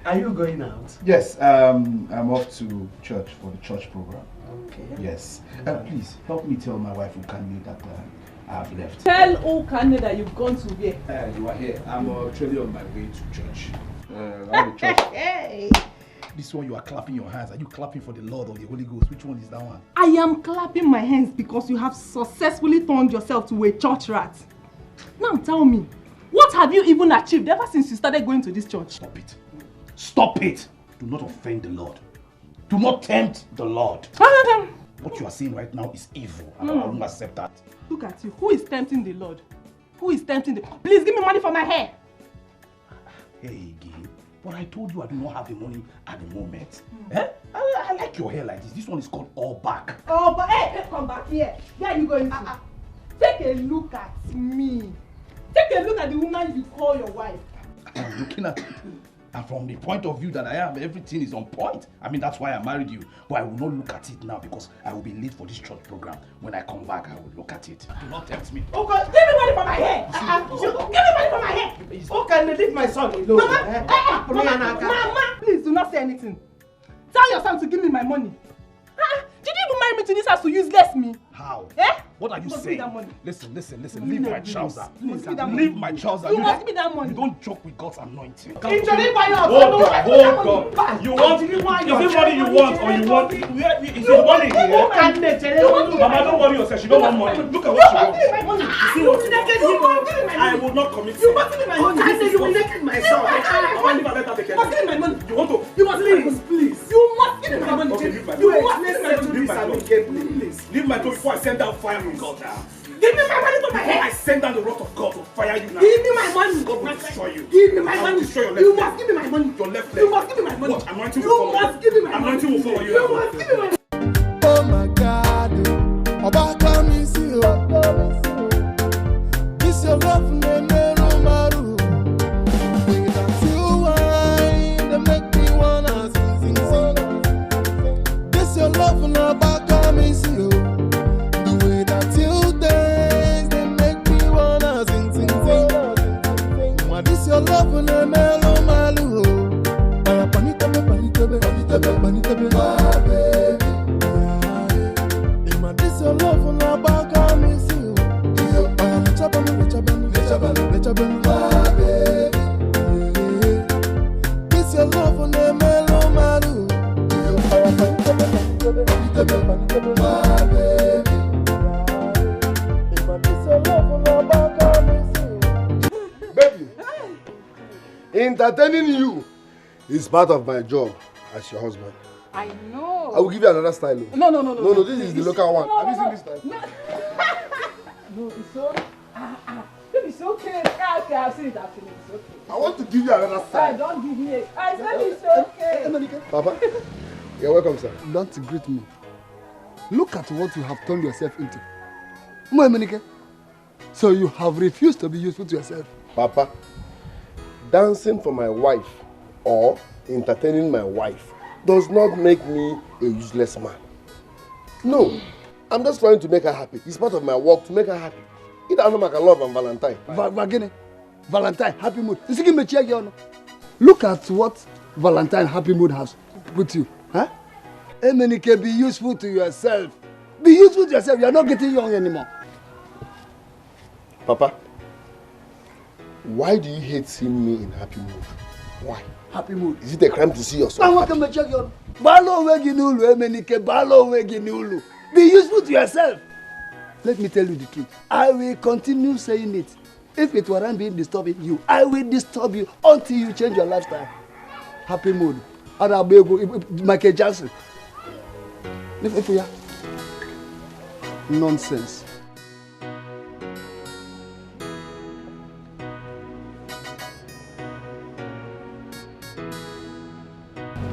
Are you going out? Yes, I'm off to church for the church program. Okay. Yes. Please, help me tell my wife Ukane that I have left. Tell Ukane that you've gone to where? You are here. I'm actually on my way to church. I'm church. Hey! This one you are clapping your hands. Are you clapping for the Lord or the Holy Ghost? Which one is that one? I am clapping my hands because you have successfully turned yourself to a church rat. Now tell me, what have you even achieved ever since you started going to this church? Stop it. Stop it! Do not offend the Lord. Do not tempt the Lord. What you are saying right now is evil, and I won't accept that. Look at you. Who is tempting the Lord? Who is tempting the... Please give me money for my hair. Hey, Gay. But I told you I do not have the money at the moment. Eh? I like your hair like this. This one is called all back. Oh, but hey, come back here. Where are you going to? Take a look at me. Take a look at the woman you call your wife. I'm looking at it. And from the point of view that I am, everything is on point. I mean, that's why I married you. But I will not look at it now because I will be late for this church program. When I come back, I will look at it. Do not tempt me. Okay, give me money for my hair. Give me money for my hair. Okay, leave my son alone. Mama, please do not say anything. Tell your son to give me my money. Did you even marry me to this house to useless me? How? Eh? What are you saying? Listen. Leave my trouser. Leave my trouser. You must give me that money. You don't joke with God's anointing. Hold on. You want? Is it money you want or you want? Is it money here? Mama, don't worry yourself. She don't want money. Look at what she wants. You see what she wants? I will not commit. You must give me my money. You will naked myself. You must give me my money. You want to? You must please. You must give me my money. You must give me my money. Please. Leave my door before I send down fire from God now. Give me my money to my head. I send down the wrath of God to fire you now. Give me my money. God will destroy you. Give me my money. Destroy your left you must give me my money. Your left leg. You must give me my money. What? Anointing will follow you. You must give me my money. Anointing will follow you. You must give me my money. Oh my God. Oba come and see you. This your love no matter. Wait until wine they make me wanna sing. This your love no Oba come and see you. The way that you dance they make me wanna sing. This your love no malu. Panitabe, my baby. This your love on the back of me, see you. My baby. This your love on the mellow malu. My baby. This your love on the back of me, see you. Baby, entertaining you is part of my job as your husband. I know. I will give you another style. No, this is the local one. Have you seen this style? No, it's okay. It's okay. Okay, I've seen it. It's okay. I want to give you another style. Don't give me it. I said it's okay. Papa, you're welcome, sir. Don't greet me. Look at what you have turned yourself into. Emenike. So you have refused to be useful to yourself. Papa, dancing for my wife or entertaining my wife does not make me a useless man. No, I'm just trying to make her happy. It's part of my work to make her happy. It doesn't make love on Valentine. Valentine, happy mood. Look at what Valentine happy mood has put you. Huh? Emenike, be useful to yourself. Be useful to yourself. You are not getting young anymore. Papa, why do you hate seeing me in happy mood? Why? Happy mood. Is it a crime to see yourself happy? Be useful to yourself. Let me tell you the truth. I will continue saying it. If it weren't being disturbing you, I will disturb you until you change your lifestyle. Happy mood. Michael Jackson. Nonsense.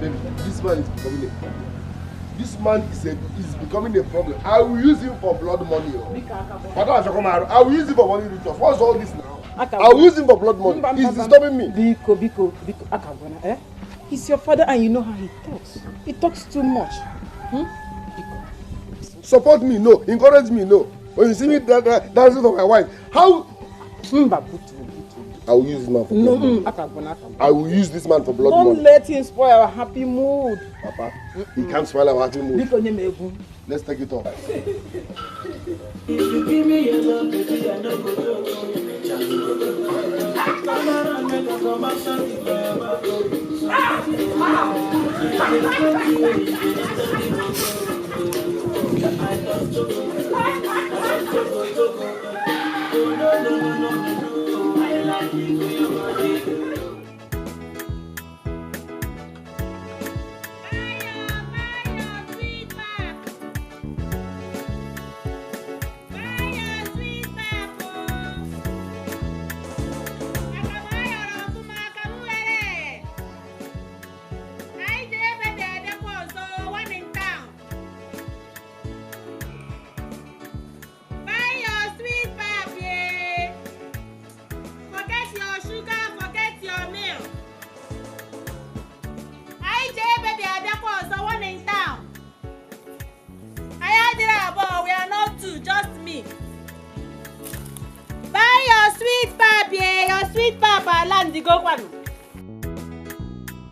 Baby, this man is becoming a problem. This man is becoming a problem. I will use him for blood money. I will use him for money rituals. What's all this now? I will use him for blood money. He's disturbing me. Biko, Akagwana, eh? He's your father and you know how he talks. He talks too much. Biko. Support me, no. Encourage me, no. When you see me dancing for my wife, how? I will use this man for blood money. I will use this man for blood money. Don't let him spoil our happy mood. Papa, he can't spoil our happy mood. Let's take it off. If you give me your love, baby, I know go come around, make us come back,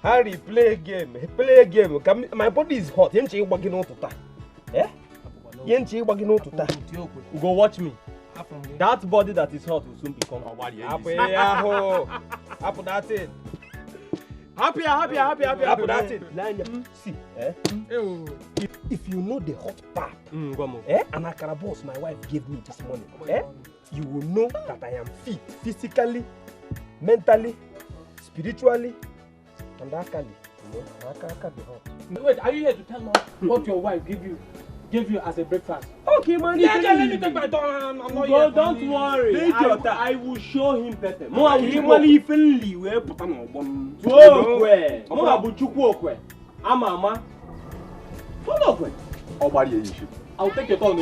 Harry, play a game. Play a game. My body is hot. You ain't working on to that. Eh? You ain't working on to that. Go watch me. That body that is hot will soon become happy. Happy that it. Happy that it. See, eh? If you know the hot pap, eh? And akara boss my wife gave me this morning, eh? You will know that I am fit physically, mentally, spiritually, and actually, you know, Wait, are you here to tell us what your wife gave you as a breakfast? Okay, man. Let me take my turn. I'm not here. Don't worry. I will show him better. Mo actually friendly. We put on one. Mo abuchukwu Ama. Follow kwe. Obari you. I'll take your turn.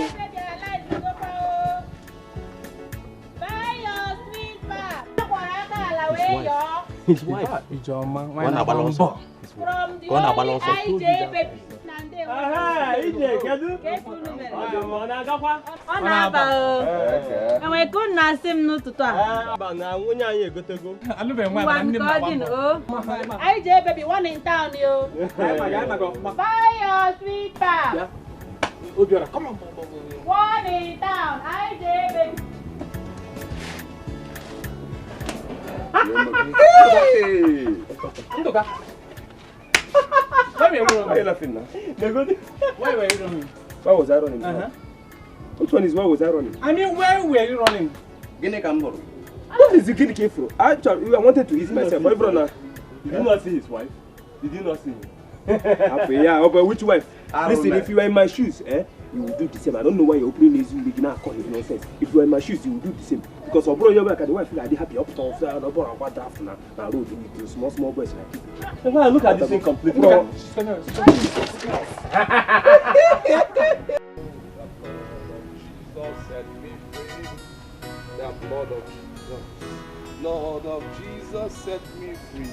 His wife. From the IJ baby. IJ baby, one in town, yo. Buy your sweet pap. Come on. One in town, IJ baby. Hey! Why are you laughing now? Why were you running? Why was I running? Which one is why was I running? I mean, where were you running? What is the guinea came from? Actually, I wanted to ease myself. Did you not see his wife? Did you not see him? Yeah, but which wife? Listen, if you are in my shoes, you will do the same. I don't know why you're opening this big now calling nonsense. If you are in my shoes, you will do the same. Because your wife and the wife feel like they happy up top, so I don't know what draft now. Now road with small boys like you. Look at this thing completely. No. Lord of Jesus set me free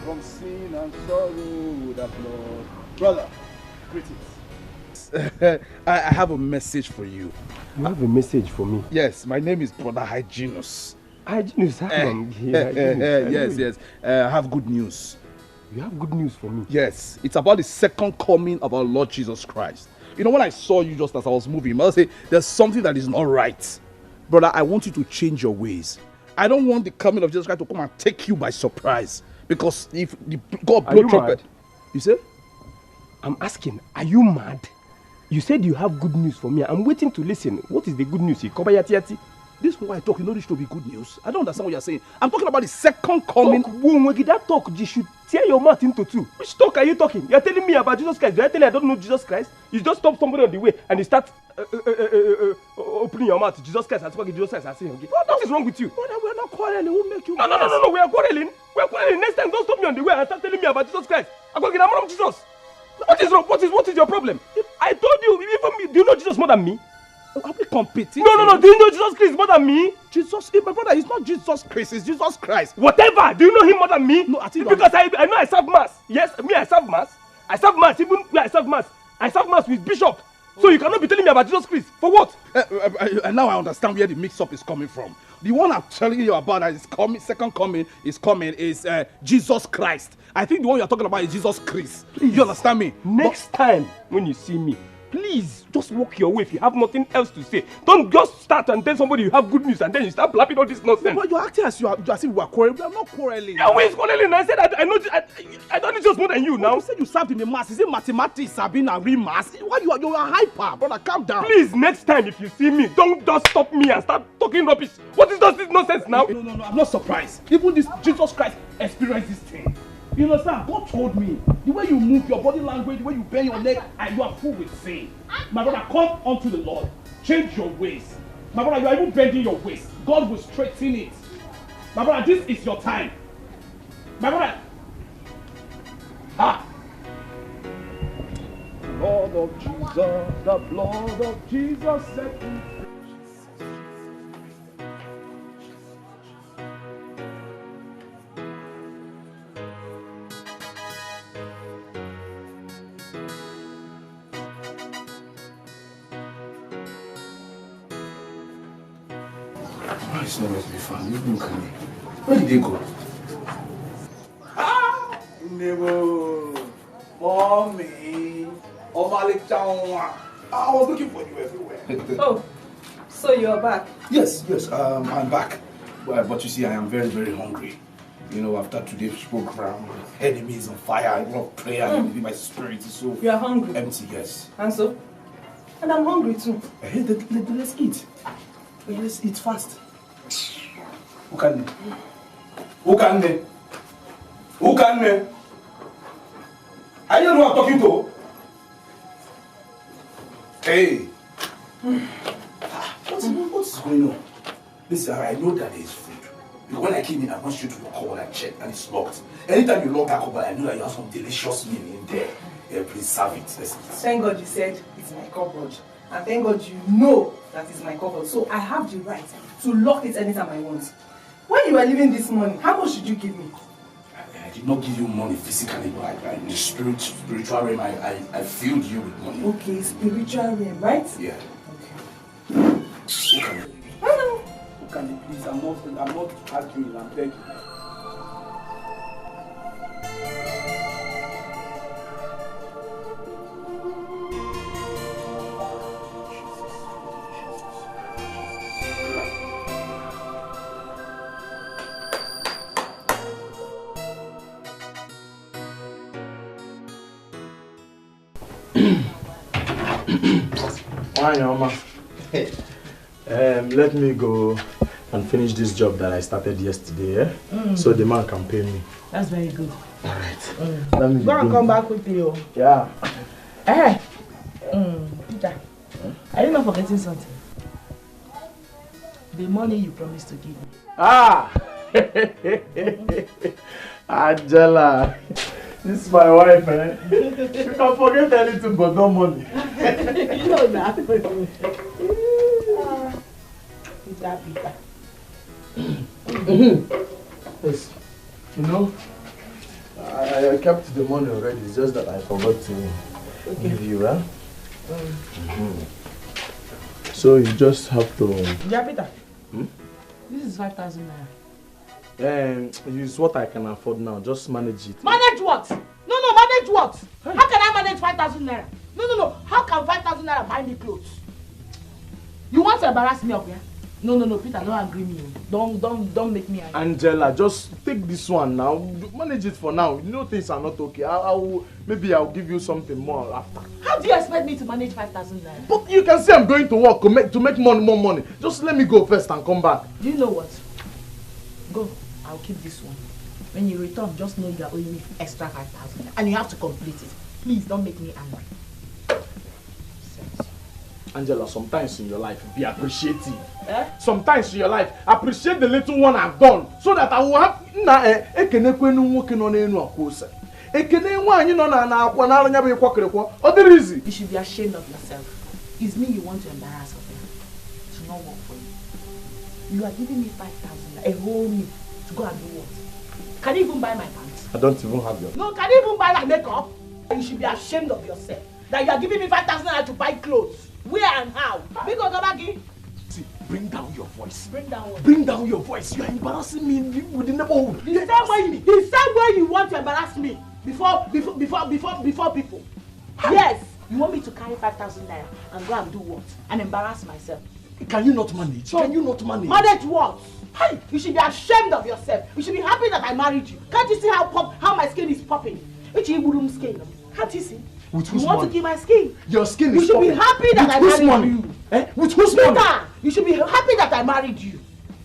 from sin and sorrow. That Lord, brother, greetings. I have a message for you. You have a message for me? Yes, my name is Brother Hyginus. Hyginus? Yes. I have good news. You have good news for me? Yes, it's about the second coming of our Lord Jesus Christ. You know, when I saw you just as I was moving, I say there's something that is not right. Brother, I want you to change your ways. I don't want the coming of Jesus Christ to come and take you by surprise. Because if God blow trumpet, you say? I'm asking, are you mad? You said you have good news for me. I'm waiting to listen. What is the good news? This is why I talk. You know this to be good news. I don't understand what you're saying. I'm talking about the second coming. That talk, you should tear your mouth into two. Which talk are you talking? You're telling me about Jesus Christ. You're telling me I don't know Jesus Christ? You just stop somebody on the way and you start opening your mouth to Jesus Christ and talking Jesus Christ and saying, okay, what is wrong with you? Brother, we're not quarreling. We'll make you. No, we are quarreling. We are quarreling. Next time, don't stop me on the way and start telling me about Jesus Christ. I'm going to get Jesus. What is wrong? What is your problem? I told you, even me, do you know Jesus more than me? Are we competing? No. Do you know Jesus Christ more than me? Jesus, my brother, it's not Jesus Christ, it's Jesus Christ. Whatever. Do you know him more than me? No, I think because I know I serve mass. Yes, me I serve mass. I serve mass. Even where I serve mass with bishop. So you cannot be telling me about Jesus Christ. For what? And now I understand where the mix-up is coming from. The one I'm telling you about that is coming, second coming is Jesus Christ. I think the one you're talking about is Jesus Christ. Please. You understand me? Next time when you see me, please just walk your way if you have nothing else to say. Don't just start and tell somebody you have good news and then you start blabbing all this nonsense. But you're acting as if we are quarreling. I'm not quarreling. Yeah, where is quarreling? I said I don't need just more than you now. You said you served in the mass. Is it mathematics, Sabina, real mass? Why you are hyper, brother? Calm down. Please, next time if you see me, don't just stop me and start talking rubbish. What is this nonsense now? No, I'm not surprised. Even this Jesus Christ experienced this thing. You understand? God told me, the way you move, your body language, the way you bend your neck, and you are full with sin. My brother, come unto the Lord. Change your ways. My brother, you are even bending your waist. God will straighten it. My brother, this is your time. My brother. Blood of Jesus, the blood of Jesus set me free. It's nowhere to be found. Where did they go? Nebo, mommy, I was looking for you everywhere. Oh, so you're back? Yes, I'm back. But you see, I am very, very hungry. You know, after today's program, enemy is on fire, I love prayer, my spirit is so You're hungry? empty, yes. And so? And I'm hungry too. Hey, let's eat. Let's eat fast. Who can me? I don't know who I'm talking to. Hey. What's going on? Listen, I know that there is food. Because when I came in, I went straight to your cupboard and checked, and it's locked. Anytime you lock that cupboard, I know that you have some delicious meal in there. Yeah, please serve it. Let's eat. Thank God you said it's my cupboard. And thank God you know that it's my cupboard. So I have the right to lock it anytime I want. When you were leaving this morning, how much did you give me? I did not give you money physically, but in the spiritual realm, I filled you with money. Okay, spiritual realm, right? Yeah. Okay. Who can you please? I'm not arguing, I'm begging. Let me go and finish this job that I started yesterday, so the man can pay me. That's very good. Alright. Let me go and come back with you. Yeah. Hey, Peter, are you not forgetting something? The money you promised to give me. Angela, this is my wife, eh? You can forget anything but no money. You know that. Peter. Yes. You know, I kept the money already. It's just that I forgot to give you, huh? So you just have to. Yeah, Peter. This is 5,000 naira. It's what I can afford now. Just manage it. Manage what? No, manage what? Hey. How can I manage 5,000 naira? No. How can 5,000 naira buy me clothes? You want to embarrass me up here? No, Peter, don't agree me. Don't make me angry. Angela, just take this one now. Manage it for now. You know things are not okay. Maybe I'll give you something more after. How do you expect me to manage 5,000 naira? But you can say I'm going to work to make more money. Just let me go first and come back. Do you know what? Go. I'll keep this one. When you return, just know you are owing me extra 5,000 and you have to complete it. Please don't make me angry. Angela, sometimes in your life, be appreciative. Sometimes in your life, appreciate the little one I've done so that I will have. You should be ashamed of yourself. It's me you want to embarrass of them. It should not work for you. You are giving me 5,000, a whole meal, to go and do what? Can you even buy my pants? I don't even have your. No, can you even buy my makeup? You should be ashamed of yourself. That you are giving me 5,000 to buy clothes. Where and how? Because Obagi. See, bring down your voice. Bring down what? Bring down your voice. You are embarrassing me with the neighborhood. The same way you want to embarrass me before people. Yes. You want me to carry 5,000 naira and go and do what? And embarrass myself? Can you not manage? So, can you not manage? Manage what? Hey, you should be ashamed of yourself. You should be happy that I married you. Can't you see how my skin is popping? Which Iburum skin? Can't you see? With whose you want money? to keep my skin? Your skin is popping. You should be happy that I married you. Eh? With whose money? You should be happy that I married you.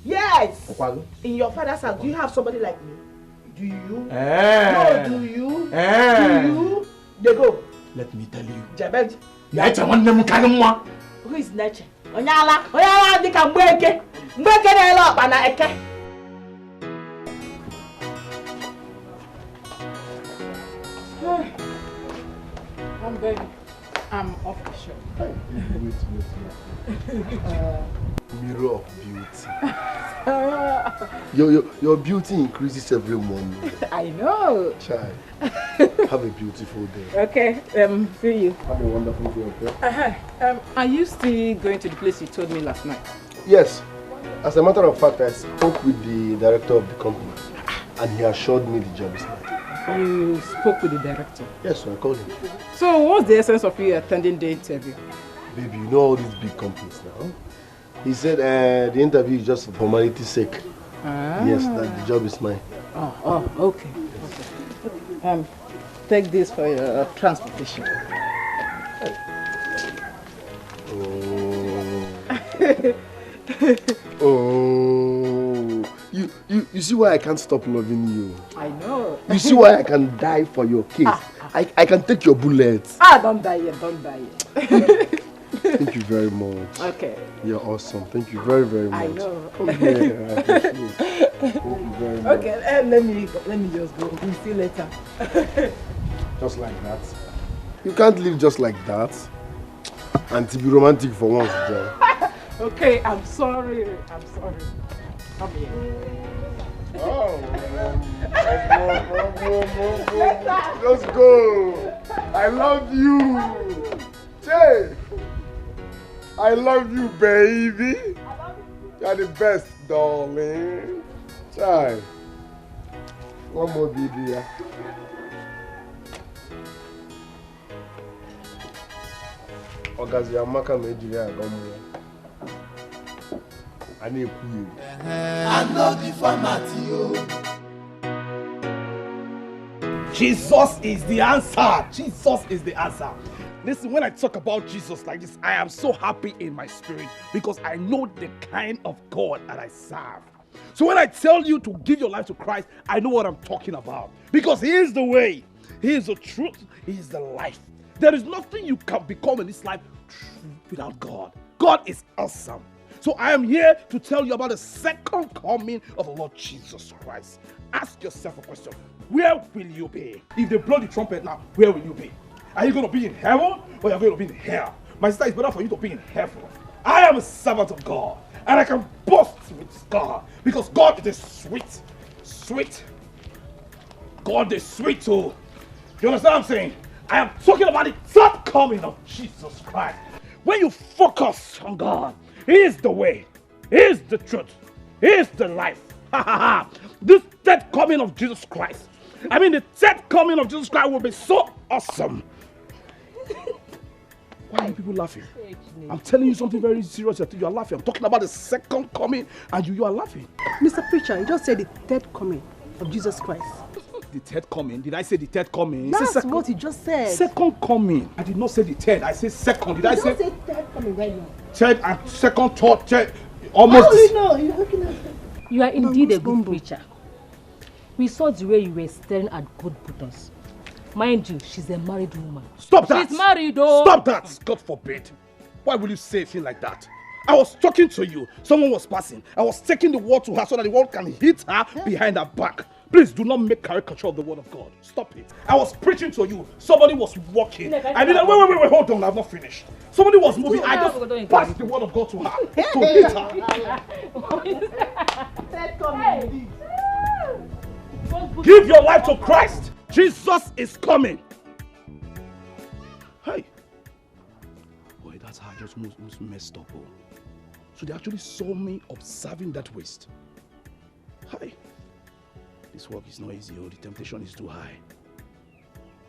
Yes. Okwago? In your father's house, do you have somebody like me? Do you? Eh. No, do you? Eh. Do you? They go. Let me tell you. Jabed. Who is Neche? Onyala dika Mbeke. Mbeke na elo bana eke. Baby, I'm off the show. Wait. Mirror of beauty. Your beauty increases every morning. I know. Child, have a beautiful day. Okay, see you. Have a wonderful day, okay? Are you still going to the place you told me last night? Yes. As a matter of fact, I spoke with the director of the company and he assured me the job is mine. You spoke with the director? Yes, so I called him. So what's the essence of you attending the interview? Baby, you know all these big companies now. He said the interview is just for formality's sake. Yes, that the job is mine. Oh, okay. Take this for your transportation. Oh, you see why I can't stop loving you? I know. You see why I can die for your case? I can take your bullets. Don't die yet, don't die yet. Thank you very much. Okay. You're awesome. Thank you very, very much. I know. Oh, yeah, I appreciate it. Thank you very much. Okay, let me just go. We'll see you later. Just like that? You can't live just like that. And to be romantic for once, John. Okay, I'm sorry. Come here. Oh, let's go. I love you. Jay, I love you, baby. You're the best, darling. Jay, one more video. Ogazi Amaka Nigeria Gomu. I need you. I know the format, you. Jesus is the answer. Jesus is the answer. Listen, when I talk about Jesus like this, I am so happy in my spirit because I know the kind of God that I serve. So when I tell you to give your life to Christ, I know what I'm talking about. Because He is the way, He is the truth, He is the life. There is nothing you can become in this life without God. God is awesome. So I am here to tell you about the second coming of the Lord Jesus Christ. Ask yourself a question. Where will you be? If they blow the trumpet now, where will you be? Are you going to be in heaven or are you going to be in hell? My sister, it's better for you to be in heaven. I am a servant of God and I can boast with God because God is sweet. God is sweet too. You understand what I'm saying? I am talking about the third coming of Jesus Christ. When you focus on God, He is the way, He is the truth, He is the life. This third coming of Jesus Christ, the third coming of Jesus Christ will be so awesome. Why are you people laughing? I'm telling you something very serious. You are laughing. I'm talking about the second coming and you are laughing. Mr. Preacher, you just said the third coming of Jesus Christ. The third coming? Did I say the third coming? That's what you just said. Second coming. I did not say the third. I said second. Did I say? You don't say third coming right now. Third and second, third. Almost. How do you know? You're looking at it. You are indeed a good preacher. We saw the way you were staring at good Buddhas. Mind you, she's a married woman. Stop that! She's married, though! Stop that! God forbid. Why will you say a thing like that? I was talking to you. Someone was passing. I was taking the word to her so that the word can hit her behind her back. Please do not make caricature of the word of God. Stop it. I was preaching to you. Somebody was walking. Wait, hold on. I've not finished. Somebody was moving. I just passed the word of God to her to hit her. Give your life to Christ. Jesus is coming. Hey. Boy, that That's how I just almost messed up. Oh. So they actually saw me observing that waste. Hi. This work is not easy. Oh, the temptation is too high.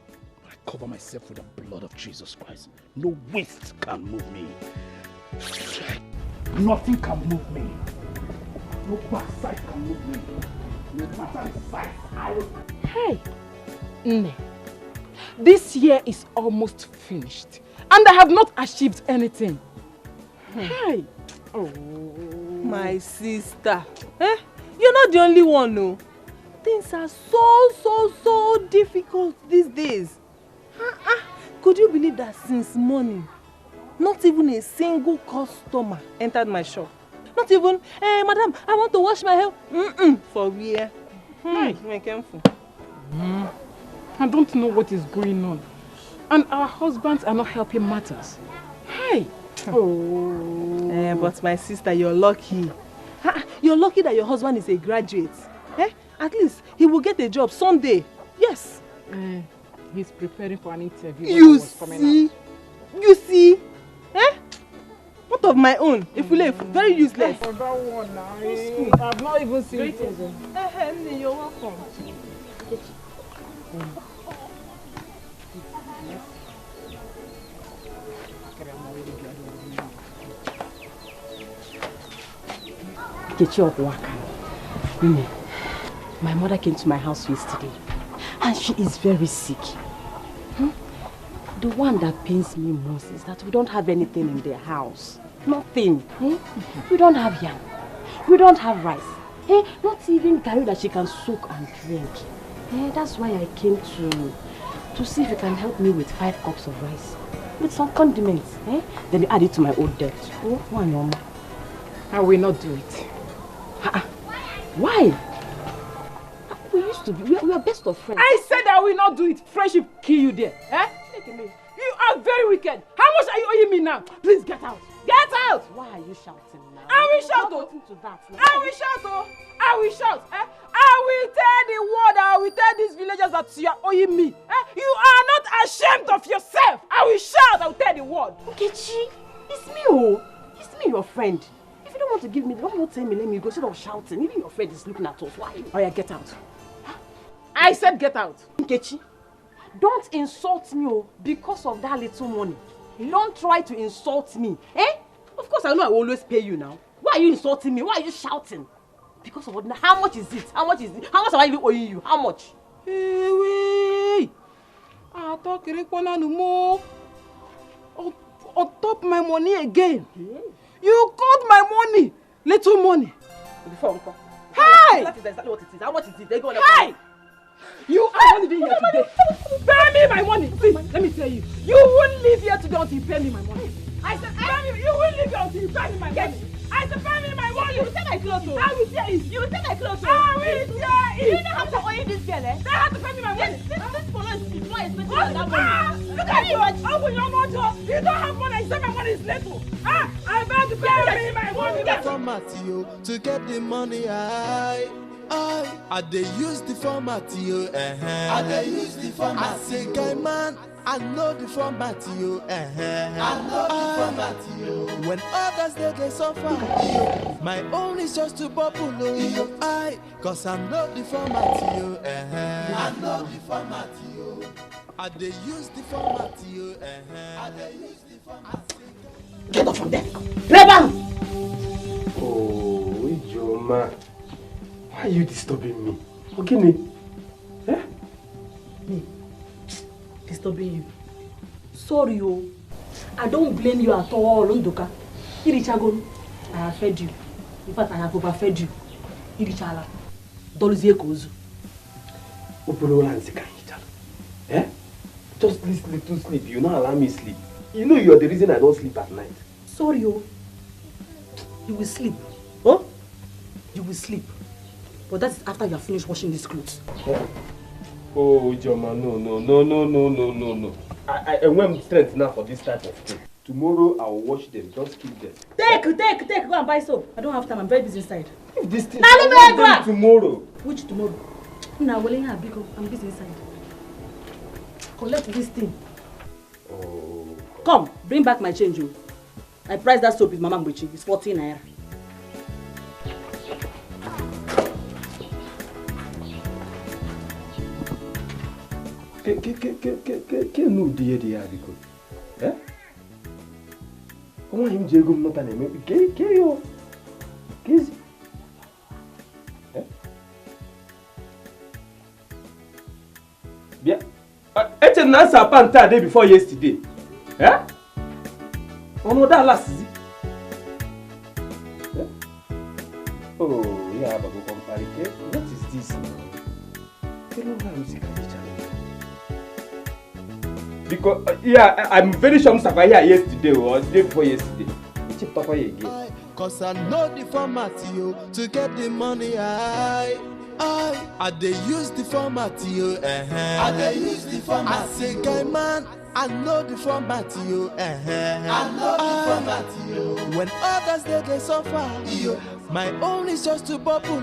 But I cover myself with the blood of Jesus Christ. No waste can move me. Nothing can move me. No backside can move me. No matter the size, I will. Hey, Nne, this year is almost finished, and I have not achieved anything. Hey, oh, my sister, you're not the only one, no. Things are so difficult these days. Could you believe that since morning, not even a single customer entered my shop? Not even, hey, madam, I want to wash my hair. For real. Hey, careful. I don't know what is going on. And our husbands are not helping matters. Hey. Oh. But my sister, you're lucky. You're lucky that your husband is a graduate. At least he will get a job someday. Yes. He's preparing for an interview. You see? You see? What of my own? If we leave, very useless. For that one now. I've not even seen it. You're welcome. My mother came to my house yesterday and she is very sick. The one that pains me most is that we don't have anything in the house. Nothing. We don't have yam. We don't have rice. Not even curry that she can soak and drink. That's why I came to see if you can help me with 5 cups of rice. With some condiments. Then you add it to my old debt. I will not do it. Why? We used to be. We are best of friends. I said I will not do it. Friendship kill you there. You are very wicked. How much are you owing me now? Please get out. Get out! Why are you shouting now? I will shout. I will shout. I will shout. I will tell the world. I will tell these villagers that you are owing me. You are not ashamed of yourself. I will shout. I will tell the world. Okechi, it's me, oh. It's me, your friend. If you don't want to give me, don't tell me, let me go. Instead of shouting, even your friend is looking at us. Why? Oh yeah, get out. I said get out. Okechi, don't insult me because of that little money. Don't try to insult me. Of course I know I will always pay you now. Why are you insulting me? Why are you shouting? Because of what? How much is it? How much is it? How much am I even owing you? How much? Hey, I talk no more. On top my money again. You got my money. Little money. Hey! That is exactly what it is. How much is it? Hey! You are not living here today. Pay me my money. Please, let me tell you. You won't live here today until you pay me my money. I said, pay me. You won't live here until you pay me my money. I said, pay me my money. You will take my clothes. I will tear it. You will take my clothes. I will tear it. You know how to owe this girl, They have to pay me my money. This follow is more expensive than that money. Look at you. Open your mouth. You don't have money. You say my money is little. I beg to pay me my money. Format you to get the money. I dey use the format you. I dey use the format. I say, guy man, I know the format you. I know the format you. When others they suffer, my own is just to bubble. Cause I know the format you. I know the format you. I dey use the format you. I dey use the format. Get off from there. Reba! Oh, Ijoma. Why are you disturbing me? Okay, me? Me? Disturbing you? Sorry, I don't blame you at all, Ndoka. Irichagon, I have fed you. In fact, I have overfed you. Irichala. Dolzie Kozu. Opolola and Zika. Just sleep to sleep. You don't allow me sleep. You know you're the reason I don't sleep at night. Sorry, You will sleep. Huh? You will sleep. But that's after you have finished washing these clothes. Oh, Joma, no. I want strength now for this type of thing. Tomorrow I will wash them. Just keep them. Take. Go and buy soap. I don't have time. I'm very busy inside. If this thing, I want them tomorrow. Which tomorrow? Now, I'm busy inside. Collect this thing. Oh. Come, bring back my change, I priced that soap with Mama Mbuchi. It's 14 naira. No dear because eh? Come on, him Jago not an maybe carry on. Kiss. Eh? Yeah. It's a nice panta day before yesterday. Eh? Oh no, that last is it. Eh? Oh, yeah, but go compare it. What is this? Because yeah, I'm very sure Mr. here yesterday or day before yesterday. Again. Cause I know the format you to get the money. I they use the format you. I they use the format. I say, guy man, I know the format you. I know the format you. When others they suffer, my own is just to bubble.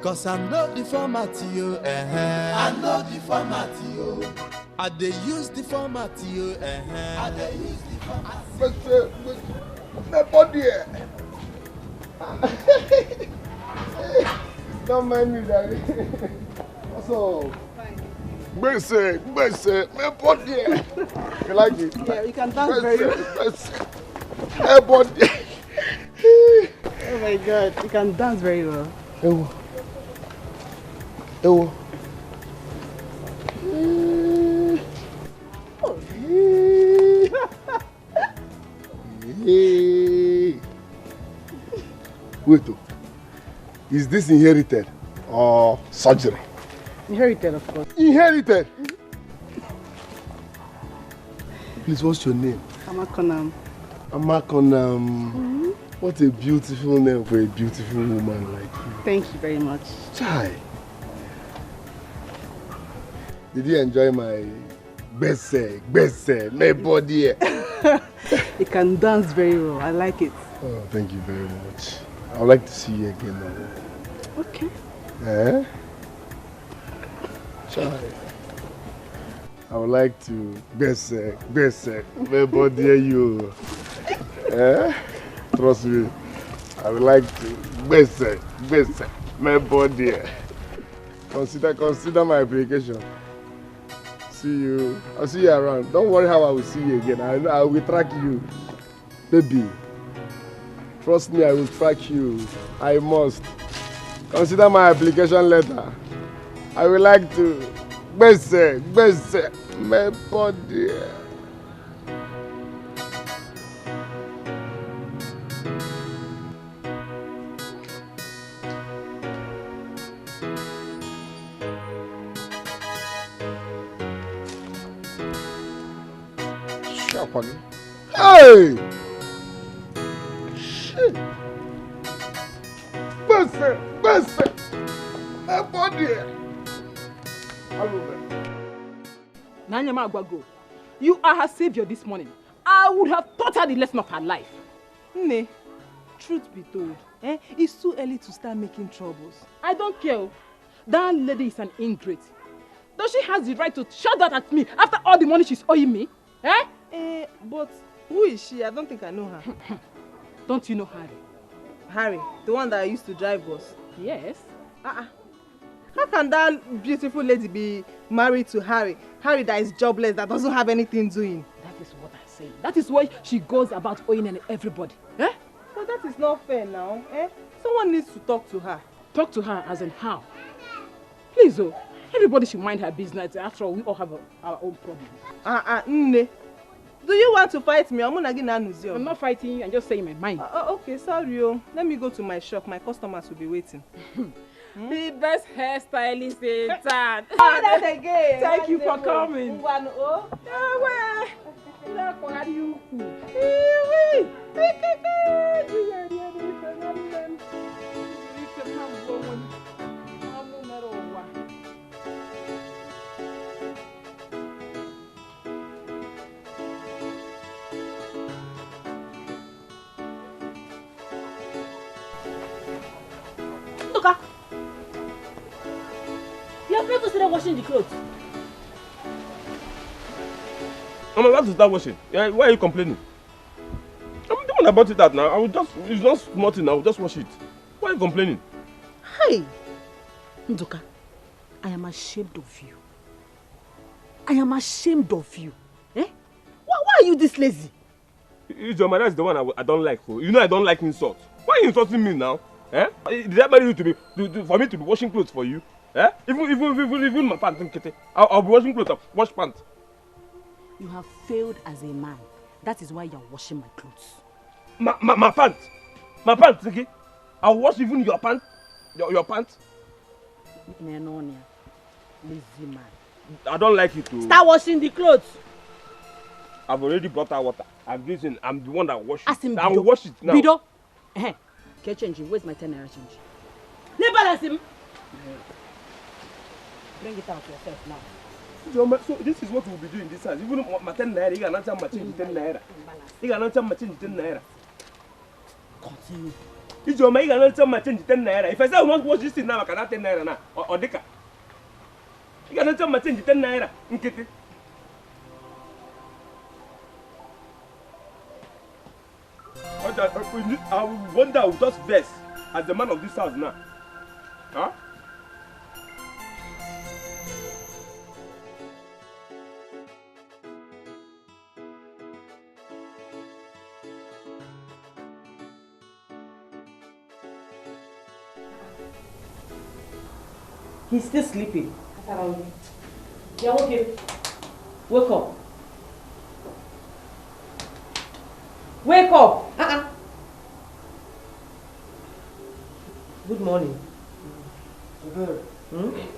Cause I know the format you. I know the format you. I they use the format you. I they use the format. My body. Don't mind me, daddy. What's up? Fine. My body. You like it? Yeah, you can dance very well. My body. Oh my God, you can dance very well. Ewo. Wait, is this inherited or surgery? Inherited, of course. Inherited? Please, what's your name? Amakonam. Amakonam. What a beautiful name for a beautiful woman like you. Thank you very much. Chai. Did you enjoy my best, my body? You can dance very well. I like it. Oh, thank you very much. I would like to see you again now. Okay. Eh? Chai. I would like to best, my body you. Eh? Trust me. I would like to best, my body. Consider my application. See you. I'll see you around. Don't worry how I will see you again. I will track you. Baby. Trust me, I will track you. I must. Consider my application letter. I would like to best, my body. Hey! Shit! Best! My body! Nanyama Agwago, you are her savior this morning. I would have taught her the lesson of her life. Nne, truth be told, it's too early to start making troubles. I don't care. That lady is an ingrate. Does she have the right to shout that at me after all the money she's owing me? But who is she? I don't think I know her. Don't you know Harry? Harry, the one that used to drive us? Yes. How can that beautiful lady be married to Harry? Harry that is jobless, that doesn't have anything doing. That is what I say. That is why she goes about owing everybody. But that is not fair now. Someone needs to talk to her. Talk to her as in how? Please, everybody should mind her business. After all, we all have our own problems. Nne. Do you want to fight me? I'm not fighting you, I'm just saying my mind. Okay, sorry. Let me go to my shop. My customers will be waiting. The best hairstylist in town. Again. Thank you for coming. You're afraid to start washing the clothes. I'm about to start washing. Why are you complaining? I bought it out now, it's not nothing now, just wash it. Why are you complaining? Hey, Nduka, I am ashamed of you. I am ashamed of you. Eh? Why are you this lazy? Ijoma, that's the one I don't like. You know I don't like insults. Why are you insulting me now? Eh? Did I marry you for me to be washing clothes for you? Eh? Even my pants, I'll be washing clothes, wash pants. You have failed as a man. That is why you are washing my clothes. My pants? My pants, okay? I'll wash even your pants? Your pants? Lazy man. I don't like it too. Start washing the clothes. I've already brought out water. I'm the one that washes it. I will wash it now. Bido. Get changing. Where's my 10 naira change? Never him. Bring it out yourself now. So this is what we'll be doing this house. Even my 10 naira, you cannot tell my change 10 naira. You cannot tell my change 10 naira. Continue. You cannot tell my change 10 naira. If I say I want to watch this thing now, I cannot 10 naira now. Or deka. You cannot tell my change 10 naira. Nkete. I wonder I will just vex as the man of this house now. Huh? He's still sleeping. Yeah, okay. Wake up. Wake up! Good morning. Good morning.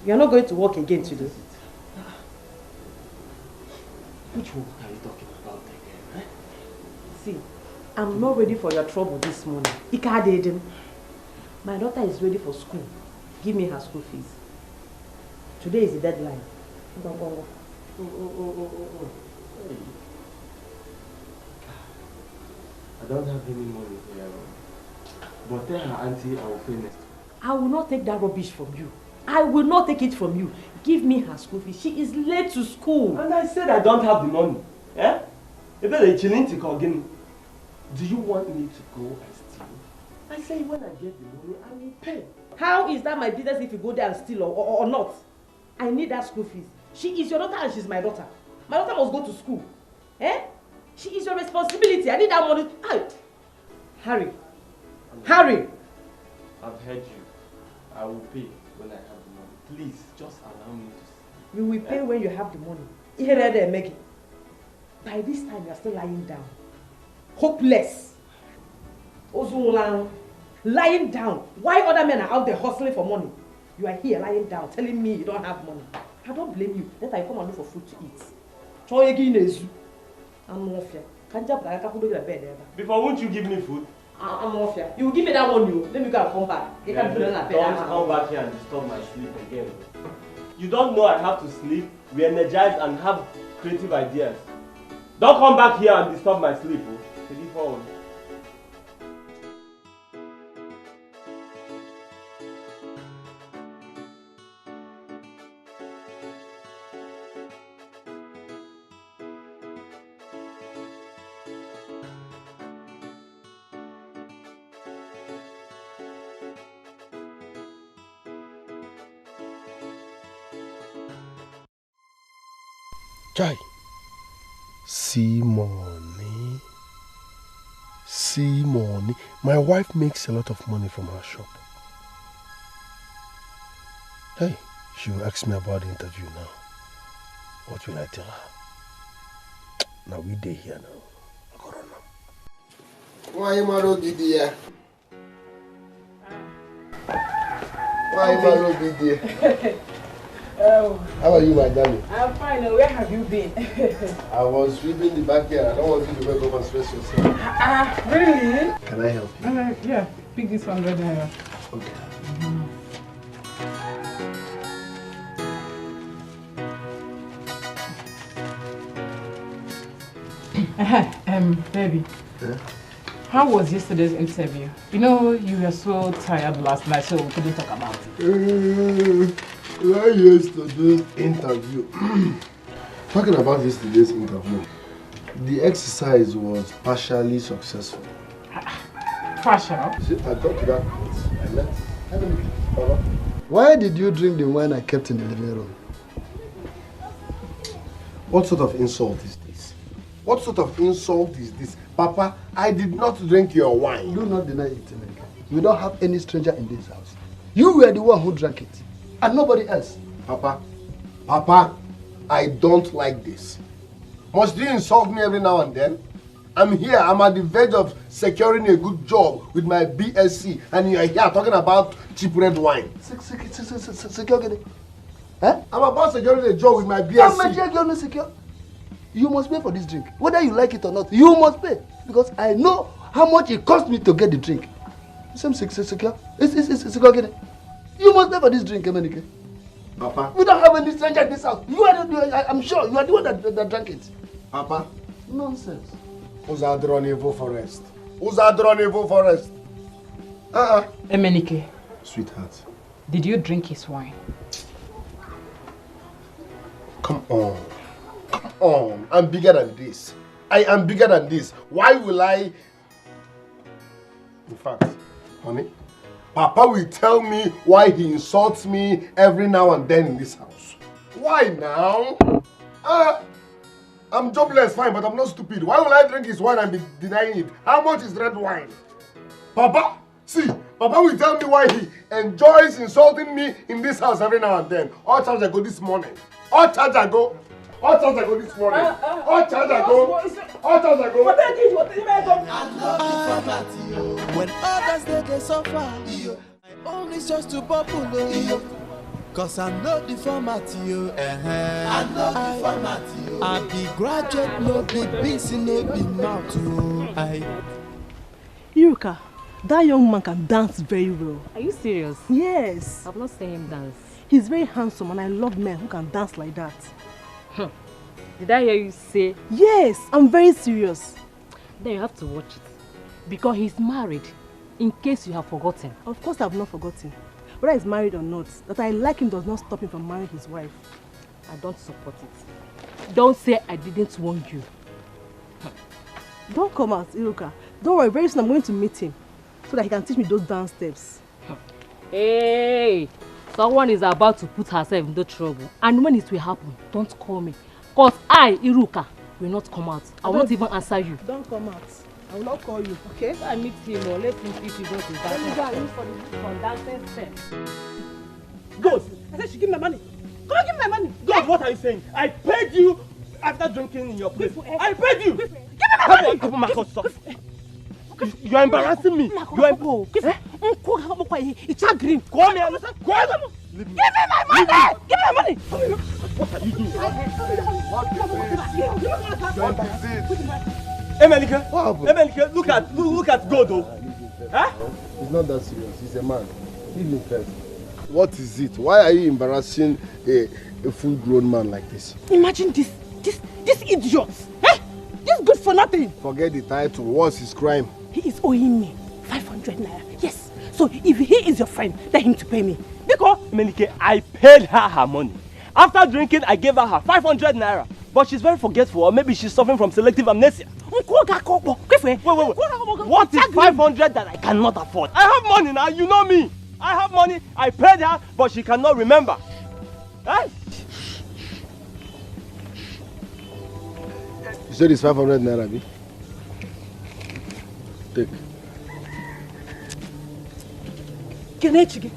You are not going to work again today. Which work are you talking about again? See, I'm not ready for your trouble this morning. My daughter is ready for school. Give me her school fees. Today is the deadline. Oh. Hey. I don't have any money here. But tell her auntie I will pay next week. I will not take that rubbish from you. I will not take it from you. Give me her school fees. She is late to school. And I said I don't have the money. Eh? Do you want me to go and steal? I say when I get the money, I will pay. How is that my business if you go there and steal or not? I need that school fees. She is your daughter and she's my daughter. My daughter must go to school. Eh? She is your responsibility. I need that money. Harry. Harry! I've heard you. I will pay when I have the money. Please, just allow me to see. You will pay when you have the money. By this time, you are still lying down. Hopeless. Lying down. Why other men are out there hustling for money? You are here lying down, telling me you don't have money. I don't blame you. Let I come and look for food to eat. Before, won't you give me food? I'm off here. You will give me that one, you. Let me go and come back. Don't come back here and disturb my sleep again. You don't know I have to sleep, be energized and have creative ideas. Don't come back here and disturb my sleep. Oh. Chai, see money. See money. My wife makes a lot of money from her shop. Hey, she will ask me about the interview now. What will I tell her? Now we day here now. I gotta know. Why you mad dear? Why you mad dear? How are you, my darling? I'm fine. Where have you been? I was sweeping the backyard. I don't want you to wake up and stress yourself. Really? Can I help you? Yeah, pick this 100 naira. Okay. Baby. Yeah? How was yesterday's interview? You know, you were so tired last night, so we couldn't talk about it. Yesterday's interview. Talking about yesterday's interview, The exercise was partially successful. Partial? See, I got to that point. I left. Why did you drink the wine I kept in the living room? What sort of insult is this? What sort of insult is this? Papa, I did not drink your wine. Do not deny it, America. We don't have any stranger in this house. You were the one who drank it, and nobody else. Papa, I don't like this. Must you insult me every now and then? I'm here, I'm at the verge of securing a good job with my BSc, and you are here talking about cheap red wine. Secure. I'm about securing a job with my BSc. You must pay for this drink. Whether you like it or not, you must pay. Because I know how much it cost me to get the drink. Same secure. It's secure. You must pay for this drink, Emenike. Papa. We don't have any stranger in this house. I'm sure you are the one that drank it. Papa. Nonsense. Uzadronevo forest. Uzadronevo forest. Emenike. Sweetheart. Did you drink his wine? Come on. Come on. I'm bigger than this. I am bigger than this. Why will I... In fact, honey, Papa will tell me why he insults me every now and then in this house. Why now? I'm jobless, fine, but I'm not stupid. Why will I drink his wine and be denying it? How much is red wine? Papa, see, Papa will tell me why he enjoys insulting me in this house every now and then. All charge I go this morning. All charge I go this morning. All charge I go. When others they suffer, my own is just to bubble. Cause I know the format, I know the format, I be graduate, no be busy, no be mouth, Iruka, that young man can dance very well. Are you serious? Yes. I've not seen him dance. He's very handsome and I love men who can dance like that. Did I hear you say? Yes, I'm very serious. Then you have to watch it. Because he's married, in case you have forgotten. Of course I've not forgotten. Whether he's married or not, that I like him does not stop him from marrying his wife. I don't support it. Don't say I didn't warn you. Don't come out, Iruka. Don't worry, very soon I'm going to meet him so that he can teach me those dance steps. Hey, someone is about to put herself into trouble. And when it will happen, don't call me. Because I, Iruka, will not come out. I won't even answer you. Don't come out. I will not call you, okay? I meet him or let him see if he goes to dance. Let me go and use for the dancing steps. Good. I said she give me my money. Come on, give me my money. God, what are you saying? I paid you after drinking in your place. I paid you. Give me my money. You are embarrassing me. You are It's a green. Call me. Give me my money. Give me my money. What are you doing? Emenike, look at God, though. Huh? He's not that serious. He's a man. Leave him first. What is it? Why are you embarrassing a full-grown man like this? Imagine this idiot. Eh? This good for nothing. Forget the title. What's his crime? He is owing me 500 naira. Yes. So if he is your friend, tell him to pay me. Because Emenike, I paid her money. After drinking, I gave her 500 naira. But she's very forgetful, or maybe she's suffering from selective amnesia. Wait. What is 500 that I cannot afford? I have money now, you know me. I have money, I paid her, but she cannot remember. Hey? You said it's 500 naira, B? Take.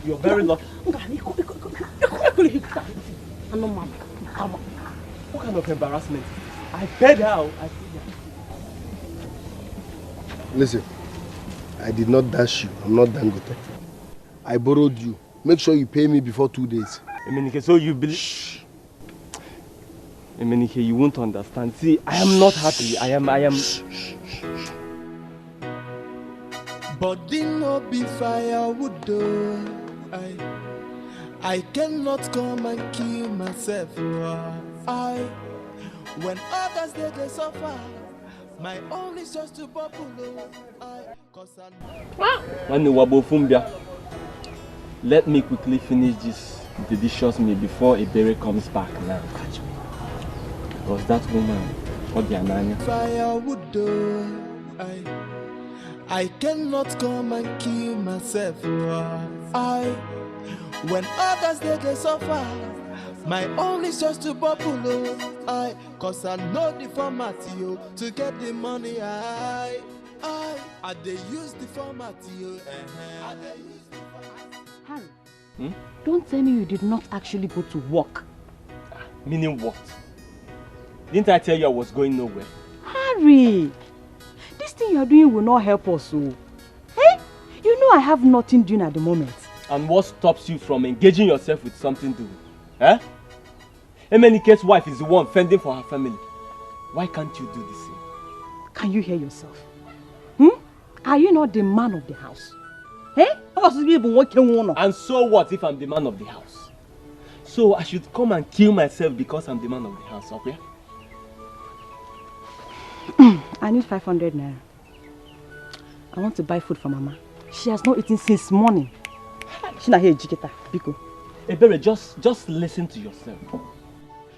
You're very lucky. What kind of embarrassment? I paid her. Listen, I did not dash you. I'm not Dangote. I borrowed you. Make sure you pay me before 2 days. Emenike, so you believe... Shh. Emenike, you won't understand. See, I am not happy. I am... Body no be firewood though. I cannot come and kill myself. When others they suffer, my own is just to bubble. Let me quickly finish this delicious meal before a berry comes back now. Because that woman, Firewood, I cannot come and kill myself. When others they suffer, my own is just to bubble. Cause I know the format to get the money. I they use the format Harry, don't tell me you did not actually go to work. Meaning what? Didn't I tell you I was going nowhere? Harry, this thing you are doing will not help us. Hey, you know I have nothing doing at the moment. And what stops you from engaging yourself with something doing? Eh? Emenike's wife is the one fending for her family. Why can't you do the same? Can you hear yourself? Are you not the man of the house? Hey? And so what if I'm the man of the house? So I should come and kill myself because I'm the man of the house, okay? I need 500 naira. I want to buy food for Mama. She has not eaten since morning. She not here, Jiketa, Biko. Ebere, just listen to yourself.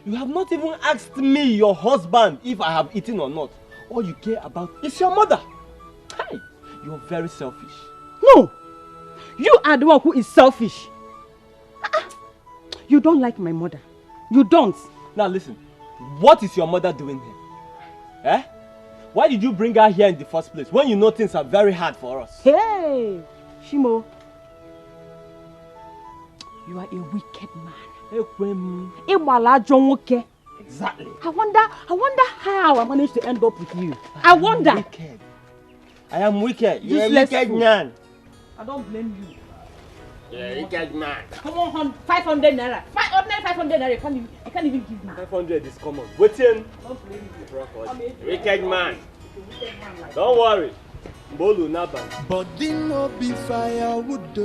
You have not even asked me, your husband, if I have eaten or not. All you care about is your mother. Hi, you're very selfish. No, you are the one who is selfish. You don't like my mother. You don't. Now listen, what is your mother doing here? Eh? Why did you bring her here in the first place when you know things are very hard for us? Hey, Shimo. You are a wicked man. Exactly. I wonder how I managed to end up with you. I wonder. Wicked. I am wicked. You're a wicked man. I don't blame you. You're a wicked man. Come on, 500 naira. 500 naira. You can't even give me. 500 is common. Waiting. Don't blame you. Wicked man. Don't worry. Bolu Naba. Body no be firewood.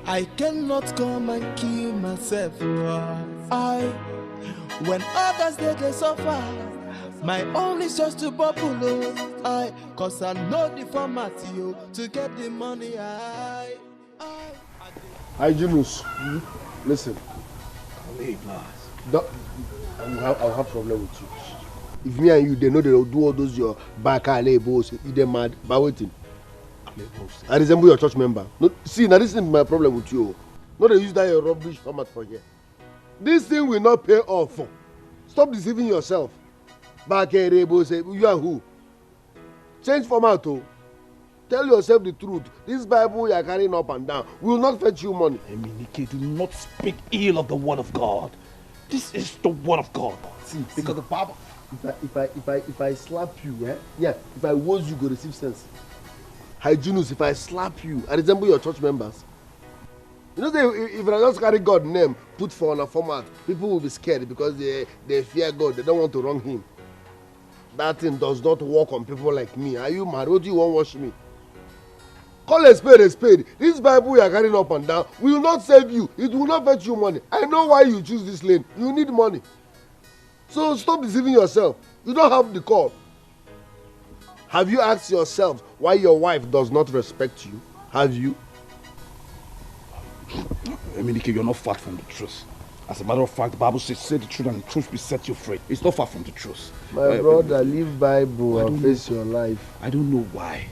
I cannot come and kill myself. When others they suffer, my own is just to bubble. Cause I know the format to get the money. Hi, Junus. Listen. I'll have problem with you. If me and you, they know they'll do all those your back and labels, they're mad. But waiting. I resemble your church member. No, see, now this is my problem with you. No, they use that your rubbish format for here. This thing will not pay off. Stop deceiving yourself. Back and labels, you are who? Change format. Tell yourself the truth. This Bible you are carrying up and down will not fetch you money. Eminike, do not speak ill of the word of God. This is the word of God. See, because the Bible. If I slap you, if I was you, go receive sense. Hi, Junus, if I slap you, I resemble your church members. You know, if I just carry God's name, put for on a format, people will be scared because they fear God. They don't want to wrong Him. That thing does not work on people like me. Are you mad? What do you want to watch me? Call a spade a spade. This Bible you are carrying up and down will not save you. It will not fetch you money. I know why you choose this lane. You need money. So stop deceiving yourself. You don't have the call. Have you asked yourself why your wife does not respect you? Have you? Eminike, you're not far from the truth. As a matter of fact, the Bible says, say the truth and the truth will set you free. It's not far from the truth. My brother, leave Bible and face your life. I don't know why.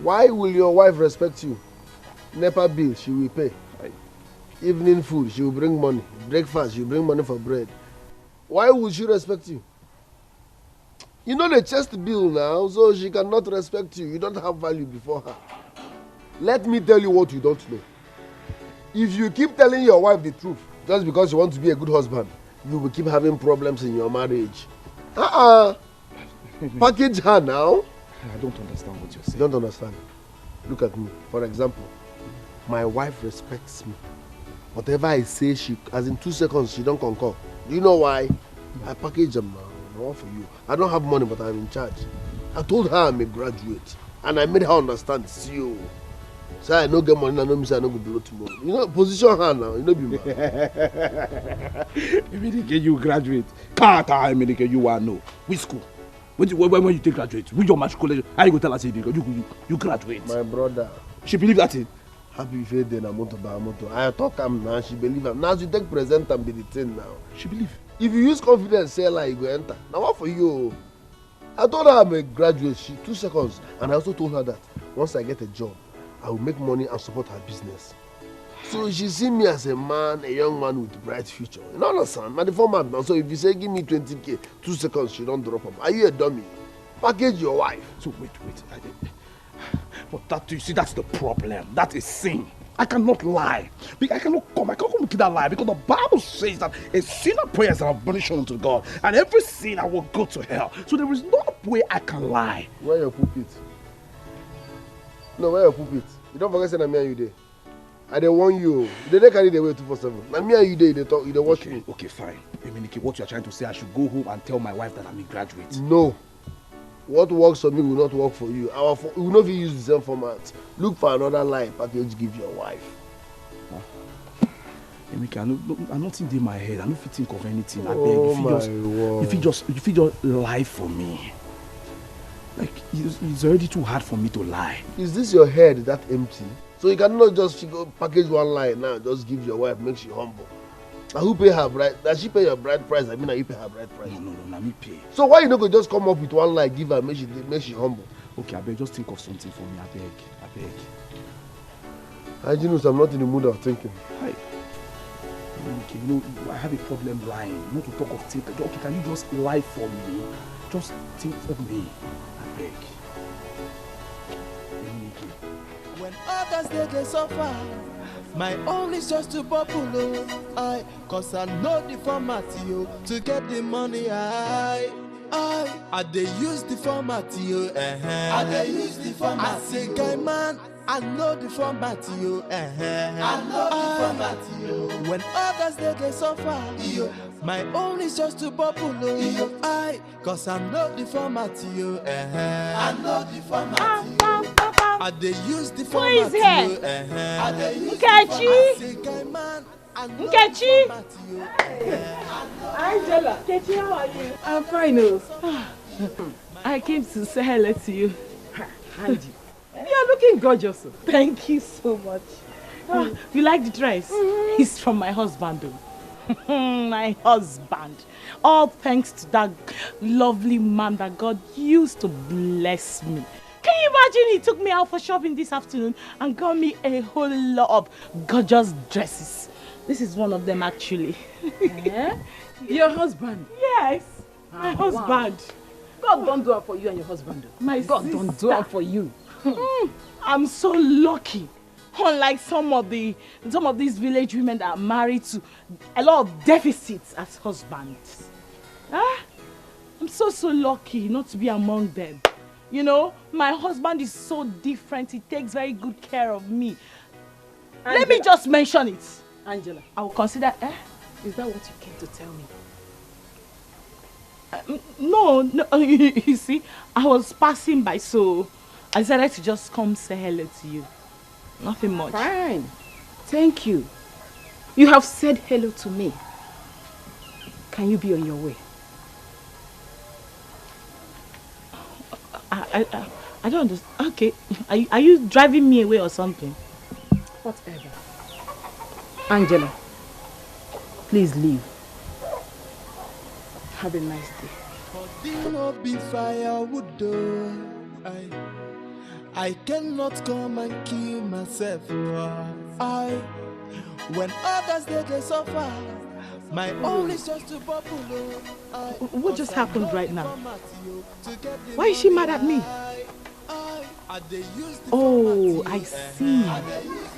Why will your wife respect you? NEPA bill, she will pay. Evening food, she will bring money. Breakfast, she will bring money for bread. Why would she respect you? You know the chest bill now, so she cannot respect you. You don't have value before her. Let me tell you what you don't know. If you keep telling your wife the truth, just because you want to be a good husband, you will keep having problems in your marriage. Package her now. I don't understand what you're saying. You don't understand. Look at me. For example, my wife respects me. Whatever I say, as in 2 seconds, she don't concur. Do you know why? I package them now. All for you. I don't have money, but I'm in charge. I told her I'm a graduate, and I made her understand. See you. Say I no get money, I know me say I no go below tomorrow. You know, position her now. You know, be mad. Eminike, you graduate. Can't I, Eminike, you are no. Which school? When you take graduate, with your matriculation, how you go tell her say you graduate? My brother. She believe that thing. Happy faith in a motor by a motor. I talk am now, she believe am. Now she take present and be the thing now. She believe. If you use confidence, say like you go enter. Now what for you? I told her I'm a graduate. She 2 seconds, and I also told her that once I get a job, I will make money and support her business. So she see me as a man, a young man with a bright future. You know, understand? Now the format now. So if you say give me 20k, 2 seconds, she don't drop up. Are you a dummy? Package your wife. So wait. But that, you see, that's the problem. That is sin. I cannot lie. I cannot come to that lie because the Bible says that a sinner prays an abomination unto God, and every sinner will go to hell. So there is no way I can lie. Where your pulpit? No, where your pulpit? You don't forget saying me and you there. I don't want you. They don't carry the way 247. Now me and you there, they talk, you don't watch me. Okay, fine. Eminike, what you are trying to say, I should go home and tell my wife that I'm a graduate. No. What works for me will not work for you. We will not use the same format. Look for another lie package, give your wife. Emeka, I'm not in my head. I don't think of anything. I beg. If you just lie for me. Like, it's already too hard for me to lie. Is this your head that empty? So you cannot just package one lie now, just give your wife, make she humble. Now who pay her bride? Does she pay your bride price? I mean, you pay her bride price. No, let me pay. So why you not go just come up with one lie, give her, make she humble? Okay, I beg, just think of something for me. I beg. Hygienist, I'm not in the mood of thinking. Hi. Okay, you know, I have a problem lying. Not to talk of thinking. Okay, can you just lie for me? Just think of me. I beg. When others they suffer, my own is just to bubble. Cause I know the format to get the money. I they use the format I they use the format. I say guy man, I know the format I know the format When others they suffer, my own is just to bubble. Cause I know the format I know the format I they use the format. Who is here? Nkechi? Nkechi? Angela. Nkechi, how are you? I'm fine. I came to say hello to you. Andy. You're looking gorgeous. Thank you so much. You like the dress? It's from my husband. My husband. All thanks to that lovely man that God used to bless me. Can you imagine he took me out for shopping this afternoon and got me a whole lot of gorgeous dresses. This is one of them actually. Your husband? Yes, my husband. Wow. God don't do it for you and your husband. My God sister. don't do it for you. I'm so lucky. Unlike some of these village women that are married to a lot of deficits as husbands. I'm so lucky not to be among them. You know, my husband is so different. He takes very good care of me. Angela. Let me just mention it. Angela. I will consider... Is that what you came to tell me? No, you see, I was passing by, so I decided to just come say hello to you. Nothing much. Fine. Thank you. You have said hello to me. Can you be on your way? I don't understand. Okay. Are you driving me away or something? Whatever. Angela, please leave. Have a nice day. I cannot come and kill myself. When others they suffer, my own is just to bubble. What just happened right now? Why is she mad at me? Oh, I see.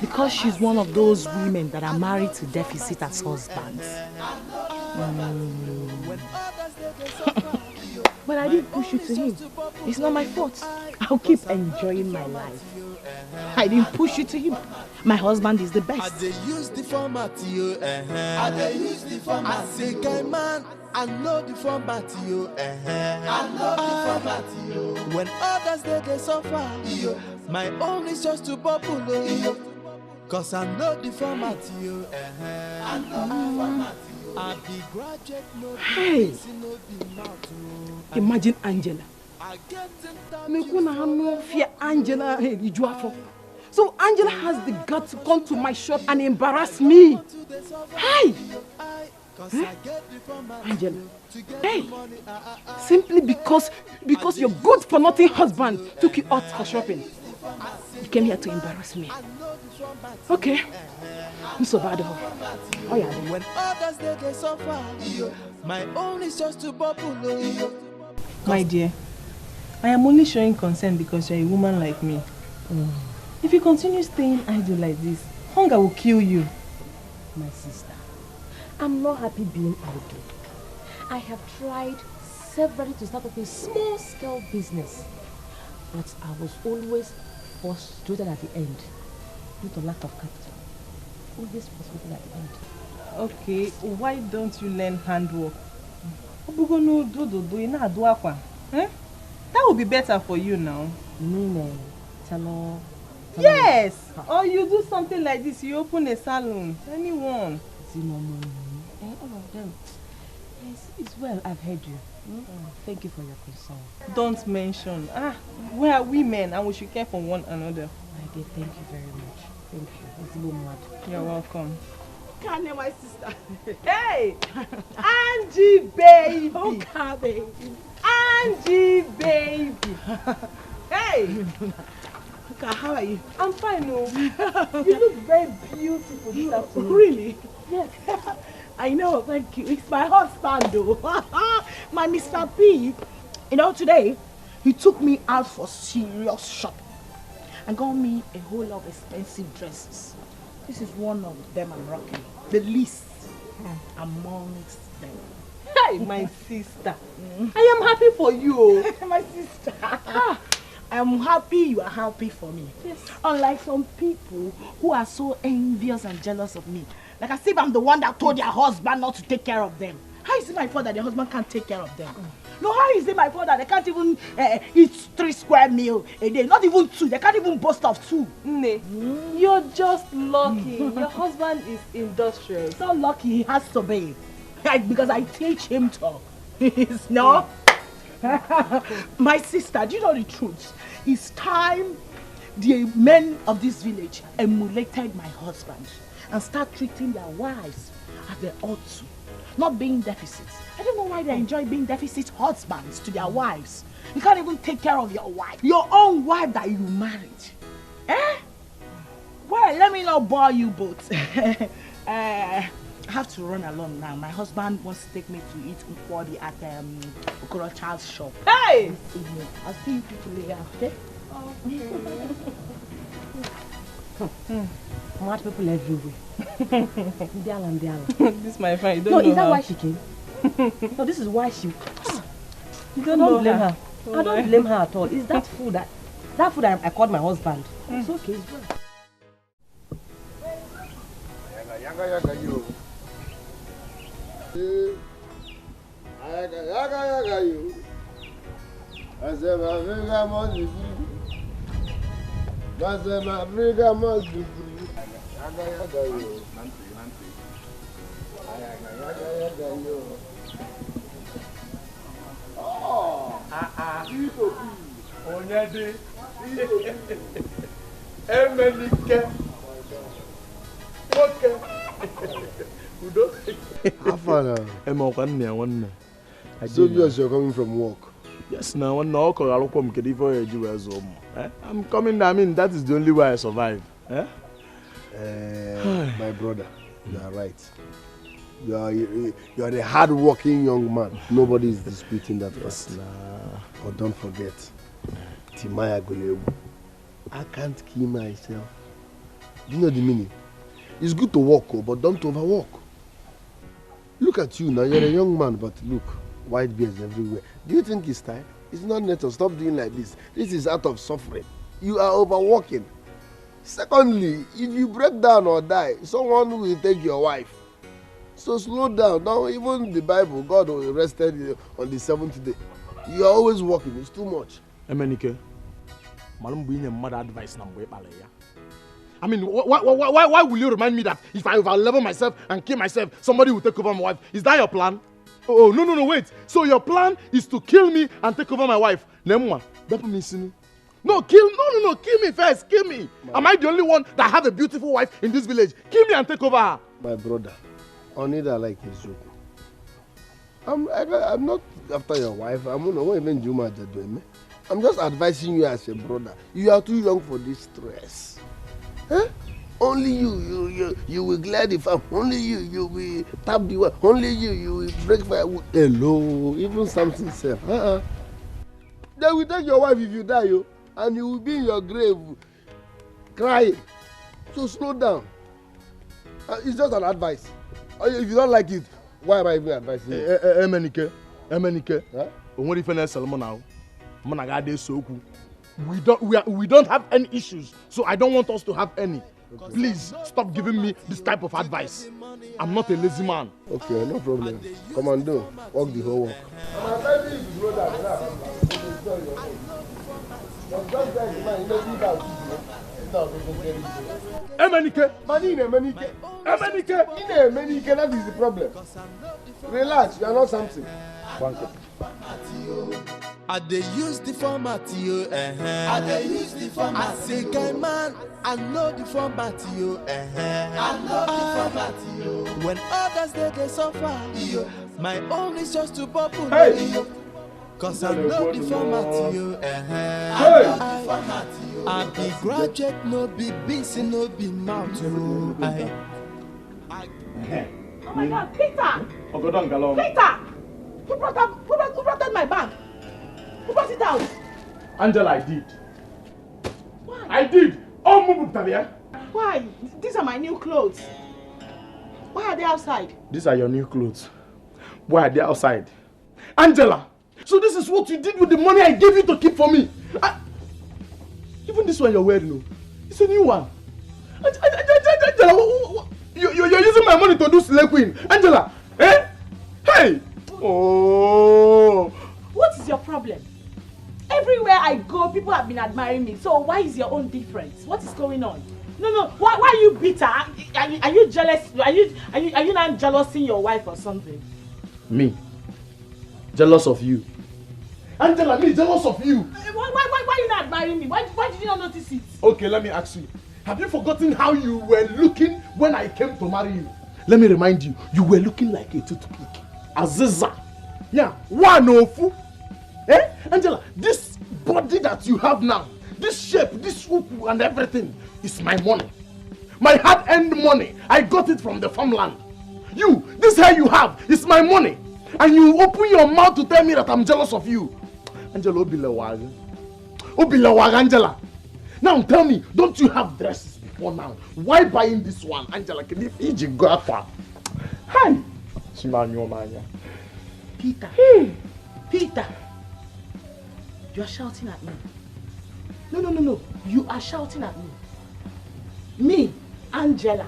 Because she's one of those women that are married to deficit as husbands. But I didn't push you to him. It's not my fault. I'll keep enjoying my life. I didn't push you to him. My husband is the best. I use the format I use the format. I say guy man, I know the format I know the format When others they suffer, my own is just to bubble. Cause I know the format I know the format. Hey, imagine Angela. Angela. So Angela has the guts to come to my shop and embarrass me. Hey, Angela, hey, simply because your good for nothing husband took you out for shopping, you came here to embarrass me. Okay, I'm so bad. Oh yeah, when others they suffer, my own is just to bubble. My dear, I am only showing concern because you're a woman like me. If you continue staying idle like this, hunger will kill you. My sister, I'm not happy being idle. I have tried several to start up a small-scale business, but I was always frustrated at the end due to lack of capital. Always frustrated at the end. Okay, why don't you learn handwork? That would be better for you now. Yes! Or you do something like this, you open a salon. Anyone. All of them. Yes, it's well, I've heard you. Thank you for your concern. Don't mention. We are women and we should care for one another. My dear, thank you very much. Thank you. It's a little mad. You're welcome. Can't name my sister. Hey! Angie baby! Okay, baby. Angie baby! Hey! Okay, how are you? I'm fine, no. You look very beautiful this afternoon. Really? Yes. I know, thank you. It's my husband though. My Mr. P. You know, today, he took me out for serious shopping and got me a whole lot of expensive dresses. This is one of them I'm rocking. The least amongst them. Hey, my sister. I am happy for you. My sister. I'm happy you are happy for me. Yes. Unlike some people who are so envious and jealous of me. Like as if I'm the one that told their husband not to take care of them. How is it my fault that their husband can't take care of them? No, how is it my fault that they can't even eat 3 square meals a day? Not even 2. They can't even boast of 2. You're just lucky. Your husband is industrious. So lucky he has to be. Because I teach him to. No? My sister, do you know the truth? It's time the men of this village emulated my husband and start treating their wives as they ought to. Not being deficits. I don't know why they enjoy being deficit husbands to their wives. You can't even take care of your wife. Your own wife that you married. Eh? Well, let me not bore you both. I have to run along now. My husband wants to take me to eat Nkwadi at Okoro Child's shop. Hey! I'll see you people later, okay? Mad people everywhere. This is my friend. No, is that why she came? No, this is why she. You don't blame her. I don't blame her at all. It's that food I called my husband. It's okay, it's well. So you're coming from work? Yes, now I'm coming. I mean, that is the only way I survive. My brother, you are right. You are a hard-working young man. Nobody is disputing that fact. But don't forget, Timaya Golebu. I can't kill myself. Do you know the meaning? It's good to work, but don't overwork. Look at you now. You're a young man, but look, white beards everywhere. Do you think it's time? It's not natural. Stop doing like this. This is out of suffering. You are overworking. Secondly, if you break down or die, someone will take your wife. So slow down. Now, even the Bible, God rested on the 7th day. You are always working. It's too much. Emenike, mad advice. I mean, why will you remind me that if I overlevel myself and kill myself, somebody will take over my wife? Is that your plan? Oh, no, wait. So your plan is to kill me and take over my wife? No, kill me first. Kill me. Am I the only one that have a beautiful wife in this village? Kill me and take over her. My brother, Onida like his joke. I'm not after your wife. I'm not even Juma Jadweme. I'm just advising you as a brother. You are too young for this stress. Huh? Only you will glide the farm. Only you will tap the well. Only you will break firewood. Hello, even something safe. They will take your wife if you die, and you will be in your grave crying. So slow down. It's just an advice. If you don't like it, why am I even advising you? Emenike. What if I sell now? We don't have any issues, so I don't want us to have any. Okay. Please stop giving me this type of advice. I'm not a lazy man. Okay, no problem. Commando, walk the whole walk. Emenike, that is the problem. Relax, you are not something. I dey use the format, yo. I dey use the format. I say, guy man, I know the format, yo. I know the format, yo. When others they suffer, yo, my own is just to bubble, yo. Cause I know the format, yo. I know the format, yo. I be graduate, no be busy, no be mouth, yo. Oh my God, Peter! Peter! Who brought out my bag? Who brought it out? Angela, I did. Why? I did. Oh, Mubutalia. Why? These are my new clothes. Why are they outside? These are your new clothes. Why are they outside? Angela, so this is what you did with the money I gave you to keep for me. Even this one you're wearing, it's a new one. Angela, you're using my money to do Slay Queen. Angela, eh? Hey! Oh! What is your problem? Everywhere I go, people have been admiring me. So why is your own different? What is going on? No. Why are you bitter? Are you jealous? Are you not jealousing your wife or something? Me? Jealous of you? Angela, me jealous of you? Why are you not admiring me? Why did you not notice it? Okay, let me ask you. Have you forgotten how you were looking when I came to marry you? Let me remind you. You were looking like a toothpick. Aziza. Yeah, one of. Eh? Angela, this body that you have now, this shape, this uku and everything is my money. My hard-earned money. I got it from the farmland. You, this hair you have is my money. And you open your mouth to tell me that I'm jealous of you. Angela, Obilawaga. Obilawaga, Angela. Now tell me, don't you have dresses before now? Why buying this one? Angela, can you go after? Hi. Peter, you are shouting at me. No. You are shouting at me. Me, Angela.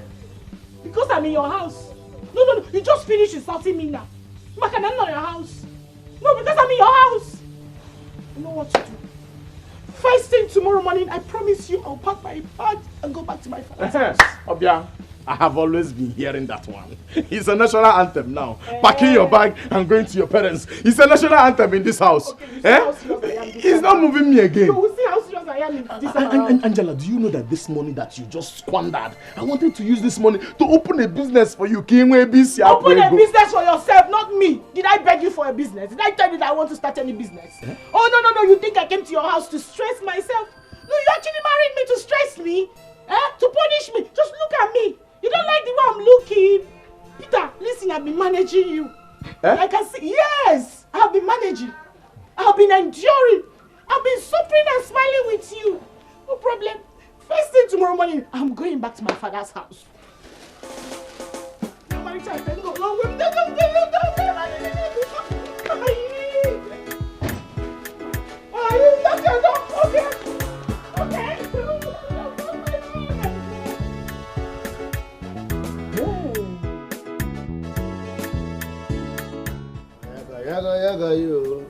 Because I'm in your house. No. You just finished insulting me now. Maka, I'm not in your house. No, because I'm in your house. You know what to do. First thing tomorrow morning, I promise you I'll pack my bag and go back to my father's house. Obia, I have always been hearing that one. It's a national anthem now. Packing your bag and going to your parents. It's a national anthem in this house. Okay, it's not moving me again. You will see how serious I am in this house. Angela, do you know that this money that you just squandered, I wanted to use this money to open a business for you. Open a business for yourself, not me. Did I beg you for a business? Did I tell you that I want to start any business? Eh? Oh, no. You think I came to your house to stress myself? No, you actually married me to stress me. To punish me. Just look at me. You don't like the way I'm looking. Peter, listen, I've been managing you. I can see. Yes, I've been managing. I've been enduring. I've been suffering and smiling with you. No problem. First thing tomorrow morning, I'm going back to my father's house. Yaga yo,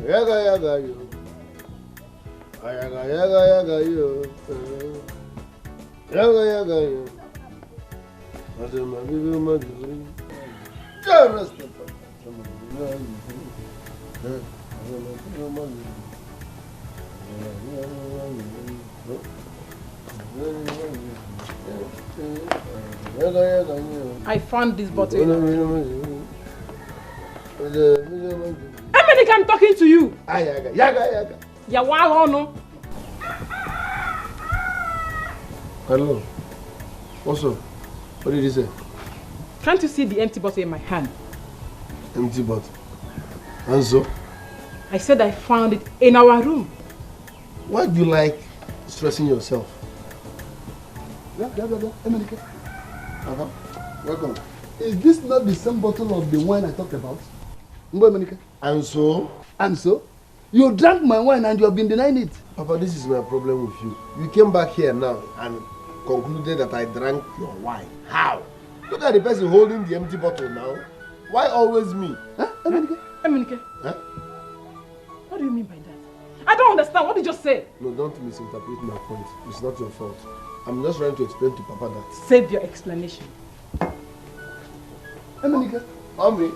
yaga yo, yaga yo, yaga yo. Madam, I found this bottle. America, I'm talking to you. Yaga. No. Hello. What's up? What did he say? Can't you see the empty bottle in my hand? Empty bottle. And so? I said I found it in our room. Why do you like stressing yourself? America. Welcome. Is this not the same bottle of the wine I talked about? America. And so? And so? You drank my wine and you have been denying it. Papa, this is my problem with you. You came back here now and concluded that I drank your wine. How? Look at the person holding the empty bottle now. Why always me? Huh? Emenike. Huh? What do you mean by that? I don't understand. What did you just say? No, don't misinterpret my point. It's not your fault. I'm just trying to explain to Papa that. Save your explanation. Emenike. Omri.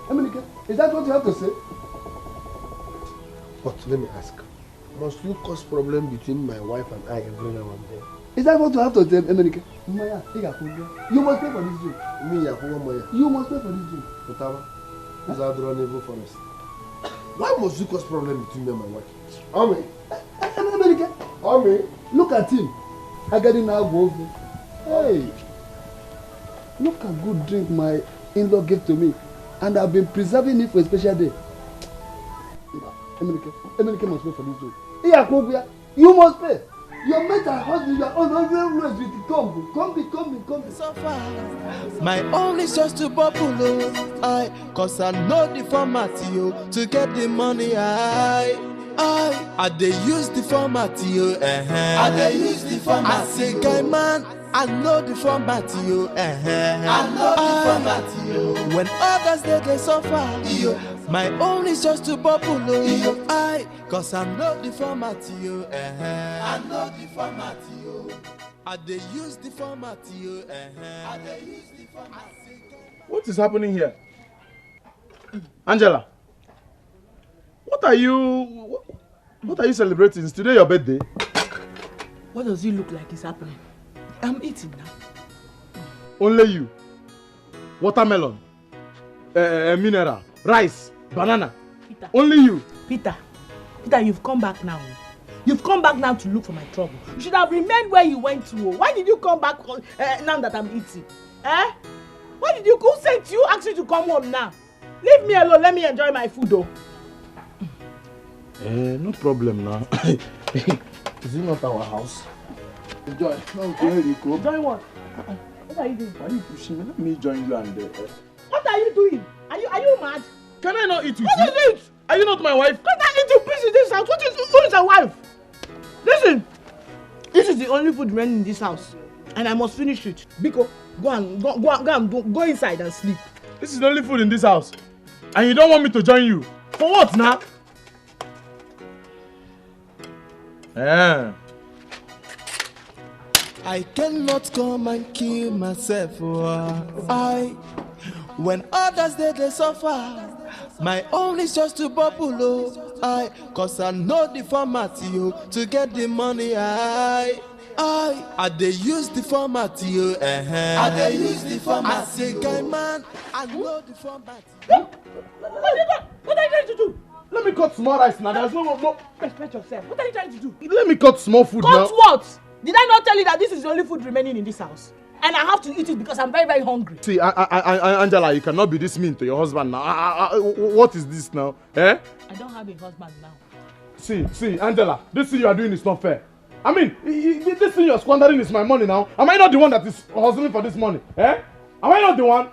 Emenike, is that what you have to say? But let me ask. Must you cause problem between my wife and I every now and then? Is that what you have to say, Emenike? You must pay for this drink. You must pay for this drink. Otava, is that runnable forest? Why must you cause problem between me and my wife? Omi. Emenike. Omi. Look at him. I got him now go. Hey. Look at good drink my in-law gave to me. And I've been preserving it for a special day. Emenike must pay for this drink. You must pay. Your mate and husband, your own always with the come. So far, my own is just to bubble, cause I know the format, to get the money, I dey use the format, I dey use the format. I say, guy man, I know the format, I know the format, when others they suffer, my own is just to bubble, cause I know the format, I know the format, I dey use the format, I dey use the format. What is happening here? Angela, what are you celebrating? Is today your birthday? What does it look like is happening? I'm eating now. Only you. Watermelon, mineral, rice, banana. Peter. Only you. Peter, you've come back now. You've come back now to look for my trouble. You should have remained where you went to. Why did you come back now that I'm eating? Why did you go sent you, ask you to come home now? Leave me alone, let me enjoy my food though. No problem now. Is it not our house? Enjoy. Enjoy what? What are you doing? Why are you pushing me? Let me join you and What are you doing? Are you mad? Can I not eat with you? What is it? Are you not my wife? Can't I eat you peace in this house? Who is a wife? Listen, this is the only food remaining in this house, and I must finish it. Biko, go inside and sleep. This is the only food in this house, and you don't want me to join you. For what now? I cannot come and kill myself. When others they suffer, my own is just to bubble. Cause I know the format, to get the money. I dey use the format, I dey use the format. I say, guy man, I know the format. What are you trying to do? Let me cut small rice now. There's no. Respect yourself. What are you trying to do? Let me cut small food now. Cut what? Did I not tell you that this is the only food remaining in this house? And I have to eat it because I'm very, very hungry. See, Angela, you cannot be this mean to your husband now. What is this now? I don't have a husband now. See, Angela, this thing you are doing is not fair. I mean, this thing you are squandering is my money now. Am I not the one that is hustling for this money? Am I not the one?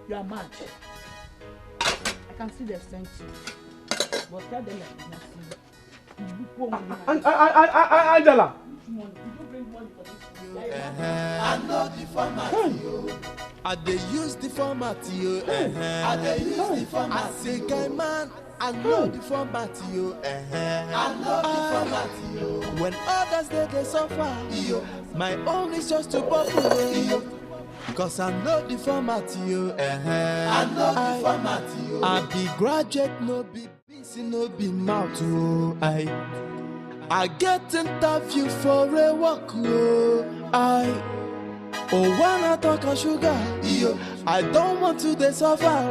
You are mad. I can see the sense. But tell them that Angela. I know the format, I dey use the format, I dey use the format. I say, guy man, I know the format, I know the format. When others they suffer, my own is just to bubble. Cause I know the format, I know the format. I be graduate, no be busy, no be mouth, I get interview for a walk, when I talk of sugar, I don't want to dey suffer,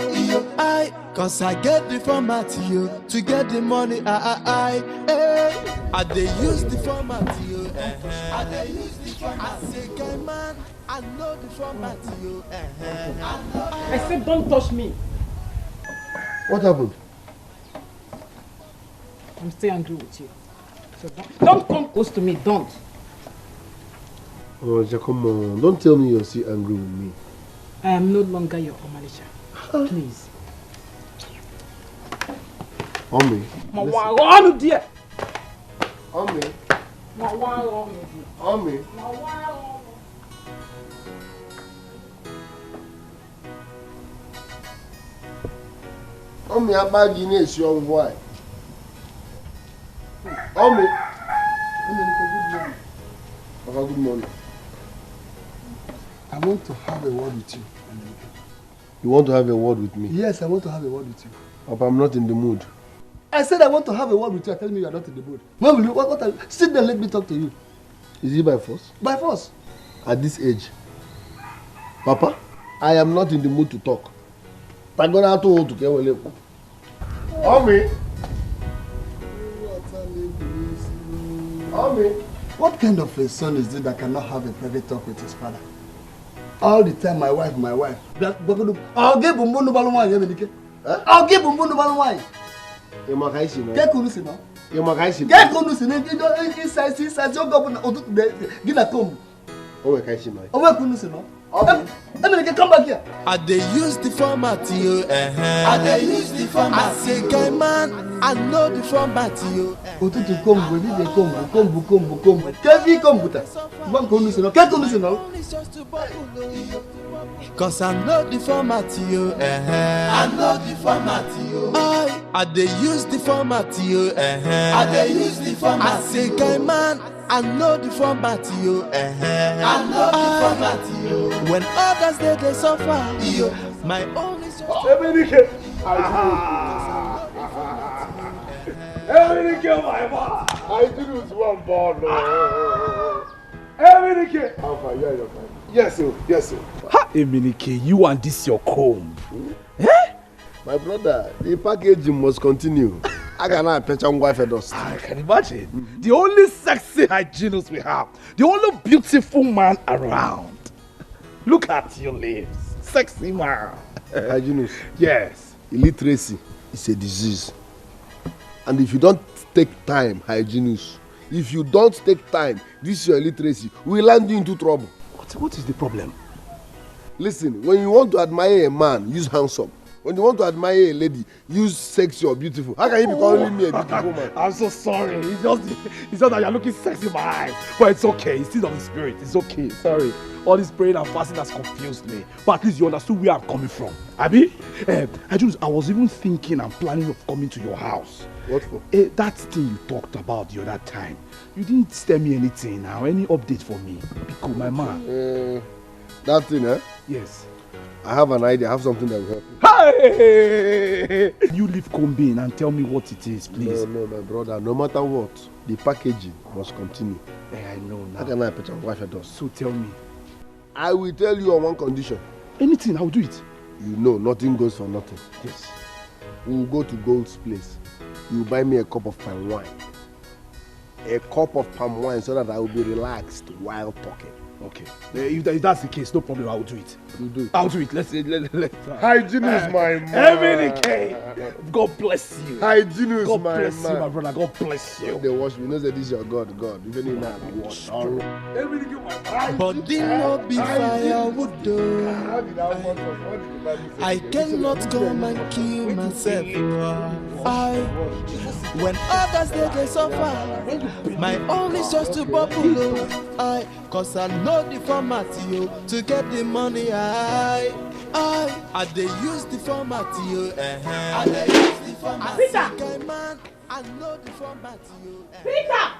cause I get the format, to get the money, I dey use the format, I dey use the format, I say, guy man, I know the format, I said, don't touch me. What happened? I'm still angry with you. So don't come close to me, don't. Oh, come on. Don't tell me you're still angry with me. I am no longer your Omalisha. Please. Ommi. Mawaro, dear. Ommi. Mawaro, Ommi. Mawaro. Ommi, I'm bad in this young boy. Ommi. Good morning. I want to have a word with you. You want to have a word with me? Yes, I want to have a word with you. Papa, I'm not in the mood. I said I want to have a word with you. Tell me you are not in the mood. When will you? What are you? Sit there, let me talk to you. Is it by force? By force. At this age. Papa, I am not in the mood to talk. I'm going to have to hold to get away. Ommi. Ommi. What kind of a son is this that cannot have a private talk with his father? All the time, my wife. I'll give Bumbu Balumai. I'll give Bumbu Balumai. You might have seen Get Kunusi. You might have seen Get Kunusi. Inside your government. Get a comb. Oh, I can't see my. Oh, Kunusi. Come back here. I dey use the format, I dey use the format. I say, guy man, I know the format, Otutu kombu, vive kombu. Kevi kombuta. One Kunusi no. Get Kunusi no. Cause I know the format, I know the format, I dey use the format, I dey use the format. I say, guy man, I know the format, I know the format, when others they suffer, my own is just Eminike, my man. I didn't one ball. Eminike. Alpha, yeah, you're fine. Yes, sir. Yes, sir. Ha, Eminike, you and this your comb. My brother, the packaging must continue. I cannot picture one wife at us. I can imagine. The only sexy hygienist we have. The only beautiful man around. Look at your lips. Sexy man. Hygienist. Yes. Illiteracy is a disease. And if you don't take time, hygienist, if you don't take time, this is your illiteracy, we land you into trouble. What is the problem? Listen, when you want to admire a man, use handsome. When you want to admire a lady, use sexy or beautiful. How can you be calling me a beautiful man? I'm so sorry. It's just that you're looking sexy in my eyes. But it's okay. It's still of the spirit. It's okay. Sorry. All this praying and fasting has confused me. But at least you understood where I'm coming from. Abi? I was even thinking and planning of coming to your house. What for? That thing you talked about the other time. You didn't tell me anything now. Any update for me? Because my man. That thing, eh? Yes. I have an idea. I have something that will help you. Hey! You leave Combine and tell me what it is, please. No, my brother. No matter what, the packaging must continue. I know now. How can I put your wife at us? So tell me. I will tell you on one condition. Anything, I will do it. You know, nothing goes for nothing. Yes. We will go to Gold's place. You buy me a cup of palm wine. A cup of palm wine so that I will be relaxed while talking. Okay. If that's the case, no problem. I will do it. You do it. I'll do it. Let's. Hygiene is my man. Eminike. God bless you. Hygiene is my man. God bless you, my brother. God bless you. They wash me. You know that this is your God. Even in that wash. But they no be firewood though. I cannot come and kill myself. When others they suffer, my own is just to bubble. Cause I know the format to get the money. I they use the format I they use the format. Peter! Man, I know the format Peter!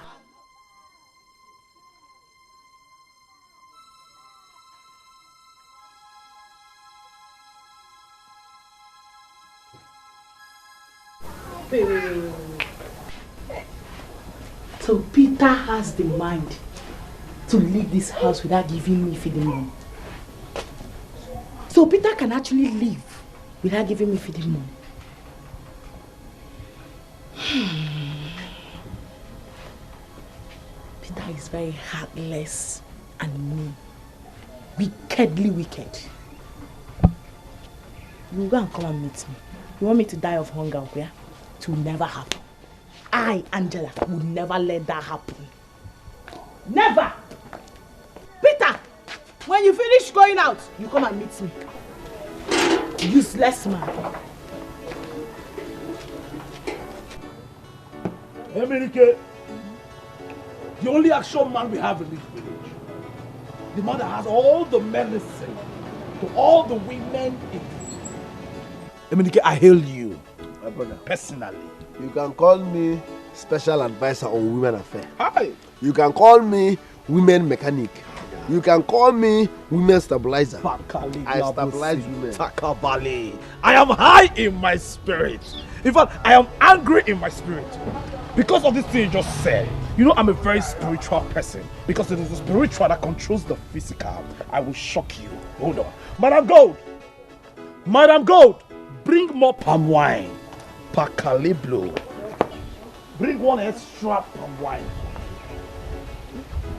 So Peter has the mind to leave this house without giving me feeding money. So Peter can actually leave without giving me feeding money. Peter is very heartless and mean. Wickedly wicked. You go and come and meet me. You want me to die of hunger, okay? It will never happen. I, Angela, would never let that happen. Never! Peter! When you finish going out, you come and meet me. Useless man. Emenike, the only action man we have in this village. The man that has all the medicine to all the women in Emenike, I hail you. My brother. Personally. You can call me special advisor on women affairs. Hi. You can call me women mechanic. You can call me women stabilizer. I stabilize women. Takabali. I am high in my spirit. In fact, I am angry in my spirit. Because of this thing you just said. You know, I'm a very spiritual person. Because it is the spiritual that controls the physical. I will shock you. Hold on. Madam Gold. Madam Gold. Bring more palm wine. Pakaliblo. Bring one extra palm wine.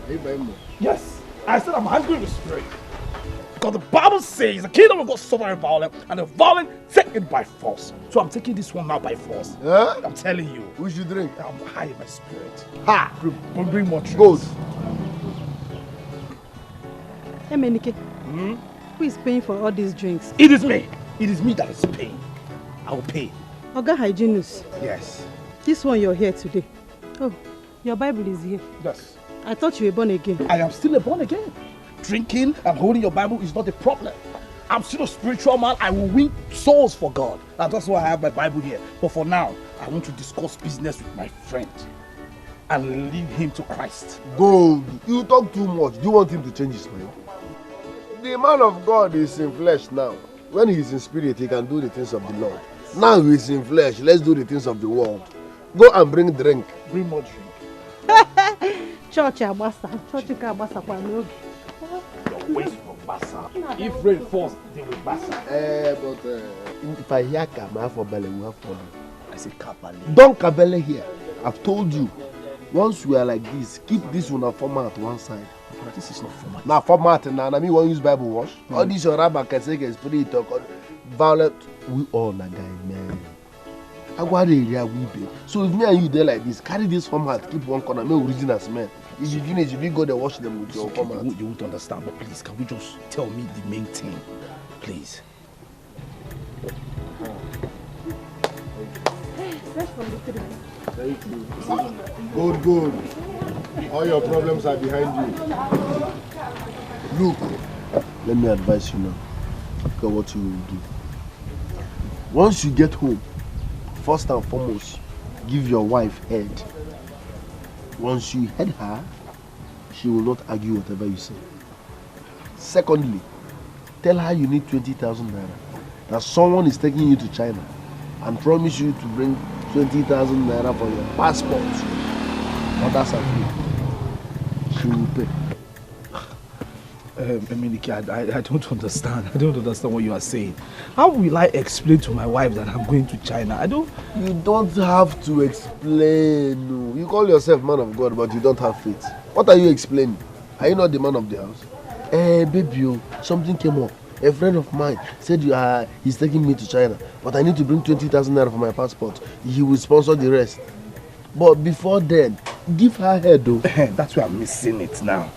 Are you buying more? Yes. I said I'm angry in the spirit. Because the Bible says the kingdom of God suffering violent and the violent take it by force. So I'm taking this one now by force. Huh? I'm telling you. We should drink. I'm high in my spirit. Ha! Bring more drinks. Gold. Hey, Menike. Who is paying for all these drinks? It is me. It is me that is paying. I will pay. Oga Hygienist. Yes. This one you're here today. Oh, your Bible is here. Yes. I thought you were born again. I am still a born again. Drinking and holding your Bible is not a problem. I'm still a spiritual man. I will win souls for God. And that's why I have my Bible here. But for now, I want to discuss business with my friend and lead him to Christ. Gold, you talk too much. Do you want him to change his mind? The man of God is in flesh now. When he is in spirit, he can do the things of the Lord. Now he is in flesh. Let's do the things of the world. Go and bring drink. Bring more drink. Church Abasa. Church Abasa kwa nogi. Your ways from Basa. If rain falls, they will Basa. But if I hear Kama for Bele, we have problem. I say Kabale. Don't Kabele here. I've told you. Once we are like this, keep this one a format one side. But this is not format. Now format and I mean won't use Bible wash. All these your rabbi can say spirit talk violent. We all na guy man. area we be. So if me and you there like this, carry this format, keep one corner, make reason as men. If you finish, if you go there, wash them with your format. You won't understand, but please, can we just tell me the main thing, please? Thank you. Good, good. All your problems are behind you. Look, let me advise you now. Look at what you will do. Once you get home, first and foremost, give your wife head. Once you head her, she will not argue whatever you say. Secondly, tell her you need 20,000 naira. That someone is taking you to China and promise you to bring 20,000 naira for your passport. Others are free. She will pay. Emenike, I don't understand. I don't understand what you are saying. How will I explain to my wife that I'm going to China? You don't have to explain. No. You call yourself man of God, but you don't have faith. What are you explaining? Are you not the man of the house? Baby, something came up. A friend of mine said he's taking me to China, but I need to bring 20,000 naira for my passport. He will sponsor the rest. But before then, give her head though. That's why I'm missing it now.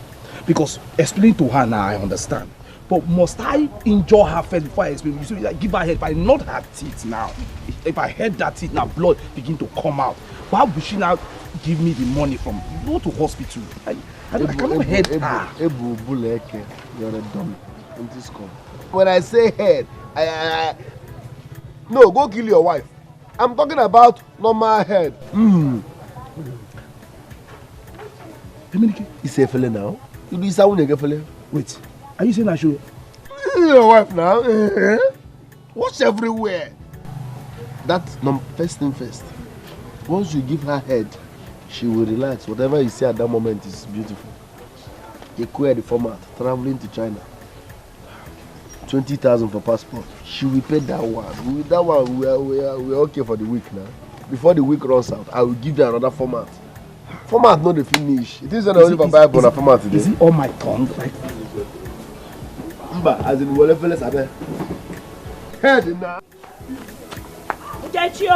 Because explain to her now, I understand. But must I enjoy her first before I explain? So like, give her head. If I not her teeth now, if I head that teeth now, blood begin to come out. Why would she now give me the money from? Go to hospital. I cannot head her. You're a dummy. In this call. When I say head, no, go kill your wife. I'm talking about normal head. It's a fella now. You do sound like a fella. Wait, are you saying I should? Your wife now. Watch everywhere. That's first thing first. Once you give her head, She will relax. Whatever you say at that moment is beautiful. You queer the format, traveling to China. 20,000 for passport. She will pay that one. With that one, we're okay for the week now. Before the week runs out, I will give you another format. Format not the finish. It isn't only for Bible on a format today. Is it on my tongue? Like, as in whatever fellas are there. Head now. Nkechi.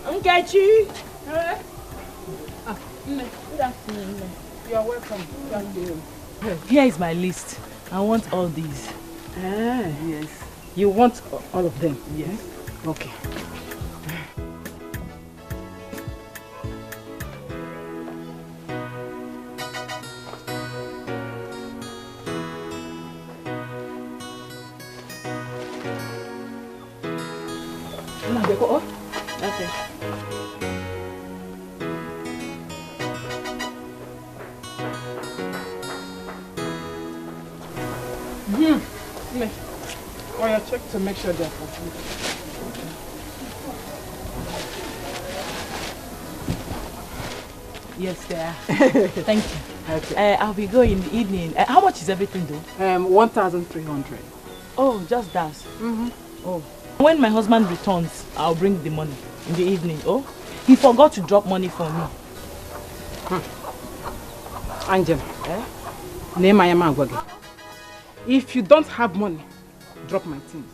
Nkechi. Good afternoon. You are welcome. Thank you. Here is my list. I want all these. Yes. You want all of them? Yes. Okay. Okay. Oh, yeah, check to make sure they're complete. Yes, they are. Thank you. Okay. I'll be going in the evening. How much is everything though? 1,300. Oh, just that. Oh. When my husband returns, I'll bring the money in the evening. Oh, he forgot to drop money for me. Angel, if you don't have money, drop my things.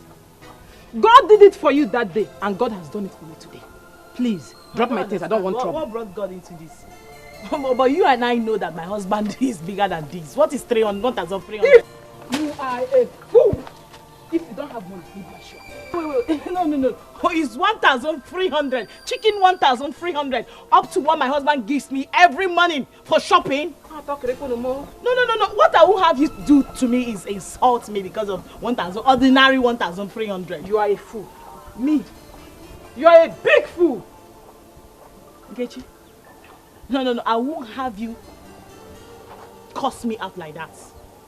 God did it for you that day, and God has done it for me today. Please, drop my things. I don't want trouble. What brought God into this? But you and I know that my husband is bigger than this. What is 300? 1,300? You are a fool. If you don't have money, leave my shop. Wait. No. Oh, it's 1,300. Chicken 1,300. Up to what my husband gives me every morning for shopping. No. What I will have you do to me is insult me because of 1,000, ordinary 1,300. You are a fool. Me. You are a big fool. Nkechi. No. I won't have you cuss me out like that.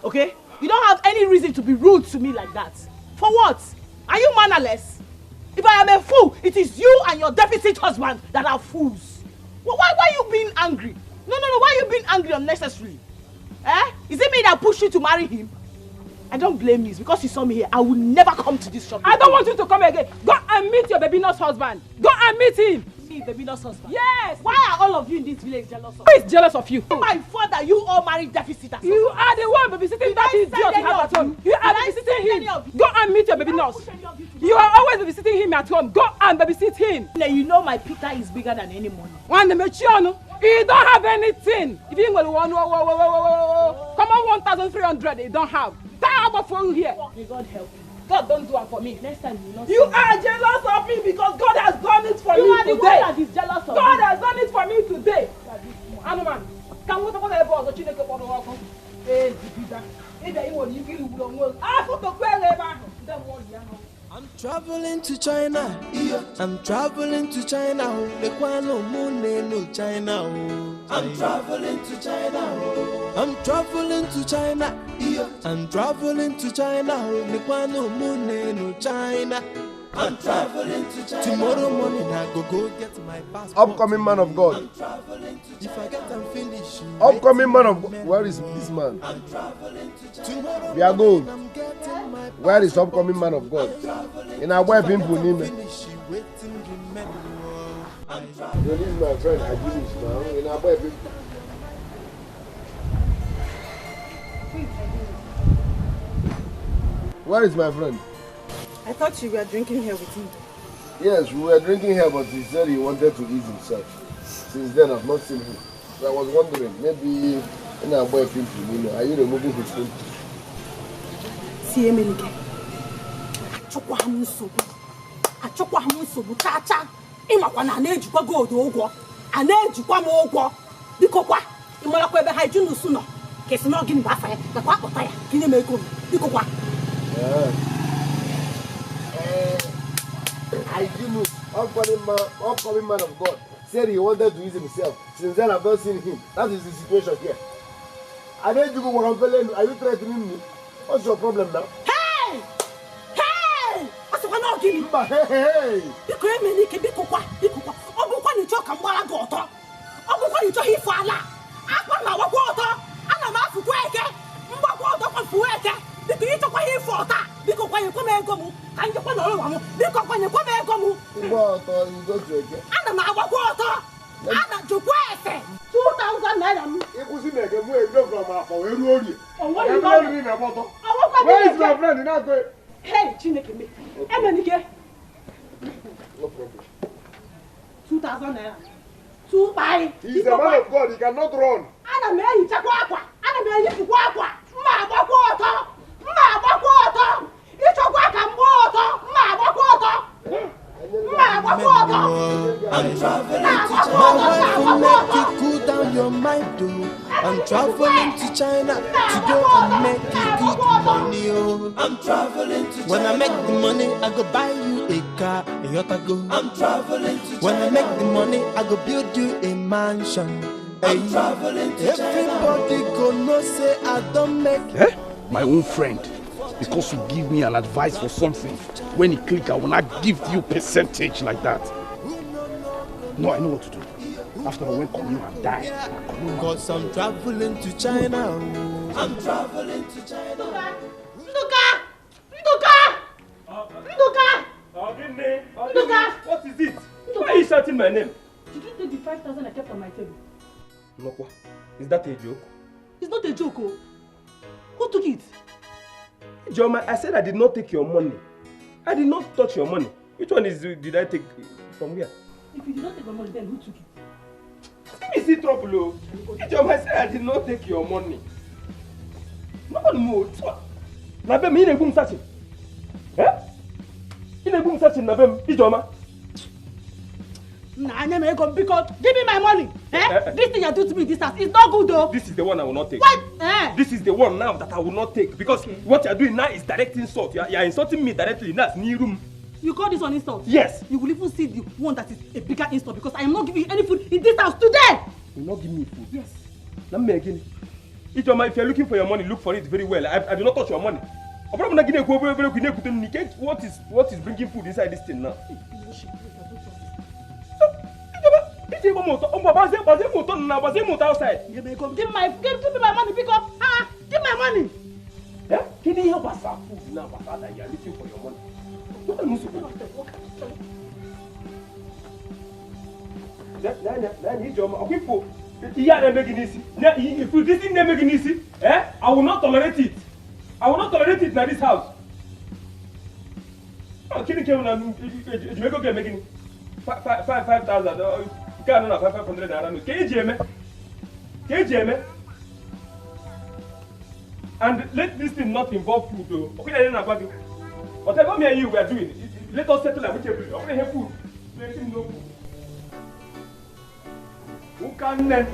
Okay? You don't have any reason to be rude to me like that. For what? Are you mannerless? If I am a fool, it is you and your deficit husband that are fools. Why are you being angry? No. Why are you being angry unnecessarily? Is it me that pushed you to marry him? I don't blame you. It's because you saw me here. I will never come to this shop. I don't want you to come again. Go and meet your baby nurse husband. Go and meet him. Baby nurse husband? Yes. Why are all of you in this village jealous of me? Who is jealous of you? My father, you all married deficitors. You are the one babysitting that idiot you have at home. You are babysitting him. Go and meet your baby nurse. You are always babysitting him at home. Go and babysit him. You know my Peter is bigger than any money. You don't have anything. If you come on 1,300, you don't have. Time for you here. May God help you. God don't do it for me. Next time you will not. You are jealous of me because God has done it for me today. You are the one that is jealous of God me. has done it for me today. Anuman, can we talk about the boss or Chineke for the work? I'm traveling to China. I'm traveling to China. No China. I'm traveling to China. I'm traveling to China. I'm traveling to China. No China. I'm traveling to China. Tomorrow morning I go get my passport. Upcoming man of God. If I get and finish. Upcoming man of God. Where is this man? I'm traveling to China. We are going. Where is upcoming man of God? In our way, people name. This is my friend. I give it now. In our way, people. Where is my friend? I thought you were drinking here with him. Yes, we were drinking here, but he said he wanted to ease himself. Since then, I've not seen him. So I was wondering, maybe in our boy people, are you removing his phone? See, Emelike. Achokwa hamusobu chacha. Imakwa na nejikwa gold ogwo. Anejikwa mo ogwo. Biko kwa. Imola kwa ebe ha ijunu suno. Kesi no gini ba fa ya. Da kwa akota ya. Kini me ko. Biko kwa. I do upcoming man of God said he wanted to use himself. Since then, I've not seen him. That is the situation here. I need to go. Are you threatening me? What's your problem now? Hey! Hey! What's the one now? Give me. Hey! Biko Emelike, biko kwa. Obu kwa ni ịchọ ka mgbara gị ọtọ. Ọ bụkwa na ịchọghị ife ala. Akpa na agbakwa ọtọ. Ana m afụkwa eke. Mgbakwa ọtọ kwa fuo eke. Biko ịchọkwa ife ọta. Biko kwanyekwa m ego m. Ka njikwa na ọrụ m. Biko kwanyekwa m ego m. Mgbe ọtọ igotu eke. Ana m agbakwa ọtọ. Ana jụkwa efe. 2,000 naira m. Ịkwụsị na ege mụ ego from afọ wee ruo orie. Where is my friend? Hey, Chineke me. Emenike. No problem. 2,000 naira. 2 buy. He's a man of God. He cannot run. Ana m ehichakwa akwa. Ana m eyipụkwa akwa. Mma agbakwa ọtọ. Mma agbakwa ọtọ. Ịchọkwa ka m gbaa ọtọ. Mma agbakwa ọtọ. Mma agbakwa ọtọ. I'm traveling to China. My wife will make you cool down your mind, though. I'm traveling to China to go and make you good money, oh. I'm traveling to China. When I make the money, I go buy you a car, a yacht I go. I'm traveling to China. When I make the money, I go build you a mansion. I'm traveling to China. Everybody go know say I don't make. Eh? My own friend. Because you give me an advice for something. When it click, I will not give you percentage like that. No, I know what to do. After all, when come you and die. Because I'm traveling to China. I'm traveling to China. Nduka! What is it? Why are you shouting my name? Did you take the 5,000 I kept on my table? Nokwa, is that a joke? It's not a joke, oh. Who took it? Joma, I said I did not take your money. I did not touch your money. Which one did I take from where? If you did not take my money, then who took it? Give me trouble, oh. Joma, I said I did not take your money. No one moved. Nabem, you boom searching. Eh? You boom searching, Nabem, Joma. Nah, because give me my money. This thing you do to me this house is not good though. This is the one I will not take. What? This is the one now that I will not take because what you are doing now is direct insult. You are insulting me directly. That's new room. You call this one insult? Yes. You will even see the one that is a bigger insult because I am not giving you any food in this house today. You will not give me food? Yes. Let me again. If you are looking for your money, look for it very well. I do not touch your money. What is bringing food inside this thing now? Give me my money because give my money. Yeah? Can you help us our food now, that you are looking for your money? If this thing never make it easy, I will not tolerate it. I will not tolerate it in this house. Can you come and making 5,000? You can't know 500 naira. Can you Jamie? And let this thing not involve food though. Okay, I don't know about it. Whatever me and you were doing, let us settle like whichever. Okay, have food. Let him know. Who can then?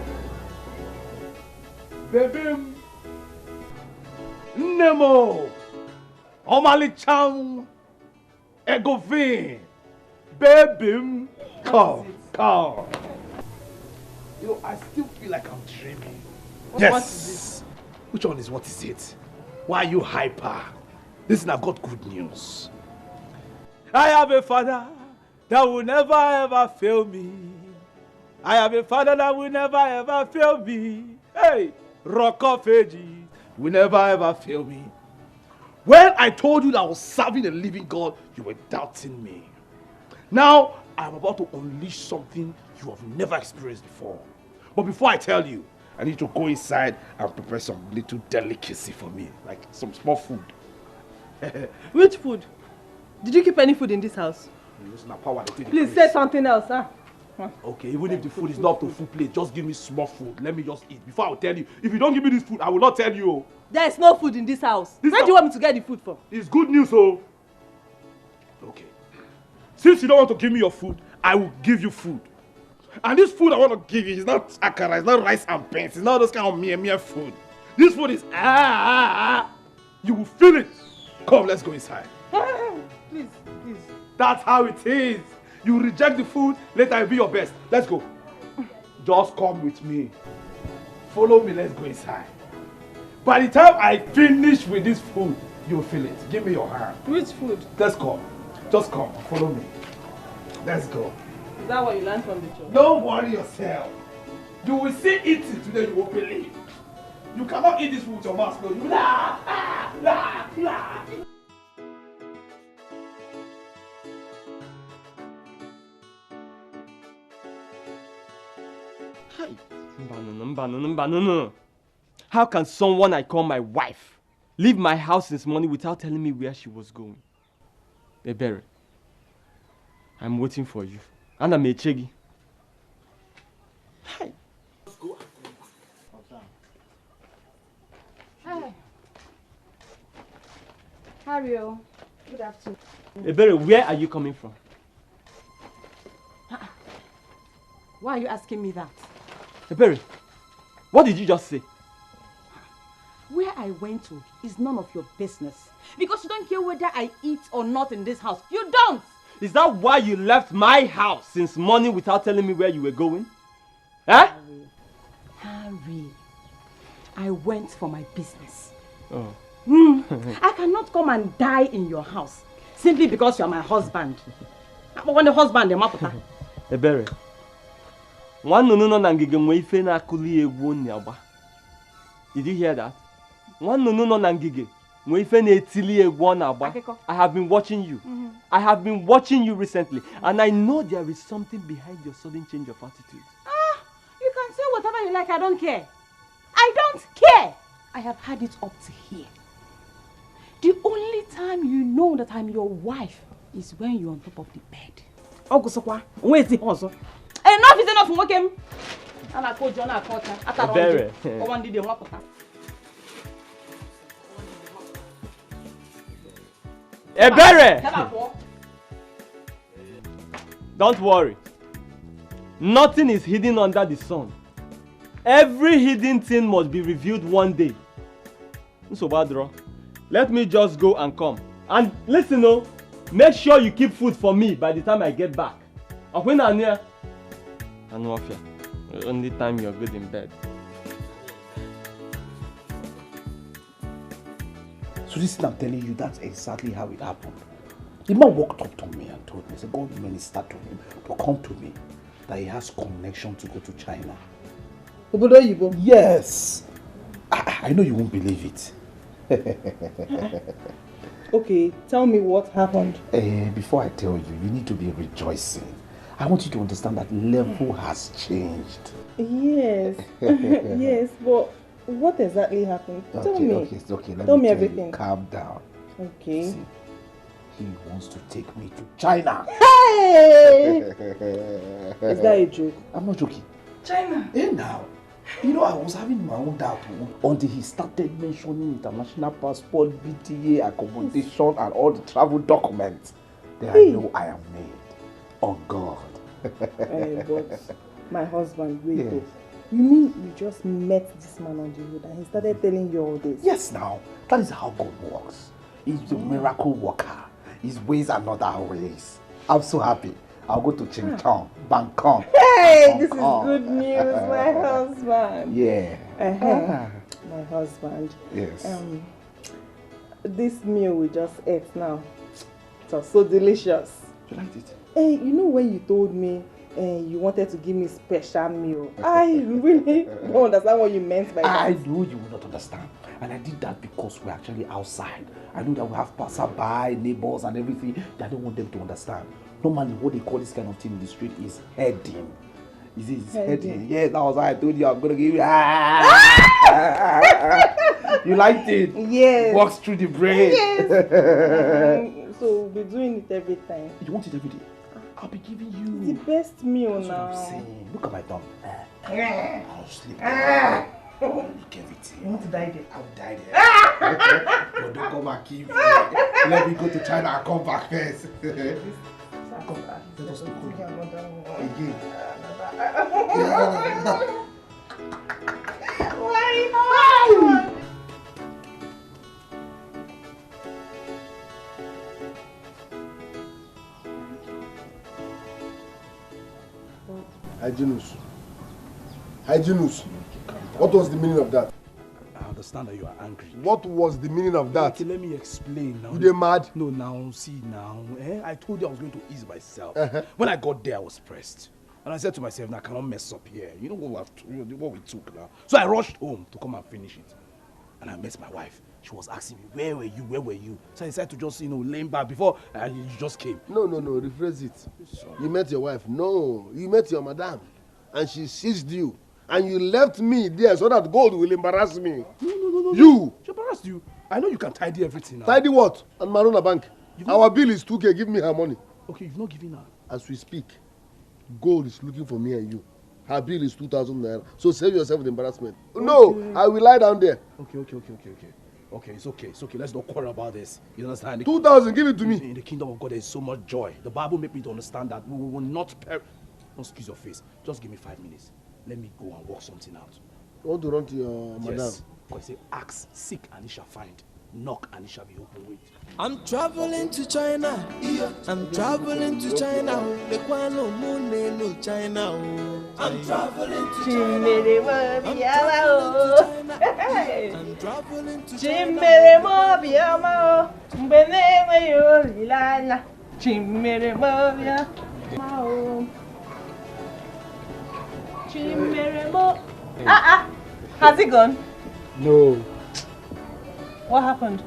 Baby. Nemo. Omali Chang. Egovin. Baby. Come. You know, I still feel like I'm dreaming. Yes. What is this? Which one is what is it? Why are you hyper? Listen, I've got good news. I have a father that will never ever fail me. I have a father that will never ever fail me. Hey, Rock of Ages will never ever fail me. When I told you that I was serving a living God, you were doubting me. Now, I'm about to unleash something you have never experienced before. But before I tell you, I need to go inside and prepare some little delicacy for me, like some small food. Which food? Did you keep any food in this house? Please say something else, huh? Okay, even if the food is not up to full plate, just give me small food. Let me just eat. Before I will tell you. If you don't give me this food, I will not tell you. There is no food in this house. Where do you want me to get the food from? It's good news, oh. Okay. Since you don't want to give me your food, I will give you food. And this food I want to give you is not akara, it's not rice and beans, it's not those kind of mere food. This food is You will feel it. Come, let's go inside. Please. That's how it is. You reject the food, later I'll be your best. Let's go. Just come with me. Follow me, let's go inside. By the time I finish with this food, you'll feel it. Give me your hand. Which food? Let's go. Just come, follow me. Let's go. Is that what you learned from the church? Don't worry yourself. You will see eating today, you won't believe. You cannot eat this food with your mouth closed. You will la, la, la. How can someone I call my wife leave my house this morning without telling me where she was going? Ebere, I'm waiting for you. And I'm Echegi. Hi. Hi. Hario, good afternoon. Ebere, where are you coming from? Why are you asking me that? Ebere, what did you just say? Where I went to is none of your business. Because you don't care whether I eat or not in this house. You don't! Is that why you left my house since morning without telling me where you were going? Eh? Harry, I went for my business. Oh. I cannot come and die in your house simply because you are my husband. When the husband, Ebere, did you hear that? I have been watching you. I have been watching you recently, and I know there is something behind your sudden change of attitude. You can say whatever you like, I don't care. I don't care. I have had it up to here. The only time you know that I'm your wife is when you're on top of the bed. Where is the hustle? Enough is enough, Mokem. Ebere! Don't worry. Nothing is hidden under the sun. Every hidden thing must be revealed one day. So Badro, let me just go and come. And listen, oh, make sure you keep food for me by the time I get back. When I'm near, I know of you. The only time you're good in bed. So this thing I'm telling you, that's exactly how it happened. The man walked up to me and told me, he said, God ministered to him to come to me, that he has connection to go to China. Yes. I know you won't believe it. Okay, tell me what happened. Before I tell you, you need to be rejoicing. I want you to understand that level has changed. Yes. Yes, but what exactly happened? Tell me. Okay. Tell me everything. Calm down. Okay. See, he wants to take me to China. Hey! Is that a joke? I'm not joking. China? Hey now. You know, I was having my own doubt until he started mentioning international passport, BTA, accommodation, and all the travel documents. Then I know I am made. Oh God. But my husband, wait. Yes. You mean you just met this man on the road and he started telling you all this? Yes, now. That is how God works. He's a miracle worker. His ways are not our ways. I'm so happy. I'll go to Chingchong, Bangkok. Hey, this is good news, my husband. Yeah. My husband. Yes. This meal we just ate now, it was so delicious. You liked it? Hey, you know when you told me you wanted to give me special meal, I really don't understand what you meant by that. I know you will not understand. And I did that because we're actually outside. I know that we have passerby, neighbors and everything. I don't want them to understand. Normally, what they call this kind of thing in the street is heading. Is it heading? Yeah, that was why I told you I'm going to give you. You liked it? Yes. Walks through the brain. Yes. So we'll be doing it every time. You want it every day? I'll be giving you. It's the best meal now. now. What I'm saying. Look at my tongue. I'll sleep. Look everything. You want to die there? I'll die there. But don't come and kill me. Let me go to China and come back first. Come back. Let us go again. Why? Hygienus. Hygienus. What was the meaning of that? understand that you are angry. What was the meaning of that? Okay, let me explain now. You dey mad? No, now, see now. I told you I was going to ease myself. When I got there, I was pressed. And I said to myself, I cannot mess up here. You know what we took now. So I rushed home to come and finish it. And I met my wife. She was asking me, where were you? Where were you? So I decided to just, lean back before you just came. No, rephrase it. Sorry. You met your wife. No, you met your madam. And she seized you. And you left me there so that God will embarrass me. No. You! She embarrassed you. I know you can tidy everything now. Tidy what? And Marona Bank. Our bill is 2K. Give me her money. Okay, you've not given her. As we speak, God is looking for me and you. Her bill is 2,000 naira. So save yourself the embarrassment. Okay. No, I will lie down there. Okay. Okay, it's okay. Let's not quarrel about this. You understand? 2,000, give it to me. In the kingdom of God, there is so much joy. The Bible made me to understand that we will not perish. Don't squeeze your face. Just give me 5 minutes. Let me go and work something out. You want to run to your madam? Yes. Because say, ask, seek, and it shall find. Knock, and it shall be open. Wait. I'm traveling to China. I'm traveling to China. The Kwano Moon no China. I'm traveling to China. I'm traveling to China. Has he gone? No. What happened?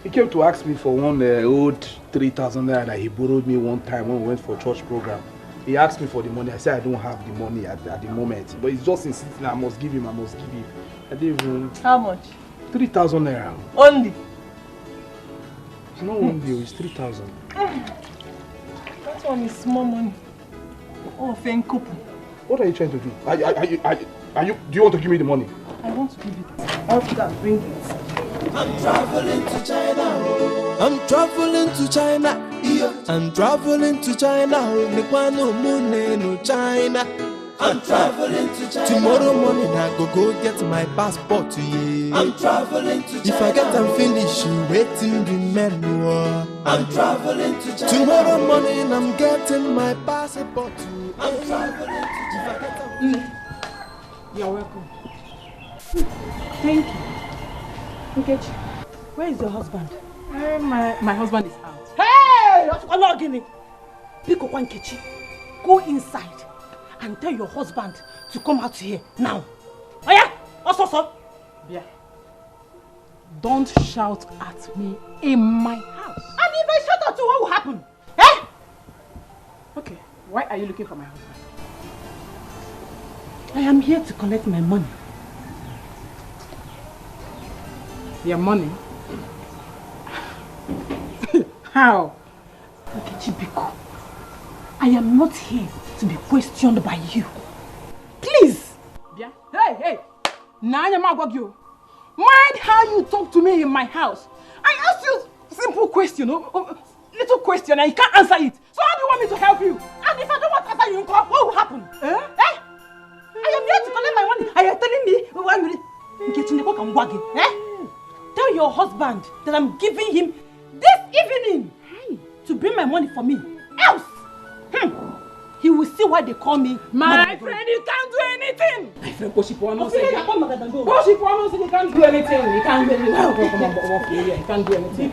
He came to ask me for one old 3,000 naira that he borrowed me one time when we went for a church program. He asked me for the money. I said I don't have the money at the moment. But he's just insisting I must give him. I didn't even... How much? 3,000 naira. Only? It's not only, it's 3,000. That one is small money. Oh, thank you. What are you trying to do? Do you want to give me the money? I want to give it. I'll bring it. I'm traveling to China. I'm traveling to China. I'm traveling to China. No China. I'm traveling to China. Tomorrow morning I go get my passport to you. I'm traveling to China. If I get them finished, waiting the menu. I'm traveling to China. Tomorrow morning I'm getting my passport to you. I'm traveling to China. You're welcome. Thank you. Nkechi, where is your husband? My husband is out. Hey! Biko Nkechi, go inside and tell your husband to come out here now. Oh yeah? Also. Yeah. Don't shout at me in my house. And if I shout at you, what will happen? Eh? Okay, why are you looking for my husband? I am here to collect my money. Your money? How? Nkechi Biko, I am not here to be questioned by you. Please! Yeah? Hey! Mind how you talk to me in my house. I asked you a simple question, little question, and you can't answer it. So how do you want me to help you? And if I don't want to answer you, what will happen? Eh? I am here to collect my money. Are you telling me why you tell your husband that I'm giving him this evening to bring my money for me. Else, he will see why they call me my friend. You can't do anything. My friend, Poshipuano said you can't do anything. You can't do anything. You can't do anything.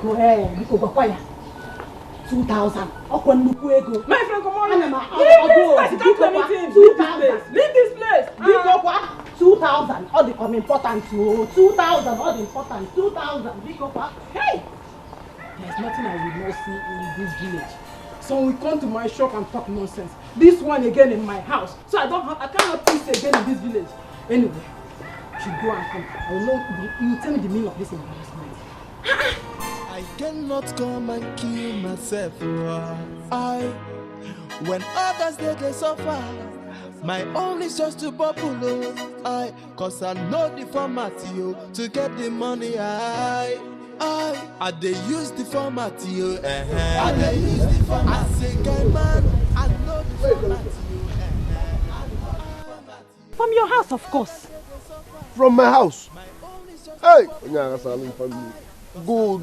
2,000. My friend, come on. Leave this place. 2,000. All the important. 2,000. All the important. 2,000. Hey! There's nothing I will not see in this village. So we come to my shop and talk nonsense. This one again in my house. So I cannot peace again in this village. Anyway, you should go and come. I will know. You tell me the meaning of this embarrassment. I cannot come and kill myself. When others they suffer, my own is just to bubble. Cause I know the format to get the money. I they use the format I they use the format. I say, guy man, I know the format From your house, of course. From my house? Hey! Good.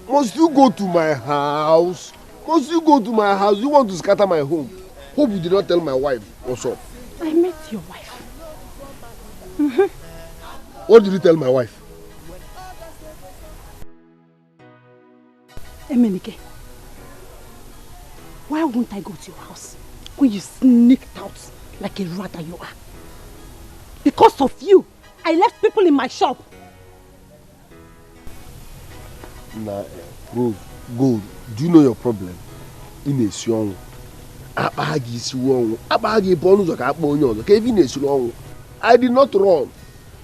Must you go to my house? You want to scatter my home? Hope you did not tell my wife what's up. I met your wife. What did you tell my wife? Emenike, why won't I go to your house when you sneaked out like a rat that you are? Because of you, I left people in my shop. Nah, Gold, do you know your problem? In a song, I did not run.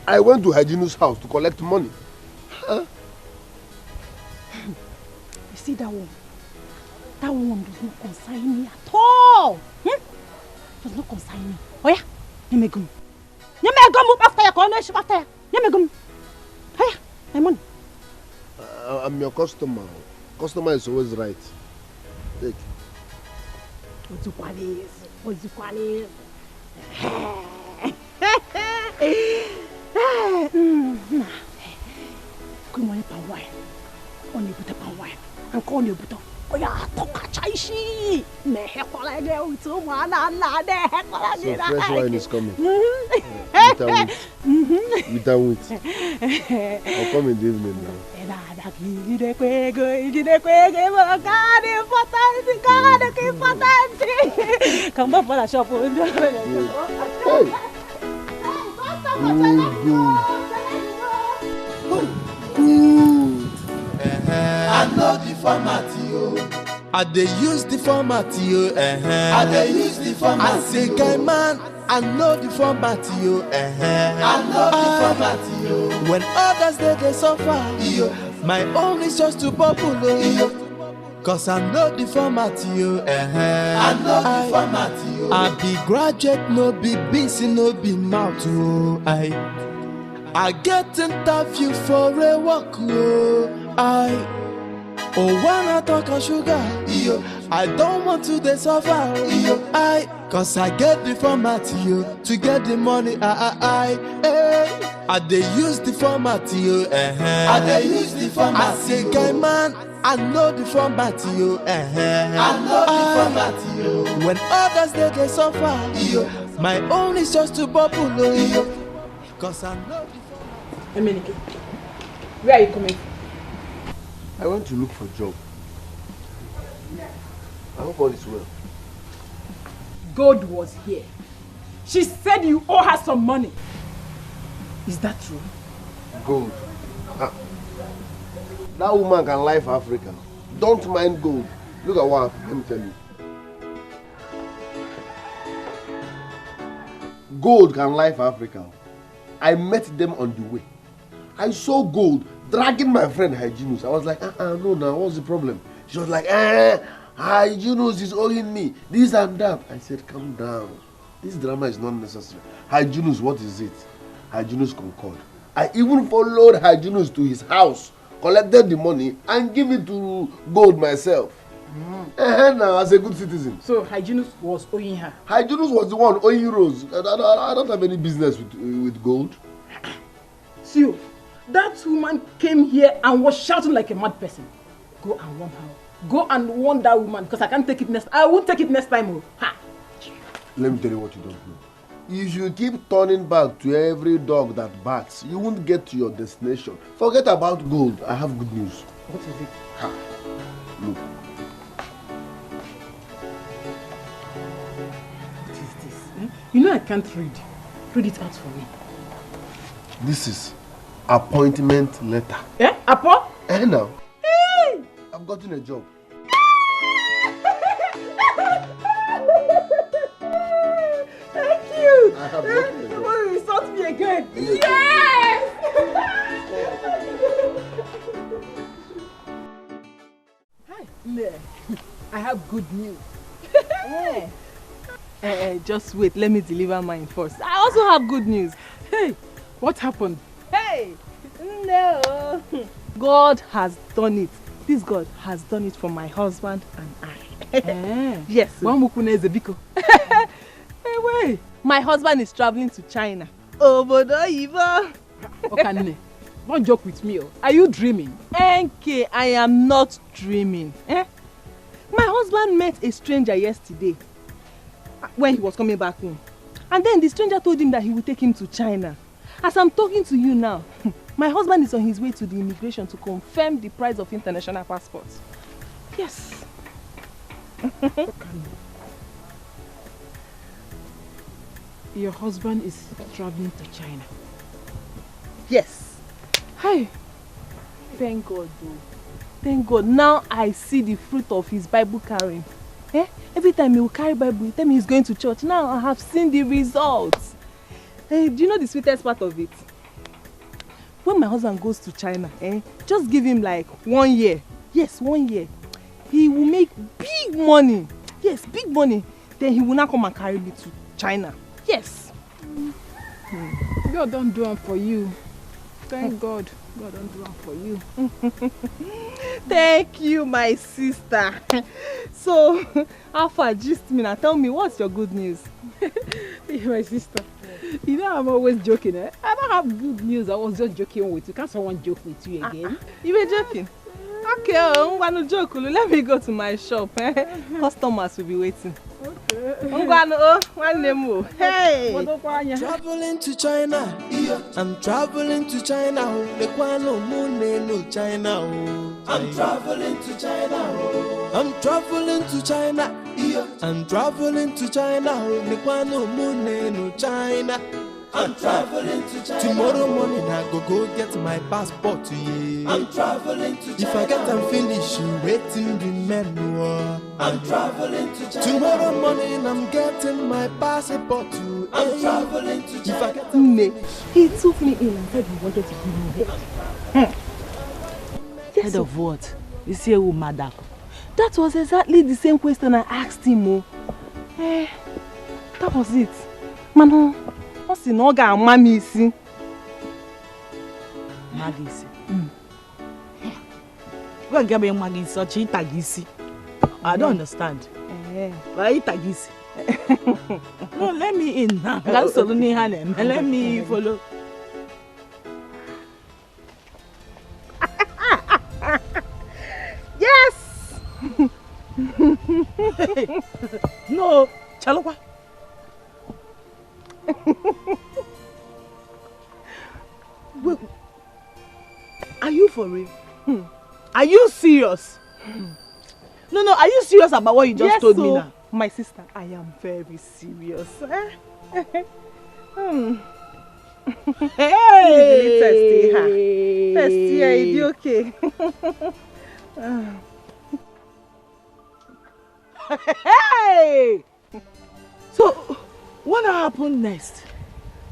I went to Hygienist's house to collect money. Huh? You see that one? That one does not concern me at all. Does not concern me. Oh yeah? Yemegum. Yemegum after your connection after ya. Yemegum. Oh yeah, my money. I'm your customer. Customer is always right. Take. Wazico. Come on, power. Only put a power. And call you but oh yeah, talk a chaishi. Mehekola girl to one So fresh wine is coming. Without wheat. I'll come in the evening now. Come back for the shop. I know the format, yo. I dey use the format, yo. I dey use the format. I say, guy man, I know the format, yo. I know the format, yo. When others they suffer, yo, my own is just to bubble, yo. Cause I know the format, yo. I know the format, yo. I be graduate, no be busy, no be mouth, yo. I get interview for a work, yo. When I talk of sugar, yo, I don't want to they suffer, yo. Cause I get the format, yo, to get the money, I dey use the format, yo, I dey use the format. I say, guy man, I know the format, yo, I know the format, yo. When others they suffer, yo, my own is just to bubble, yo. Cause I know the format. Emenike, where are you coming from? I went to look for a job. I hope all is well. God was here. She said you owe her some money. Is that true? Gold. That woman can lie for Africa. Don't mind gold. Look at what happened. Let me tell you. Gold can lie for Africa. I met them on the way. I saw Gold dragging my friend Hygienist. I was like, no, what's the problem? She was like, Hygienist is owing me this and that. I said, calm down. This drama is not necessary. Hygienist, what is it? Hygienist concurred. I even followed Hygienist to his house, collected the money, and give it to Gold myself. Now, as a good citizen. So Hygienist was owing her? Hygienist was the one owing Rose. I don't have any business with Gold. See you. That woman came here and was shouting like a mad person. Go and warn her. Go and warn that woman because I can't take it next. I won't take it next time. Ha. Let me tell you what you don't know. If you keep turning back to every dog that barks, you won't get to your destination. Forget about Gold. I have good news. What is it? Ha. Look. What is this? You know I can't read. Read it out for me. This is appointment letter. Appo? Now. I've gotten a job. Thank you. I have gotten a job. You insult me again. Yes! Hi. I have good news. Just wait, let me deliver mine first. I also have good news. Hey, what happened? Hey, no. God has done it. This God has done it for my husband and I. Yes. Zebiko. Hey, my husband is traveling to China. Obodo Ivo. Okay, don't joke with me. Are you dreaming? NK, I am not dreaming. My husband met a stranger yesterday when he was coming back home. And then the stranger told him that he would take him to China. As I'm talking to you now, my husband is on his way to the immigration to confirm the price of international passports. Yes. Your husband is traveling to China. Yes. Hi. Thank God though. Thank God. Now I see the fruit of his Bible carrying. Every time he will carry Bible, he tell me he's going to church. Now I have seen the results. Do you know the sweetest part of it? When my husband goes to China, just give him like 1 year. Yes, 1 year. He will make big money. Yes, big money. Then he will not come and carry me to China. Yes. God don't do it for you. Thank God. God don't do it for you. Thank you, my sister. So, how far gist me now? Tell me, what's your good news? My sister, you know I'm always joking. I don't have good news. I was just joking with you. Can't someone joke with you again? You were joking? Okay, I'm gonna joke. Let me go to my shop. Customers will be waiting. Okay. Hey! Traveling to China. I'm traveling to China. China. I'm traveling to China. I'm traveling to China. I'm traveling to China. China. I'm traveling to China. Tomorrow morning I go get my passport to you. I'm traveling to China. If I get them finished, you waiting remember. I'm traveling to China. Tomorrow morning I'm getting my passport to you. I'm traveling to China. If I get them he took me in and said he wanted to give me head. Head of what? You see a woman that? That was exactly the same question I asked him. That was it. Mano. What's in Oga and Mommy see? Magisi. Go and get me Magisi such a tagisi. I don't understand. Why tagisi? No, let me in now. Let me follow. Yes! No, Chalokwa. Wait, are you for real? Are you serious? No, are you serious about what you just told me now? My sister, I am very serious. Hey! Testy, are you okay? Hey! So, what happened next?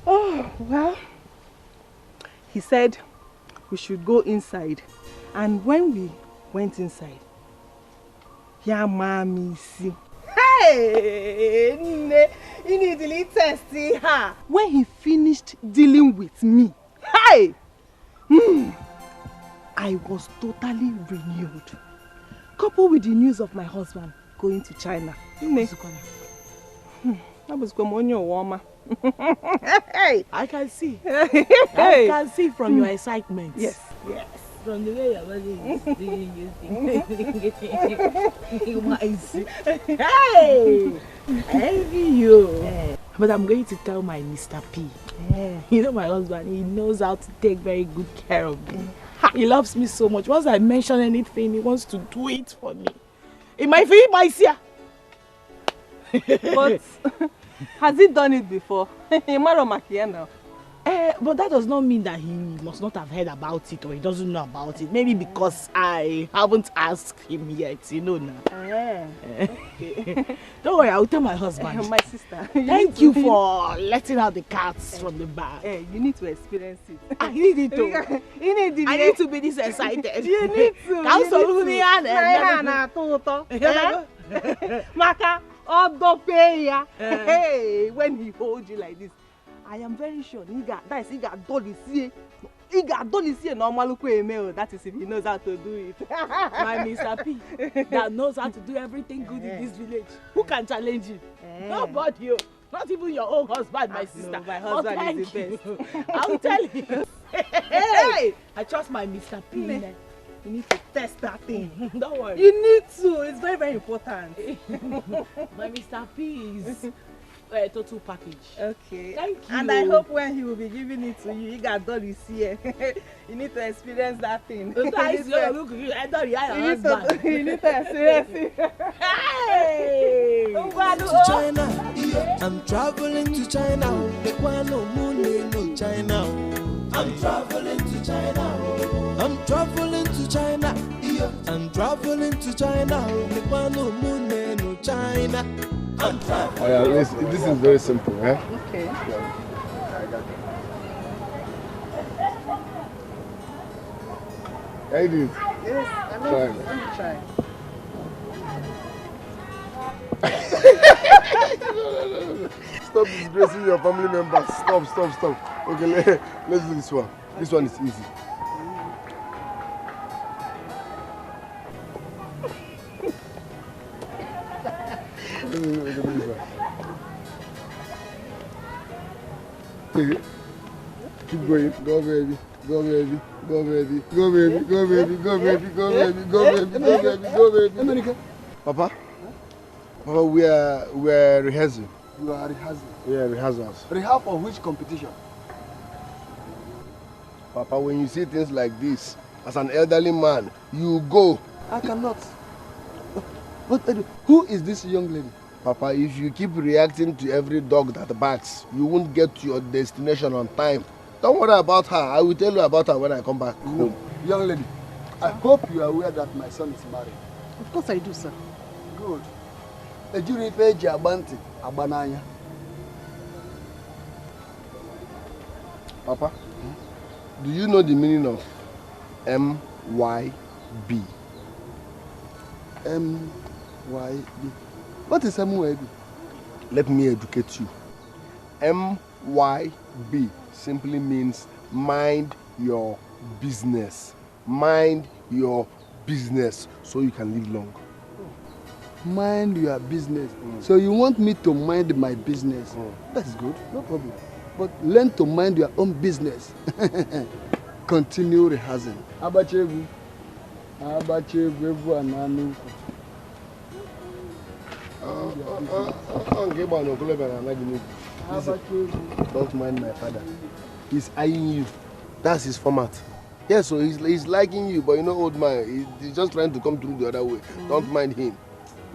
Oh, well, he said we should go inside. And when we went inside, yeah, mommy, see. Hey! You need to testy, huh? When he finished dealing with me, hey! I was totally renewed. Coupled with the news of my husband going to China. That was warmer. Hey! I can see. I can see from your excitement. Yes. From the way your body is doing Hey! I envy you. But I'm going to tell my Mr. P. You know my husband, he knows how to take very good care of me. He loves me so much. Once I mention anything, he wants to do it for me. It might feel my seer. But has he done it before? now. But that does not mean that he must not have heard about it or he doesn't know about it. Maybe because I haven't asked him yet, you know now. Okay. Don't worry, I'll tell my husband. My sister. Thank you for letting out the cats from the bag. You need to experience it. I need it too. I need to be this excited. You need to. Maka, hey, when he holds you like this, I am very sure he got done normal email. That is if he knows how to do it. My Mr. P that knows how to do everything good in this village. Who can challenge you? Nobody. Not even your own husband, my sister. No, my husband is the best. I'll tell you. Hey! I trust my Mr. P. You need to test that thing. Don't worry. You need to. It's very, very important. My Mr. P is total package. Okay. Thank you. And I hope when he will be giving it to you, he got done this year. You need to experience that thing. You need to experience it. Hey! To China, I'm traveling to China. The one no moon no China. I'm traveling to China. I'm traveling to China. I'm traveling to China. The one no moon no China. I'm traveling. Oh yeah, this is very simple, eh? Okay. I did. Yes, I'm going to try. No. Stop disgracing your family members. Stop. Okay, let's do this one. This one is easy. Keep going. Go baby. Go baby. Go baby. Go baby. Go baby. Go baby. Go baby. Go baby. Go baby. Go baby. America. Papa, we are rehearsing. You are rehearsing? Yeah, rehearsals. Rehearsal for which competition? Papa, when you see things like this, as an elderly man, you go. I cannot. But who is this young lady? Papa, if you keep reacting to every dog that barks, you won't get to your destination on time. Don't worry about her. I will tell you about her when I come back home. Young lady, I hope you are aware that my son is married. Of course I do, sir. Good. Ejiri peji abanti abananya. Papa, do you know the meaning of MYB? MYB. What is MYB? Let me educate you. MYB simply means mind your business. Mind your business so you can live long. Mind your business. So you want me to mind my business? That's good, no problem. But learn to mind your own business. Continue rehearsing. Abachevu ananu. Don't mind my father. He's eyeing you. That's his format. Yeah, so he's liking you, but you know, old man, he's just trying to come through the other way. Don't mind him.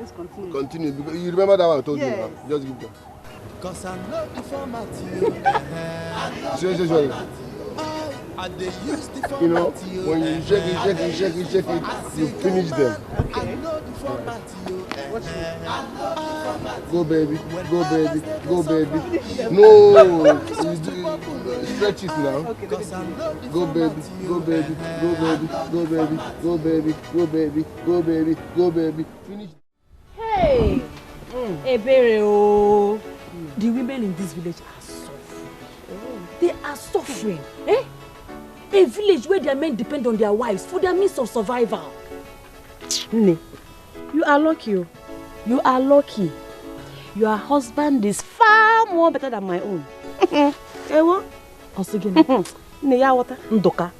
Let's continue. Continue. Because you remember that one I told you about? Just give them. Cause I know the format Seriously. You know, when you shake it, you finish them. Okay. Go baby. No, stretch it now. Okay, go baby. Finish. Hey, Ebere, the women in this village are suffering. They are suffering. Eh? A village where their men depend on their wives for their means of survival. Ne, you are lucky. You are lucky. Your husband is far more better than my own. Eh, what? Ndoka.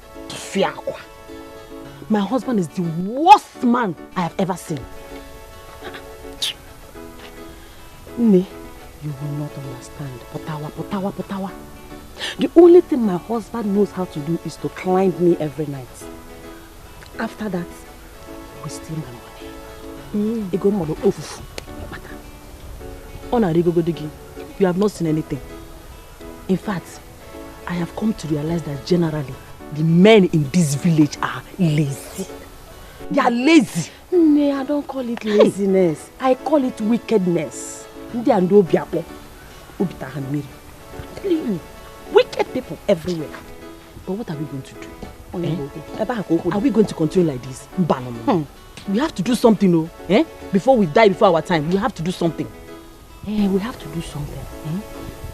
My husband is the worst man I have ever seen. Ne, you will not understand. Potawa. The only thing my husband knows how to do is to climb me every night. After that, he will steal my money. He go model off. You have not seen anything. In fact, I have come to realize that generally, the men in this village are lazy. They are lazy. No, I don't call it laziness. I call it wickedness. They are no biapo. I'm telling you, wicked people everywhere. But what are we going to do? Are we going to continue like this? We have to do something, no? Before we die, before our time, we have to do something. We have to do something.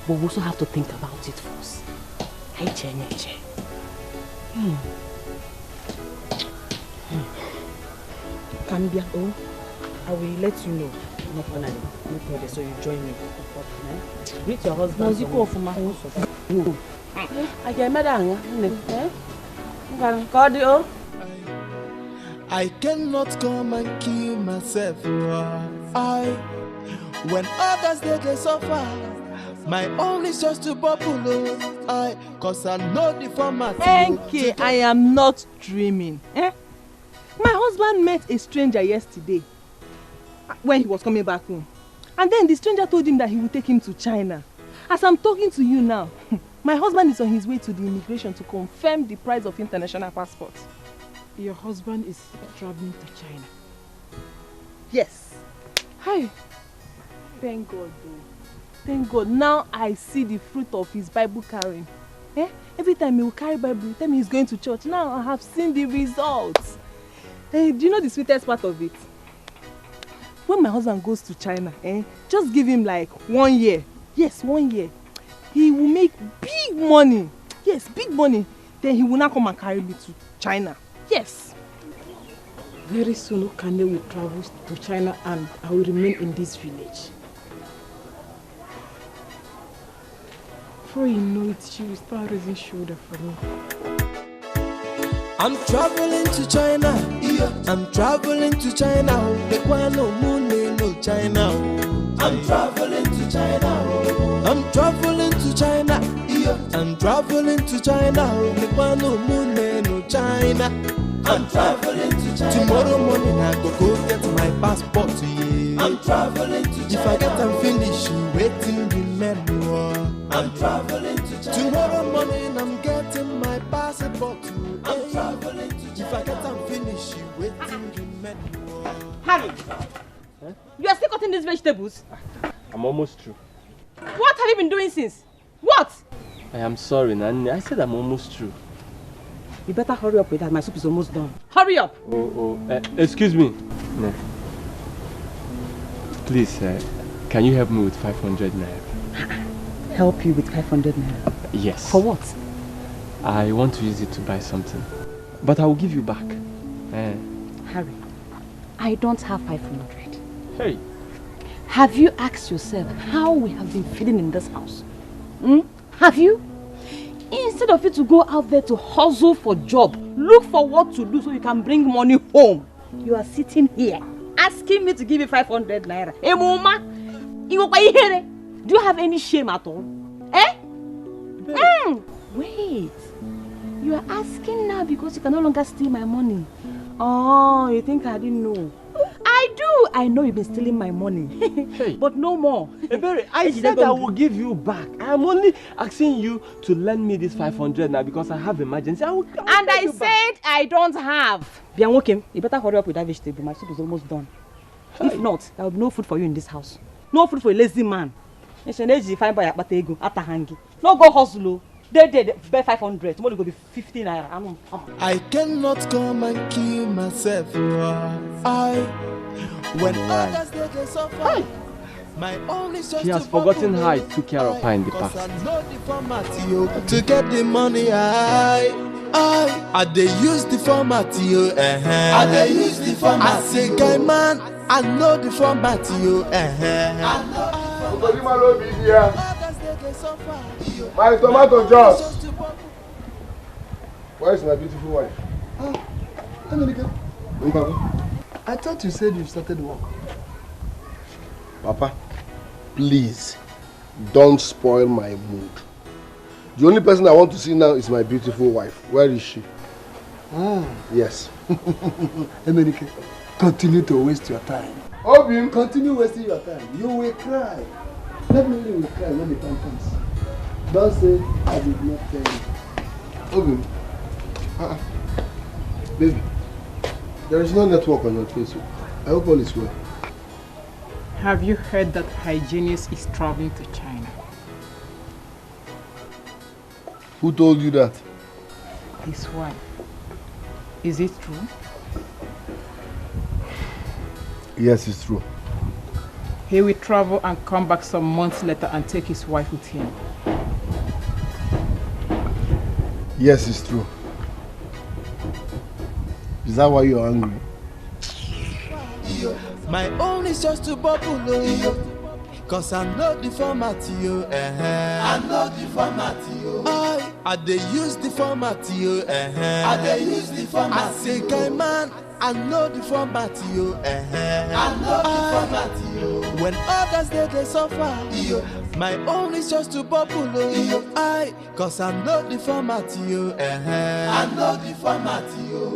But we also have to think about it first. Cambia, I will let you know. No problem, so you join me. Greet your husband. Wazico of my house. I get mad. I cannot come and kill myself. When others they suffer, My own is just to bubble, cause I know the format. Enke, I am not dreaming. My husband met a stranger yesterday when he was coming back home. And then the stranger told him that he would take him to China. As I'm talking to you now, my husband is on his way to the immigration to confirm the price of international passports. Your husband is traveling to China? Yes. Hi. Thank God though. Thank God. Now I see the fruit of his Bible carrying. Every time he will carry Bible, every time he's going to church. Now I have seen the results. Do you know the sweetest part of it? When my husband goes to China, just give him like 1 year. Yes, 1 year. He will make big money. Yes, big money. Then he will not come and carry me to China. Yes. Very soon, Okane will travel to China and I will remain in this village. Before you know it, she will start raising shoulder for me. I'm traveling to China. I'm traveling to China. The no moon no China. I'm traveling to China. I'm traveling to China. I'm traveling to China. The no moon no China. I'm traveling to China. Tomorrow morning I go get my passport. I'm traveling to China. If I get and finish, waiting remember. I'm traveling to China. Tomorrow morning I'm getting my passport. I'm traveling to China. If I get and finish, waiting remember. Harry, you are still cutting these vegetables? I'm almost through. What have you been doing since? What? I am sorry, Nani. I said I'm almost through. You better hurry up with that. My soup is almost done. Hurry up! Excuse me. No. Please, can you help me with 500 naira? Help you with 500 naira? Yes. For what? I want to use it to buy something. But I will give you back. Harry, I don't have 500. Hey. Have you asked yourself how we have been feeling in this house? Have you? Instead of you to go out there to hustle for job, look for what to do so you can bring money home. You are sitting here asking me to give you 500 naira. Hey, Mama, do you have any shame at all? Wait. You are asking now because you can no longer steal my money. Oh, you think I didn't know? I do. I know you've been stealing my money. Hey. But no more. Ebere, I said I will give you back. I am only asking you to lend me this 500 now because I have emergency. I will and I said I don't have. Bianwokem, you better hurry up with that vegetable. My soup is almost done. Hey. If not, there will be no food for you in this house. No food for a lazy man. No go hustle. They buy 500. Tomorrow go be 50 naira. I cannot come and kill myself. When others they suffer. My only she has forgotten how I took care of her in the past. I know the format to get the money. I they use the format. I they use the format. I say, guy man, I know the format. My tomato juice. Where is my beautiful wife? I thought you said you started work. Papa, please don't spoil my mood. The only person I want to see now is my beautiful wife. Where is she? Yes. Emenike, continue to waste your time. Obim, continue wasting your time. You will cry. Definitely will cry when the time comes. Don't say I did not tell you. Obim, baby, there is no network on your Facebook. I hope all is well. Have you heard that Hygienist is traveling to China? Who told you that? His wife. Is it true? Yes, it's true. He will travel and come back some months later and take his wife with him. Yes, it's true. Is that why you're angry? My own is just to bubble, cause I know the format, I know the format, I they use the format, I they use the format. I say, guy man, I know the format, yo. I know the format, yo. When others they suffer, yo. My own is just to bubble, yo. Cause I know the format, yo. I know the format, yo.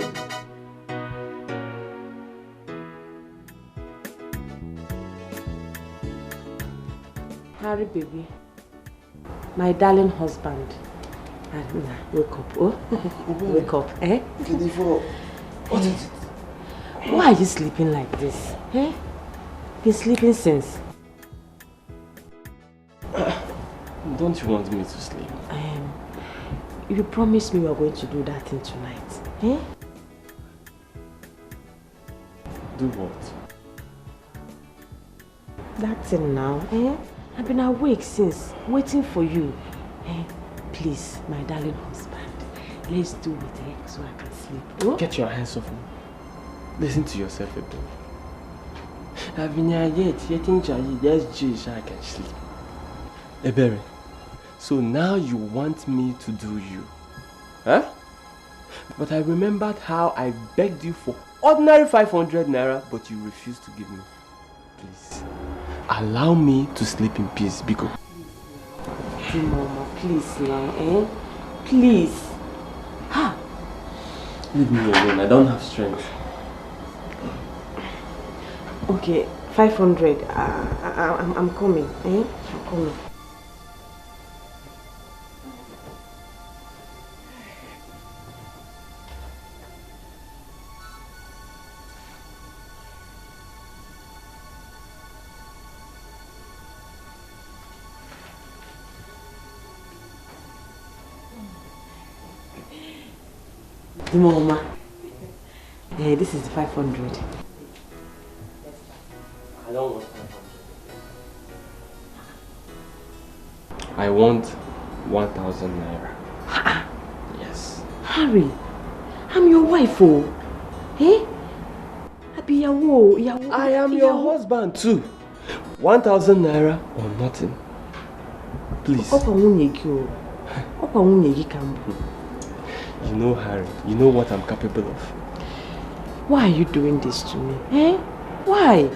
Harry, baby. My darling husband. Wake up, oh? Wake up, eh? What is it? Why are you sleeping like this? Eh? Been sleeping since. Don't you want me to sleep? You promised me we were going to do that thing tonight. Eh? Do what? That thing now, eh? I've been awake since, waiting for you. Eh? Please, my darling husband, let's do it, eh? So I can sleep. Oh? Get your hands off me. Listen to yourself a bit. I've been here yet just I can sleep. Ebere, so now you want me to do you? Huh? But I remembered how I begged you for ordinary 500 naira, but you refused to give me. Please, allow me to sleep in peace, Biko. Mama, please now, eh? Please. Ha! Leave me alone, I don't have strength. Okay, 500. I'm coming, eh? I'm coming. Mama, this is 500. I don't want 500. I want 1,000 naira. Yes. Harry, I'm your wife, oh. Eh? I am your husband too. 1,000 naira or nothing. Please. You know, Harry, you know what I'm capable of. Why are you doing this to me? Eh? Why?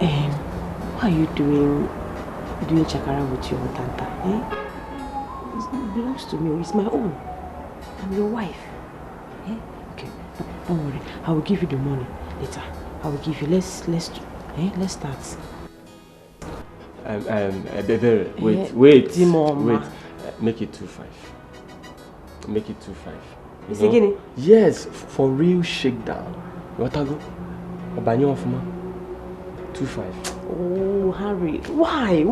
Why are you doing chakara with your tanta? Eh? It belongs to me. It's my own. I'm your wife. Eh? Okay, don't worry. I will give you the money later. I will give you. Let's start. Baby, wait. Make it 2.5. Make it 2.5. Is it guinea? Yes, for real shakedown. You want to go? Obanyo of ma. 2.5. Oh, Harry, why?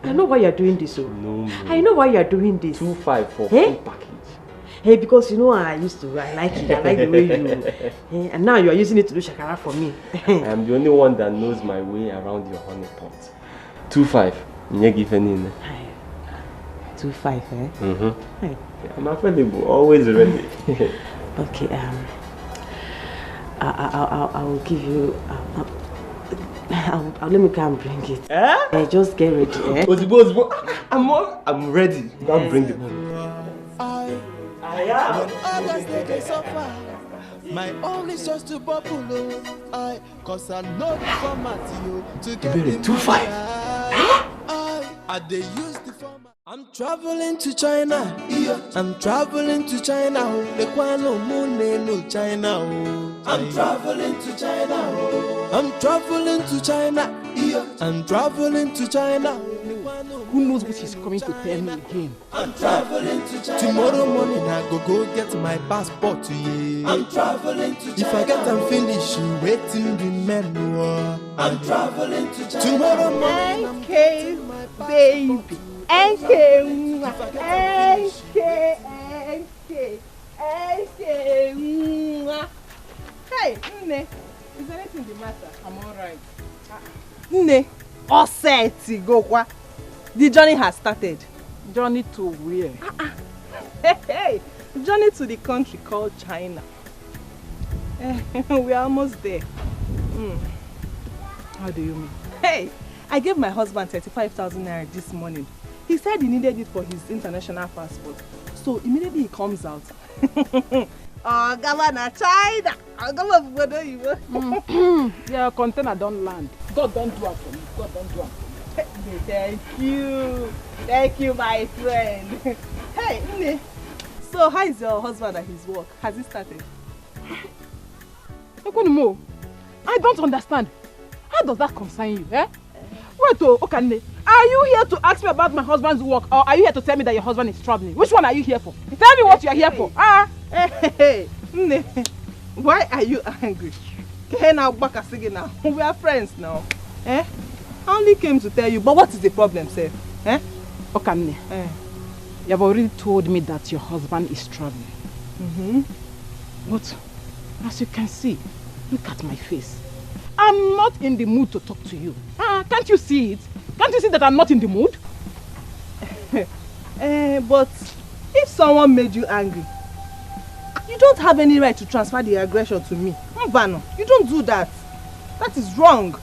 I know why you're doing this. No. I know why you're doing this. 2.5 for full package. Hey, because you know I like it. I like the way you. And now you are using it to do shakara for me. I am the only one that knows my way around your honey pot. 2.5. You give any. 2.5, eh? Hey. I'm available, always ready. Okay, I will give you. Let me come and bring it. Eh? Just get ready. Eh? I'm ready. Go and bring the money. I am. When others they suffer, my own is just to bubble. Cause I know the format you to get the 2.5. I they use the format. I'm traveling to China. I'm traveling to China. No China. I'm traveling to China. I'm traveling to China. I'm traveling to China. Who knows what he's coming to tell me again? I'm traveling to China. Tomorrow morning I go get my passport to you. I'm traveling to China. If I get and finish, you waiting remember. I'm traveling to China. Tomorrow morning I'm getting my passport. Baby. Hey, Nne, is anything the matter? I'm alright. Nne, all set, go kwa. The journey has started. Journey to where? Hey, journey to the country called China. We are almost there. How do you mean? Hey, I gave my husband 35,000 naira this morning. He said he needed it for his international passport. So immediately he comes out, Oh, Governor China. I'll go over there, you will. Yeah, container don't land. God don't do it for me. God don't do it for me. Thank you. Thank you, my friend. Hey, Nne. So, how is your husband at his work? Has he started? I don't understand. How does that concern you, eh? Wait, Okane, are you here to ask me about my husband's work, or are you here to tell me that your husband is troubling? Which one are you here for? Tell me what you are here for. Hey, Nne, why are you angry? Now, we are friends now. Eh? I only came to tell you, but what is the problem, sir? Eh? Okane, you have already told me that your husband is troubling. But as you can see, look at my face. I'm not in the mood to talk to you. Can't you see it? Can't you see that I'm not in the mood? But if someone made you angry, you don't have any right to transfer the aggression to me. Mbano, you don't do that. That is wrong.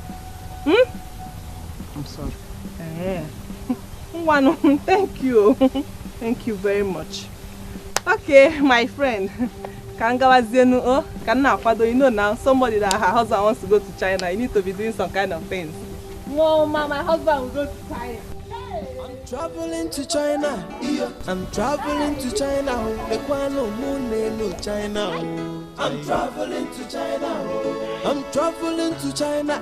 I'm sorry. Mbano, thank you. Thank you very much. Okay, my friend. Kangawa Zenu, you know now, somebody that her husband wants to go to China, you need to be doing some kind of things. No, ma, my husband will go to China. I'm traveling to China. I'm traveling to China. China. I'm traveling to China. I'm traveling to China.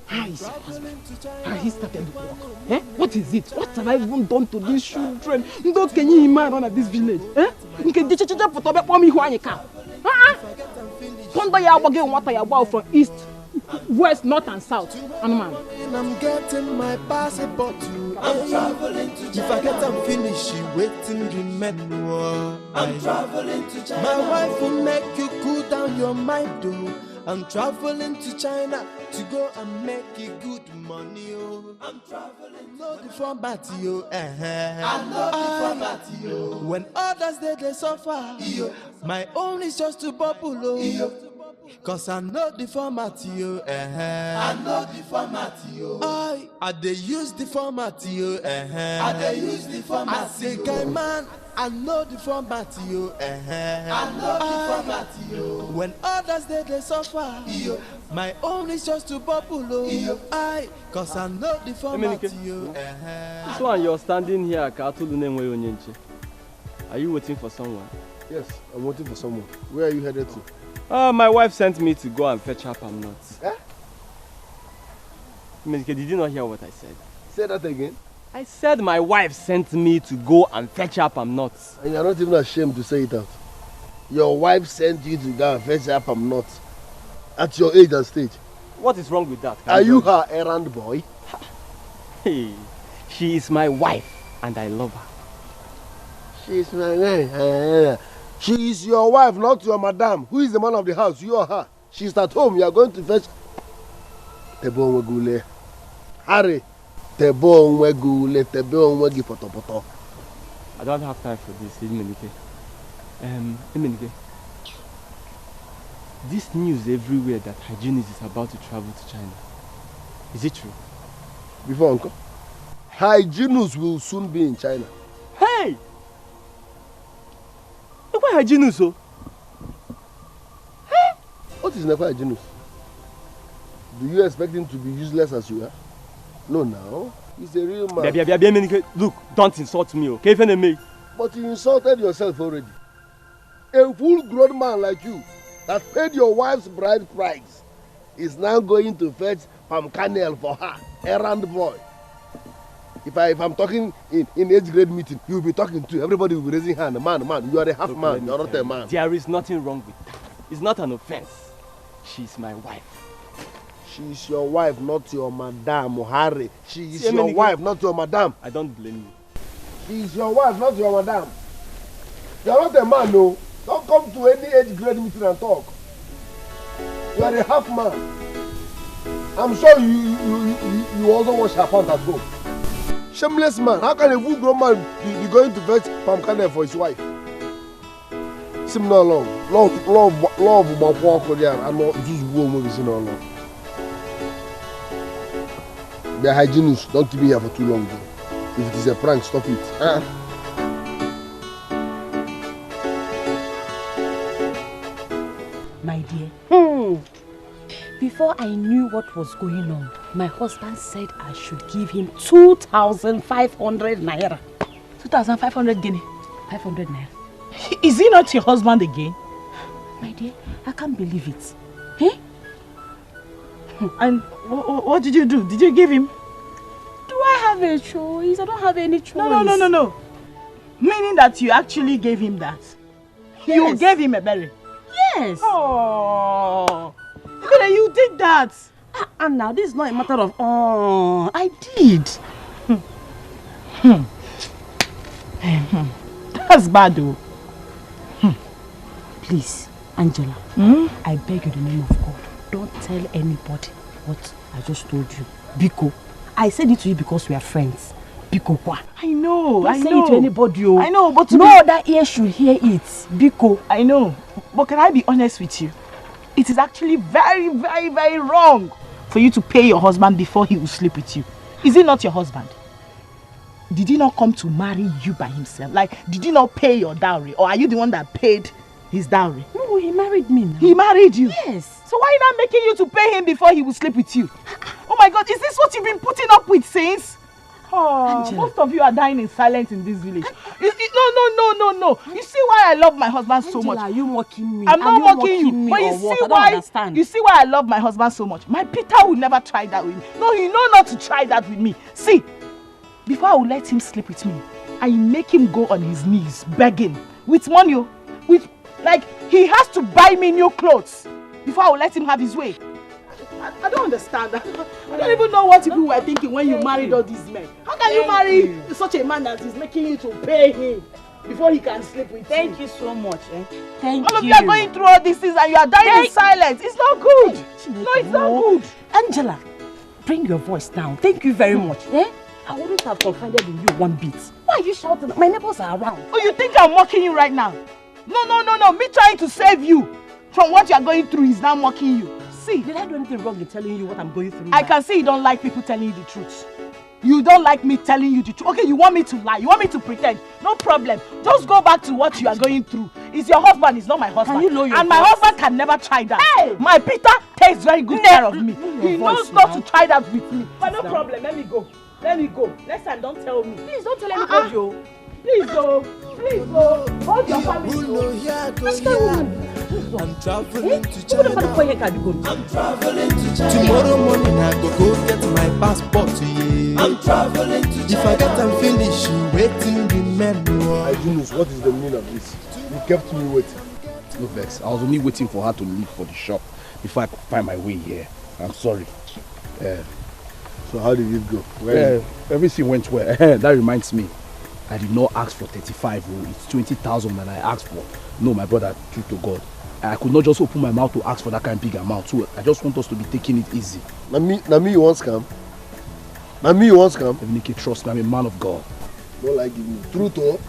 How is your husband? He started work. Eh? What is it? What have I even done to these children? Don't can you imagine at this village? Eh? You can ditch it for Tobe for me who I can. From east, west, north, and south. I'm getting my passport too. I'm traveling to China. If I get them finished, waiting remember. I'm traveling to China. My wife will make you cool down your mind, though. I'm traveling to China to go and make a good money, oh. I'm traveling. No the format, yo. I know the format, yo. When others they suffer, yo. My own is just to bubble, oh. Cause I know the format, yo. I know the format, yo. I they use the format, yo. I they use the format. I say, guy man, I know the format, yo. I know the format, yo. When others they suffer, yo. My own is just to bubble, oh. Cause I know the format, yo. This one you're standing here, are you waiting for someone? Yes, I'm waiting for someone. Where are you headed to? My wife sent me to go and fetch her palm nuts. Eh? Did you not hear what I said? Say that again. I said my wife sent me to go and fetch her palm nuts. And you're not even ashamed to say it out. Your wife sent you to go and fetch her palm nuts at your age and stage. What is wrong with that? Are you her errand boy? Hey, she is my wife and I love her. She is my wife. She is your wife, not your madam. Who is the man of the house? You or her? She's at home. You are going to fetch. Tebo Nwegule. Harry. Tebo Nwegule. Tebo Nwegi Poto. I don't have time for this, Imenike. Imenike. This news everywhere that Hygienist is about to travel to China. Is it true? Before, Uncle. Hygienist will soon be in China. Hey! Why Hygienist, so? Hey! What is Nekwa Hygienist? Do you expect him to be useless as you are? No, now. He's a real man. Look, don't insult me, okay? But you insulted yourself already. A full-grown man like you that paid your wife's bride price is now going to fetch palm kernel for her, errand boy. If I'm talking in age grade meeting, you'll be talking too. Everybody will be raising hand. Man, you are a half man. You're not a man. There is nothing wrong with that. It's not an offense. She's my wife. She's your wife, not your madam, Harry. She is your wife, not your madam. I don't blame you. She's your wife, not your madam. You're not a man, no. Don't come to any age grade meeting and talk. You are a half man. I'm sure you also wash her pants at home. Shameless man. How can a full grown man be going to fetch palm kernel for his wife? Sim no long. Love walk there and not just woman is no long. Be a hygienist. Don't keep me here for too long. If it is a prank, stop it. My dear, before I knew what was going on, my husband said I should give him 2,500 naira. 2,500 guinea? 500 naira. Is he not your husband again? My dear, I can't believe it. Eh? And what did you do? Did you give him? Do I have a choice? I don't have any choice. No. Meaning that you actually gave him that? Yes. You gave him a berry? Yes. Oh, you did that. And now this is not a matter of, I did. That's bad though. Please, Angela, I beg you in the name of God, don't tell anybody what I just told you. Biko, I said it to you because we are friends. Biko, what? I know, don't say it to anybody. Oh. I know, but no other ear should hear it. Biko. I know, but can I be honest with you? It is actually very, very, very wrong for you to pay your husband before he will sleep with you. Is he not your husband? Did he not come to marry you by himself? Like, did he not pay your dowry? Or are you the one that paid his dowry? No, he married me now. He married you? Yes. So why not making you to pay him before he will sleep with you? Oh my God, is this what you've been putting up with since? Oh, Angela. Most of you are dying in silence in this village. No. You see why I love my husband so much? Are you mocking me? I'm not mocking you. But you see why I love my husband so much? My Peter would never try that with me. No, he know not to try that with me. See, before I will let him sleep with me, I make him go on his knees begging with money, like he has to buy me new clothes before I will let him have his way. I don't understand that. I don't even know what people were thinking when you married all these men. How can you marry such a man that is making you to pay him before he can sleep with you? Thank you so much. Thank you. All of you are going through all these things and you are dying in silence. It's not good. No, it's not good. Angela, bring your voice down. Thank you very much. I wouldn't have confided in you one bit. Why are you shouting? My neighbors are around. Oh, you think I'm mocking you right now? No. Me trying to save you from what you are going through is now mocking you. See, did I do anything wrong in telling you what I'm going through? I can see you don't like people telling you the truth. You don't like me telling you the truth. Okay, you want me to lie. You want me to pretend. No problem. Just go back to what you are going through. It's your husband. It's not my husband. Can you know your And my husband can never try that. Hey! My Peter takes very good care of me. He knows not to try that with me. But no problem. Let me go. Next time, don't tell me. Please don't tell anybody, Joe. Please, hold your family. I'm traveling to China. I'm traveling to China. Tomorrow morning I go get my passport. Yeah. I'm traveling to China. If I get and finish, you waiting remember. Junus, what is the meaning of this? You kept me waiting. No vex. I was only waiting for her to leave for the shop before I could find my way here. I'm sorry. So how did it go? Everything went well. That reminds me. I did not ask for 35. It's 20,000 that I asked for. No, my brother, true to God. I could not just open my mouth to ask for that kind of big amount. So I just want us to be taking it easy. Na me you want scam? Na me you want scam? Eminike, trust me, I'm a man of God. Don't like giving me. True to?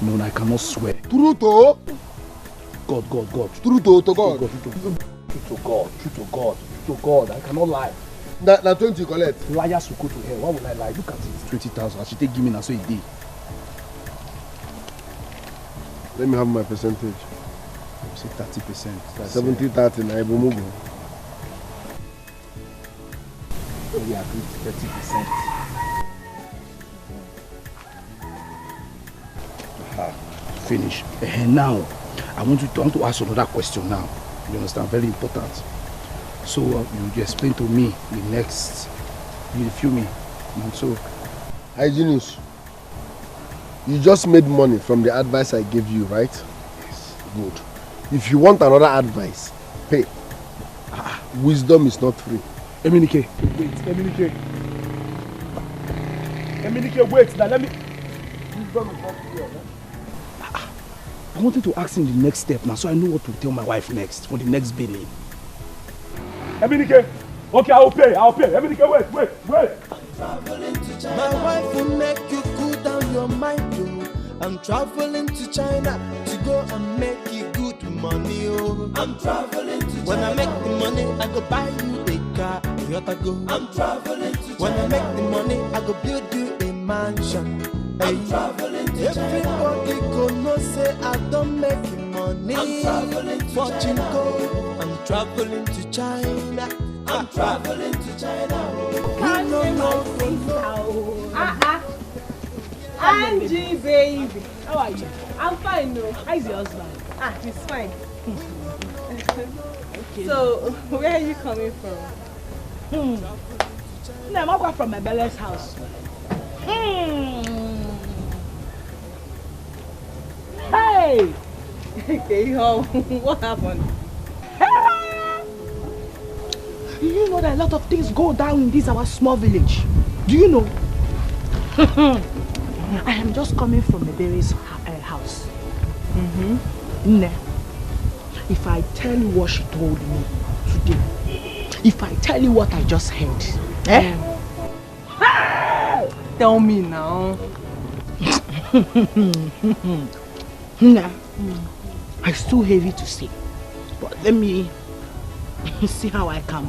No, I cannot swear. True to? God. True to God? True to God. I cannot lie. Na 20 you collect? Liars will go to hell. Why would I lie? Look at it. 20,000. I should take give me now so it did. Let me have my percentage. Say 30%. 70-30 na Ibomugo. We agreed 30%. Finish. Now, I want to ask another question now. You understand? Very important. So you explain to me the next. You feel me? So, Hygienist, you just made money from the advice I gave you, right? Yes. Good. If you want another advice, pay. Wisdom is not free. Eminike. Wait. Now let me. I wanted to ask him the next step now, so I know what to tell my wife next for the next billing. Eminike. Okay, I'll pay. Eminike, wait. My wife will make you cool down your mind, oh. I'm traveling to China to go and make you good money, oh. I'm traveling to China. When I make the money, I go buy you a car, Toyota go. I'm traveling to China. When I make the money, I go build you a mansion. I'm traveling to China. Everybody go know say I don't make money. I'm traveling to China. Go. traveling to China. I'm traveling to China. Can't Angie, baby. How are you? I'm fine, no. How's your husband? He's fine. Okay. So, where are you coming from? No, I'm going from my Bella's house. Hey! Okay, what happened? Do you know that a lot of things go down in this our small village? Do you know? I am just coming from Eberi's house. If I tell you what she told me today, if I tell you what I just heard, Tell me now. It's too heavy to say, but let me see how I can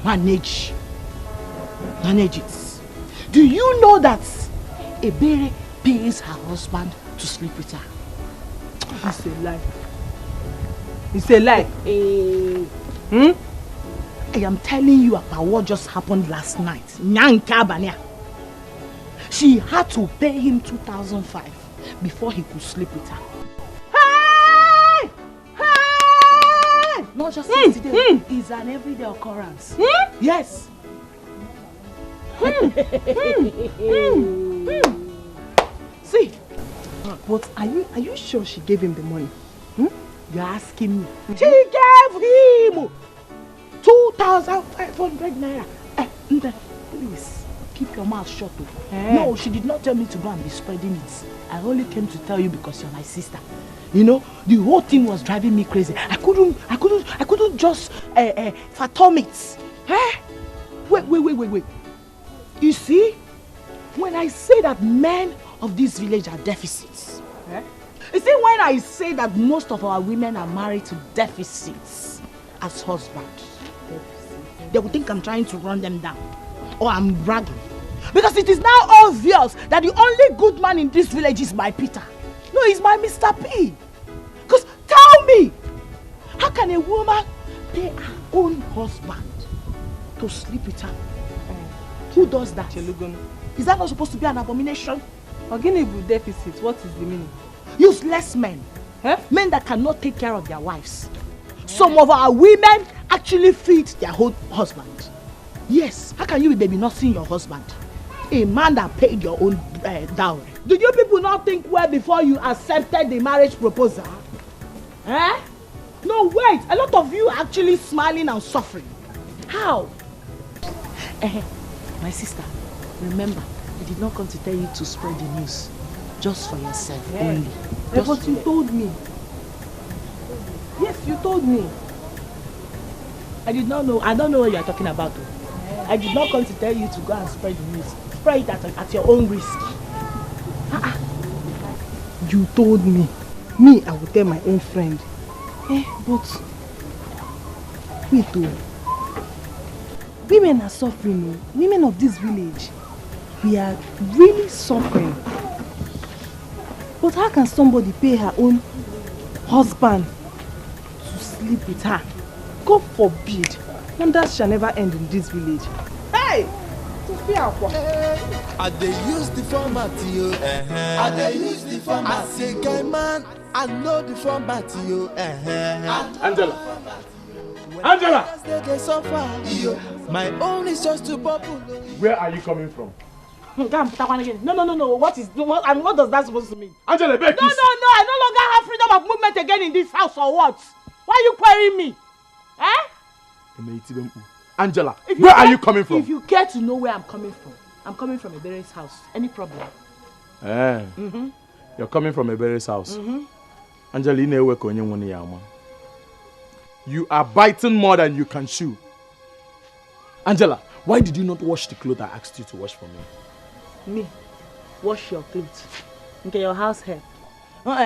manage it. Do you know that Ebere pays her husband to sleep with her? It's a lie. It's a lie. I am telling you about what just happened last night. She had to pay him 2,500 before he could sleep with her. Hey! Hey! Not just today. It's an everyday occurrence. Yes. See, but are you sure she gave him the money? You're asking me. She gave him 2,500 naira. Please, keep your mouth shut. No, she did not tell me to go and be spreading it. I only came to tell you because you're my sister. You know, the whole thing was driving me crazy. I couldn't just fathom it. Wait. You see, when I say that men of this village are deficits, you see, when I say that most of our women are married to deficits as husbands, they would think I'm trying to run them down or I'm bragging. Because it is now obvious that the only good man in this village is my Peter. No, he's my Mr. P. Because tell me, how can a woman pay her own husband to sleep with her? Who does that? Is that not supposed to be an abomination? Again, deficit, what is the meaning? Useless men. Men that cannot take care of their wives. Some of our women actually feed their whole husband. Yes, how can you be baby not seeing your husband? A man that paid your own dowry. Did you people not think well before you accepted the marriage proposal? No, wait. A lot of you are actually smiling and suffering. How? My sister, remember, I did not come to tell you to spread the news. Just for yourself only. But you told me. Yes, you told me. I did not know. I don't know what you are talking about. I did not come to tell you to go and spread the news. Spread it at your own risk. You told me. Me, I will tell my own friend. But wait, women are suffering. Women of this village, we are really suffering. But how can somebody pay her own husband to sleep with her? God forbid. Wonders shall never end in this village. Hey! I dey use the format, yo. I dey use the format. I say, guy man, I know the format, yo. Angela. My own is just to bubble. Where are you coming from? No. What does that supposed to mean? Angela, beg No. I no longer have freedom of movement again in this house or what? Why are you querying me? Angela, where are you coming from? If you care to know where I'm coming from Ebere's house. Any problem? You're coming from Ebere's house. Angela, you are biting more than you can chew. Angela, why did you not wash the clothes I asked you to wash for me? Me? Wash your clothes? Okay, your house hair. But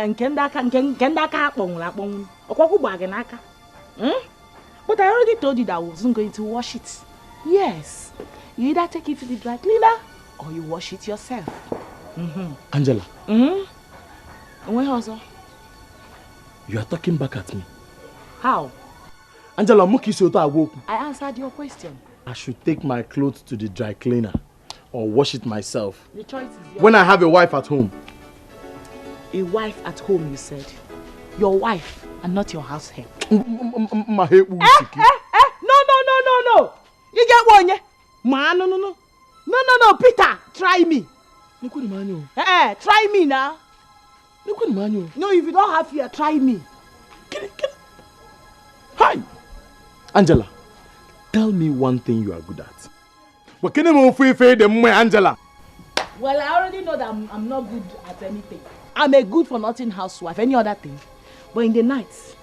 I already told you that I wasn't going to wash it. Yes. You either take it to the dry cleaner or you wash it yourself. Angela. And where also? You are talking back at me. How? Angela, I answered your question. I should take my clothes to the dry cleaner or wash it myself. The choice is yours. When I have a wife at home. A wife at home, you said. Your wife and not your house help. No. You get one, yeah? Man, no, Peter, try me. Try me now. No, if you don't have fear, try me. Hi, Angela. Tell me one thing you are good at. Angela. Well, I already know that I'm not good at anything. I'm a good for nothing housewife, any other thing. But in the night,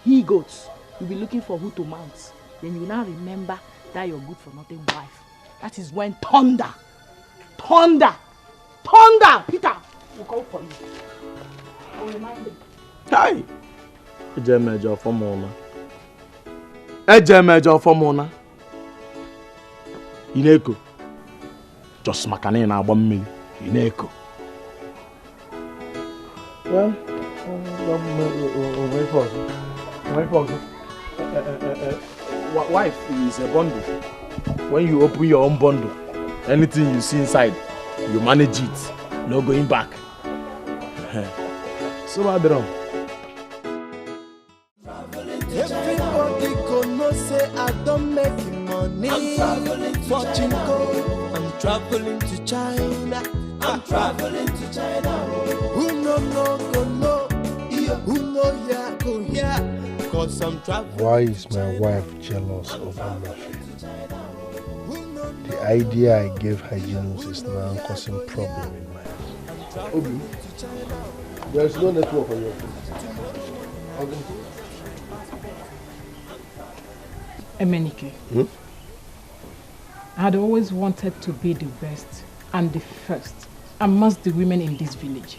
he goes. You'll be looking for who to mount. Then you now remember that you're good for nothing wife. That is when thunder, Peter will call for you. I will remind you. Hi. Ineko. Just makane na agba mmiri. Ineko. Well, wife is a bundle. When you open your own bundle, anything you see inside, you manage it. No going back. So bad wrong. Everybody gonna say I don't make money. I'm traveling to China. I'm traveling to China. I'm traveling to China. Who no go no? Who know ya go here? Cause I'm traveling. Why is my wife jealous over nothing? The idea I gave Hygienus is now causing problem in my house. Obi, there is no network on your phone. Okay. Emenike, I had always wanted to be the best and the first amongst the women in this village.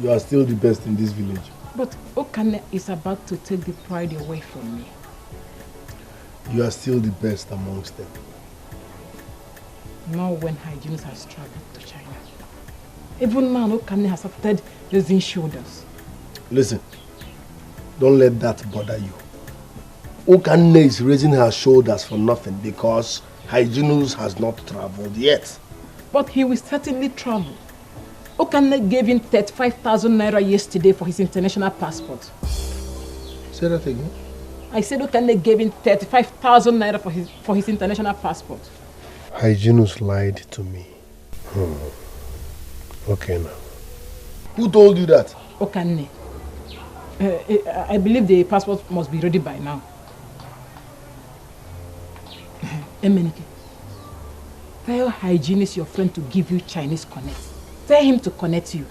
You are still the best in this village. But Okane is about to take the pride away from me. You are still the best amongst them. Now when Hygienus has traveled to China. Even now Okane has started raising shoulders. Listen, don't let that bother you. Okane is raising her shoulders for nothing because Hygienus has not traveled yet. But he will certainly travel. Okane gave him 35,000 naira yesterday for his international passport. Say that again? I said Okane gave him 35,000 naira for his international passport. Hygienus lied to me. Okay now. Who told you that? Okane. I believe the passport must be ready by now. Emenike, tell Hygienist your friend to give you Chinese connect. Tell him to connect you.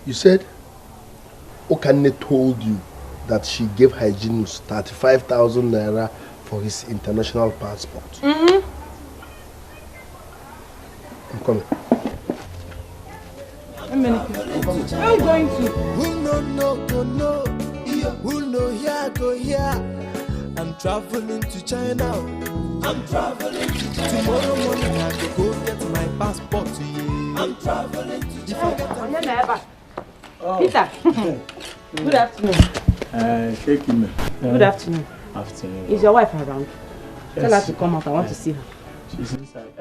You said Okane told you that she gave Hygienus 35,000 naira for his international passport. I'm coming. Emenike, where are you going to? Who no go no? Who know here go here? I'm traveling to China. I'm traveling to China. Tomorrow morning I go get my passport to you. I'm traveling to China. Peter. Good afternoon. Shake him. Good afternoon. Afternoon. Is your wife around? Yes. Tell her to come out. I want to see her. She's inside.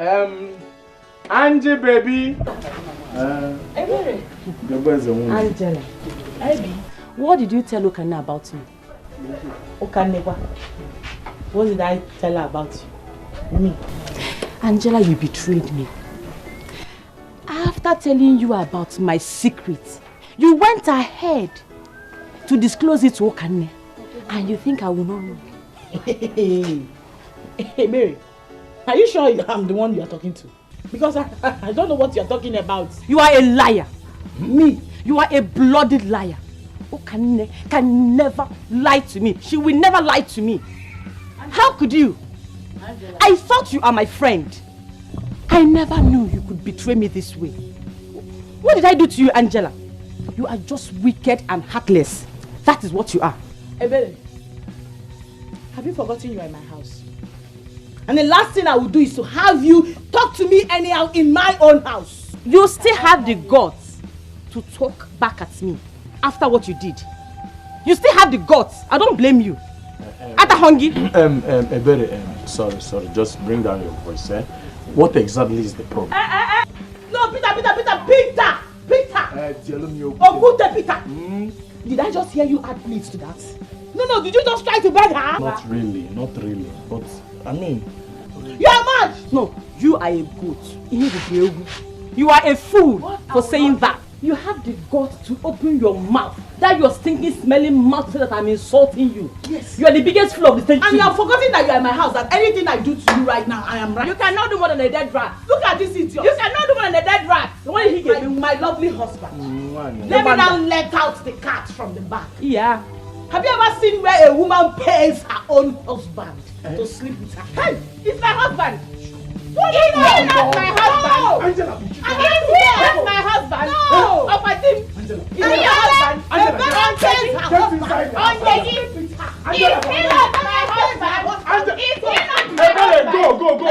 Angie, baby. Hey, Angela. Baby. What did you tell Okane about me? Okane, what did I tell her about you? Me? Angela, you betrayed me. After telling you about my secret, you went ahead to disclose it to Okane. And you think I will not know? Hey, Mary, are you sure I'm the one you are talking to? Because I don't know what you are talking about. You are a liar. Me, you are a bloody liar. Okane can never lie to me. She will never lie to me. How could you? Angela. I thought you are my friend. I never knew you could betray me this way. What did I do to you, Angela? You are just wicked and heartless. That is what you are. Ebele, have you forgotten you are in my house? And the last thing I will do is to have you talk to me anyhow in my own house. You still have the guts to talk back at me after what you did. You still have the guts. I don't blame you. Atahongi. Ebere, sorry. Just bring down your voice, eh? What exactly is the problem? No, Peter. Peter. Did I just hear you add please to that? No, did you just try to beg her? Not really. But, I mean... You are mad! No, you are a goat. You are a fool for saying that. You have the guts to open your mouth. That your stinking, smelling mouth so that I'm insulting you. Yes. You are the biggest fool of the century. And you have forgotten that you are in my house, that anything I do to you right now, I am right. You cannot do more than a dead rat. Look at this idiot. You cannot do more than a dead rat. What did he give me? My lovely husband. Let me now let out the cat from the bag. Yeah. Have you ever seen where a woman pays her own husband to sleep with her? Hey, it's my husband. What do you know? That's my husband. Angela, That's my husband. No. Of my team. Angela. It's my husband. Angela, pays her husband. It's he not my husband. It's he not my husband. Go.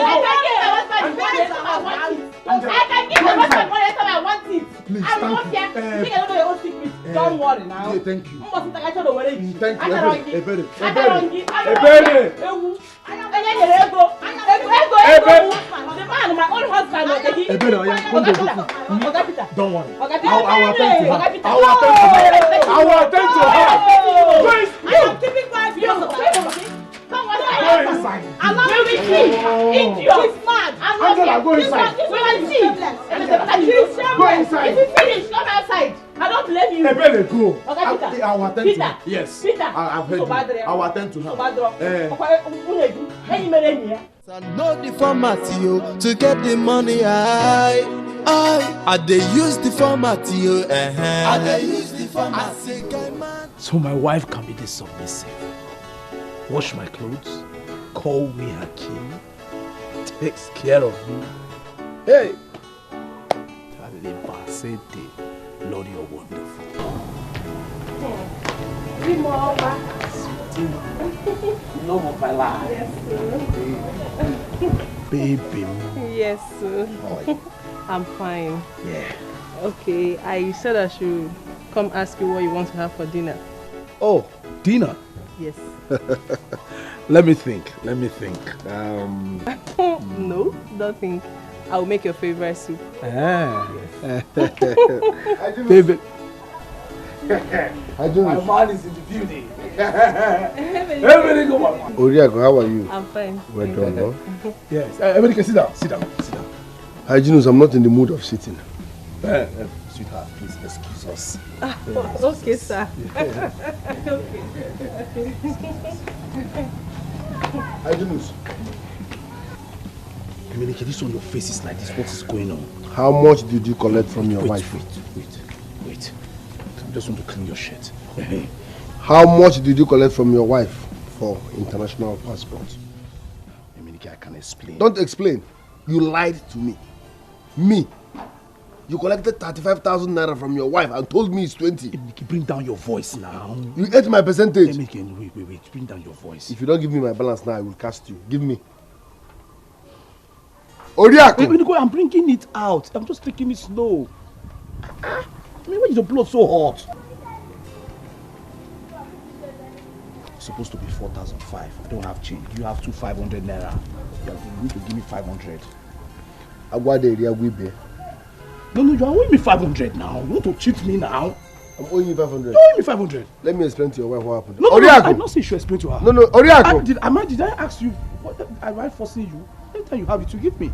I can give my husband money anytime I want it. Please, I'm not here. You can know your own secret. Don't worry now. Yeah, thank you. Thank you. Ebere. The man, my own husband, don't worry. I will attend to her. I am keeping quiet. Go inside. Allow me to see. She's mad. Angela, go inside. Go inside. If you finish, come outside. I don't blame you. Ebere, go. I will attend to her. Yes. I've heard you. I will attend to her. I know the format yo to get the money I dey use the format yo I dey use the format. So my wife can be this submissive, wash my clothes, call me her king, takes care of me. Hey, Lord, you're wonderful. Love of my life. Yes, sir. Baby. Yes, sir. I'm fine. Yeah. Okay, I said I should come ask you what you want to have for dinner. Oh, dinner? Yes. Let me think. No, don't think. I'll make your favorite soup. Yes. Baby. My man is in the building. Oriago, how are you? I'm fine. Well done, no? Yes. Everybody can sit down. Hygienus, I'm not in the mood of sitting. Sweetheart, please excuse us. Okay, sir. Hygienus. Dominica, this on your face is like this. What is going on? How much did you collect from your wife? Wait. I just want to clean your shirt. How much did you collect from your wife for international passport? Dominica, I can explain. Don't explain. You lied to me. Me. You collected 35,000 naira from your wife and told me it's 20. Dominica, bring down your voice now. You ate my percentage. Dominica, wait. Bring down your voice. If you don't give me my balance now, I will cast you. Give me. Oriako! I'm bringing it out. I'm just taking it slow. I mean, why is the blood so hot? It's supposed to be 4,500. I don't have change. You have 500 naira. You need to give me 500. Agwade area Wibe. No, you are owing me 500 now. You want to cheat me now? I'm owing you 500. You owe me 500. Let me explain to your wife what happened. No, Oriako! I'm not saying you should explain to her. No, Oriako! Did I ask you? Am I forcing you? Anytime you have it, you give me.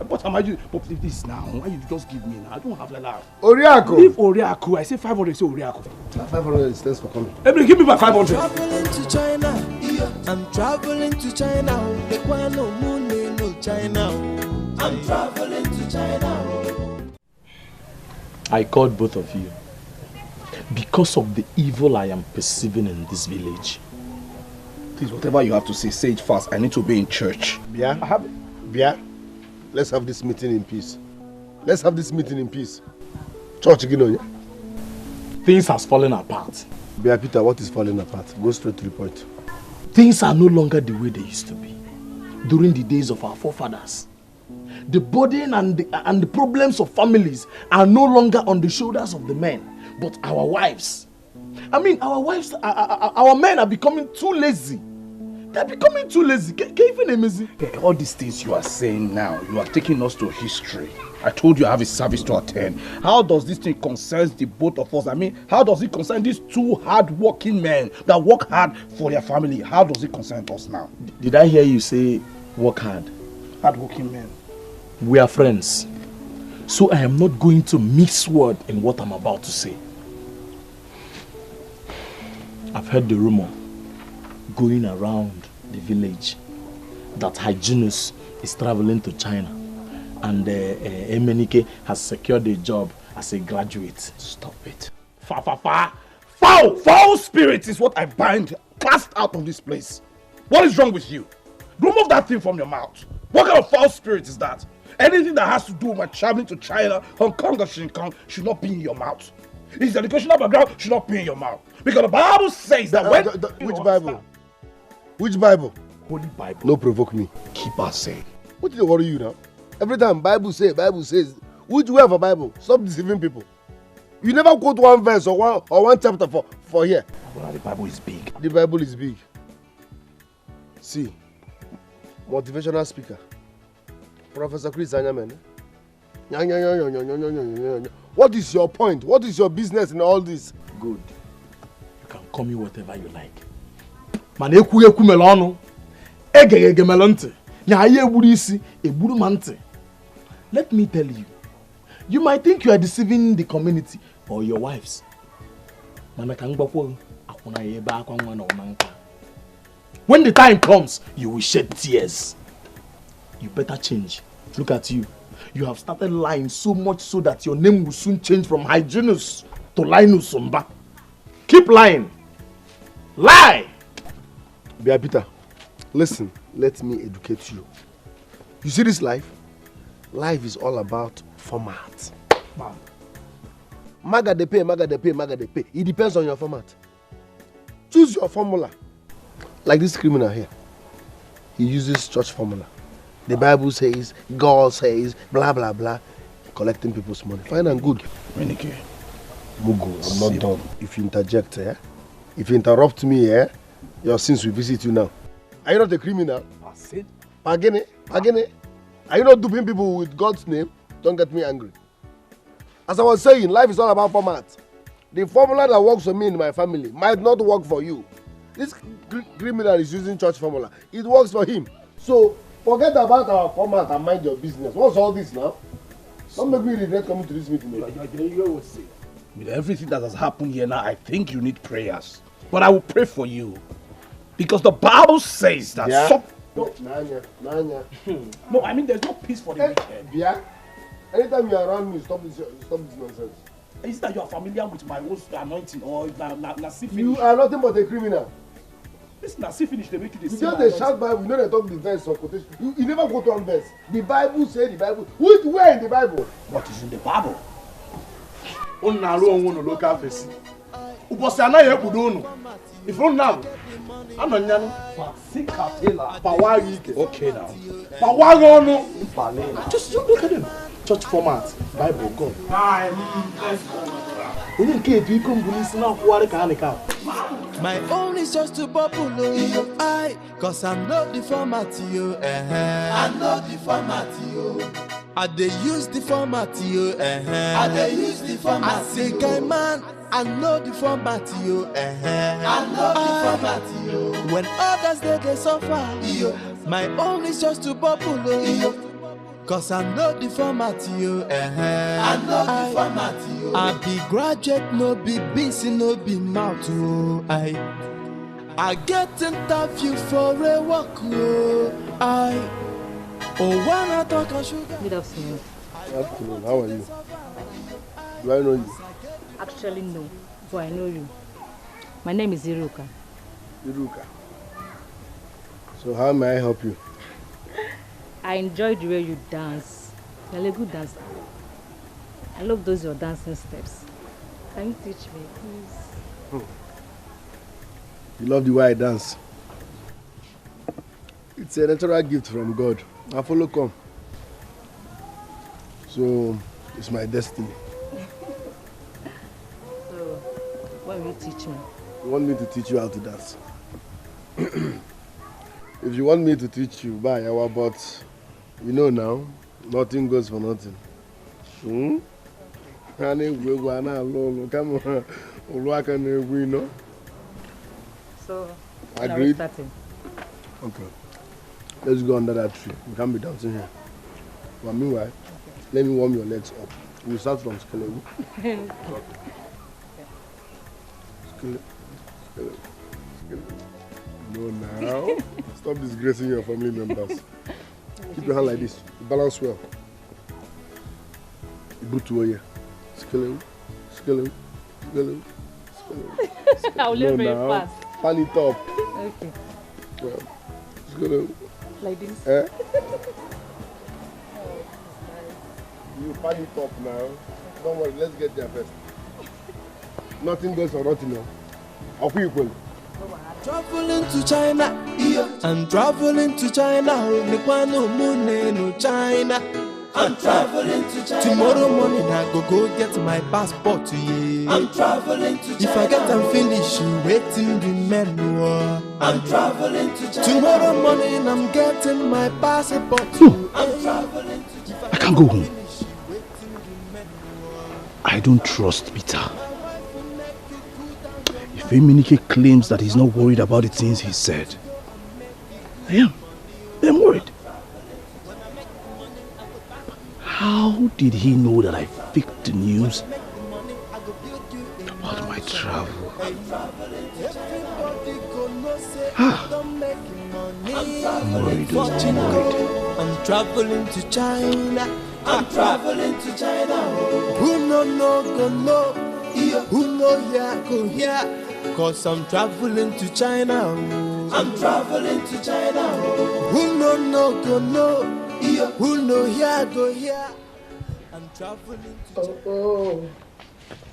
But am I doing? But this now, why you just give me now? I don't have like that. Oriako! Leave Oriako. I say 500, say Oriako. 500 stands for coming. Emily, give me my 500. I'm traveling to China. I'm traveling to China. I called both of you because of the evil I am perceiving in this village. Please, whatever you have to say it fast. I need to be in church. Bia, let's have this meeting in peace. Church again, Things has fallen apart. Bia Peter, what is falling apart? Go straight to the point. Things are no longer the way they used to be during the days of our forefathers. The burden and the problems of families are no longer on the shoulders of the men, but our wives. I mean, our wives, our men are becoming too lazy. They're becoming too lazy. All these things you are saying now, you are taking us to history. I told you I have a service to attend. How does this thing concern the both of us? I mean, how does it concern these two hard-working men that work hard for their family? How does it concern us now? Did I hear you say work hard? Hard-working men. We are friends. So I am not going to mix word in what I'm about to say. I've heard the rumor going around the village that Hyginus is traveling to China and Emenike has secured a job as a graduate. Stop it. Foul spirit is what I bind. Cast out of this place. What is wrong with you? Remove that thing from your mouth. What kind of foul spirit is that? Anything that has to do with my traveling to China, Hong Kong or Shinkan should not be in your mouth. His educational background should not be in your mouth. Because the Bible says that when... Which Bible? Which Bible? Holy Bible. No provoke me. Keep us saying. What did they worry you now? Every time Bible says, which way of a Bible? Stop deceiving people. You never quote one verse or one chapter for here. Well, the Bible is big. The Bible is big. See, motivational speaker, Professor Chris Anyamen. What is your point? What is your business in all this? Good. You can call me whatever you like. Man, eku melonu. Ege melonte. Nyaye eburu isi, eburu mante. Let me tell you. You might think you are deceiving the community or your wives. When the time comes, you will shed tears. You better change. Look at you. You have started lying so much so that your name will soon change from Hyginus to Linus Sumba. Keep lying. Lie! Bia Peter, listen, let me educate you. You see this life? Life is all about format. Maga de pay. It depends on your format. Choose your formula. Like this criminal here. He uses church formula. The Bible says, God says, blah, blah, blah. Collecting people's money. Fine and good. Renike. Mugu, I'm not done. If you interject, if you interrupt me, your sins will visit you now. Are you not a criminal? Pagene? Are you not duping people with God's name? Don't get me angry. As I was saying, life is all about format. The formula that works for me and my family might not work for you. This criminal is using church formula. It works for him. So, forget about our format and mind your business. What's all this now? Don't make me regret coming to this meeting. With everything that has happened here now, I think you need prayers. But I will pray for you. Because the Bible says that... Yeah. Nanya. No, I mean there's no peace for the wicked. Yeah. Anytime you're around me, stop this nonsense. Is that you are familiar with my own anointing or Nasi finish? You are nothing but a criminal. This Nasi finish, they make you the same. same. You just shout Bible, you know they talk the verse or quotation. You never quote one verse. The Bible say the Bible. Where in the Bible? What is in the Bible? Local face. Ubosi anaghị ekpudo unu. If you now, I'm not nyanu. Okay now. Just look at him. Church format, Bible, God. My own is just to bubble cause I'm not the format you. I know the format you. I dey use the format you. I dey use the format. I say guy man, I know the format you. I know the format you. When others they suffer, my own is just to bubble cause I know the format you. I know the format you. I be graduate, no be busy, no be mouth. I get interview for a work. When I talk I sugar. Good afternoon. Good afternoon. How are you? Do I know you? Actually no, but I know you. My name is Iruka. Iruka. So how may I help you? I enjoy the way you dance. You're a good dancer. I love those your dancing steps. Can you teach me, please? You love the way I dance. It's a natural gift from God. I follow come. So, it's my destiny. So, what will you teach me? You want me to teach you how to dance? If you want me to teach you, bye, but you know now, nothing goes for nothing. Hmm? Come on. So, agreed? Okay. Let's go under that tree. We can't be dancing here. But meanwhile, let me warm your legs up. We'll start from skeleton. No, now. Stop disgracing your family members. Keep your hand like this. Balance well. Boot to here. Skeleton. I'll learn very fast. Pan it up. Okay. Well, skeleton. Like this? You pan it up now. Don't worry, let's get there first. Nothing goes for nothing now. I'll put you equal. Traveling to China, I'm traveling to China. No China. I'm traveling to China. Tomorrow morning I go get my passport. Yeah. I'm traveling to China. If I get and finish, waiting the menu. I'm traveling to China. Tomorrow morning I'm getting my passport. I'm traveling to China. I can't go home. I don't trust Peter. If Eminike claims that he's not worried about the things he said, I am. I'm worried. How did he know that I faked the news about my travel? I'm worried. I'm traveling to China. I'm traveling to China. Who no go no. Who know here go here. Cause I'm traveling to China. I'm traveling to China. Who no go no. Who know here go here. I'm traveling to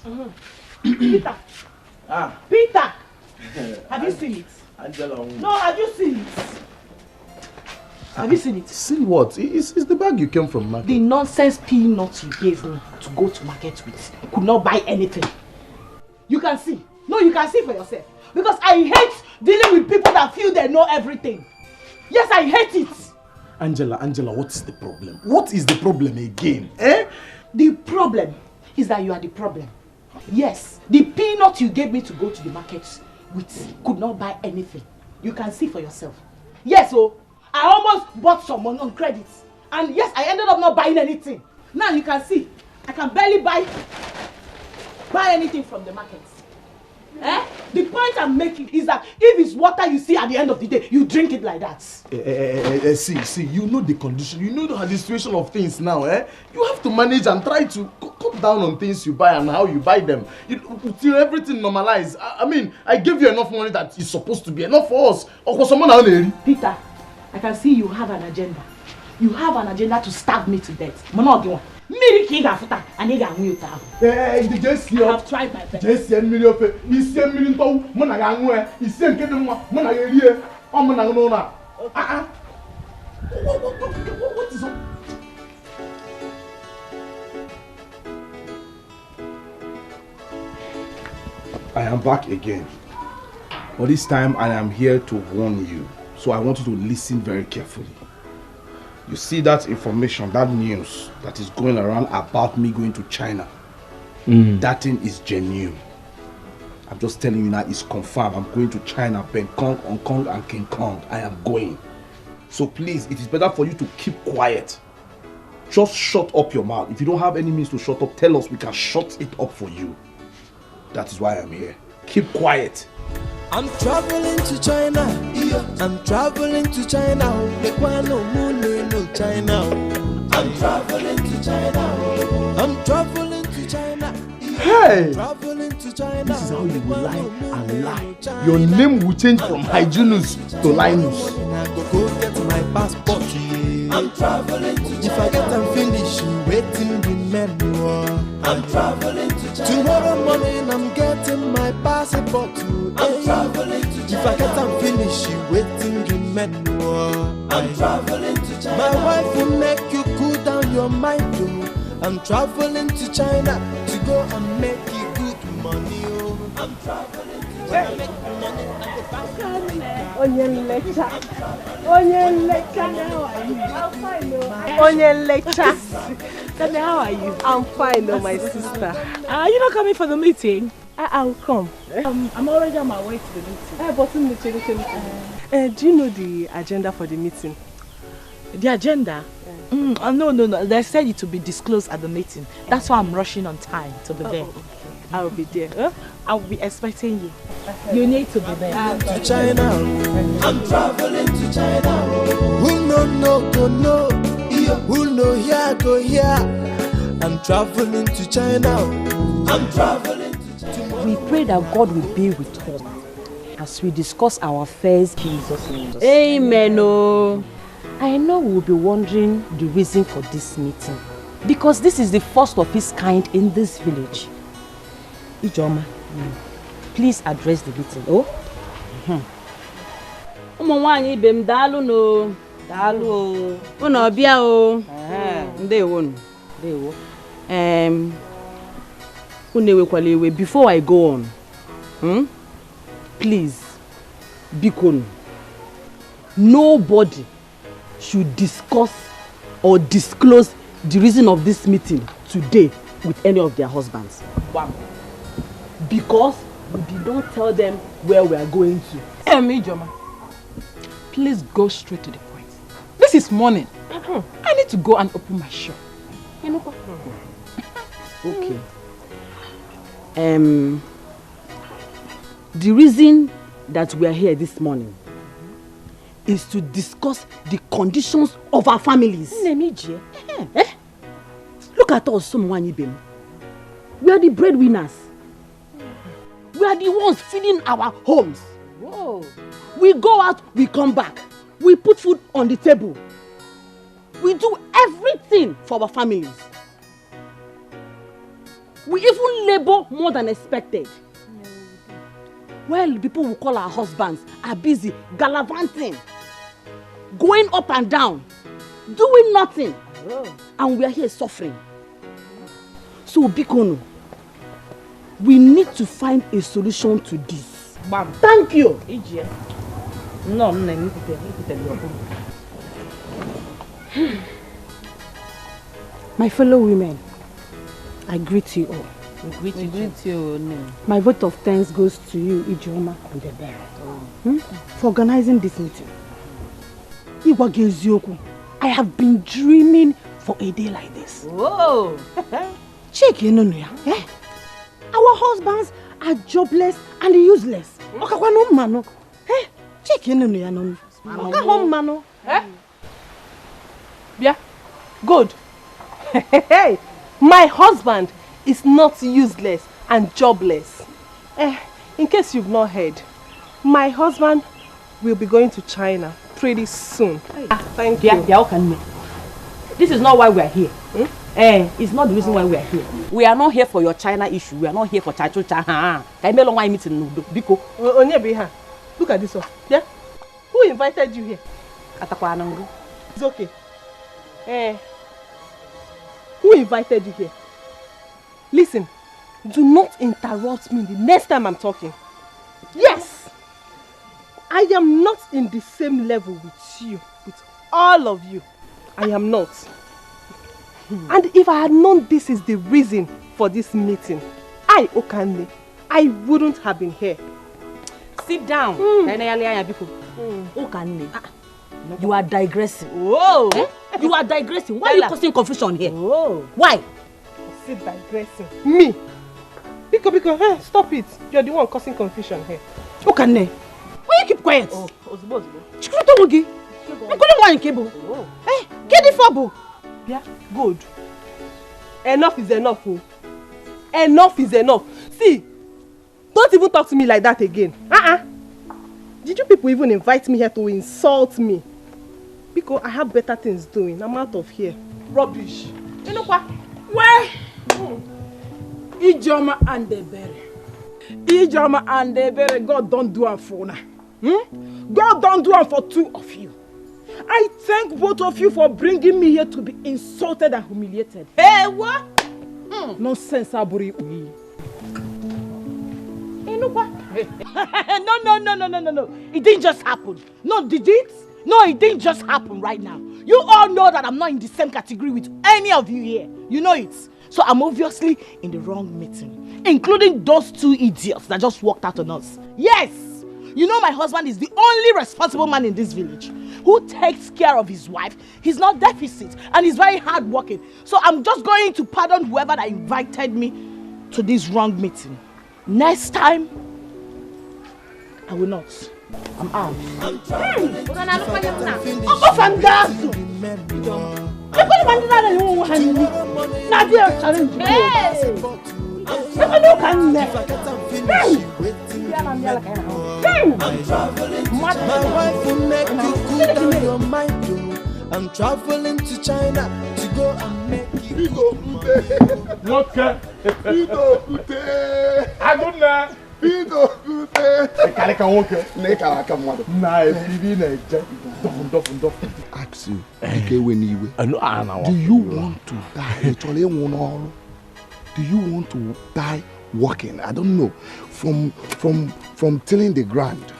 China. Peter. Peter. Have you seen it? Angela. No, have you seen it? Have you seen it? Seen what? It's the bag you came from market. The nonsense peanuts you gave me to go to market with could not buy anything. You can see. No, you can see for yourself. Because I hate dealing with people that feel they know everything. Yes, I hate it. Angela, what is the problem? What is the problem again? Eh? The problem is that you are the problem. Yes, the peanut you gave me to go to the market with could not buy anything. You can see for yourself. Yes, so I almost bought someone on credit. And yes, I ended up not buying anything. Now you can see, I can barely buy anything from the market. Eh? The point I'm making is that if it's water you see at the end of the day, you drink it like that. See, you know the condition, you know the situation of things now, eh? You have to manage and try to cut down on things you buy and how you buy them. Till everything normalizes. I mean, I gave you enough money that is supposed to be enough for us. Or for someone else. Peter, I can see you have an agenda. You have an agenda to stab me to death. I have tried my best. What is up? I am back again. But this time I am here to warn you. So I want you to listen very carefully. You see that information, that news that is going around about me going to China. That thing is genuine. I'm just telling you now, it's confirmed. I'm going to China, Bangkok, Hong Kong and King Kong. I am going. So please, it is better for you to keep quiet. Just shut up your mouth. If you don't have any means to shut up, tell us, we can shut it up for you. That is why I'm here. Keep quiet. I'm traveling to China. I'm traveling to China. No China. I'm traveling to China. I'm traveling to China. Hey! Traveling to China. This is how you will lie and lie. Your name will change from Hyginus to Linus. I go get my passport. I'm traveling to China. If I get and finish, waiting the menu. I'm traveling to China. Tomorrow morning I'm getting my passport. I'm traveling to China. If I get and finish, waiting the menu. I'm traveling to China. My wife will make you cool down your mind. I'm traveling to China to go and make it good money. Oh, I'm traveling to China to make money. Onion lecture. Onion lecture now. I'm fine, Onion lecture. Tell me, how are you? I'm fine, my sister. Are you not coming for the meeting? I'll come. I'm already on my way to the meeting. Do you know the agenda for the meeting? The agenda? No. They said it to be disclosed at the meeting. That's why I'm rushing on time to be there. Okay. I'll be there. I'll be expecting you. You need to be there. To China, I'm traveling to China. Who no go no, who no here go here. I'm traveling to China. I'm traveling to China. We pray that God will be with us as we discuss our affairs. Jesus name. Amen. Oh. I know we'll be wondering the reason for this meeting, because this is the first of its kind in this village. Ijoma, please address the meeting. Oh? Ụmụnwaanyị ibe m daalụ no. Daalụ o. Unu ọbịa o. Ndewo. Ndewo. Unu ewekwala iwe before I go on. Please, biko, nobody should discuss or disclose the reason of this meeting today with any of their husbands. Wow. Because we did not tell them where we are going to. Ijoma, please go straight to the point. This is morning. I need to go and open my shop. Okay. The reason that we are here this morning is to discuss the conditions of our families. Look at us, Someone. We are the breadwinners. We are the ones feeding our homes. Whoa. We go out, we come back. We put food on the table. We do everything for our families. We even labor more than expected. Well, people who call our husbands are busy gallivanting, going up and down, doing nothing. And we are here suffering. So, Bikono, we need to find a solution to this. Bam. Thank you. No. My fellow women, I greet you all. We greet you. My vote of thanks goes to you, Ijoma and the bear, for organizing this meeting. I have been dreaming for a day like this. Whoa! Check, our husbands are jobless and useless. Check, Yeah, good. Hey, my husband is not useless and jobless. In case you've not heard, my husband will be going to China pretty soon. Thank you. This is not why we are here. It's not the reason why we are here. We are not here for your China issue. We are not here for Chachucha. Look at this one. Yeah? Who invited you here? It's okay. Who invited you here? Listen, do not interrupt me the next time I'm talking. Yes! I am not in the same level with you, with all of you. I am not. And if I had known this is the reason for this meeting, I, Okande, I wouldn't have been here. Sit down. Okande, you are digressing. Whoa! You are digressing. Why are you causing confusion here? Whoa! Why? Sit digressing. Me? Because, stop it. You're the one causing confusion here. Okande, why you keep quiet? Yeah, good. Enough is enough. Oh. Enough is enough. See, don't even talk to me like that again. Did you people even invite me here to insult me? Because I have better things doing. I'm out of here. Rubbish. You know what? Where? Ijoma and the berry. Ijoma and the berry, God don't do it for now. God don't do it for two of you. I thank both of you for bringing me here to be insulted and humiliated. Hey, what? Nonsense, Aburi. No. It didn't just happen. No, did it? No, it didn't just happen right now. You all know that I'm not in the same category with any of you here. You know it. So I'm obviously in the wrong meeting, including those two idiots that just walked out on us. Yes! You know my husband is the only responsible man in this village who takes care of his wife. He's not deficit and he's very hardworking. So I'm just going to pardon whoever that invited me to this wrong meeting. Next time, I will not. I'm out. I'm traveling to China to go and make it. Okay. Ask you, do you want to die? Do you want to die walking? I don't know. From tilling the ground,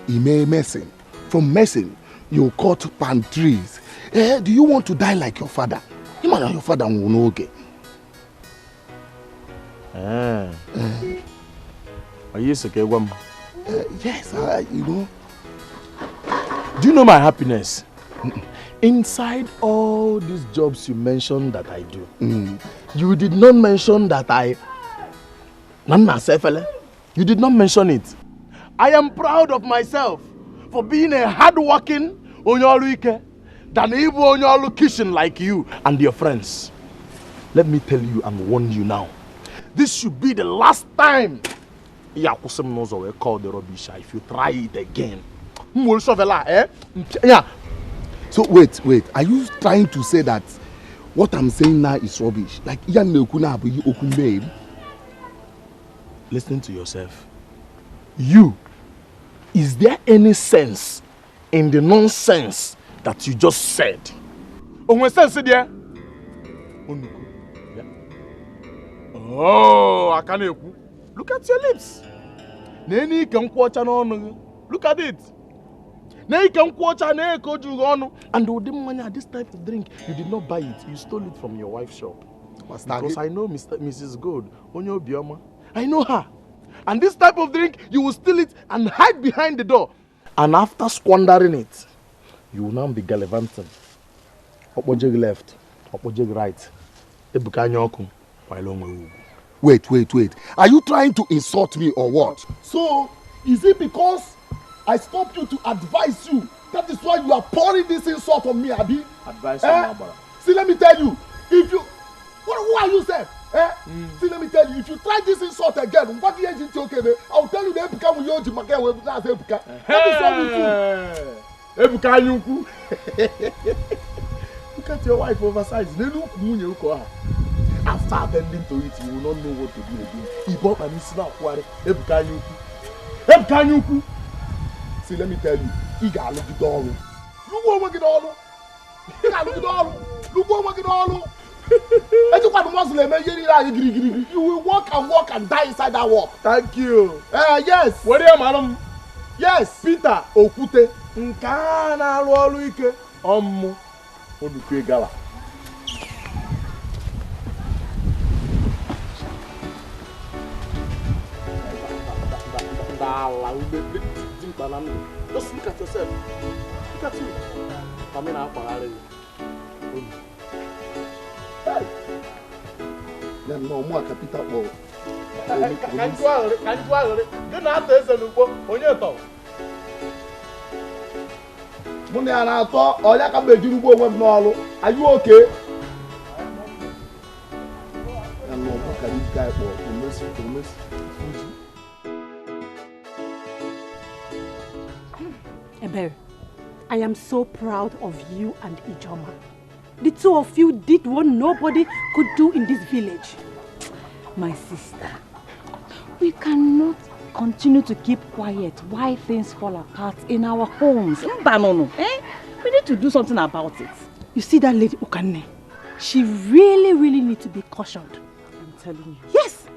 you may messing. From messing, you cut palm trees. Do you want to die like your father? Your father will know okay. Are you okay, Wam? Yes, you know. Do you know my happiness? Inside all these jobs you mentioned that I do, you did not mention that you did not mention it. I am proud of myself for being a hard-working Onyoluike than even Onyolu kitchen like you and your friends. Let me tell you and warn you now. This should be the last time Yakusim knows we call the rubbish if you try it again. Yeah. So wait. Are you trying to say that what I'm saying now is rubbish? Like listen to yourself. Is there any sense in the nonsense that you just said? Oh, I can't help you. Look at your lips. Look at it. And at this type of drink, you did not buy it. You stole it from your wife's shop. Because I know Mrs. Gold, Onyo Bioma. I know her. And this type of drink, you will steal it and hide behind the door. And after squandering it, you will now be gallivanting. Opojeg left, Opojeg right. Wait. Are you trying to insult me or what? So, is it because I stopped you to advise you? That is why you are pouring this insult on me, Abi? Advice on Barbara. See, let me tell you. If you... who are you, sir? See, let me tell you. If you try this insult again, what the agent okay? I'll tell you the Ebuka will use Ebuka. What is wrong with you? Ebuka Nyuku. Look at your wife oversized. After attending to it, you will not know what to do again. He bought an Islam. Ebuka Nyuku. See, let me tell you. He got to look at all. Look what we all. He got to look at all. Look what we all. You will walk and die inside that walk. Thank you. Yes. What are you, madam? Yes. Peter Okute. Nkana Luike. Onukwe Gala. Just look at yourself. Look at you. I'm in our no more capital ball. Can you do not taste a look on your tongue? Money and I thought, or I can be doing one. Are you okay? I'm not a guy for Ebere, I am so proud of you and Ijoma. The two of you did what nobody could do in this village. My sister, we cannot continue to keep quiet while things fall apart in our homes. We need to do something about it. You see that lady Okanne? She really needs to be cautioned. I'm telling you. Yes!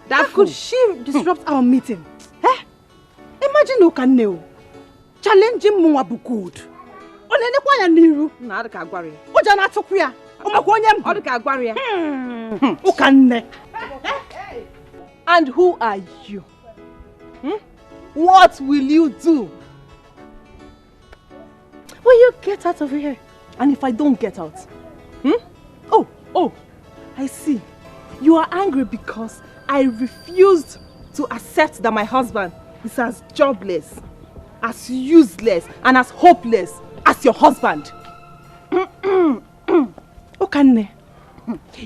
How could she disrupt our meeting? Eh? Imagine Okanne challenging Mwabu good. Onene kwa ya niru. Na adika agwari. Oja na atokwu ya. Omakwa onye mbu. Adika agwari ya. Okanne. And who are you? What will you do? Will you get out of here? And if I don't get out? Oh, I see. You are angry because I refused to accept that my husband is as jobless, as useless, and as hopeless as your husband. Okanne,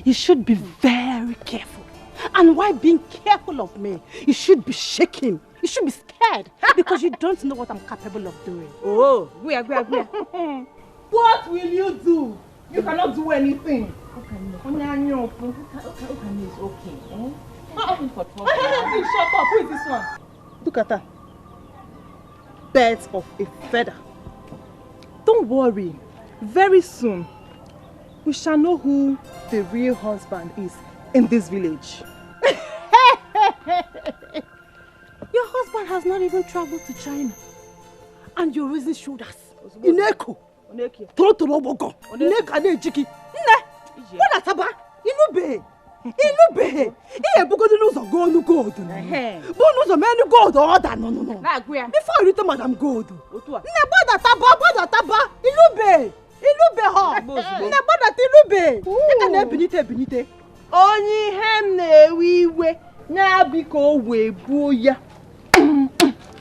you should be very careful. And while being careful of me, you should be shaking. You should be scared because you don't know what I'm capable of doing. Oh, What will you do? You cannot do anything. Okanne is okay. Not open for trouble. Hey, shut up. Who is this one? Look at her. Birds of a feather. Don't worry. Very soon, we shall know who the real husband is in this village. Your husband has not even traveled to China. And you're raising shoulders. Ineko. Totorobogo. Ineka ne jiki. Ne. What ataba? Inube. Inube. Iye bugodu nuzo go nu gold. Bo nuzo menu gold order no. Before you return Madam Gold. Ne bada taba. Inube. Inube ho. Ne bada tilube. Ika na benite. Onyi hem na ewiwe. Na biko we buya.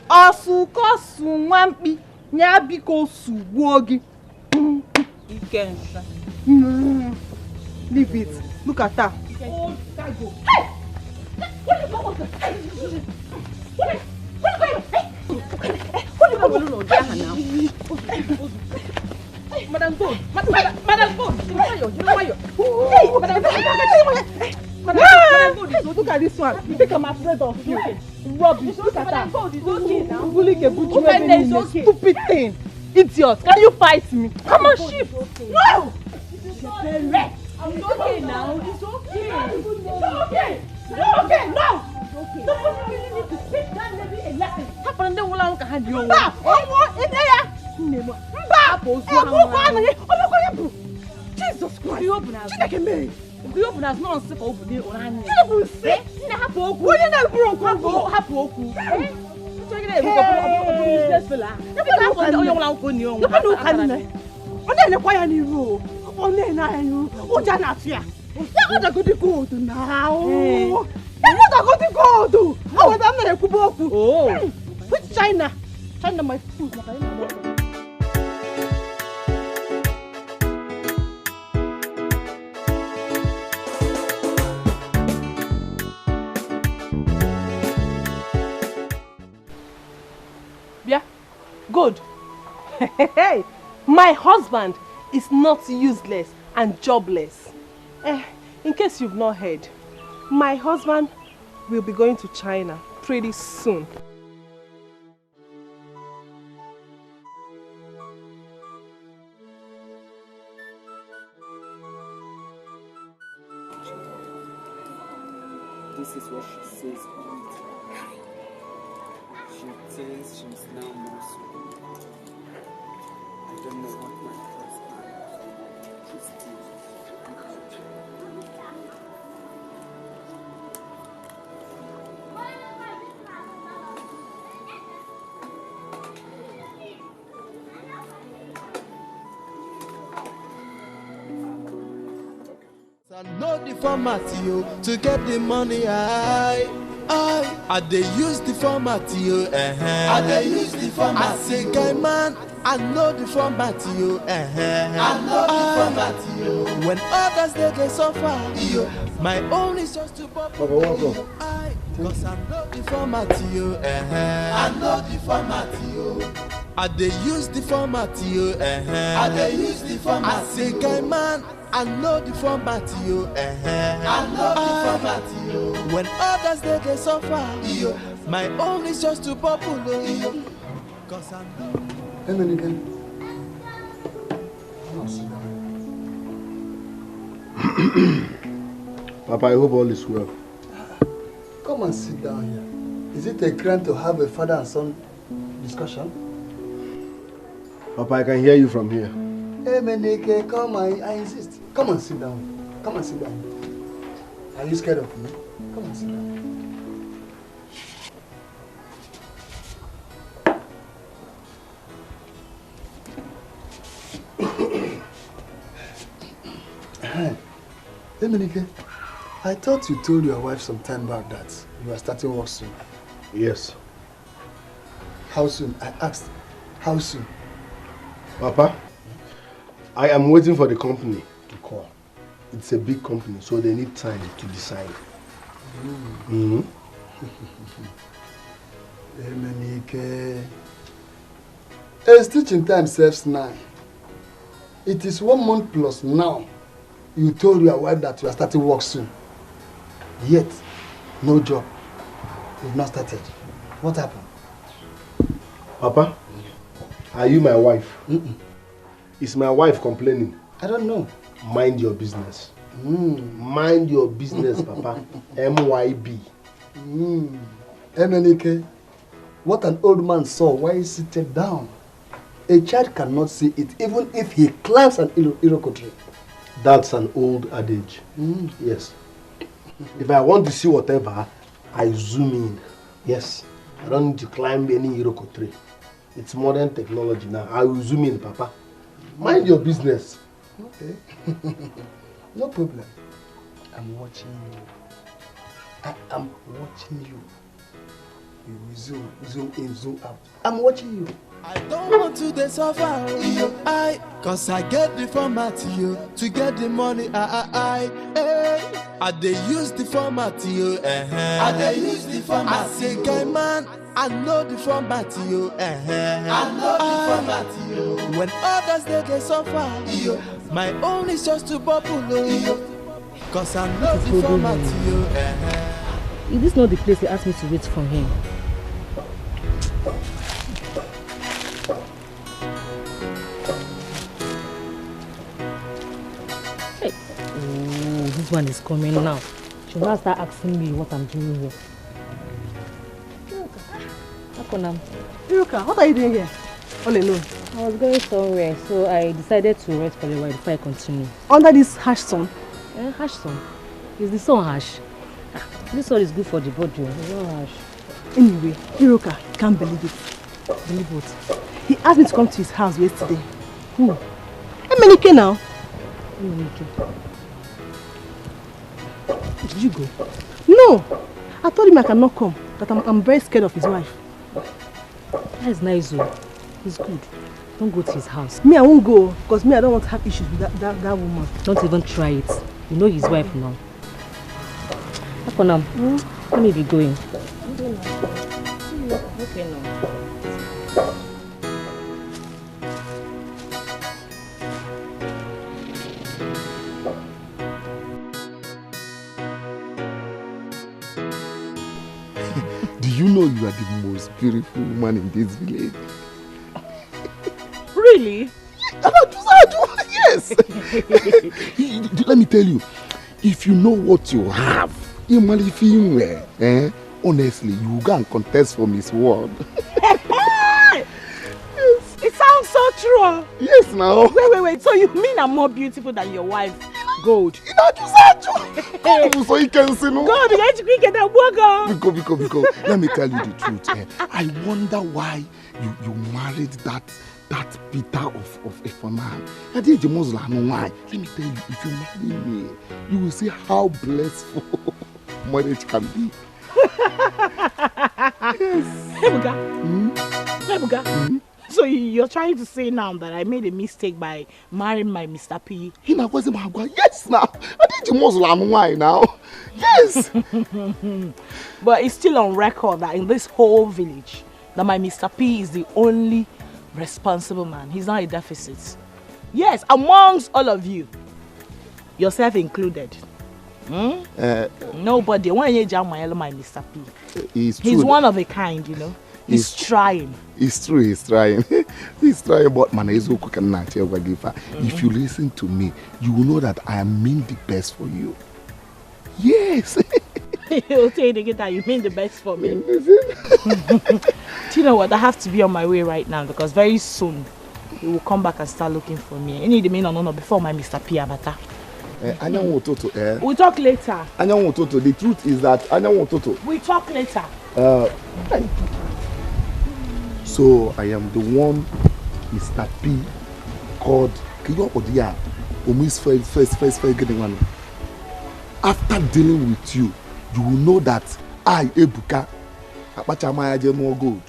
Asukosu nwampi. Nya biko sugbuo gi. Ikensa. Leave it. Look at her. Oh, go. Madam Gold. Look at this one. You think I'm afraid of you? Rubbish. Look at that. Stupid thing. Idiot. Can you fight me? Come on, sheep. No! I'm okay now. It's okay. No! No! Somebody really need to teach that lady a lesson. Happen the whole can hand you. Jesus Christ. You open us. You open us not sick over there or I you say Who you know broke hapu. Which China? China my food. Yeah, good. Hey, my husband is not useless and jobless. In case you've not heard, my husband will be going to China pretty soon. This is what she says all the time. She says she's now more so. I don't know what my thoughts are. She's still. I know the format you to get the money. I dey use the format you. I dey use the format. I say, guy man, I know the format you. I know the format you. When others they suffer, my own is just to pop. Cause I know the format you. I know the format you. I dey use the format you. I dey use the format. I say, guy man, I know the format you. I know the format you. When others they suffer, my own is just to bubble. Cause I know. Hey, Menika. Papa, I hope all is well. Come and sit down here. Is it a crime to have a father and son discussion? Papa, I can hear you from here. Hey, Menike, come, I insist. Come and sit down. Come and sit down. Are you scared of me? Come and sit down. Hey, Menike, I thought you told your wife some time back that you are starting work soon. Yes. How soon? I asked. How soon? Papa, I am waiting for the company to call. It's a big company, so they need time to decide. Menike, a stitching time saves 9. It is 1 month plus now. You told your wife that you are starting work soon. Yet, no job. You've not started. What happened? Papa, are you my wife? Is my wife complaining? I don't know. Mind your business. Mind your business, Papa. MYB. Menike, what an old man saw while he seated down. A child cannot see it even if he climbs an iroko tree. That's an old adage. Yes. If I want to see whatever, I zoom in. Yes. I don't need to climb any iroko tree. It's modern technology now. I will zoom in, Papa. Mind your business. Okay. No problem. I'm watching you. I am watching you. You will zoom in, zoom out. I'm watching you. I don't want to suffer, cause I get the format, to get the money, I they use the format, I they use the format. I say, guy man, I know the format, I know the format, when others they suffer, my own is just to bubble, cause I know the format, Is this not the place they asked me to wait for him? This one is coming now. She will start asking me what I'm doing here. Iruka, what are you doing here? All alone? I was going somewhere, so I decided to rest for a while before I continue. Under this harsh sun? Harsh sun? Is the sun harsh? This sun is good for the body. It's not harsh. Anyway, Iruka, can't believe it. Believe what? He asked me to come to his house yesterday. Who? Menike now. Menike. Did you go? No! I told him I cannot come, that I'm very scared of his wife. That is nice, though. He's good. Don't go to his house. Me, I won't go, because me, I don't want to have issues with that woman. Don't even try it. You know his wife now. Let me be going. Okay, now. You know you are the most beautiful woman in this village. Really? Yes! Let me tell you, if you know what you have, honestly, you go and contest for Miss World. Yes. It sounds so true. Yes, now. Wait. So you mean I'm more beautiful than your wife? Gold. So you can see no. God, you get that burger. Because let me tell you the truth. I wonder why you married that Peter of Ephonam. I did the Muslim know why. Let me tell you, if you marry me, you will see how blissful marriage can be. Yes. Ebuka. So you're trying to say now that I made a mistake by marrying my Mr. P? Yes, now. I did the Muslim why now? Yes. But it's still on record that in this whole village, that my Mr. P is the only responsible man. He's not a deficit. Yes, amongst all of you, yourself included. Nobody. My Mr. P. He's one of a kind, you know. He's trying. It's true, he's trying. He's trying, but man, if you listen to me, you will know that I mean the best for you. Yes. You'll tell you that you mean the best for me. Do you know what? I have to be on my way right now because very soon he will come back and start looking for me. I need the mean no before my Mr. P Abata. We'll talk later. The truth is that we talk later. So I am the one Mr. P called first. After dealing with you, you will know that I, Ebuka, more good.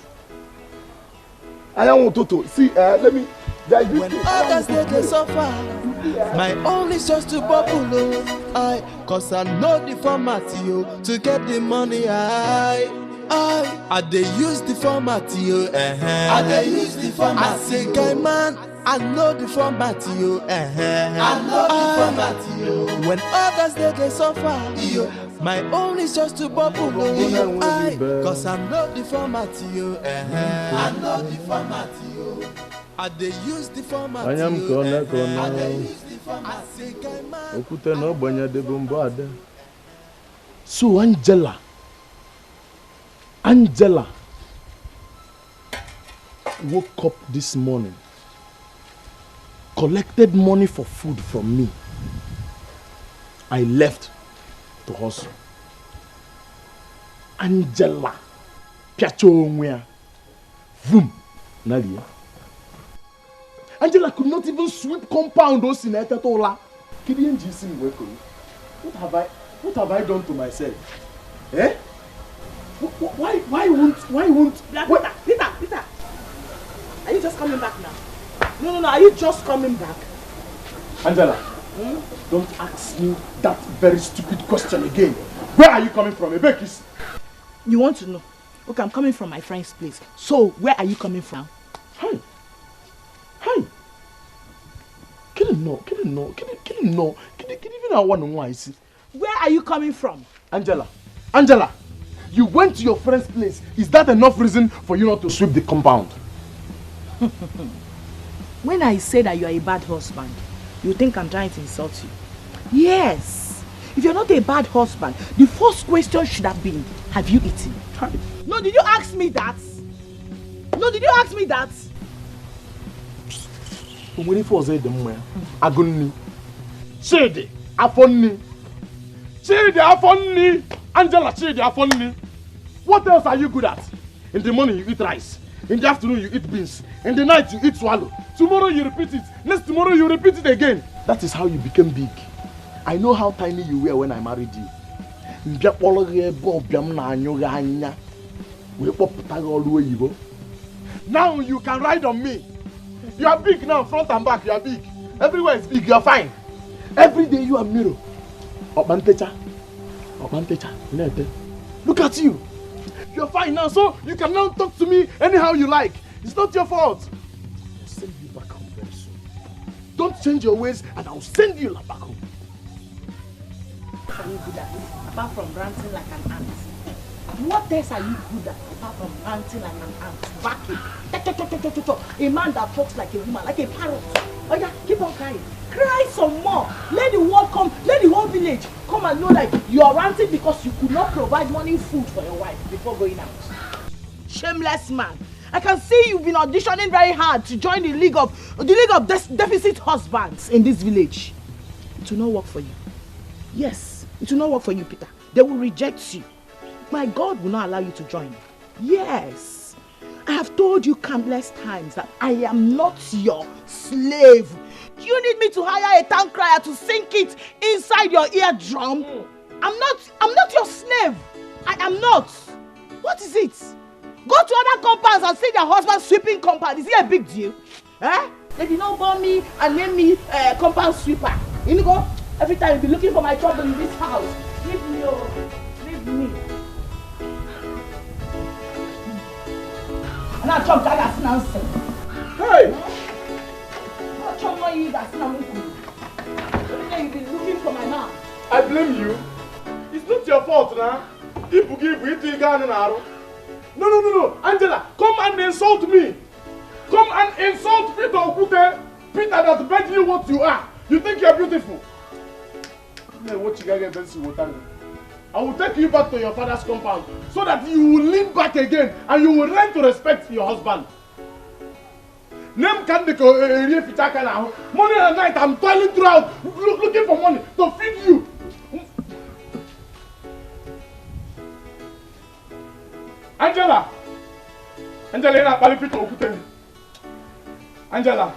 I don't want to see. Let me. When others they suffer, my only source to bubble. Cause I know the format to get the money. I they use the format I they use the format. I say, guy man, I know the format I know the format When others they suffer, my only source to bubble. Cause I know the format I know the format I they use the format I they use the format. I say, guy man. So Angela woke up this morning, collected money for food from me. I left to hustle. Angela, Piacho, vroom, Nadia. Angela could not even sweep compound those in Etatola. What have I done to myself? Eh? Why won't? Peter, are you just coming back now? No, are you just coming back? Angela, don't ask me that very stupid question again. Where are you coming from, Ebekis? You want to know? Okay, I'm coming from my friend's place. So, where are you coming from? Hi. Where are you coming from? Angela, you went to your friend's place. Is that enough reason for you not to sweep the compound? When I say that you are a bad husband, you think I'm trying to insult you? Yes. If you're not a bad husband, the first question should have been, have you eaten? No, did you ask me that? Angela, what else are you good at? In the morning you eat rice. In the afternoon you eat beans. In the night you eat swallow. Tomorrow you repeat it. Next tomorrow you repeat it again. That is how you became big. I know how tiny you were when I married you. Now you can ride on me. You are big now, front and back, you are big. Everywhere is big, you are fine. Every day you are mirror. Look at you. You're fine now, so you can now talk to me anyhow you like. It's not your fault. I'll send you back home very soon. Don't change your ways and I'll send you back home. What are you good at apart from ranting like an ant? What else are you good at apart from ranting like an ant? Backing. A man that talks like a woman, like a parrot. Oh yeah, keep on crying. Cry some more. Let the world come, let the whole village come and know that you are ranting because you could not provide morning food for your wife before going out. Shameless man. I can see you've been auditioning very hard to join the league of deficit husbands in this village. It will not work for you. Yes, it will not work for you, Peter. They will reject you. My God will not allow you to join. Yes. I have told you countless times that I am not your slave. You need me to hire a town crier to sink it inside your eardrum? I'm not your slave. I am not. What is it? Go to other compounds and see their husband sweeping compound. Is it a big deal? Eh? They did not born me and name me compound sweeper. You know, every time you be looking for my trouble in this house. Leave me, oh. Leave me. And I chop that nonsense. Hey! You've been looking for my mom. I blame you. It's not your fault now. No. Angela, come and insult me. Come and insult Peter Okute. Peter that made you what you are. You think you're beautiful? I will take you back to your father's compound so that you will lean back again and you will learn to respect your husband. Money at night, I'm toiling throughout, looking for money to feed you. Angela, you're not calling Peter Okute. Angela.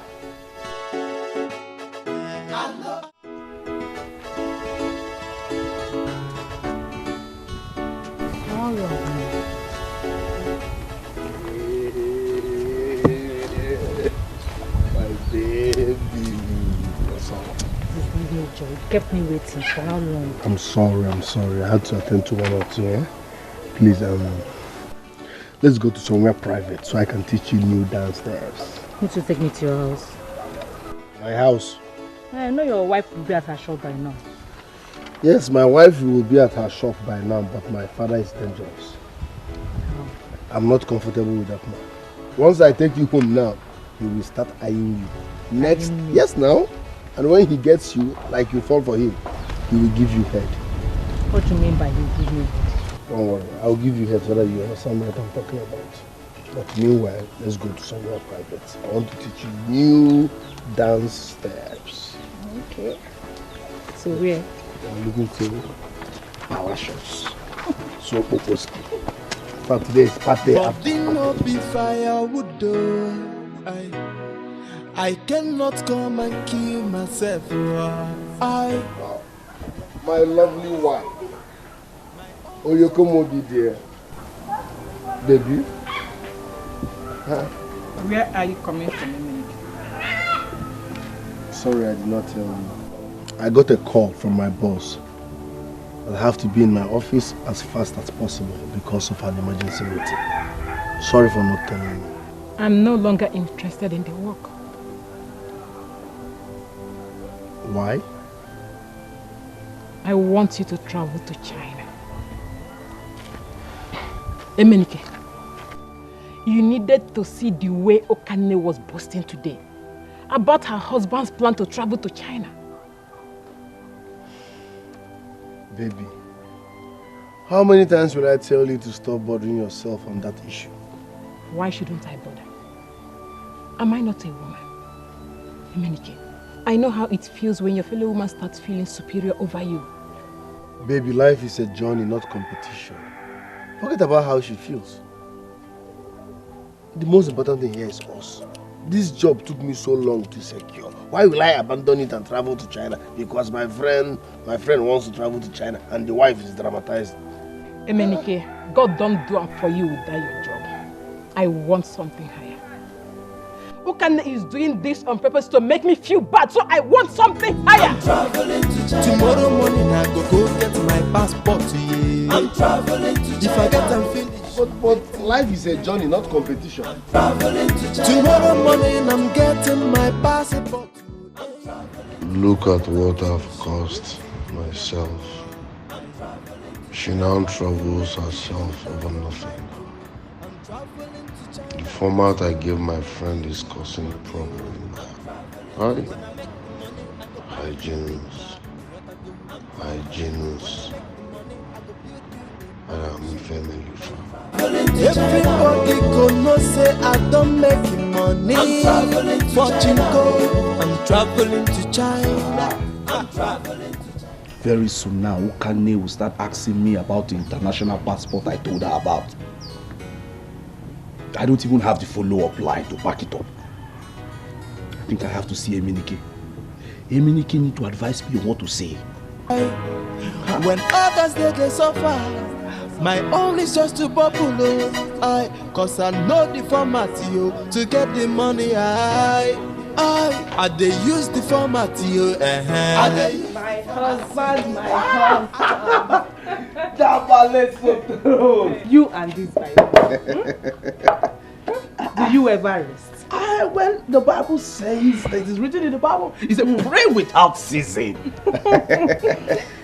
You kept me waiting for how long? I'm sorry. I had to attend to one or two, eh? Please, let's go to somewhere private so I can teach you new dance steps. You need to take me to your house. My house? I know your wife will be at her shop by now. Yes, my wife will be at her shop by now, but my father is dangerous. I'm not comfortable with that man. Once I take you home now, he will start eyeing you. Next, yes now. And when he gets you, like you fall for him, he will give you head. What do you mean by you give me head? Don't worry, I'll give you head so that you understand what I'm talking about. But meanwhile, let's go to somewhere private. I want to teach you new dance steps. Okay. So where? I'm looking to power shots. So focused. For today is party after. Be firewood though. I cannot come and kill myself. My lovely wife. Oh, you come over there. Baby. Huh? Where are you coming from, Emily? Sorry, I did not tell you. I got a call from my boss. I'll have to be in my office as fast as possible because of an emergency meeting. Sorry for not telling you. I'm no longer interested in the work. Why? I want you to travel to China. Emenike, you needed to see the way Okane was boasting today about her husband's plan to travel to China. Baby, how many times will I tell you to stop bothering yourself on that issue? Why shouldn't I bother? Am I not a woman? Emenike, I know how it feels when your fellow woman starts feeling superior over you. Baby, life is a journey, not competition. Forget about how she feels. The most important thing here is us. This job took me so long to secure. Why will I abandon it and travel to China? Because my friend wants to travel to China and the wife is dramatized. Emenike, God don't do it for you without your job. I want something higher. Okane is doing this on purpose to make me feel bad, so I want something higher. I'm traveling to China. Tomorrow morning I go get my passport to you. I'm traveling to China. If I get and finish. But life is a journey, not competition. I'm traveling to China. Tomorrow morning I'm getting my passport. Look at what I've cost myself. She now troubles herself over nothing. The format I gave my friend is causing a problem. Hygienist. I'm family. Everybody gonna say I don't make money. I'm traveling to China. I'm traveling to China. I'm traveling to China. Very soon now, Okane will start asking me about the international passport I told her about. I don't even have the follow-up line to back it up. I think I have to see Emenike. Emenike need to advise me on what to say. When others they suffer, my own is just to bubble. Cause I know the format to get the money. I they use the format My husband. You and this guy. Do you ever rest? Well, the Bible says, it is written in the Bible, it's a pray without ceasing.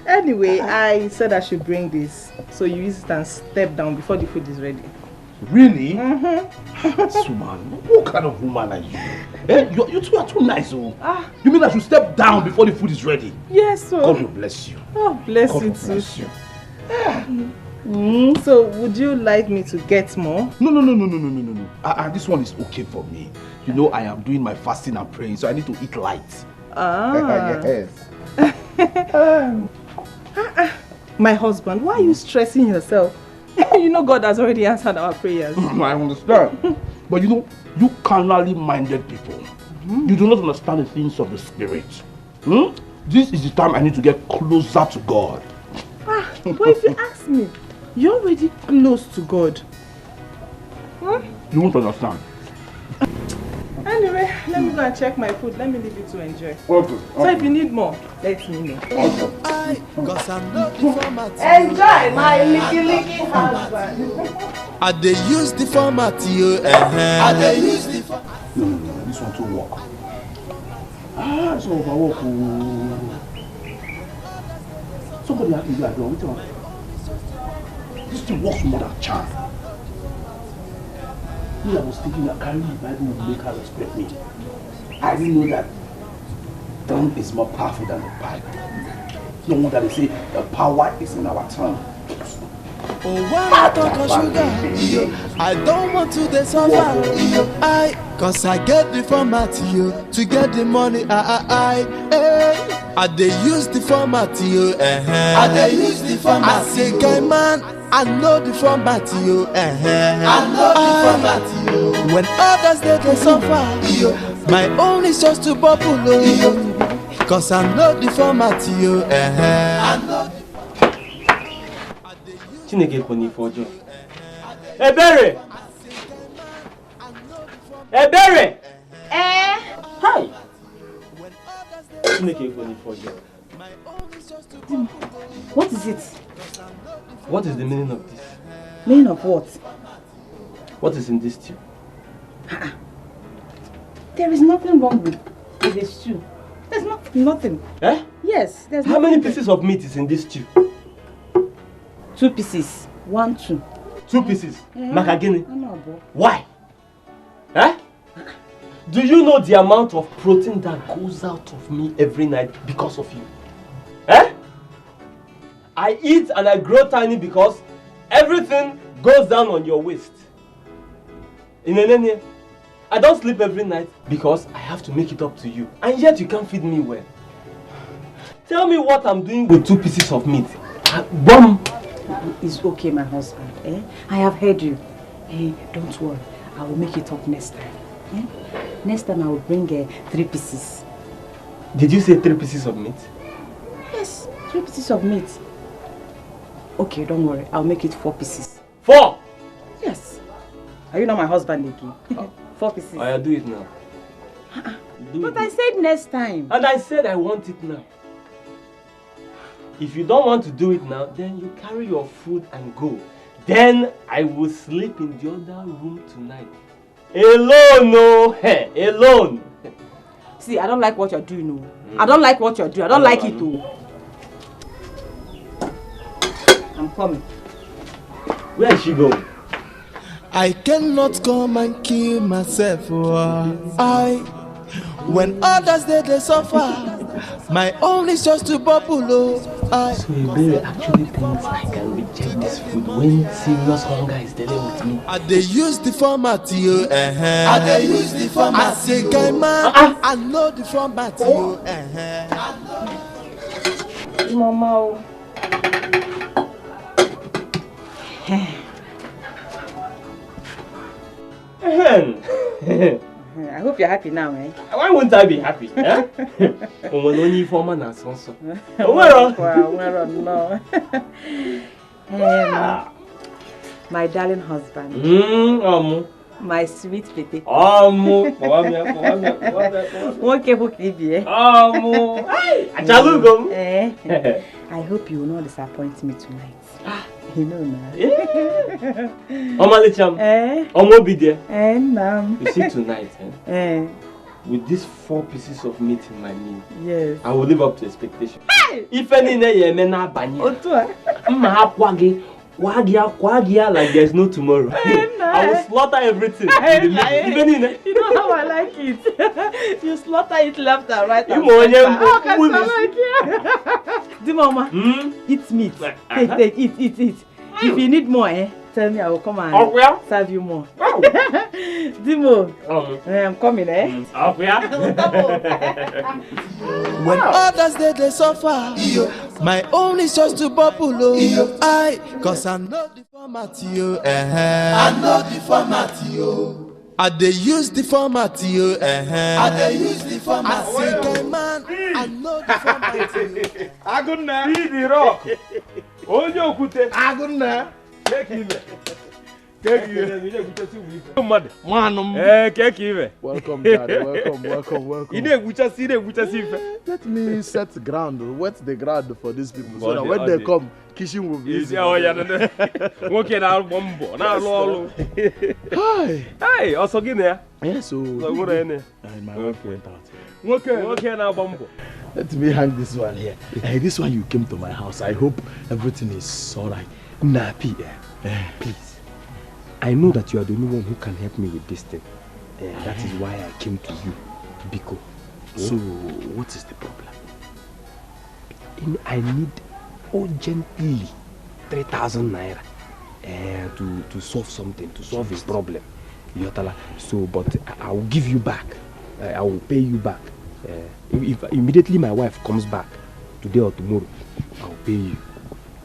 Anyway, I said I should bring this, so you use it and step down before the food is ready. Really? This woman, what kind of woman are you? You two are too nice, oh. You mean I should step down before the food is ready? Yes, sir. God will bless you. Oh, bless God you will too. bless you. So, would you like me to get more? No. This one is okay for me. You know, I am doing my fasting and praying, so I need to eat light. Yes. My husband, why are you stressing yourself? You know God has already answered our prayers. I understand. But you know, you carnally minded people, you do not understand the things of the spirit. This is the time I need to get closer to God. But if you ask me, you're already close to God. You won't understand. Anyway, let me go and check my food. Let me leave you to enjoy. Okay. So if you need more, let me know. Enjoy my licky husband. I dey use the format you. I dey use the format. No, this one too work. It's overwork. Somebody had to do that. This thing works more than charm. I was thinking that carrying the Bible would make her respect me. I didn't know that tongue is more powerful than the Bible. No wonder they say the power is in our tongue. Oh, why I talk of sugar? I don't want to suffer. Cause I get the format to get the money. I dey use the format I dey use the format. I say, guy man, I know the format I know the format when others they suffer, my own is just to bubble. Cause I know the format I know. Chineke kwani fojo. Ebere! Ebere! Hi! Chineke kwani fojo. What is it? What is the meaning of this? Meaning of what? What is in this stew? There is nothing wrong with the stew. There's nothing. Eh? Yes, there's How many pieces of meat is in this stew? 2 pieces. 1, 2. 2 pieces? Makagini? No. Why? Eh? Do you know the amount of protein that goes out of me every night because of you? Eh? I eat and I grow tiny because everything goes down on your waist. I don't sleep every night because I have to make it up to you. And yet you can't feed me well. Tell me what I'm doing with 2 pieces of meat. Bomb! It's okay, my husband. I have heard you. Don't worry. I will make it up next time. Next time I will bring 3 pieces. Did you say 3 pieces of meat? Yes, 3 pieces of meat. Okay, don't worry. I'll make it 4 pieces. 4? Yes. Are you not my husband again? 4 pieces. I'll do it now. But I said next time. And I said I want it now. If you don't want to do it now, then you carry your food and go. Then I will sleep in the other room tonight. Alone, no. Alone. See, I don't like what you're doing, no. I don't like what you're doing. I don't like it, too. I'm coming. Where is she going? I cannot come and kill myself. When others they suffer, my own is just to bubble. So Iberi actually thinks I can reject this food when serious hunger is dealing with me. I dey use the format I dey use the format. I say, guy man, I know the format Mama. I hope you're happy now, eh? Why won't I be happy? Eh? My darling husband. My sweet pete. I hope you will not disappoint me tonight. You know now. You see tonight, with these 4 pieces of meat in my meal, yes, I will live up to expectation. If any Kwagia like there's no tomorrow. I will slaughter everything. You know how I like it. You slaughter it left and right. Dimoma, eat meat. Take, eat. If you need more, tell me, I will come and serve you more. Dimo, I'm coming, When others they suffer, my own is just to bubble. Cause I know the format, I know the format, I they use the format, I they use the format. I say, man, I know the format. I gonna be the rock. Oh, you could take. I gonna take him. Welcome, Dad. Welcome. Let me set the ground. What's the ground for these people? So that when they come, kitchen will be easy. Hi, also get there. Yeah, so my wife went out. Okay, now bumbo. Let me hang this one here. Hey, this one you came to my house. I hope everything is alright. Nah, please. I know that you are the only one who can help me with this thing. That is why I came to you, Biko. So, what is the problem? I need urgently 3,000 naira to solve something, to solve a problem. So, but I will give you back. I will pay you back. If immediately my wife comes back, today or tomorrow, I will pay you.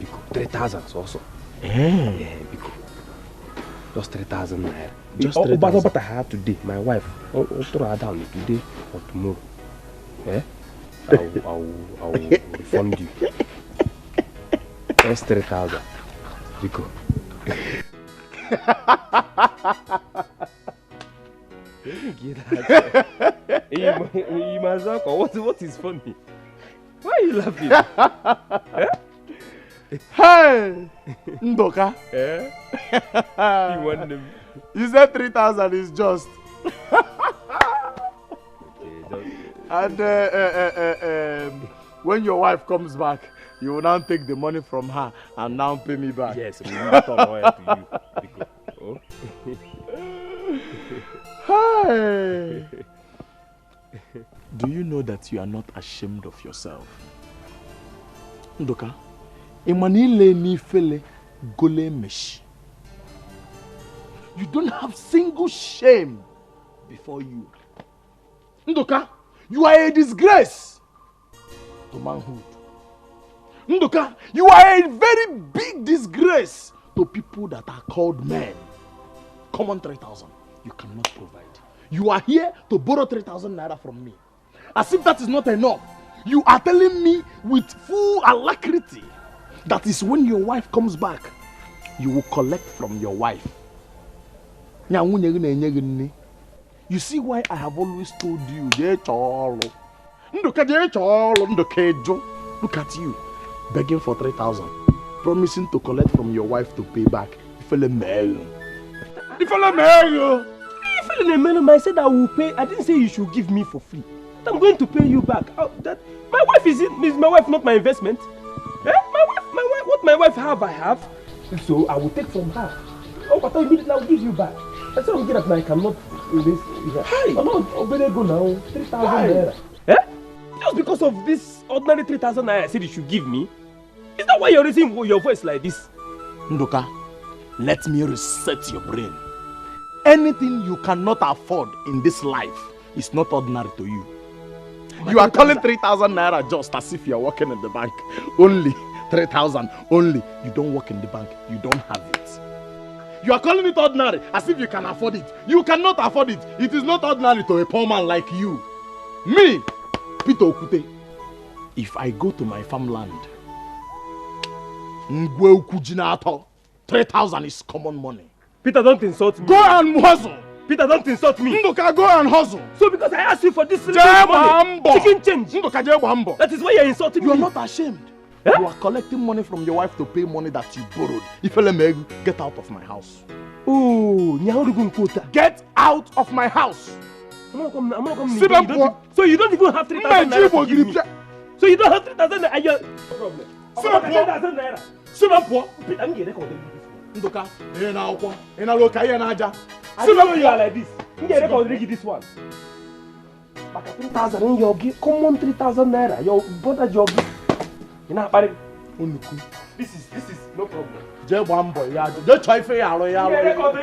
Biko, 3,000 also. Biko. Just 3,000 naira. Just 3,000. But I have today. My wife, I'll throw her down today or tomorrow. I will refund you. Just 3,000. Biko. What is funny? Why are you laughing? Hey, Ndoka. You said 3,000 is just. And when your wife comes back, you will now take the money from her and now pay me back. Yes, we will return to you. Hey. Do you know that you are not ashamed of yourself? Ndoka, Imanile ni fele gole mesh. You don't have single shame before you. Ndoka, you are a disgrace to manhood. Ndoka, you are a very big disgrace to people that are called men. Common 3,000, you cannot provide. You are here to borrow 3,000 naira from me. As if that is not enough, you are telling me with full alacrity that is when your wife comes back, you will collect from your wife. You see why I have always told you, look at you, begging for 3,000, promising to collect from your wife to pay back. I said I will pay. I didn't say you should give me for free. I'm going to pay you back. My wife is my wife, not my investment. What my wife have, I have. So I will take from her. But immediately I will give you back. I said I'm that I cannot do this. I'm not very good now. 3,000 naira. Just because of this ordinary 3,000 naira I said you should give me. Is that why you're raising your voice like this? Ndoka, let me reset your brain. Anything you cannot afford in this life is not ordinary to you. You are calling 3,000 naira just as if you are working in the bank. Only 3,000, only. You don't work in the bank, you don't have it. You are calling it ordinary as if you can afford it. You cannot afford it. It is not ordinary to a poor man like you. Me, Peter Okute, if I go to my farmland, 3,000 is common money. Peter, don't insult me. Go and hustle. Peter, don't insult me. Ndoka, go and hustle. So because I asked you for this money, chicken change. Ndoka, that is why you're insulting me. You are not ashamed. You are collecting money from your wife to pay money that you borrowed. If you get out of my house. Oh, get out of my house. I'm not coming. So you don't even have 3,000 naira to give me. So you don't have 3,000 naira. Problem. Simple. Peter, get record. Ndoka, now, in a local Naja. I don't know you are like this. Get record this one. Back at 3,000 in your give. Come on, 3,000 naira. Your brother job. You know, but this is no problem. Just one boy, yeah. Just try for Get record.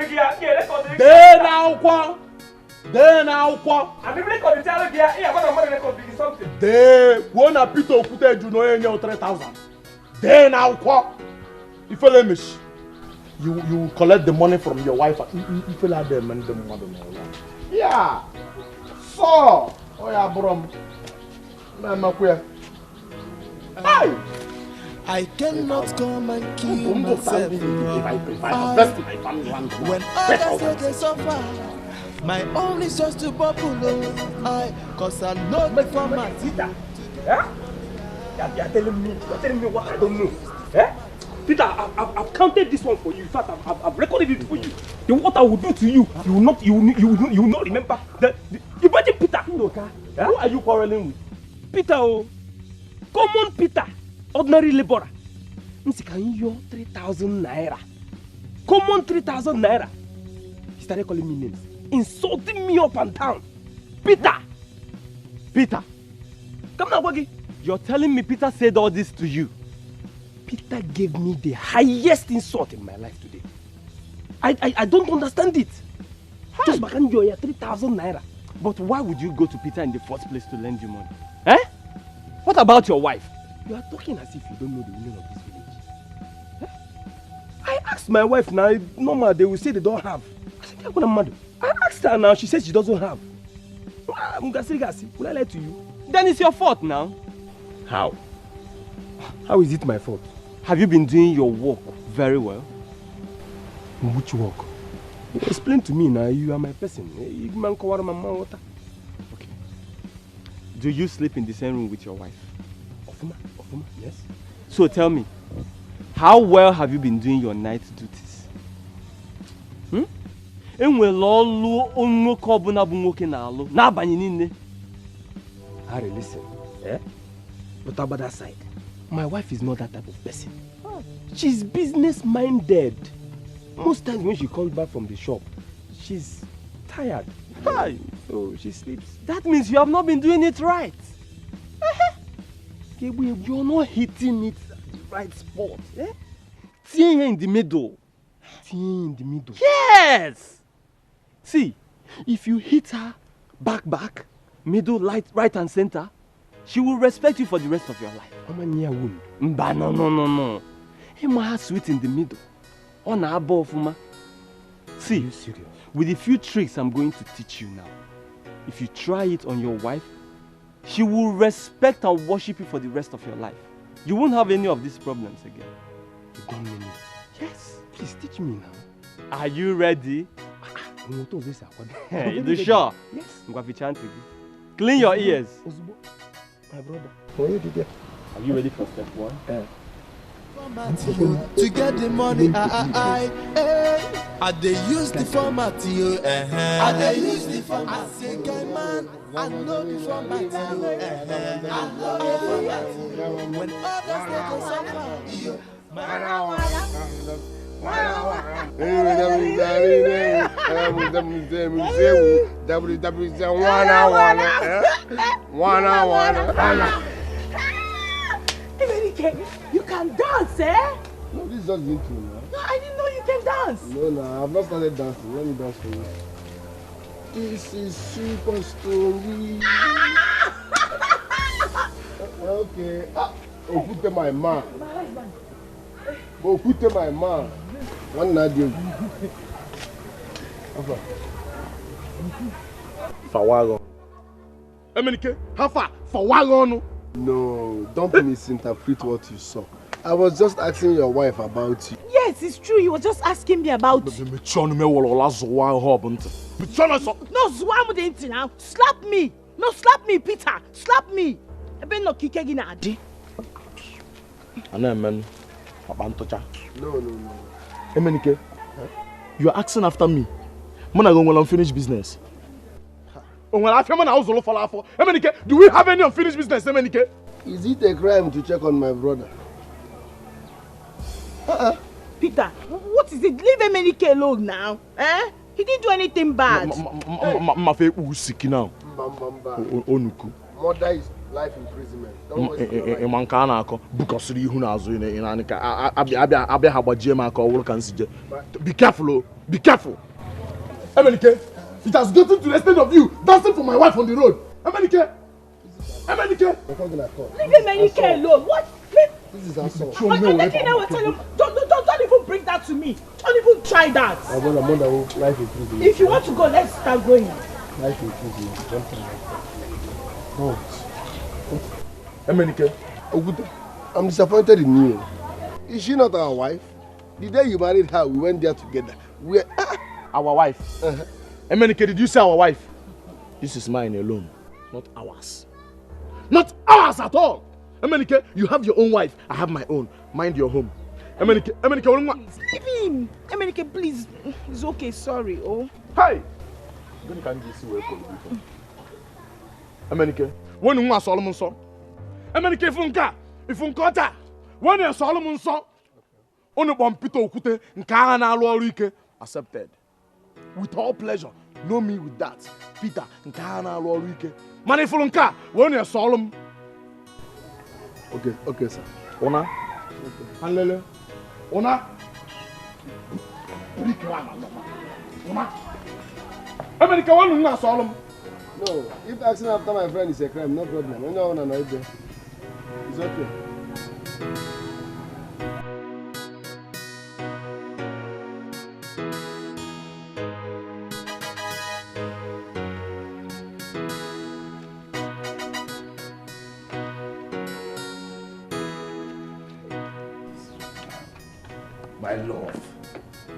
Then now, I'm record the tell here. Yeah, but I'm going to record something. They one a pit of footage, you know, in your 3,000. Then now, if you let me, you collect the money from your wife. If you let them and the mother. Yeah. So, oh yeah, bro. I cannot come and kill myself. When others say they suffer, my own is just to bubble. Cause I know the format. You're telling me what I don't know. Eh? Peter, I've counted this one for you. In fact, I've recorded it for you. Then what I will do to you, you will not remember. You imagine Peter. Who are you quarreling with? Peter, oh, common Peter, ordinary laborer. Can you 3,000 naira? Common 3,000 naira. He started calling me names, insulting me up and down. Peter, come now, Wagi. You're telling me Peter said all this to you? Peter gave me the highest insult in my life today. I don't understand it. Just back and you're 3,000 naira. But why would you go to Peter in the first place to lend you money? Eh? What about your wife? You are talking as if you don't know the women of this village. Eh? I asked my wife now, normal they will say they don't have. I said, I asked her now, she says she doesn't have. Will I lie to you? Then it's your fault now. How? How is it my fault? Have you been doing your work very well? Which work? You explain to me now, you are my person. Okay. Do you sleep in the same room with your wife? Ofuma? Yes. So tell me, how well have you been doing your night duties? Harry, listen. Eh? But about that side, my wife is not that type of person. She's business minded. Most times when she comes back from the shop, she's tired. So she sleeps. That means you have not been doing it right. You're not hitting it at the right spot. Eh? Tear her in the middle. Yes! See, if you hit her back, middle, right and center, she will respect you for the rest of your life. No. Her sweet in the middle. See, are you serious? With the few tricks I'm going to teach you now, if you try it on your wife, she will respect and worship you for the rest of your life. You won't have any of these problems again. You don't mean it? Yes. Please teach me now. Are you ready? You do sure? Yes. Clean your ears. My brother. Are you ready for step one? To get the money, I they use the format, I they use the format. I say, guy man, I know the format, I know the format. When others they go suffer, you can dance, eh? No, this is just intro now. No, I didn't know you can dance. No, I've not started dancing. Let me dance for you. This is super story. Okay. Put my man. Put my man. One Nadia. Fawago. Emenike, how far? Fawago. No, don't misinterpret what you saw. I was just asking your wife about you. Yes, it's true. You were just asking me about you. No, Zwam now. Slap me. No, slap me, Peter. Slap me. I been no kick again. No. Emenike, you're asking after me. I'm going to finish business. Do we have any unfinished business, Emenike? Is it a crime to check on my brother? Peter, what is it? Leave Emenike alone now. Eh? He didn't do anything bad. Mafe usiki now. Onuku. Murder is life imprisonment. Don't waste your life. Manka na-akọ bukọsiri ihu n'azụ ị ka abịa ha gbajie m aka ọwụrụ ka nsije. Be careful, oh. Be careful. Emenike, it has gotten to the extent of you dancing for my wife on the road. Emenike. Emenike. Leave Emenike alone. What? This is assault. Don't even bring that to me. Don't even try that. Life imprisonment. If you want to go, let's start going. Life imprisonment. Don't try that. No. Emenike. I'm disappointed in you. Is she not our wife? The day you married her, we went there together. Our wife. Emenike, did you say our wife? This is mine alone, not ours. Not ours at all. Emenike, you have your own wife. I have my own. Mind your home. Emenike, Leave him. Emenike, please. It's okay. Sorry. Oh. Hey. Emenike, when you want Solomon son? Emenike, if unka, when you Solomon son, only one pito okute nka na alu ọrụ ike. Accepted. With all pleasure. Know me with that. Peter, nka na alu ọrụ ike. Man, if unka, when you Solomon. Okay, sir. Ona. Hanlele. Ona. Ona. Emenike, when you want Solomon? No, if asking after my friend is a crime, no problem. No, it's okay. My love.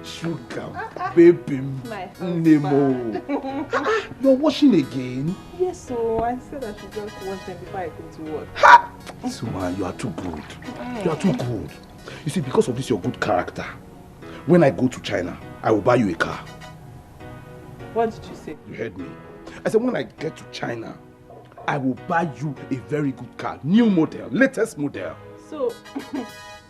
Sugar, baby, Nemo. You're washing again? Yes, so I said I should just wash them before I come to work. Ha! So, man, you are too good. You are too good. You see, because of this, your good character, when I go to China, I will buy you a car. What did you say? You heard me. I said, when I get to China, I will buy you a very good car. New model, latest model. So,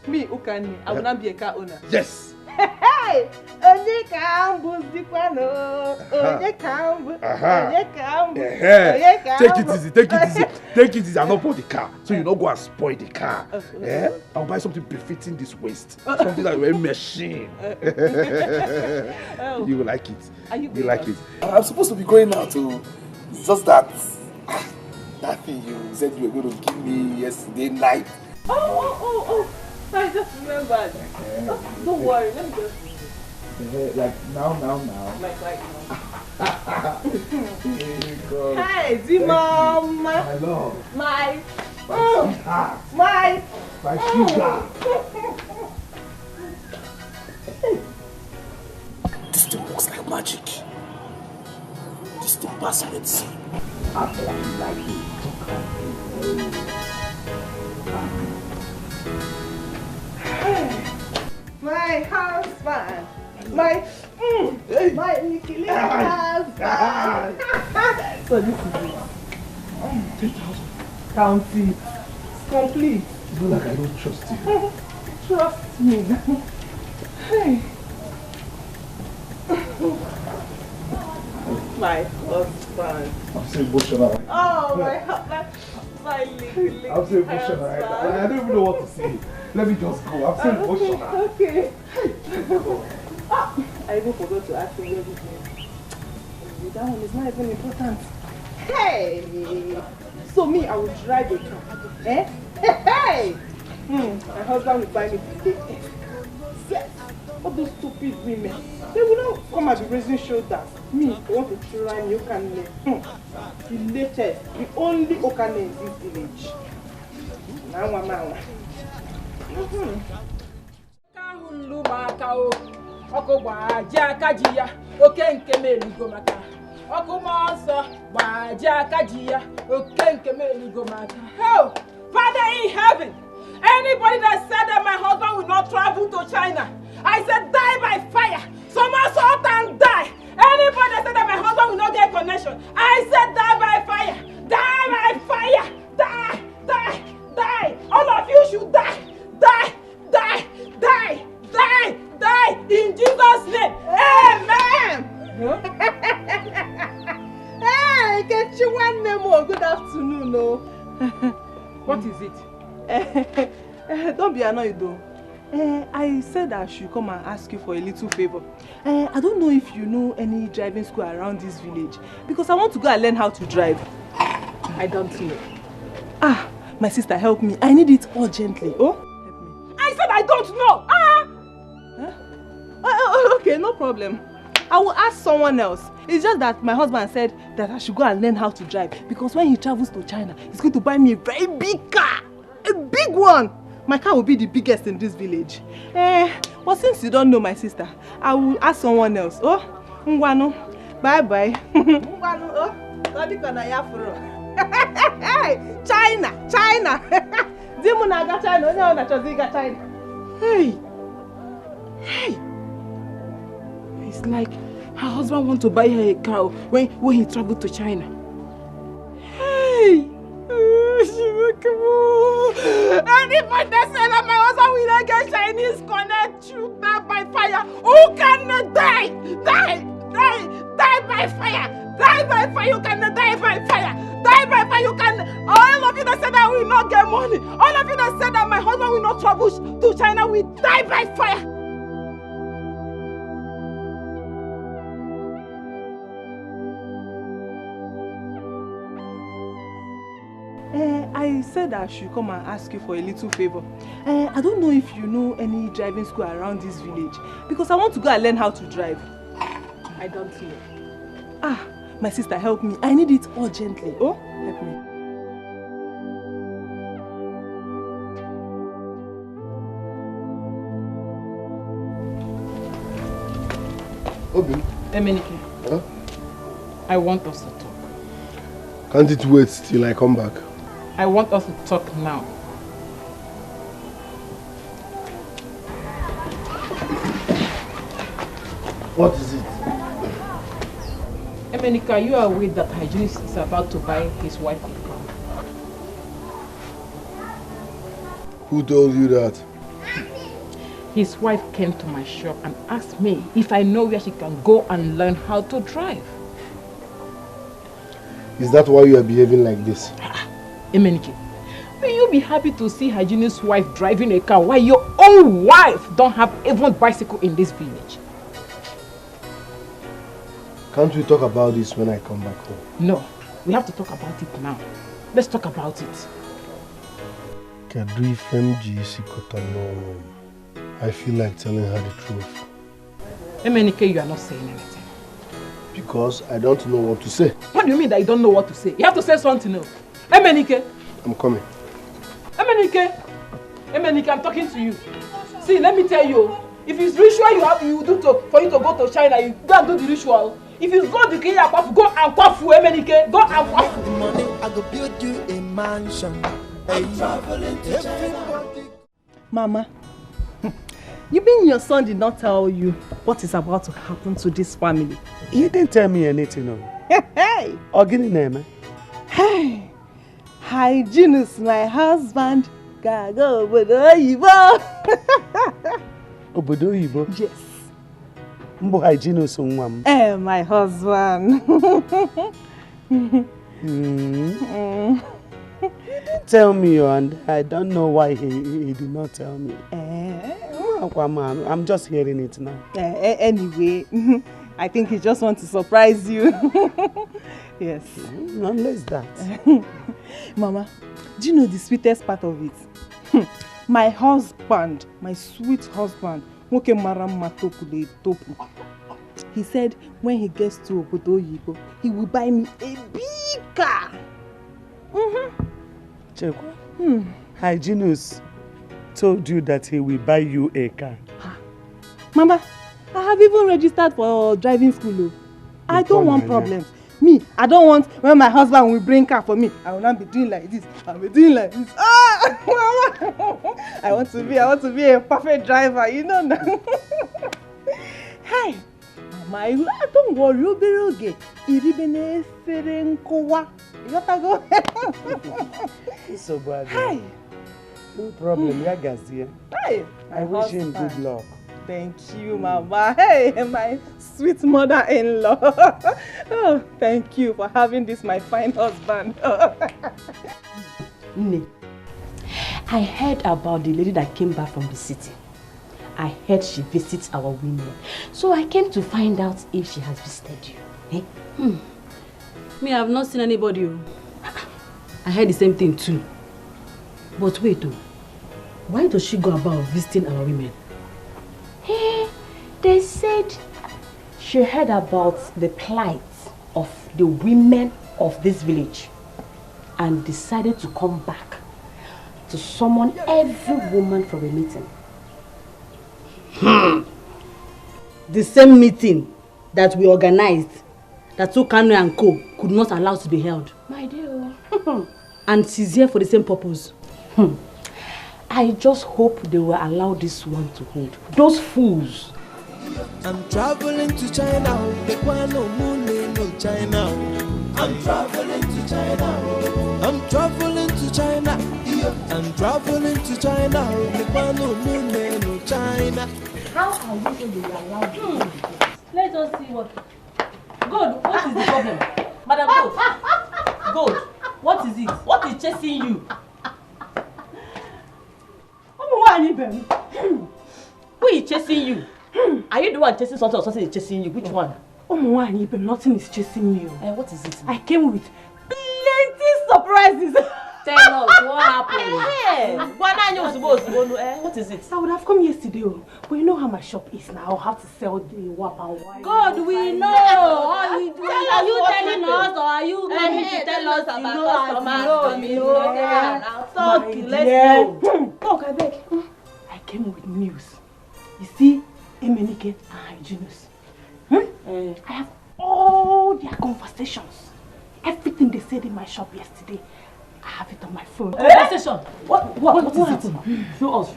me, Ukani, I will not be a car owner? Yes. Hey! Onye kambu zikwano. Onye kambu. Onye kambu. Take it easy, take it easy. Take it easy. I'll not buy the car. So you don't go and spoil the car. I'll buy something befitting this waist. Something that will machine. You will like it. You like it. I'm supposed to be going now to just that thing you said you were going to give me yesterday night. Oh. I just remembered. Don't worry, let me just like now. Like now. God. Hey, Z-Mom. My love. My sweetheart. My sugar. This thing looks like magic. This thing passes with sea. After I like it. My husband, my Nikili husband. So this is it. 10,000. Count it. It's complete. You know, like I don't trust you. Trust me. Hey. My husband. I'm so emotional. Oh, my husband. My Nikili. I'm so emotional. I don't even know what to say. Let me just go. I'm so emotional. Okay. I even forgot to ask you where this is. That one is not even important. Hey! So me, I will drive a car. Eh? Hey! My husband will buy me the yes. All those stupid women, they will not come and be raising shoulders. Me, I want to try new Okane. The latest, the only Okane in this village. Now, mama. Kahulu makao, oko baja kajia, okenke melugo maka. Oko monso, baja kajia, okenke melugo maka. Oh, Father in heaven, anybody that said that my husband will not travel to China, I said die by fire. Somersault and die. Anybody that said that my husband will not get connection, I said die by fire. Die by fire. Die. All of you should die. Die. What is it? Don't be annoyed though. I said I should come and ask you for a little favor. I don't know if you know any driving school around this village because I want to go and learn how to drive. I don't know. Ah, my sister, help me. I need it urgently. Oh? Help me. I said I don't know. Okay, no problem. I will ask someone else. It's just that my husband said that I should go and learn how to drive because when he travels to China, he's going to buy me a very big car. A big one. My car will be the biggest in this village. But since you don't know my sister, I will ask someone else. Oh, Ngwano. Bye-bye. Ngwano, oh. China! China! Dimunaga China. China. Hey! Hey! It's like her husband wants to buy her a car when he traveled to China. Hey! Anybody that said that my husband will not get Chinese connect you by fire, who can die? Die by fire! Die by fire! You can die by fire! Die by fire! You can. All of you that said that will not get money, all of you that said that my husband will not travel to China will die by fire! I said I should come and ask you for a little favor. I don't know if you know any driving school around this village because I want to go and learn how to drive. I don't know. Ah, my sister, help me. I need it urgently. Oh, help me. Obi. Emenike. Huh? I want us to talk. Can't it wait till I come back? I want us to talk now. What is it? Emenika, you are aware that hygienist is about to buy his wife a car. Who told you that? His wife came to my shop and asked me if I know where she can go and learn how to drive. Is that why you are behaving like this? Emenike, will you be happy to see hygienist's wife driving a car while your own wife don't have even bicycle in this village? Can't we talk about this when I come back home? No, we have to talk about it now. Let's talk about it. I feel like telling her the truth. Emenike, you are not saying anything. Because I don't know what to say. What do you mean that you don't know what to say? You have to say something now. Emenike! I'm coming. Emenike! Emenike, I'm talking to you. See, let me tell you, if it's ritual you do for you to go to China, you go and do the ritual. If it's go to Kenya, go and kwafu, Emenike. Go and kwafu. Money, I go build you a mansion. I'm traveling to China. Mama, you mean your son did not tell you what is about to happen to this family? He didn't tell me anything. No. Hey! Ogini name? Hey! Hygienist, my husband. Gago Obodo Oyibo. Obodo Oyibo? Yes. Mbo hygienist nwam. My husband. He didn't tell me, and I don't know why he did not tell me. I'm just hearing it now. Anyway, I think he just wants to surprise you. Yes. Unless that. Mama, do you know the sweetest part of it? My husband, my sweet husband, he said when he gets to Obodo Oyibo, he will buy me a big car. Chekwa, Hygienist told you that he will buy you a car. Mama, I have even registered for driving school. I don't want problems. Me, I don't want when my husband will bring car for me. I will not be doing like this. I will be doing like this. Mama, I want to be a perfect driver. You know now. Hey, Mama, don't worry. You'll be okay. Iribene serenkowa. You gotta go. It's so bad. Hey. No problem, Yagazia. Hey, I wish him good luck. Thank you, Mama. Hey, my sweet mother-in-law. Oh, thank you for having this, my fine husband. I heard about the lady that came back from the city. I heard she visits our women. So I came to find out if she has visited you. Eh? Me, I have not seen anybody. I heard the same thing too. But wait though, why does she go about visiting our women? Hey, they said she heard about the plight of the women of this village and decided to come back to summon every woman for a meeting. The same meeting that we organized that Kanu and Co could not allow to be held. My dear. And she's here for the same purpose. I just hope they will allow this one to hold. Those fools. I'm traveling to China. The one no moon no China. I'm traveling to China. I'm traveling to China. I'm traveling to China. The one no moon no China. How are we going to be allowed? Let us see what. God, what is the problem? Madam God. God, what is it? What is chasing you? Who is chasing you? Are you the one chasing something or something is chasing you? Which one? Nothing is chasing me. What is it? I came with plenty surprises. Tell us what happened. What is it? I would have come yesterday, but you know how my shop is now. I'll have to sell the wap and wine. God, we know. Are you telling us or are you going to tell us about customers? Talk, let's go. Talk, I beg. I came with news. You see, Emenike and Hygienus. I have all their conversations. Everything they said in my shop yesterday. I have it on my phone. Conversation? What is it? Show us.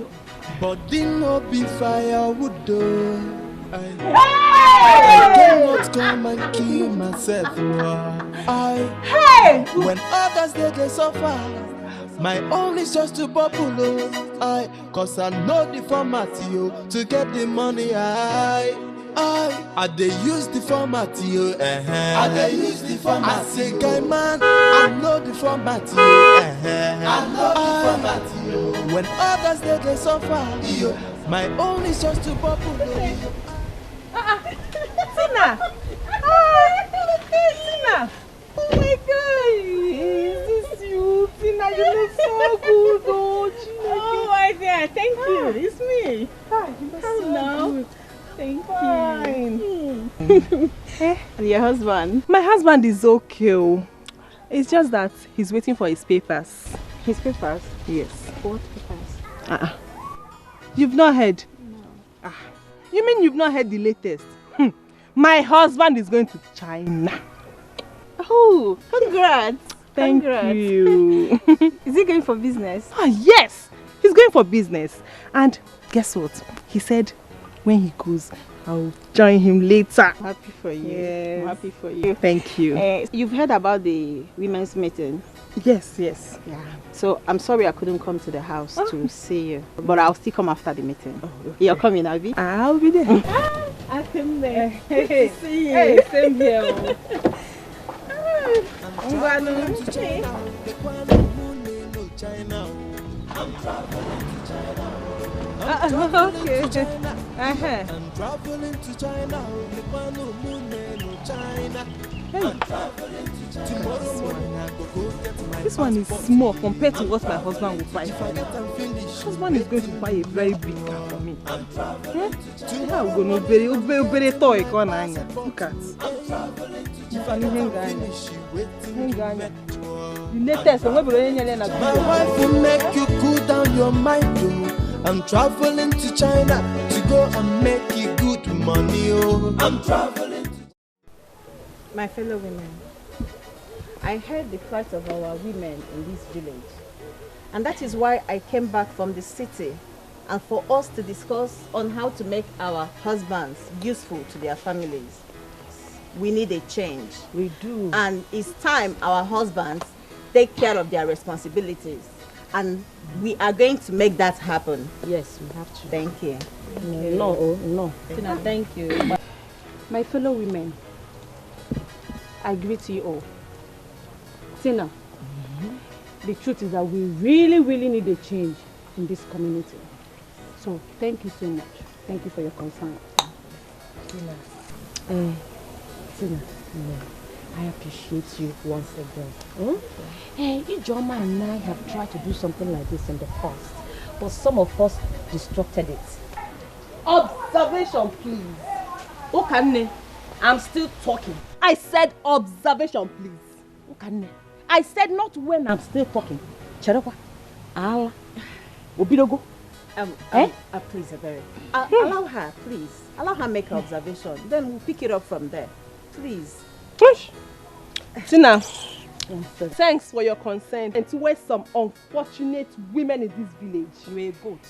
But didn't not be firewood though. I cannot come and kill myself. When others they suffer, my own is just to bubble. Cause I know the format to get the money. I dey use the format I dey use the format. I say guy man, I know the format I know the format when others they suffer, my own is just to bubble. Tina! Tina! Oh my God! Is this you? Tina, you look so good, oh my God, thank you. It's me. Hi, you look so good. Thank you. And your husband? My husband is okay. It's just that he's waiting for his papers. His papers? Yes. What papers? You've not heard? No. You mean you've not heard the latest? My husband is going to China. Oh, congrats. Thank you. Is he going for business? Yes, he's going for business. And guess what? He said when he goes, I'll join him later. Happy for you. Yes. I'm happy for you. Thank you. You've heard about the women's meeting? Yes. Yeah. So I'm sorry I couldn't come to the house to see you. But I'll still come after the meeting. Okay. You're coming, Abby? I'll be there. I'll come there. Hey, see you. Hey, same here. I'm traveling to China. I'm traveling to China. I'm traveling to China. I'm traveling to China. This one is small compared to what my husband will buy for me. My husband is going to buy a very big car for me. Look at the latest. My wife will make you cool down your mind. I'm traveling to China to go and make you good money. I'm traveling to... My fellow women, I heard the plight of our women in this village, and that is why I came back from the city and for us to discuss on how to make our husbands useful to their families. We need a change. We do. And it's time our husbands take care of their responsibilities, and we are going to make that happen. Yes, we have to. Thank you. No. Tina, thank you. My fellow women, I greet you all. Tina, The truth is that we really, really need a change in this community. So thank you so much. Thank you for your concern. Tina, I appreciate you once again. Ijoma and I have tried to do something like this in the past, but some of us disrupted it. Observation, please. Okane, I'm still talking. I said observation, please. Okane, I said not when I'm still talking. Cherekwa, Allah, Obidogo. Please, Ebere. Allow her, please. Allow her make her observation. Then we'll pick it up from there. Please. Push. Tina, thanks for your consent and towards some unfortunate women in this village. You're a goat.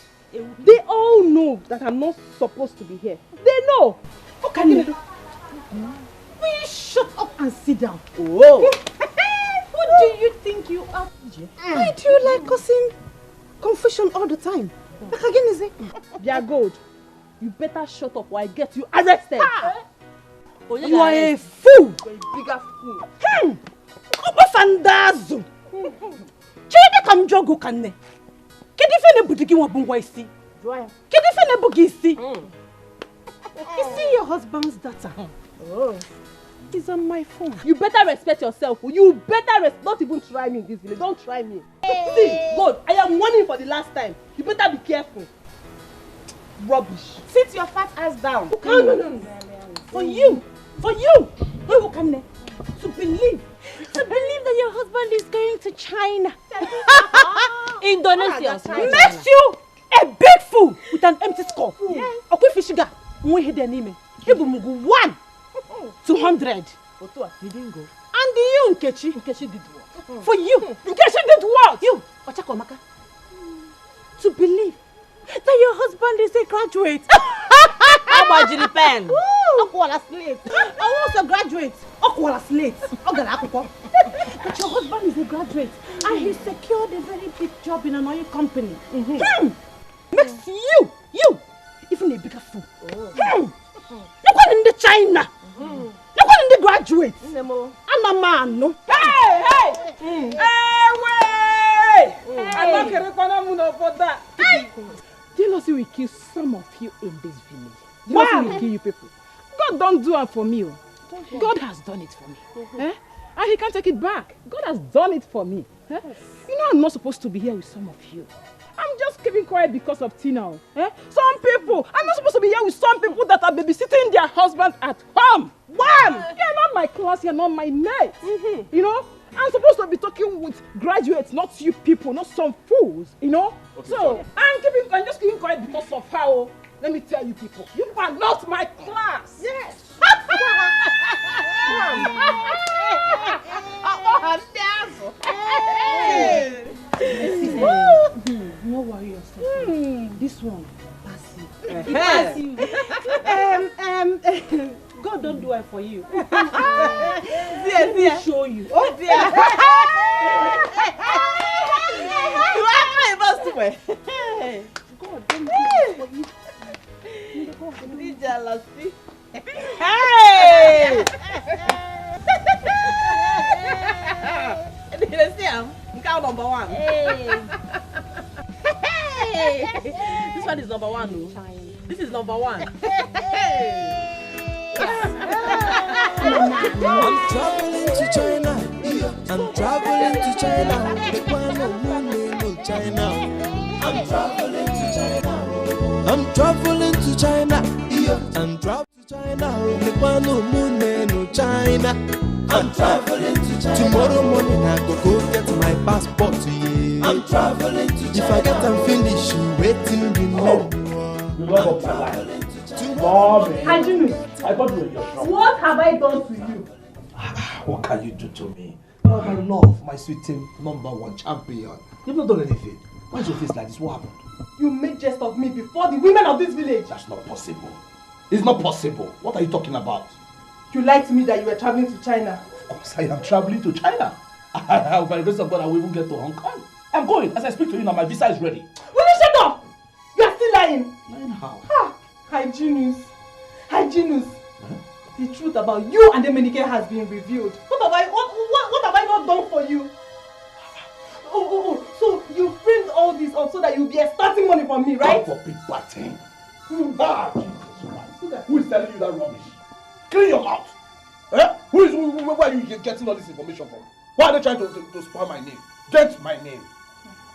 They all know that I'm not supposed to be here. They know. What can you do? Will you shut up and sit down? Oh. Who do you think you are? Why do you like causing confusion all the time? Like again, is it? Dear God, you better shut up or I get you arrested. You are a fool. You're a bigger fool. Obafandazo. Chede kam jogo kanne. Kedi fene budigi wa bungwa isi. Kedi fene bugi isi. You see your husband's data. Oh. He's on my phone. You better respect yourself. You better don't even try me in this village. Don't try me. See, God, I am warning for the last time. You better be careful. Rubbish. Sit your fat ass down. No. For you, you can to believe that your husband is going to China. Indonesia. Makes you a big fool with an empty skull. Yes. Okay, fishiga. We hit the name. 1 200. You didn't go. And you, Nkechi. Nkechi did what? For you, Nkechi did what? You, Ochakomaka. To believe that your husband is a graduate. How about Jiri Pen? Okwala slate. I was a graduate. Okwala slate. But your husband is a graduate and he secured a very big job in an oil company. Makes you, even a bigger fool. Look what in the China. Look what in the graduate. I'm a man, no? Hey, I'm not going to jealousy will kill some of you in this village. Wow. Jealousy will kill you people. God don't do it for me. God has done it for me. And he can't take it back. God has done it for me. You know I'm not supposed to be here with some of you. I'm just keeping quiet because of Tina. Some people, I'm not supposed to be here with some people that are babysitting their husbands at home. Wham! You're not my class, you're not my mate. You know? I'm supposed to be talking with graduates, not you people, not some fools, you know? Okay, so, I'm just keeping quiet because of how, let me tell you people, you are not my class. Yes. No worry yourself. This one, pass you. God don't do it for you. Let me show you. Oh dear. You are my boss. God don't do it for you. Be jealousy. Hey! You see him? Count number 1. Hey. This one is number 1. No? This is number 1. I'm traveling to China. I'm traveling to China. No China. I'm traveling to China. I'm traveling to China. I'm traveling to China. No China. I'm traveling to China. Tomorrow morning I go get my passport. Yeah. I'm traveling to China. If I get and finish, you waiting love of my life. Mommy. Hajinu, I got you in your shop. What have I done to you? What can you do to me? Oh, my love, my sweet team, #1 champion. You've not done anything. Why is your face like this? What happened? You made jest of me before the women of this village. That's not possible. It's not possible. What are you talking about? You lied to me that you were traveling to China. Of course, I am traveling to China. By the grace of God, I will even get to Hong Kong. I'm going. As I speak to you now, my visa is ready. Will you shut up? You are still lying. Lying how? Hygienus. The truth about you and the Emenike has been revealed. What have I not done for you? So you framed all this up so that you'll be extorting money from me, right? For big bad thing. Ah, Jesus Christ. Who is telling you that rubbish? Clean your mouth. Eh? Where are you getting all this information from? Why are they trying to spoil my name? Get my name.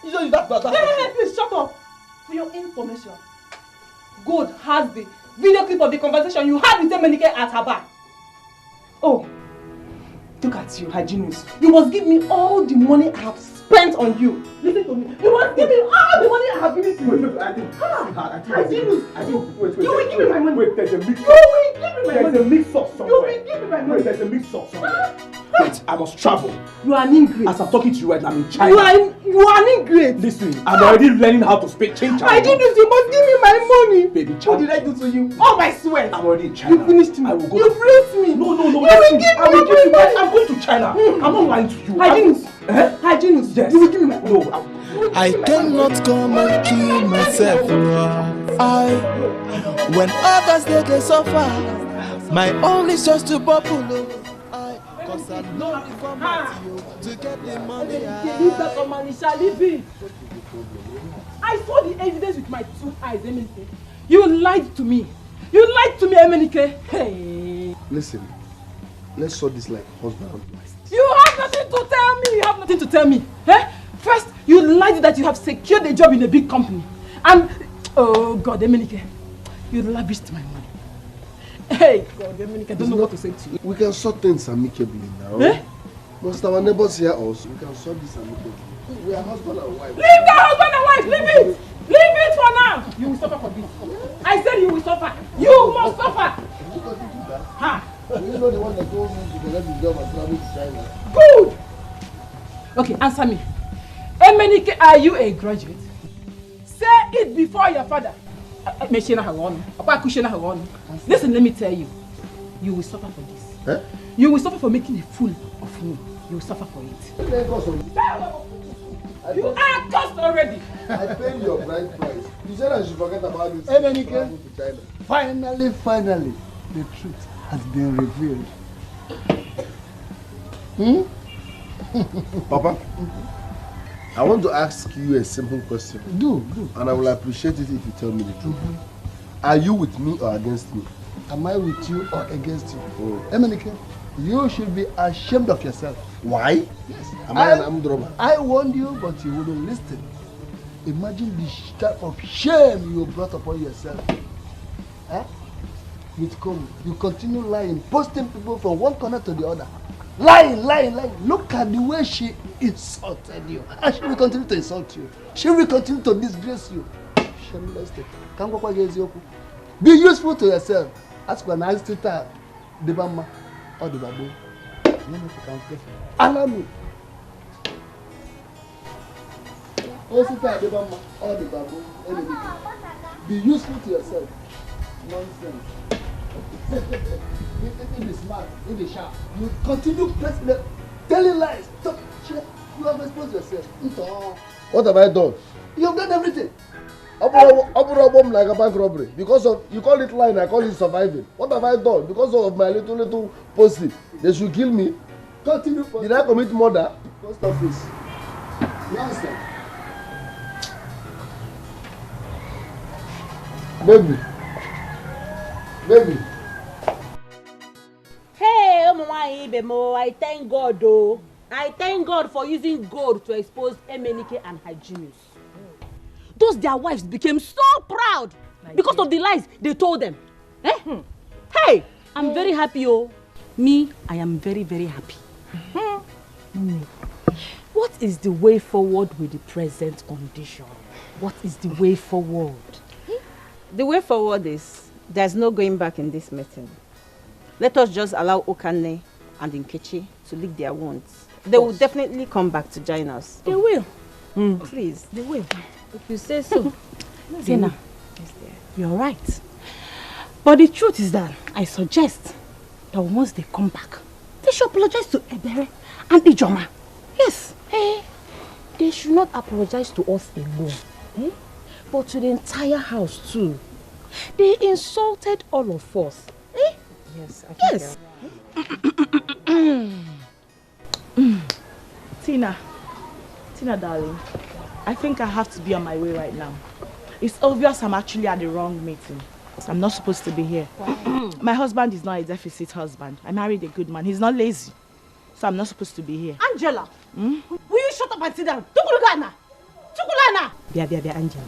Hey, please shut up. For your information, God has the video clip of the conversation you had with Emenike at her bar. Oh, look at you, hygienist. You must give me all the money I have spent on you. Listen to me. You must give me all the money I have given to you. You will give me my money. Wait, there's a mix-up. You will give me my money. There's a mix-up somewhere. You will give me my money. Wait, there's a mix-up somewhere. Wait, I must travel. You are an ingrate. As I'm talking to you right now, I'm in China. You are an ingrate. Listen, I'm already learning how to speak Chinese. I did this. You must give me my money. Baby, what did I do to you? Oh, my sweat. I'm already in China. You finished me. I will go. You fleeced me. No. You will Listen, give I will me give you my money. I'm going to China. I'm not lying to you. Hygienist. Hygienist. Yes. You will give me my money. No. I cannot come and kill myself. When others they suffer, my own is just to bubble. Cause I know the format to get the money. I saw the evidence with my 2 eyes, Emenike. You lied to me. You lied to me, Emenike. Hey. Listen, let's sort this like husband and wife. You have nothing to tell me. You have nothing to tell me. Eh? First, you lied that you have secured a job in a big company. And, oh God, Emenike, you lavished my money. Hey, God, Emenike, I don't know what to say to you. We can sort things amicably now. Eh? Most our neighbors hear us, we can sort this amicably. We are husband and wife. Leave the husband and wife! Leave it! Leave it for now! You will suffer for this. I said you will suffer. You must suffer! Ha! You know the one that told me to get the job and travel to China. Good! Okay, answer me. Emenike, are you a graduate? Say it before your father. Listen, let me tell you. You will suffer for this. Eh? You will suffer for making a fool of me. You will suffer for it. You are cursed already. I paid your bride price. You said I should forget about this. Emenike, finally, the truth has been revealed. Papa, I want to ask you a simple question. Do. And I will appreciate it if you tell me the truth. Are you with me or against me? Am I with you or against you? Emenike, you should be ashamed of yourself. Why? Yes. Am I an armed robber? I warned you, but you wouldn't listen. Imagine the type of shame you brought upon yourself. Eh? You continue lying, posting people from one corner to the other. Lying. Look at the way she insulted you. And she will continue to insult you. She will continue to disgrace you. Shameless thing. Be useful to yourself. Ask for a nice tutor, the Bama or the Babu. Allow me. Also, the Bama or the Babu. Be useful to yourself. Nonsense. In the smart, in the sharp. You continue pressing them, telling lies. Stop. You have exposed yourself. What have I done? You have done everything. Like a bank robbery. Because of, you call it lying, I call it surviving. What have I done? Because of my little posting. They should kill me. Continue. Did I commit murder? Post office. Nonsense. Baby. Hey, I thank God though. I thank God for using gold to expose Emenike and her genius. Those their wives became so proud because of the lies they told them. Eh? Hey, I'm very happy, oh. Me, I am very, very happy. What is the way forward with the present condition? What is the way forward? The way forward is there's no going back in this meeting. Let us just allow Okane and Nkechi to lick their wounds. They will definitely come back to join us. They will. Please. They will. If you say so. Zena, you're right. But the truth is that I suggest that once they come back, they should apologize to Ebere and Ijoma. Yes. Hey, they should not apologize to us alone, but to the entire house too. They insulted all of us. Yes, I think yes. Tina, Tina, darling, I think I have to be on my way right now. It's obvious I'm actually at the wrong meeting. So I'm not supposed to be here. My husband is not a deficit husband. I married a good man. He's not lazy. So I'm not supposed to be here. Angela, will you shut up and sit down? Tukulugana! Tukulana! Bia, Angela.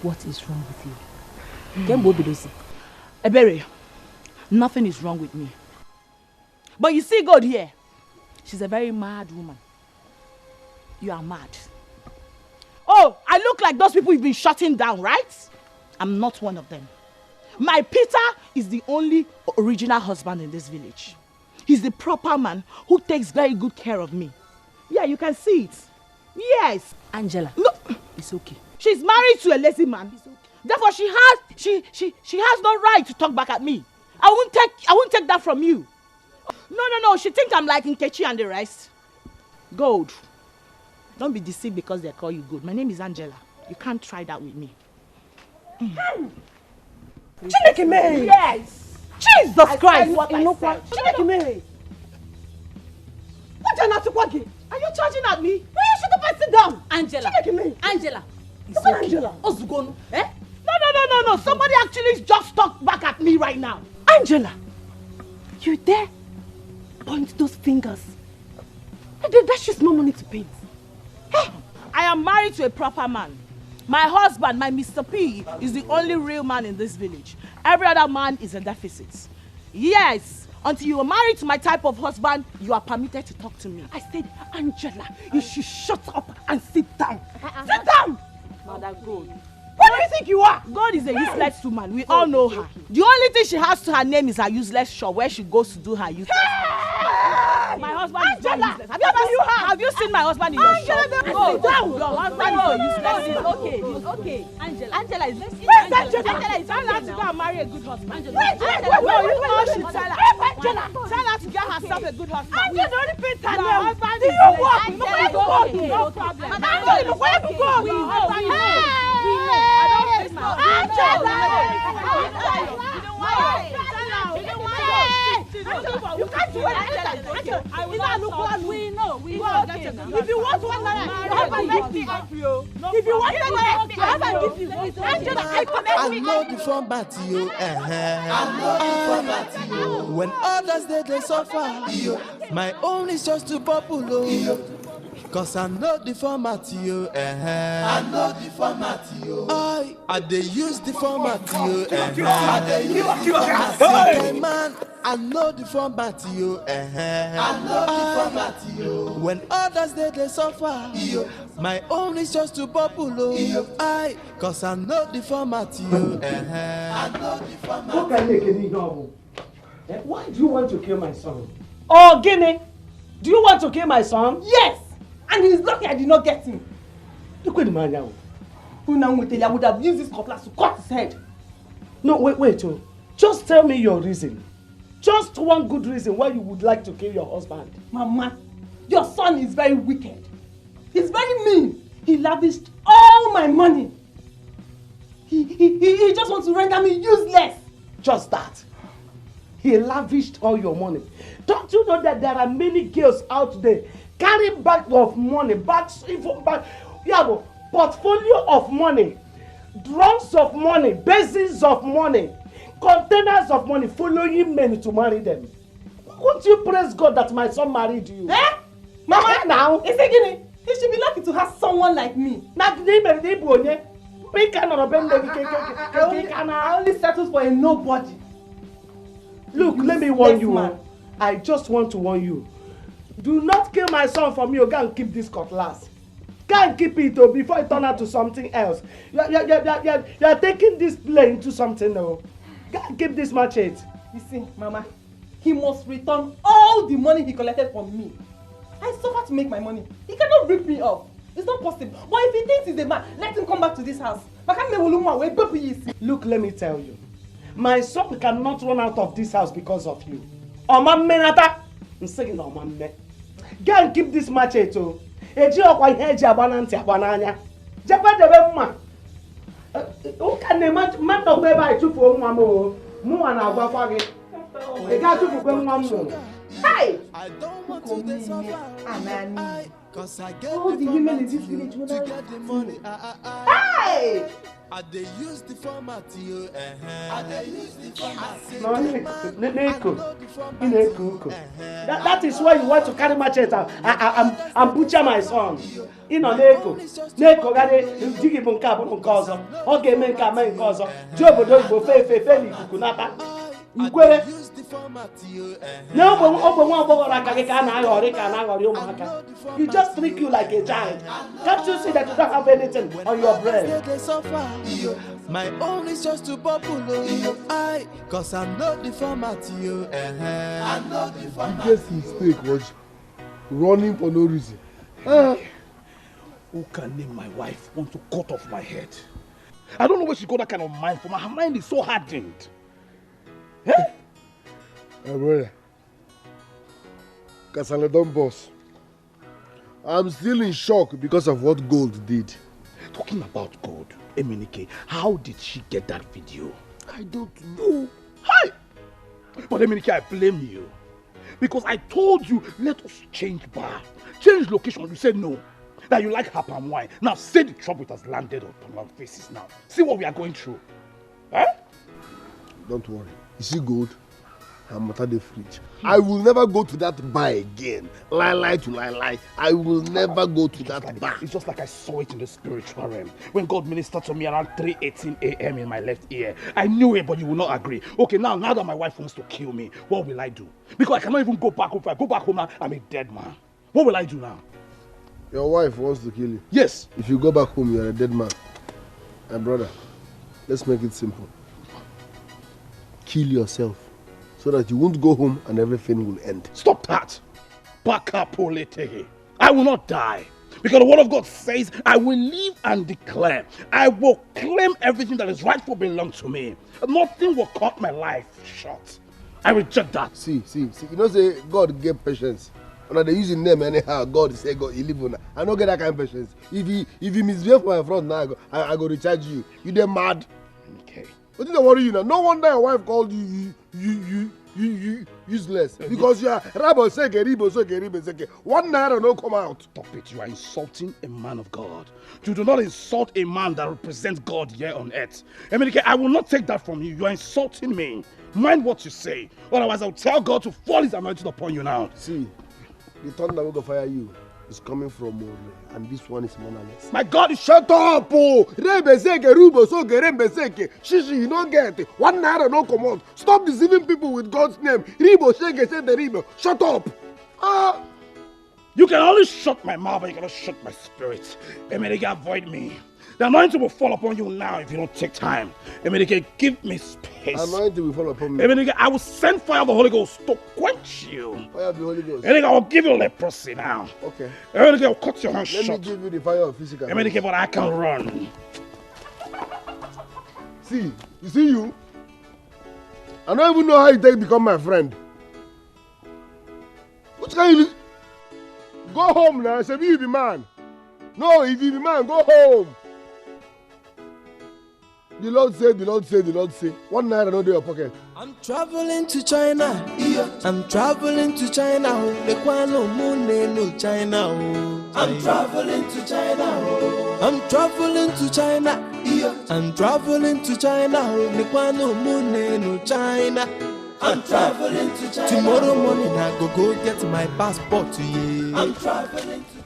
What is wrong with you? Ebere, nothing is wrong with me. But you see God here. She's a very mad woman. You are mad. Oh, I look like those people you've been shutting down, right? I'm not one of them. My Peter is the only original husband in this village. He's the proper man who takes very good care of me. Yeah, you can see it. Yes. Angela. No, it's okay. She's married to a lazy man. It's okay. Therefore, she has no right to talk back at me. I won't take that from you. No. She thinks I'm like Nkechi and the rest. Gold. Don't be deceived because they call you Gold. My name is Angela. You can't try that with me. Chineke Mary! Yes! Jesus Christ! What I said. Chineke Mary! What are you charging at me? Will you shut up and sit down? Angela! Chineke Mary! Angela! It's okay. Angela! Ozugono! Eh? No. Somebody actually just talked back at me right now. Angela! You dare point those fingers? That's just more money to paint. Hey, I am married to a proper man. My husband, my Mr. P, is the only real man in this village. Every other man is a deficit. Yes, until you are married to my type of husband, you are permitted to talk to me. I said, Angela, you should shut up and sit down. Sit down! Mother God. What do you think you are? God is a useless woman. We all know her. The only thing she has to her name is her useless shop where she goes to do her useless thing. My husband is not useless. Have you seen my husband in your shop? Go down. Your husband is useless. It's okay. Angela is listening. Where's Angela? Angela is tell her to go and marry a good husband. Angela, no, you know she tell her. Tell her to get herself a good husband. Angela, don't repeat her name. Your husband is useless. No problem. Angela, where you go? We know. You can't do it. We know. If you want one, you have a gift. If you want one, you have a gift. Angela, I know the format, you. When others they suffer, my own is just to popular. Cause I know the format, you. I know the format, you. I they use the format, you. Man, I know the format, you. I know the format, you. When others they suffer, my own is just to popular. Cause I know the format, you. I know the format. What can make any novel? Why do you want to kill my son? Oh, Guinea, do you want to kill my son? Yes! And he's lucky I did not get him. Look at the man now. I would have used this cutlass to cut his head. No, wait. Just tell me your reason. Just one good reason why you would like to kill your husband. Mama, your son is very wicked. He's very mean. He lavished all my money. He just wants to render me useless. Just that. He lavished all your money. Don't you know that there are many girls out there carrying bags of money, portfolio of money, drums of money, basins of money, containers of money, following men to marry them? Won't you praise God that my son married you? Eh? Mama, now? Is he gonna? He should be lucky to have someone like me. I only settled for a nobody. Look, let me warn you. Man. I just want to warn you. Do not kill my son for me or go and keep this cutlass. Go and keep it before it turns out to something else. You're taking this play into something else. Go and keep this machete. You see, Mama, he must return all the money he collected from me. I suffer to make my money. He cannot rip me off. It's not possible. But if he thinks he's a man, let him come back to this house. Look, let me tell you. My son cannot run out of this house because of you. I'm saying no, man. Go and keep this machete. Eji okwa ihe eji agbana ntị agbana anya. Jekwa debe mma. Ụka na mmadụ ogbe ebe anyị tụfuo nwa m o. Mụnwa na-agwakwa gị. Ị ga-atụfukwe nwa m o. Hey! I don't want to this suffer. Cause I get all the women in this village to get the money. Hey! I they use the format you. I they use the format. No, that is why you want to carry machete and butcher my son. You know, Neko gade digi bunka bunka ozo. Okay, menka men ozo. Jobo do ibo fe ni kukunata. Ikwere. No, you just treat you like a child. Can't you see that you don't have anything on your brain? My own is just to bubble. Cause I know the format you. I know the format. The biggest mistake was running for no reason. Who can name my wife want to cut off my head? I don't know where she got that kind of mind from. Her mind is so hardened. My brother, Kasaledon boss, I'm still in shock because of what Gold did. Talking about Gold, Emenike, how did she get that video? I don't know. Hi! But Emenike, I blame you. Because I told you, let us change bar, change location. You said no. That you like her palm wine. Now say the trouble it has landed upon our faces now. See what we are going through. Don't worry. You see Gold? I'm out of the fridge. I will never go to that bar again. Lie to lie. I will never go to that bar. It's just like I saw it in the spiritual realm. When God ministered to me around 3:18 a.m. in my left ear. I knew it, but you will not agree. Okay, now that my wife wants to kill me, what will I do? Because I cannot even go back home. If I go back home now, I'm a dead man. What will I do now? Your wife wants to kill you? Yes. If you go back home, you're a dead man. My brother, let's make it simple. Kill yourself. So that you won't go home and everything will end. Stop that! Bakapoletehe. I will not die. Because the word of God says, I will live and declare. I will claim everything that is rightful belongs to me. Nothing will cut my life short. I reject that. See. You know, say God gave patience. And they use his name anyhow. God say God, he live on. I don't get that kind of patience. If he misbehave for my front now, I go recharge you. You dey mad? Okay. What did they worry you now? No wonder your wife called you useless. Because you are Rabo Seke, Ribo Seke. 1 naira no come out. Stop it. You are insulting a man of God. You do not insult a man that represents God here on earth. Emenike, I will not take that from you. You are insulting me. Mind what you say. Otherwise, I will tell God to fall his anointing upon you now. See, the thunder will go fire you. Is coming from Mole, and this one is monoless. My God, shut up! Oh, Rebeseke, Rubo, Soke, Rembeseke. Shishi, you don't get it. 1 naira no come out. Stop deceiving people with God's name. Ribo, Sheke, say the Ribo. Shut up! You can only shut my mouth, but you cannot shut my spirit. Emenike, avoid me. The anointing will fall upon you now if you don't take time. Emenike, give me space. Anointing will fall upon me. Emenike, I will send fire of the Holy Ghost to quench you. Fire of the Holy Ghost. Emenike, I will give you leprosy now. Okay. Emenike, I will cut your hands short. Let me give you the fire of physical. Emenike, but I can run. See, you see you? I don't even know how you take become my friend. Which kind of... Go home now. Say, you be man. No, if you be man, go home. The Lord say. 1 naira no dey your pocket. I'm traveling to China. I'm traveling to China. No China. I'm traveling to China. I'm traveling to China. I'm traveling to China. No China. I'm traveling to China. Tomorrow morning I go get my passport to you. I'm traveling to.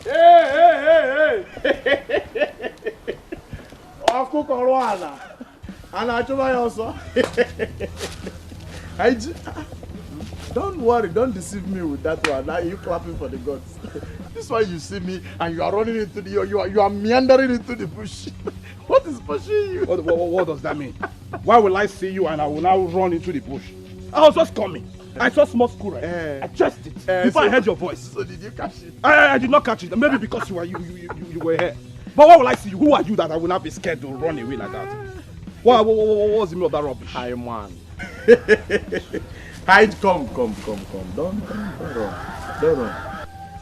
Hey. Don't worry, don't deceive me with that one. Now you clapping for the gods. This one you see me and you are running into the you are meandering into the bush. What is pushing you? What does that mean? Why will I see you and I will now run into the bush? I was just coming. I saw small squirrel. I chased it before I heard your voice. So did you catch it? I did not catch it. Maybe because you were here. But what will I see you? Who are you that I will not be scared to run away like that? What was the meaning of that rubbish? Hi, man. Hide, come. Don't run.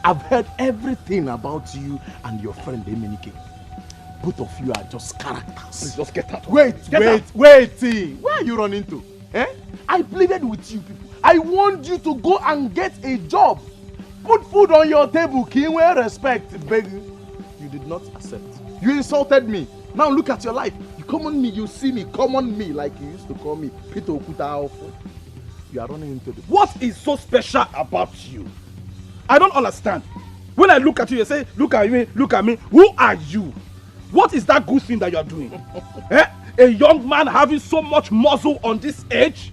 I've heard everything about you and your friend Emenike. Both of you are just characters. Please just get out. Wait. Where are you running to? I pleaded with you people. I want you to go and get a job. Put food on your table, Kiwe, respect, beg. You did not accept. You insulted me. Now look at your life. You come on me, you see me, come on me like you used to call me. Peter Okuta Alpha. You are running into the... What is so special about you? I don't understand. When I look at you, you say, look at me, look at me. Who are you? What is that good thing that you are doing? A young man having so much muscle on this age?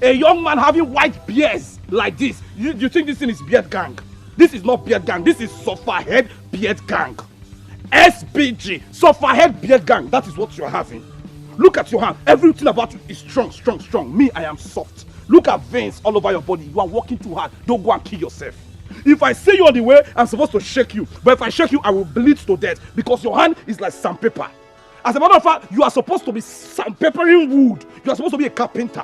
A young man having white beards like this? You think this thing is beard gang? This is not beard gang. This is sufferhead beard gang. SBG, sufferhead beard gang. That is what you are having. Look at your hand. Everything about you is strong, strong, strong. Me, I am soft. Look at veins all over your body. You are working too hard. Don't go and kill yourself. If I see you on the way, I'm supposed to shake you. But if I shake you, I will bleed to death because your hand is like sandpaper. As a matter of fact, you are supposed to be sandpapering wood. You are supposed to be a carpenter.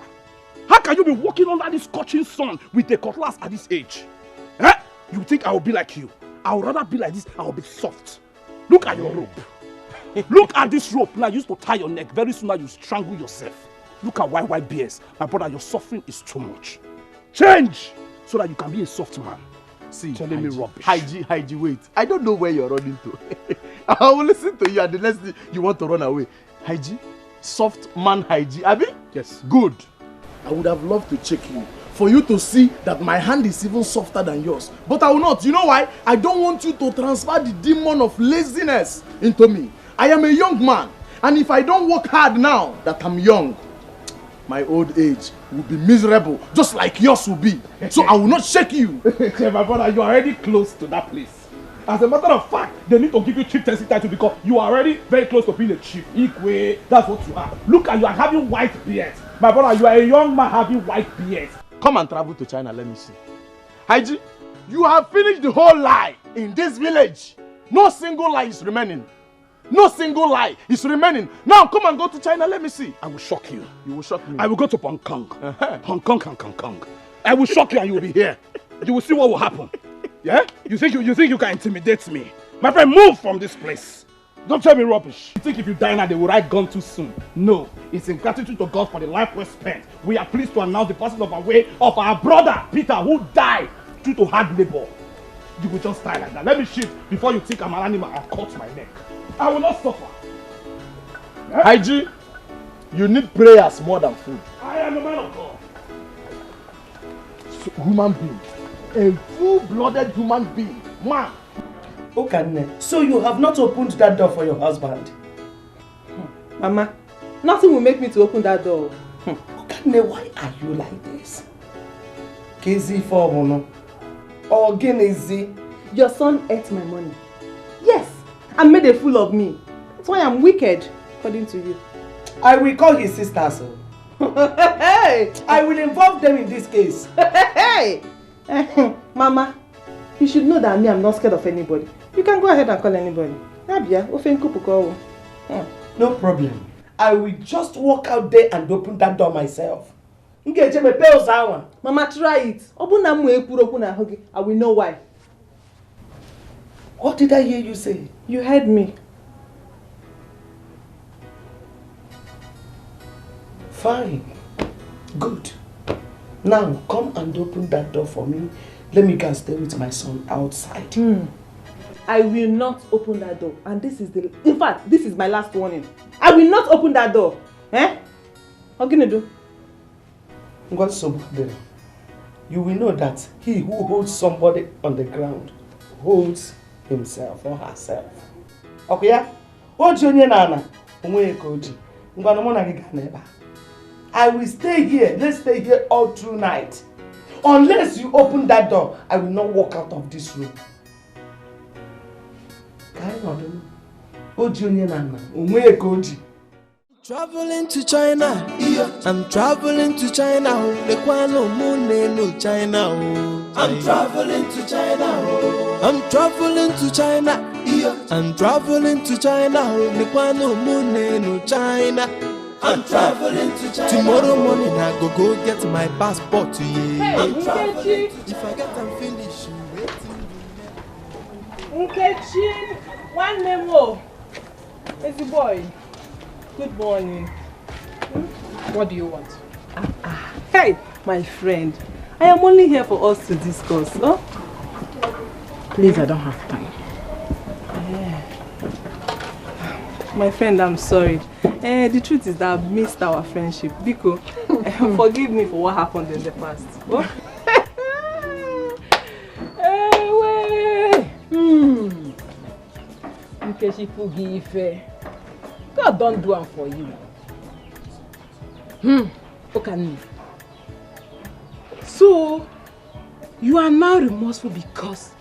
How can you be walking under this scorching sun with a cutlass at this age? You think I will be like you? I would rather be like this. I will be soft. Look at your rope. Look at this rope. Now, you used to tie your neck. Very soon now, you strangle yourself. Look at white bears. My brother, your suffering is too much. Change so that you can be a soft man. See, telling me rubbish. Haiji, wait. I don't know where you're running to. I will listen to you and the next thing you want to run away. Haiji? Soft man Haiji, Abi? Yes. Good. I would have loved to check you for you to see that my hand is even softer than yours. But I will not. You know why? I don't want you to transfer the demon of laziness into me. I am a young man. And if I don't work hard now that I'm young, my old age will be miserable, just like yours will be. So I will not shake you. My brother, you are already close to that place. As a matter of fact, they need to give you chieftaincy title because you are already very close to being a chief. Ikwe, that's what you are. Look at you are having white beards. My brother, you are a young man having white beards. Come and travel to China, let me see. Haiji, you have finished the whole lie in this village. No single lie is remaining. No single lie is remaining. Now come and go to China, let me see. I will shock you. You will shock me. I will go to Hong Kong. Hong Kong. I will shock you and you will be here. You will see what will happen. Yeah? You think you can intimidate me? My friend, move from this place. Don't tell me rubbish. You think if you die now, they will write gun too soon? No. It's in gratitude to God for the life we spent. We are pleased to announce the passing of our brother, Peter, who died due to hard labor. You will just die like that. Let me shift before you think I'm an animal and cut my neck. I will not suffer. Yeah? Haiji, you need prayers more than food. I am a man of God. So, human being. A full-blooded human being. Man. Okay, so you have not opened that door for your husband? Mama, nothing will make me to open that door. Okay, why are you like this? Kezi for Bono. Or Genezi? Your son ate my money. Yes, and made a fool of me. That's why I'm wicked, according to you. I will call his sisters. Hey, I will involve them in this case. Hey, Mama, you should know that I'm not scared of anybody. You can go ahead and call anybody. No problem. I will just walk out there and open that door myself. Mama, try it. I will know why. What did I hear you say? You heard me. Fine. Good. Now, come and open that door for me. Let me go and stay with my son outside. I will not open that door. And this is in fact, this is my last warning. I will not open that door. What can I do? You will know that he who holds somebody on the ground holds himself or herself. Okay? I will stay here. Let's stay here all through night. Unless you open that door, I will not walk out of this room. Traveling to China, I'm traveling to China. China. I'm traveling to China. I'm traveling to China. I'm traveling to China. China. I'm traveling to China. Tomorrow morning I go get my passport to you. I'm traveling. If I get them finished, Nkechi, one memo. Easy boy. Good morning. What do you want? Hey, My friend, I am only here for us to discuss. Oh? Please, I don't have time. My friend, I'm sorry. The truth is that I've missed our friendship. Biko, forgive me for what happened in the past. Oh? God don't do it for you. Okay. So, you are now remorseful because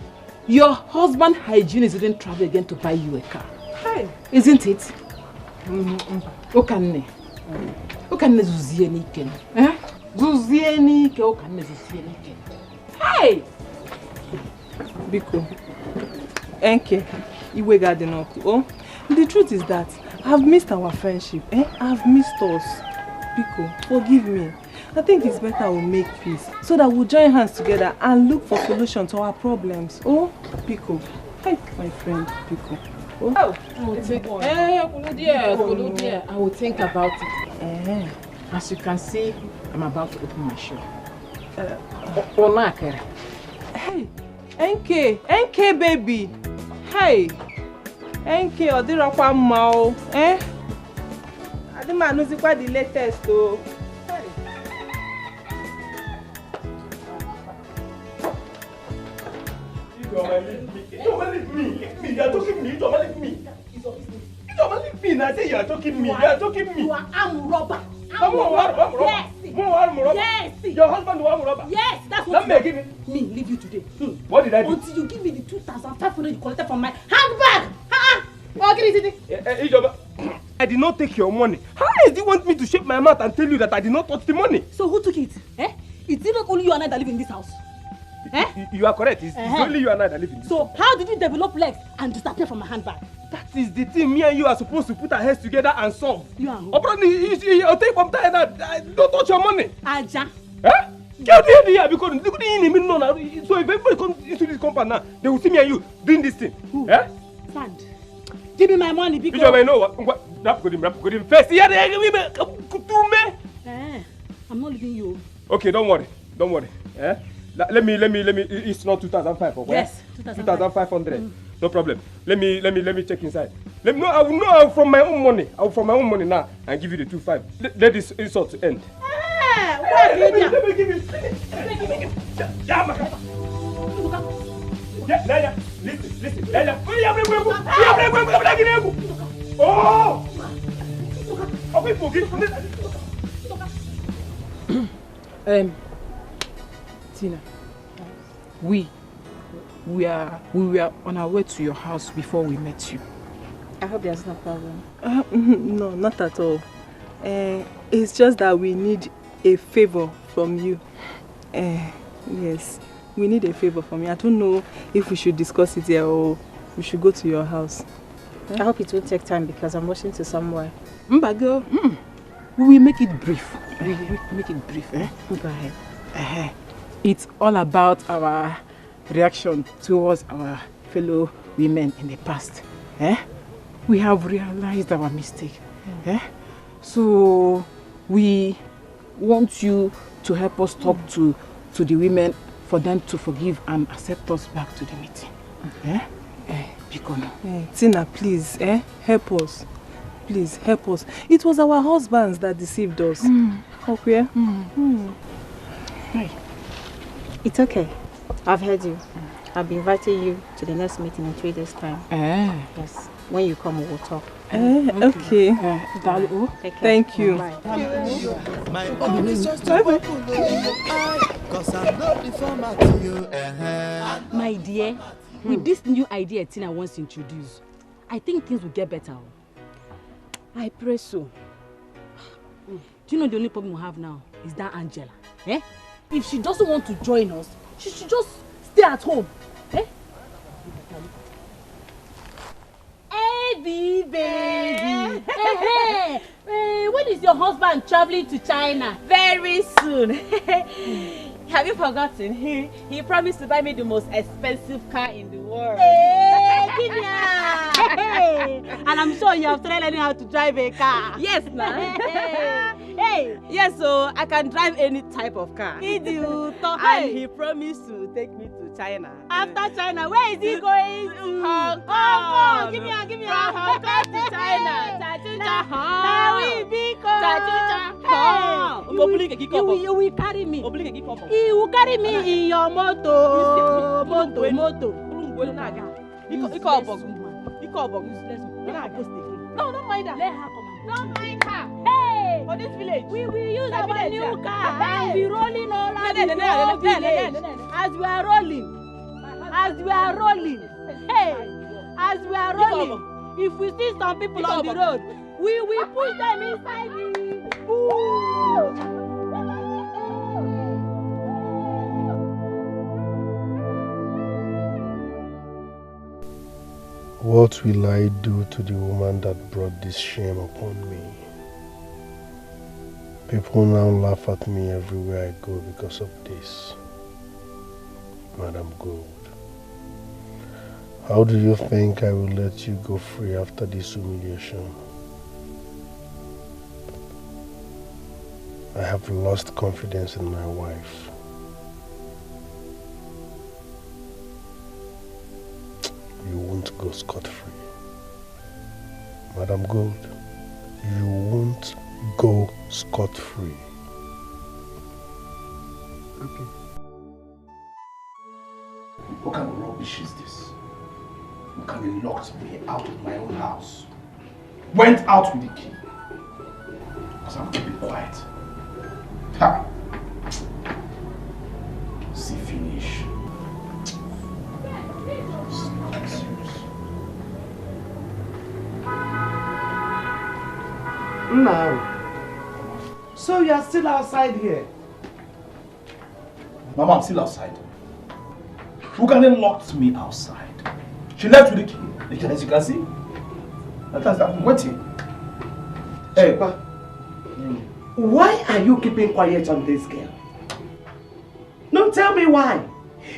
your husband hygienist didn't travel again to buy you a car. Hey. Isn't it? Okay. Okay, Zuzienike. Zuzienike, okay, Zuzienike. Hey! Biko, Enke, Iwe Garden Oku. Oh, the truth is that I've missed our friendship. I've missed us. Biko, forgive me. I think it's better we'll make peace so that we'll join hands together and look for solutions to our problems. Oh, Biko. Hey, my friend, Biko. Oh, I will think. I will think about it. As you can see, I'm about to open my shop. Hey, NK baby. Hey, NK, Odirakwa Mao. I didn't know the latest though. You don't leave me. You are talking me. You don't leave me. You don't leave me. I say you are talking me. You are talking me. You are arm robber. Yes. Yes. Your husband was arm robber. Yes, that's what you give me. Leave you today. What did I do? Until you give me the 2,500 you collected from my handbag. I did not take your money. How do you want me to shake my mouth and tell you that I did not touch the money? So who took it? It's not only you and I that live in this house. You are correct. It's only you and I that live in this house. So how did you develop legs and disappear from my handbag? That is the thing me and you are supposed to put our heads together and solve. You are who? I'll take from time that don't touch your money. Aja. Get here because so if everybody comes into this compound now, they will see me and you doing this thing. Who? Sand. Give me my money because I know what rap first. I'm not leaving you. Okay, don't worry. Let me. It's not 2,500. Yes, 2,500. No problem. Let me check inside. I will know from my own money. I will from my own money now and give you the 2,500. Let this insult end. Let me give you. Yeah, listen. Oh! Tina, we were on our way to your house before we met you. I hope there's no problem. No, not at all. It's just that we need a favor from you. Yes, we need a favor from you. I don't know if we should discuss it here or we should go to your house. I hope it will take time because I'm rushing to somewhere. Girl, we will make it brief. We will make it brief. Go ahead. It's all about our reaction towards our fellow women in the past. We have realized our mistake. So we want you to help us talk to the women for them to forgive and accept us back to the meeting. Tina, please, help us. Please, help us. It was our husbands that deceived us. Okay? Hey. It's okay. I've heard you. I'll be inviting you to the next meeting in 3 days' time. Yes. When you come, we'll talk. Okay. Thank you. My own is just to because I know the format to you. My dear, with this new idea Tina wants to introduce, I think things will get better. I pray so. Do you know the only problem we have now is that Angela? If she doesn't want to join us, she should just stay at home. Hey, baby. When is your husband traveling to China? Very soon. Have you forgotten? He promised to buy me the most expensive car in the world. Hey, and I'm sure you have tried learning how to drive a car. Yes, ma'am. Hey, yes, so I can drive any type of car. And he promised to take me to China. After China, where is he going to? Hong Kong. Give me a. From Hong Kong to China. You will carry me. You will carry me in your motor. Motor. No, don't mind her. Let her come. Don't mind her. Hey! For this village. We will use our new car. Hey! And be rolling all around the whole village. As we are rolling. Hey! As we are rolling. If we see some people on the road, we will push them inside the... Ooh. What will I do to the woman that brought this shame upon me? People now laugh at me everywhere I go because of this. Madam Gold, how do you think I will let you go free after this humiliation? I have lost confidence in my wife. You won't go scot-free. Madam Gold, you won't go scot-free. Okay. What kind of rubbish is this? Who can be locked me out of my own house? Went out with the key. Because I'm keeping quiet. Ha! See finish. Now, so you are still outside here? Mama, I'm still outside. Who can then locked me outside? She left with the key, as you can see. I'm waiting. Hey, why are you keeping quiet on this girl? No, tell me why.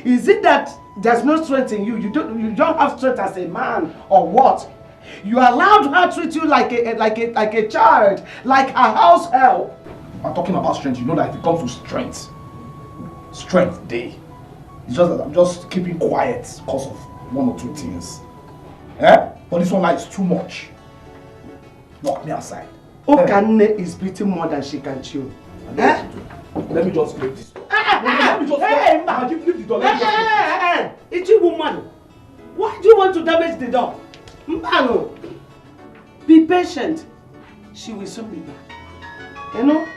Is it that there's no strength in you? You don't have strength as a man, or what? You allowed her to treat you like a child, like a house help. I'm talking about strength. You know that if it comes to strength day. It's just that I'm just keeping quiet because of one or two things. But this one is too much. Lock me outside. Okanne is beating more than she can chew. Let me just close this door. Let me just leave the door. Hey, it's a woman. Why do you want to damage the door? Mbano, be patient. She will soon be back. You know?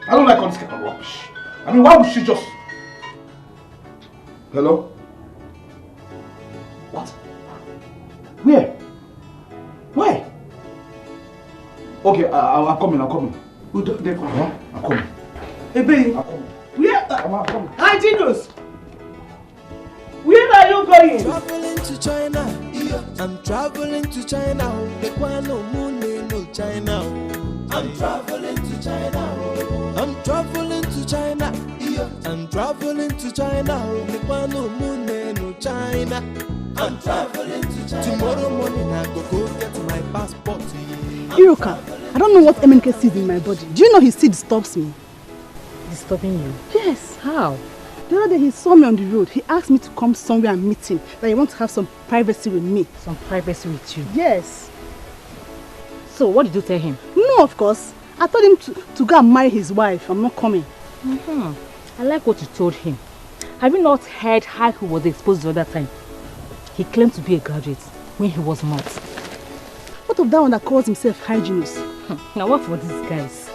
I don't like all this kind of rubbish. I mean, why would she just... Hello? What? Where? Where? Okay, I'm coming. I'm coming. Hey, baby. I'm coming. Where? I'm coming. Hi, Dinos. Where are you going? Traveling to China. I'm traveling to China. No China. I'm traveling to China. I'm traveling to China. I'm traveling to China. No China. I'm traveling to China. Tomorrow morning I go get my passport. Iruka, I don't know what MNK sees in my body. Do you know his seed disturbs me? Disturbing you? Yes. How? The other day he saw me on the road. He asked me to come somewhere and meet him. That he wants to have some privacy with me. Some privacy with you? Yes. So what did you tell him? No, of course. I told him to go and marry his wife. I'm not coming. I like what you told him. Have you not heard how he was exposed the other time? He claimed to be a graduate when he was not. What of that one that calls himself hygienist? Now what for these guys?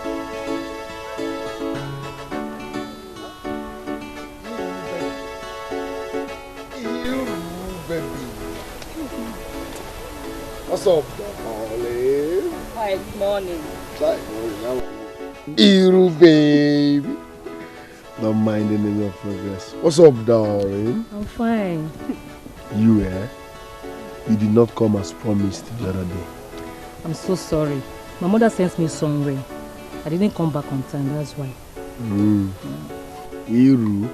What's up, darling? Hi, good morning. Iru, baby. Don't mind any of progress. What's up, darling? I'm fine. You, you did not come as promised the other day. I'm so sorry. My mother sent me somewhere. I didn't come back on time, that's why. Iru.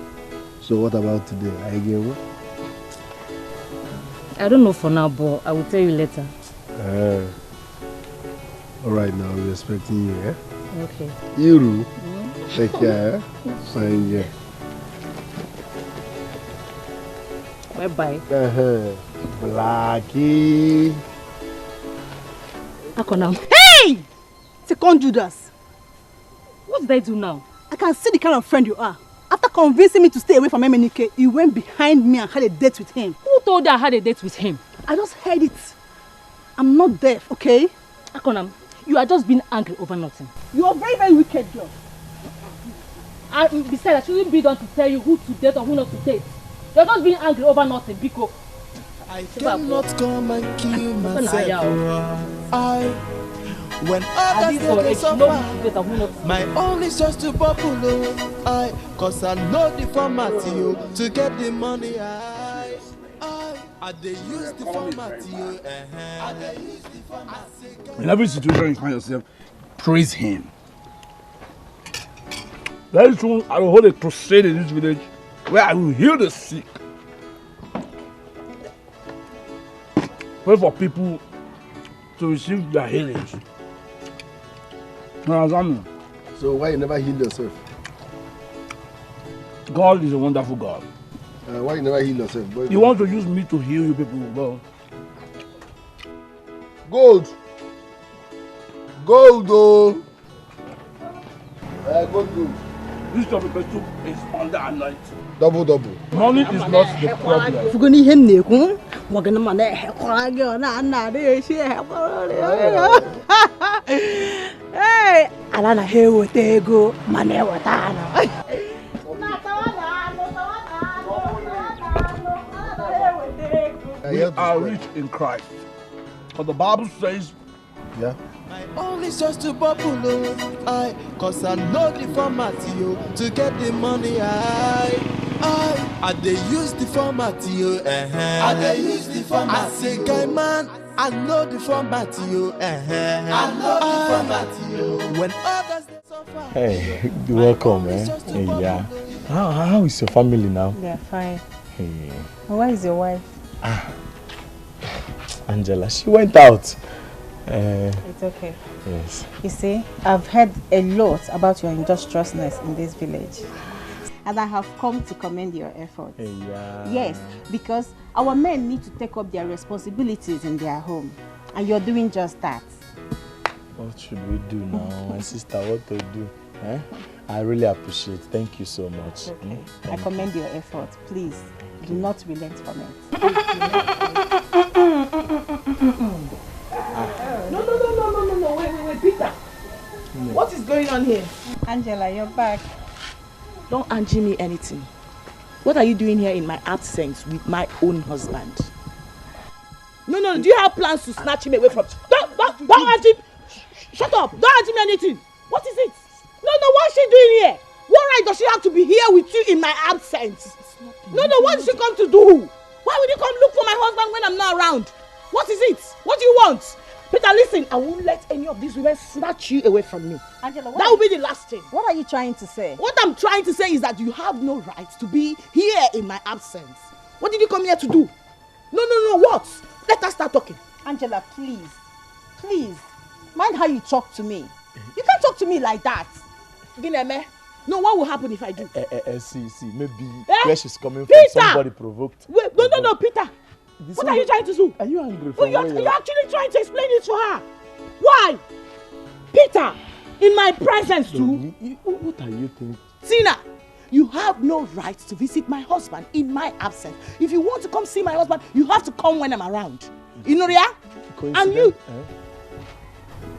So what about today? I get what? I don't know for now, but I will tell you later. Alright, now we're expecting you, Okay. Iru. Take care. Fine, yeah. Bye-bye. Blackie. Akonam. Hey! Second Judas. What did I do now? I can see the kind of friend you are. After convincing me to stay away from MNK, you went behind me and had a date with him. Who told you I had a date with him? I just heard it. I'm not deaf, okay? Akonam, you are just being angry over nothing. You are very, very wicked girl. And besides, I shouldn't be done to tell you who to date or who not to date. You're just being angry over nothing, Biko. I cannot come and kill myself. When others they suffer, my only source to bubble, cause I know the format to get the money. I they use the format In every situation you find yourself, praise him. Very soon I will hold a crusade in this village where I will heal the sick. Pray for people to receive their healings. So why you never heal yourself? God is a wonderful God. Why you never heal yourself? He wants to use me to heal you people. Well. Gold. Gold, though. Gold. This topic is under anointing. Double. Money is not the problem. Hey, Alana here with ego, money watana. We are rich in Christ. But the Bible says, yeah. My only source to bubble, cause I know the format to get the money. I they use the format I they use the format. I say, guy man, I know the format I know the format when others they suffer. Hey, welcome, man. Hey, yeah. How is your family now? They're fine. Hey. Where is your wife? Angela, she went out. It's okay. Yes. You see, I've heard a lot about your industriousness in this village. And I have come to commend your efforts. Hey, yeah. Yes, because our men need to take up their responsibilities in their home. And you're doing just that. What should we do now? My sister, what to do? I really appreciate it. Thank you so much. Okay. I commend your efforts. Please, do not relent from it. No, wait, Peter. What is going on here? Angela, you're back. Don't Angie me anything. What are you doing here in my absence with my own husband? No, do you have plans to snatch him away from... Don't Angie... Shut up! Don't Angie me anything! What is it? No, what's she doing here? What right does she have to be here with you in my absence? No, what did she come to do? Why would you come look for my husband when I'm not around? What is it? What do you want? Peter, listen, I won't let any of these women snatch you away from me. Angela, that will be the last thing. What are you trying to say? What I'm trying to say is that you have no right to be here in my absence. What did you come here to do? No, what? Let us start talking. Angela, please, mind how you talk to me. You can't talk to me like that. Gineme, no, what will happen if I do? See, maybe where she's coming Peter! from, somebody provoked. Wait, no, Peter. What are you trying to do? Are you angry for you're actually trying to explain it to her. Why? Peter, in my presence too. What are you thinking? Tina, you have no right to visit my husband in my absence. If you want to come see my husband, you have to come when I'm around. You know, yeah? And you...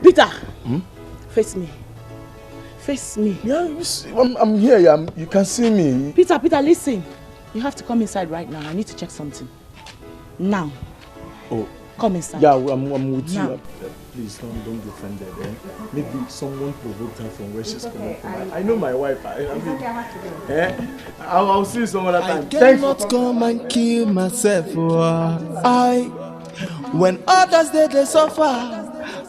Peter, face me. Face me. Yeah, you see, I'm here. You can see me. Peter, listen. You have to come inside right now. I need to check something. Now. Oh. Come inside. Yeah, I'm with now. You. Please don't be offended. Maybe someone provoked her from where she's coming from. I know my wife. I'll see you some other time. I cannot come and kill myself. When others they suffer.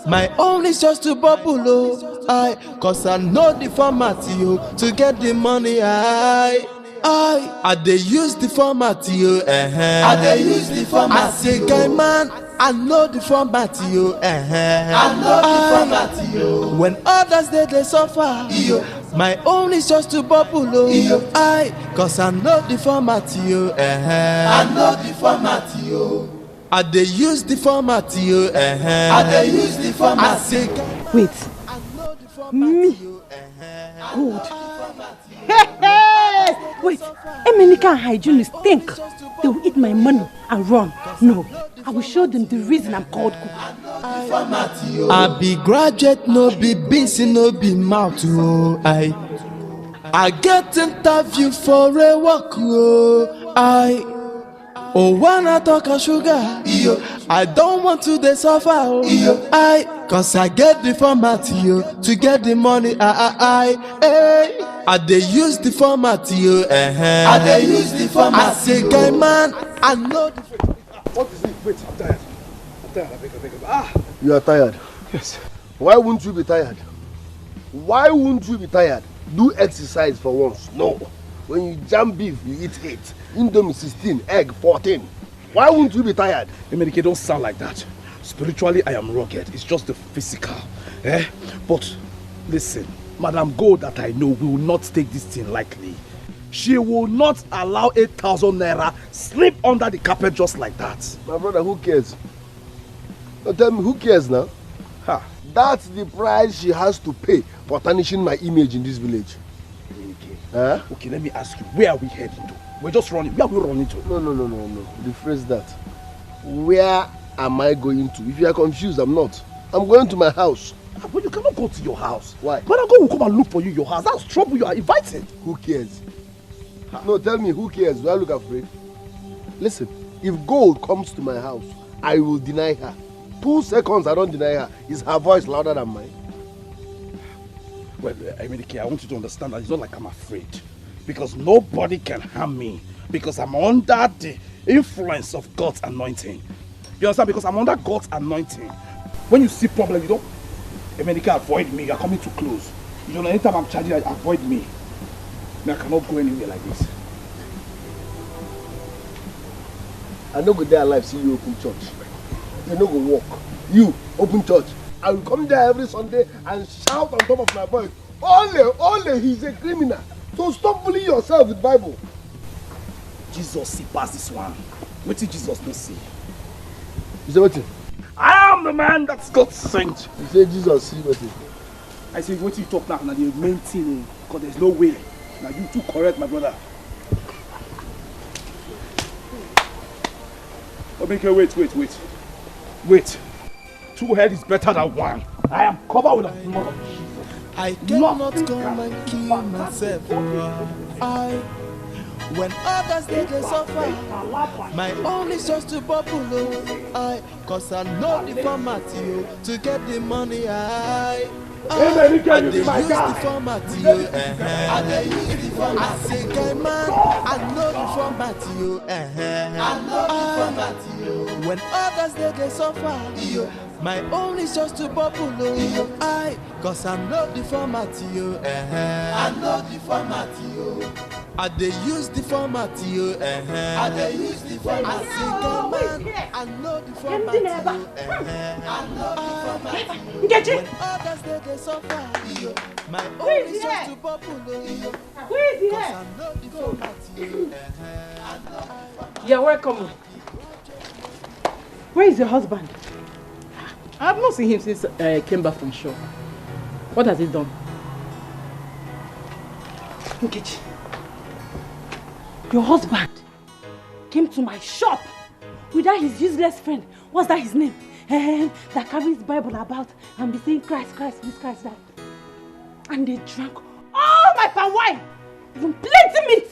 My only source to bubble, cause I know the format to get the money. I dey use the format, yo. I dey use the format. I say, guy man, I know the format, yo. I know the format, yo. When others they suffer, yo. My own is just to bubble, yo. Cause I know the format, yo. I know the format, yo. I dey use the format, yo. I dey use the format. I say, wait. Me? Good. Hey! Wait, Emenika and hygienists think they will eat my money and run. No, I will show them the reason I'm called cook. I be graduate, no be beans, no be mouth. Oh, I get interview for a work. Oh, when I talk of sugar, I don't want to dey suffer. Cause I get the format to get the money. I dey use the format, I dey use the format. I say, guy man, I know the format. What is it? Wait, I'm tired. I beg. You are tired? Yes. Why wouldn't you be tired? Why wouldn't you be tired? Do exercise for once. No. When you jam beef, you eat 8. Indomie 16, egg 14. Why wouldn't you be tired? Emenike, don't sound like that. Spiritually, I am rugged. It's just the physical. But listen, Madam Gold that I know will not take this thing lightly. She will not allow 8,000 naira slip under the carpet just like that. My brother, who cares? Don't tell me, who cares now? That's the price she has to pay for tarnishing my image in this village. Okay, let me ask you, where are we heading to? We're just running. Where are we running to? No. Rephrase that. Where am I going to? If you are confused, I'm not. I'm going to my house. But you cannot go to your house. Why? Madam God will come and look for you in your house. That's trouble you are inviting. Who cares? No, tell me, who cares? Do I look afraid? Listen, if Gold comes to my house, I will deny her. 2 seconds I don't deny her. Is her voice louder than mine? Well, Emenike, I want you to understand that it's not like I'm afraid. Because nobody can harm me. Because I'm under the influence of God's anointing. You understand? Because I'm under God's anointing. When you see problem, you don't... Emenike, avoid me. You're coming too close. You know, anytime I'm charging, avoid me. I cannot go anywhere like this. I no go there alive see you open church. You no go walk. You open church. I will come there every Sunday and shout on top of my voice, Ole, he's a criminal. So stop bullying yourself with Bible. Jesus see past this one. What did Jesus not see? You say what? I am the man that's God sent. You say Jesus see what? I say what you talk now the main thing, because there's no way. Now you too correct, my brother. Okay, wait. 2 heads is better than 1. I am covered with the blood of Jesus. I cannot come and kill myself. When others they suffer, my own is just to bubble. Cause I know the format to get the money. I dey use the format, I dey use the format. I say, guy man, I know the format, I know the format. When others they suffer, my own is just to bubble. Cause I know the format, I know the format. I dey use the format, I dey use the format. I say, guy man, I know the format, I know the format. When others they suffer, my own is just to bubble. Who is here? Cause I know the format, I know the format. You're welcome. Where is your husband? I have not seen him since I came back from shore. What has he done? Nkechi, your husband came to my shop without his useless friend. What's that his name? That carries Bible about and be saying Christ, this, Christ, that. And they drank all my palm wine, even plenty meat.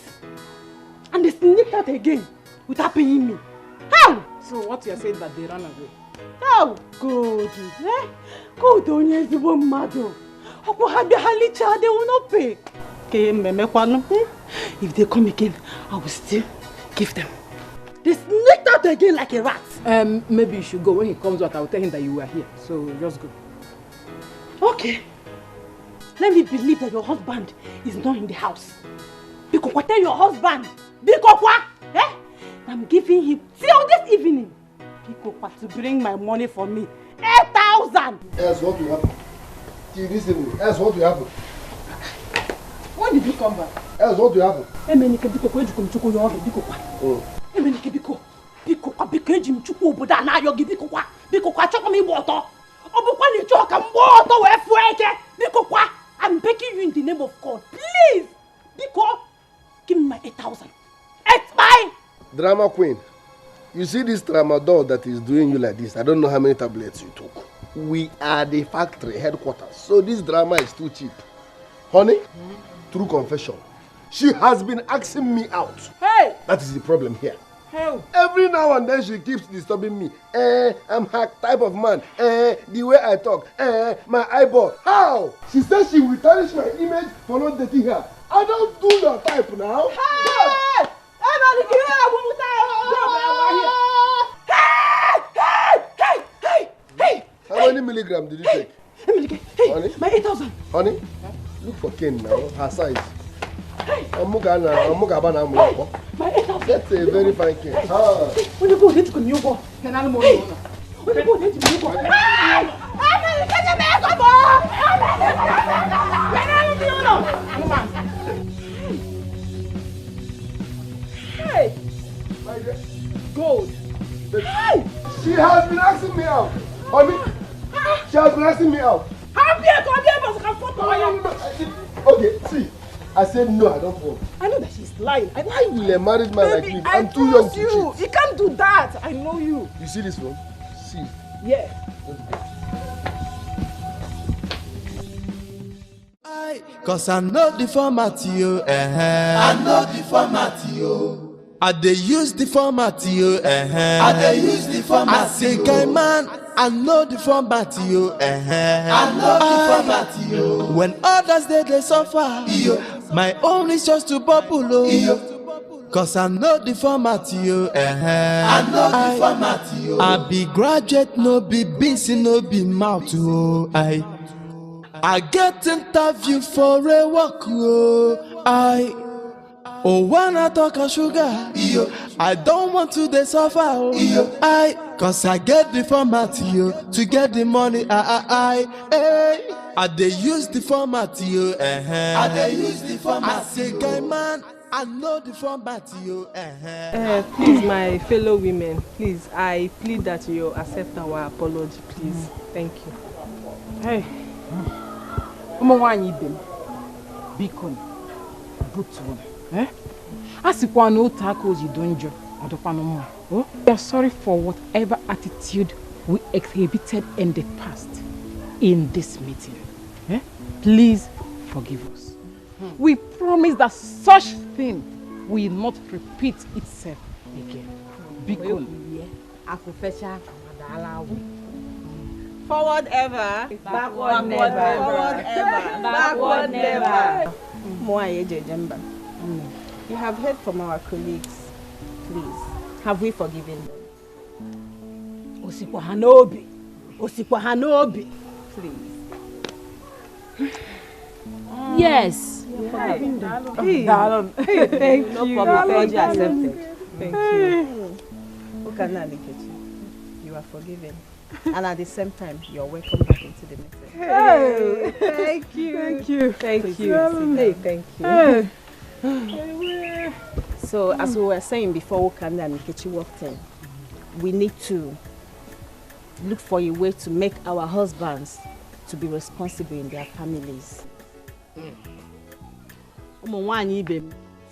And they sneaked out again without paying me. How? So what you are saying that they ran away? Oh, good. Good on you, the one mother. They will not pay. If they come again, I will still give them. They sneaked out again like a rat. Maybe you should go. When he comes out, I will tell him that you were here. So just go. Okay. Let me believe that your husband is not in the house. Biko, tell your husband. Biko, eh? I'm giving him till this evening. Biko, to bring my money for me. 8,000. Else what will happen? Till this evening. Else what will happen? When did you come back? Else what will happen? Emenike Biko, where did you come to your Biko? Emenike Biko. Biko, Jim Chuku, but I know you Biko. Biko, chop me water. Obukwa choke and water where fueke. Biko, I'm begging you in the name of God. Please. Biko, give me my 8,000. It's mine. Drama queen. You see this tramadol that is doing you like this? I don't know how many tablets you took. We are the factory headquarters, so this drama is too cheap. Honey, true confession. She has been asking me out. Hey! That is the problem here. Hey! Every now and then she keeps disturbing me. I'm her type of man. The way I talk. My eyeball. How? She says she will tarnish my image for not dating her. I don't do your type now. Hey! How many milligrams did you take? Honey? My 8,000. Honey? Look for Ken now, her size. My 8,000. That's a very fine Ken. When you go, let's go, you go. Can I know? When you go, let's go. Hey! Gold. Hey! She has been asking me out. Honey? She has been asking me out. Okay, see. I said no, I don't want. I know that she's lying. Why will a married man like me? I'm too young to cheat. You can't do that. I know you. You see this one? See. Yeah. Cause I know the format, yo. I know the format, yo. I dey use the format, yo. I dey use the format. I say, guy man, I know the format, yo. I know the format, yo. When others they suffer, yo. My own is just to bubble, yo. Cause I know the format, yo. I know the format, yo. I be graduate, no be busy, no be mouth, yo. I get interview for a work, yo. When I talk of sugar, yo, I don't want to dey suffer, yo. Cause I get the format, yo, to get the money, I dey use the format, yo, I dey use the format. I say, guy man, I know the format, yo, Please, my fellow women, please, I plead that you accept our apology, please. Thank you. Hey. Ụmụnwaanyị ibe m, biko butuo m. Asikwa na otu aka o ji do njọ, ọ dịkwanụ mma. We are sorry for whatever attitude we exhibited in the past in this meeting. Please forgive us. We promise that such thing will not repeat itself again. Biko. Forward ever, backward never. Forward ever, backward never. You have heard from our colleagues. Please, have we forgiven them? Osikwa Hanobi. Osikwa Hanobi. Please. Yes. Hey. Thank you. No problem. Apology accepted. Thank you. You are forgiven. And at the same time, you're welcome back into the meeting. Hey, thank you. Thank you. Thank you. Hey, thank you. Hey. So, as we were saying before Okanda and Nkechi walked in, we need to look for a way to make our husbands to be responsible in their families.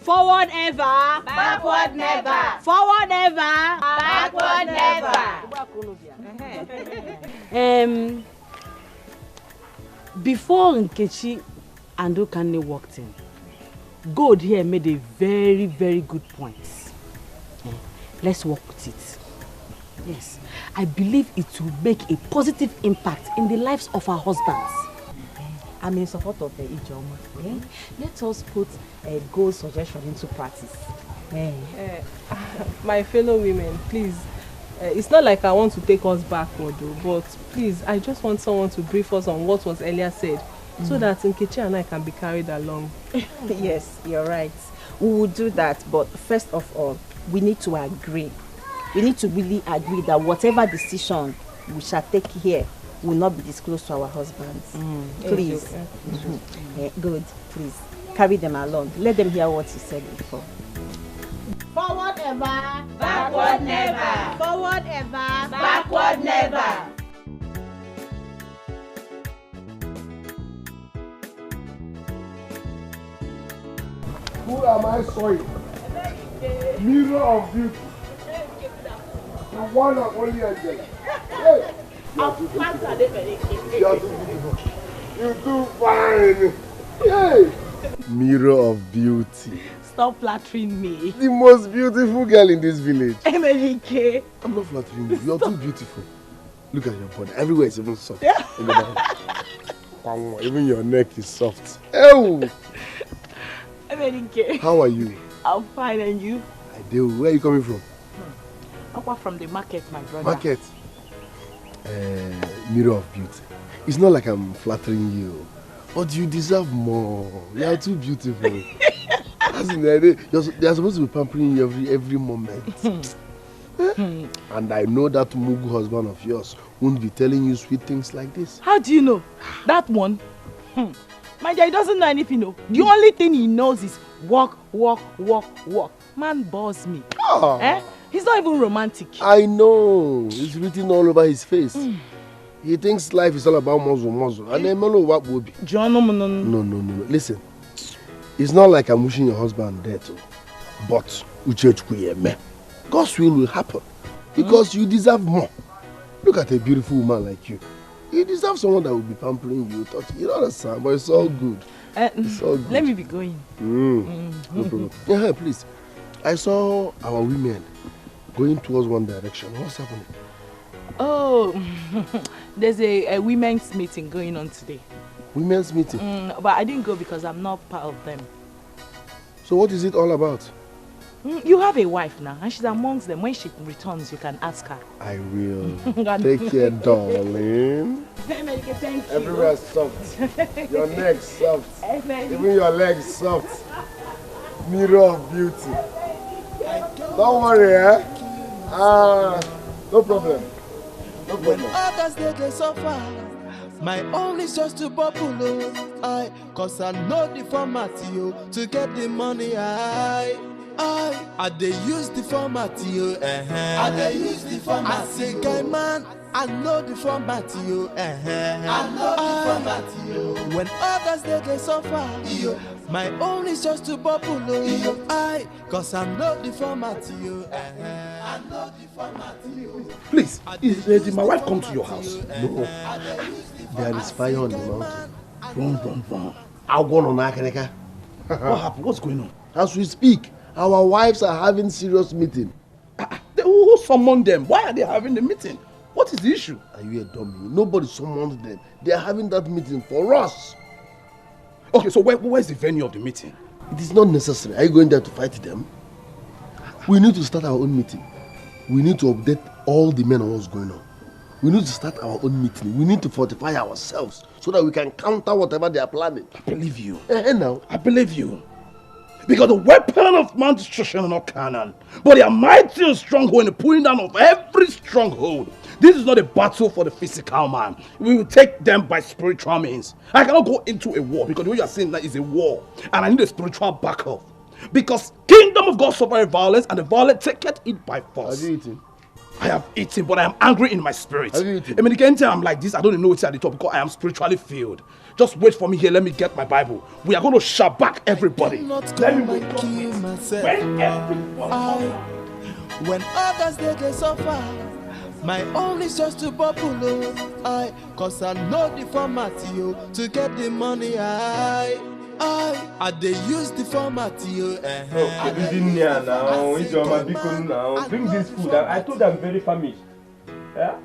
Forward ever, backward never. Forward ever, backward never. Before Nkechi and Okane walked in, God here made a very, very good point. Let's work with it. Yes, I believe it will make a positive impact in the lives of our husbands. I'm in support of the Ijoma. Let us put a goal suggestion into practice. My fellow women, please, it's not like I want to take us backward, but please, I just want someone to brief us on what was earlier said, so that Nkechi and I can be carried along. Yes, you're right. We will do that, but first of all, we need to agree. We need to really agree that whatever decision we shall take here will not be disclosed to our husbands. Please. Good. Please. Carry them along. Let them hear what you said before. Forward ever, backward never. Forward ever, backward never. Who am I sawing? Mirror of beauty. The one and only Angela. Hey! You're too beautiful. You're too beautiful. You're too fine. Hey! Mirror of beauty. Stop flattering me. The most beautiful girl in this village. Emelike. I'm not flattering you. You're too beautiful. Look at your body. Everywhere is even soft. Even your neck is soft. Oh! Emelike. How are you? I'm fine, and you? I do. Where are you coming from? Apart from the market, my brother. Market. Mirror of beauty. It's not like I'm flattering you, but you deserve more. You are too beautiful. They are supposed to be pampering you every moment. And I know that Mugu husband of yours won't be telling you sweet things like this. How do you know? That one? My dear, he doesn't know anything. No. The only thing he knows is walk, walk, walk, walk. Man bores me. He's not even romantic. I know. It's written all over his face. He thinks life is all about muzzle. And then what will be? No. Listen. It's not like I'm wishing your husband death. But God's will happen. Because you deserve more. Look at a beautiful woman like you. You deserve someone that will be pampering you, touching you. You don't understand, but it's all good. It's all good. Let me be going. No problem. Yeah, please. I saw our women going towards one direction. What's happening? Oh, there's a women's meeting going on today. Women's meeting? But I didn't go because I'm not part of them. So what is it all about? You have a wife now, and she's amongst them. When she returns, you can ask her. I will. Take care, darling. Thank you. Everywhere soft. Your neck soft. Even your legs soft. Mirror of beauty. Don't worry, no problem. No problem. When others they suffer, my own is just to bubble. Cause I know the format to get the money. I dey use the format I dey use the format. I say guy man, I know the format I know the format When others they suffer, my own is just to bubble. Cause I know the format I know the format Please, did my wife come to your house? No. There is fire on the mountain. Run. I'll go on Akaneka. What happened? What's going on? As we speak, our wives are having serious meeting. Who summoned them? Why are they having the meeting? What is the issue? Are you a dummy? Nobody summoned them. They are having that meeting for us. Okay, so where's the venue of the meeting? It is not necessary. Are you going there to fight them? We need to start our own meeting. We need to update all the men on what's going on. We need to start our own meeting. We need to fortify ourselves so that we can counter whatever they are planning. I believe you. Now. I believe you. Because the weapon of man's destruction are not carnal, but they are mighty and stronghold in the pulling down of every stronghold. This is not a battle for the physical man. We will take them by spiritual means. I cannot go into a war because the way you are saying that is a war, and I need a spiritual backup. Because kingdom of God suffer violence, and the violent take it by force. Have you eaten? I have eaten, but I am angry in my spirit. Have you eaten? I mean, again, I'm like this. I don't even know what's at the top because I am spiritually filled. Just wait for me here. Let me get my Bible. We are going to shout back everybody. Let me wait. Kill myself. When others they suffer, my own is just to bubble. Cause I know the format to get the money. I dey use the format now. Bring this food. I told them very famished. Yeah?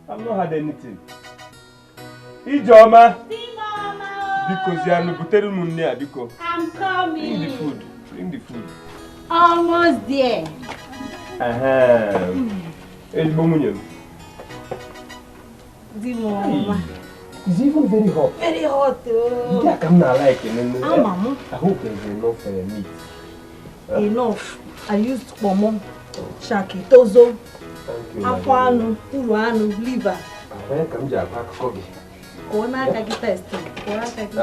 I've not had anything. Ijoma. Because you are not Biko. I'm coming. Bring the food. Almost there. It's even very hot. Very hot. Yeah, I'm not like it. I hope there's enough meat. Enough. I used pomo, shaki, tozo, afano, uruano, liver. Where come you back coffee? Kona kaki test. Kona kaki.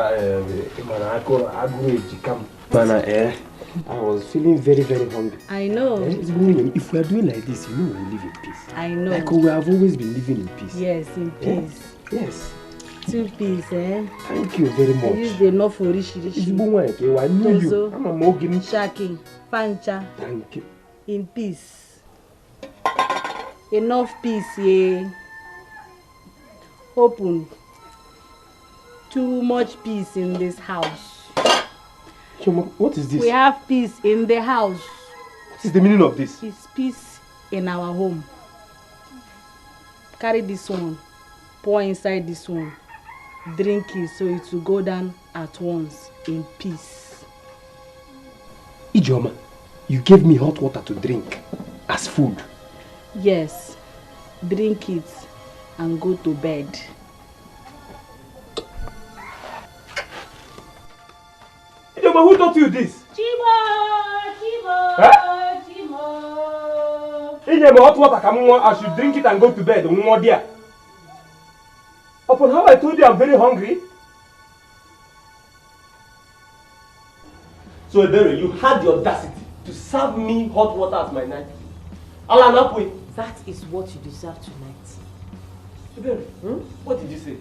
I was feeling very, very hungry. I know. If we are doing like this, you know we'll live in peace. I know. Like we have always been living in peace. Yes, in peace. Yes. 2 piece, eh? Thank you very much. I used enough for rishi. I knew you. I'm a Morgan. Shaki, fancha. Thank you. In peace. Enough peace, yeah. Open. Too much peace in this house. Choma, what is this? We have peace in the house. What is the meaning of this? It's peace in our home. Carry this one. Pour inside this one. Drink it so it will go down at once in peace. Ijoma, you gave me hot water to drink as food. Yes. Drink it and go to bed. Ijoma, who taught you this? Chimo! Huh? Chimo! Ijoma, hot water, come on, I should drink it and go to bed. Dear. Upon how I told you I'm very hungry. So, Ebere, you had the audacity to serve me hot water as my night food. Alanapwe. That is what you deserve tonight. Ebere, what did you say?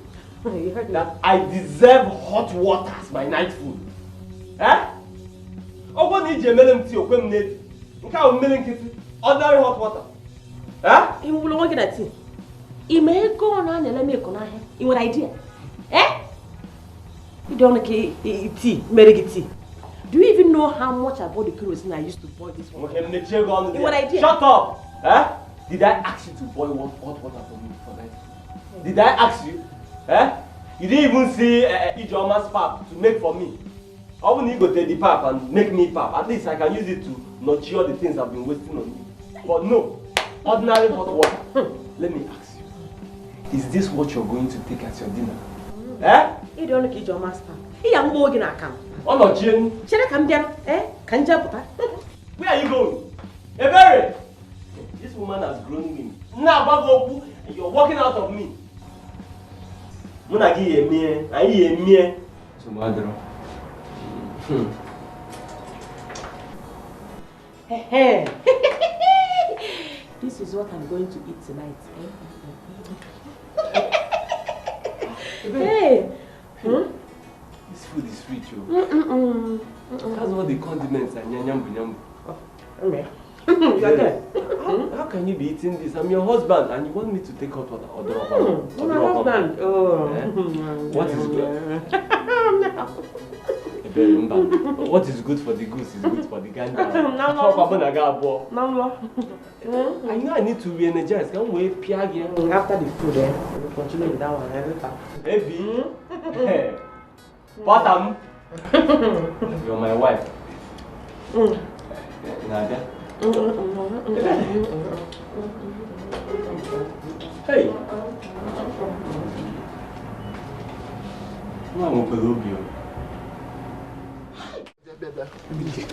You heard me. That I deserve hot water as my night food. Eh? Oh, what did you make to your need? Ordinary hot water. Eh? You will not get that. You may go on and let me go on. You what idea? Eh? You don't like tea, make tea. Do you even know how much I bought the kerosene I used to boil this water? You what idea? Shut up! Eh? Did I ask you to boil hot water for me for night? Did I ask you? Eh? You didn't even see Ijoma's pap to make for me. I wouldn't even go take the pap and make me pap. At least I can use it to nurture the things I've been wasting on you. But no, ordinary hot water. Let me ask you. Is this what you're going to take as your dinner? Eh? You don't like Ijoma's pap. He am more than I can. Oh no, Jane. Shall I come down? Eh? Can you put Where are you going? Ebere! This woman has grown me. Now, Bagoku, you're walking out of me. Munagi ye me, I ye me. Sumadro. Hey. This is what I'm going to eat tonight. Hey. This food is sweet, yo. That's what the condiments are. Nyambu. How can you be eating this? I'm your husband and you want me to take hot water or drop on? My husband. Oh. What is good? What is good for the goose is good for the gander. I know I need to re-energize. Can't wait, Piagi. After the food, we'll continue with that one. Baby. Hey. Bottom. You're my wife. Nadia. Hey. Where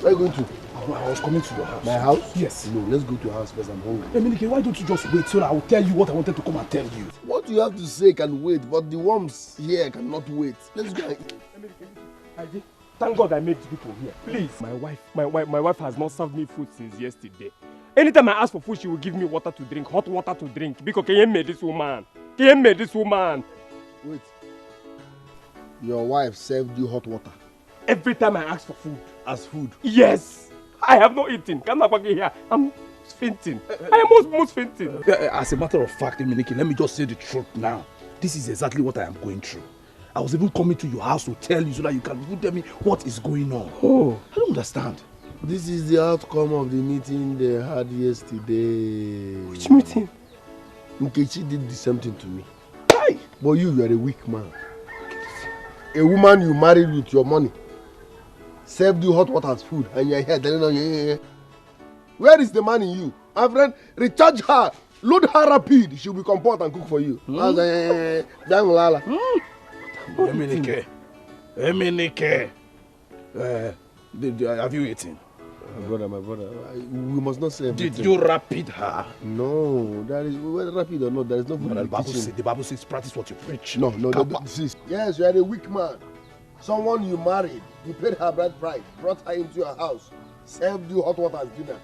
are you going to? I was coming to your house. My house? Yes. No, let's go to your house first. I'm hungry. Eminike, why don't you just wait so that I will tell you what I wanted to come and tell you? What you have to say can wait, but the worms here cannot wait. Let's go. Eminike, thank God I made people here. Please. My wife has not served me food since yesterday. Anytime I ask for food, she will give me water to drink, hot water to drink. Because can you make this woman? Wait. Your wife served you hot water? Every time I ask for food. As food? Yes. I have not eaten. I'm fainting. I am almost fainting. As a matter of fact, Eminike, let me just say the truth now. This is exactly what I am going through. I was even coming to your house to tell you so that you can tell me what is going on. Oh. I don't understand. This is the outcome of the meeting they had yesterday. Which meeting? Nkechi did the same thing to me. Why? But you are a weak man. A woman you married with your money served you hot water as food and you're here telling her, where is the man in you? My friend, recharge her, load her rapid, she'll be comport and cook for you. Eminike, have you eaten? My brother, we must not say everything. Did you rapid her? No, that is whether rapid or not, there is no food in the kitchen. The Bible says practice what you preach. No, sis. Yes, you are a weak man. Someone you married, you paid her bride price, brought her into your house, served you hot water and dinner.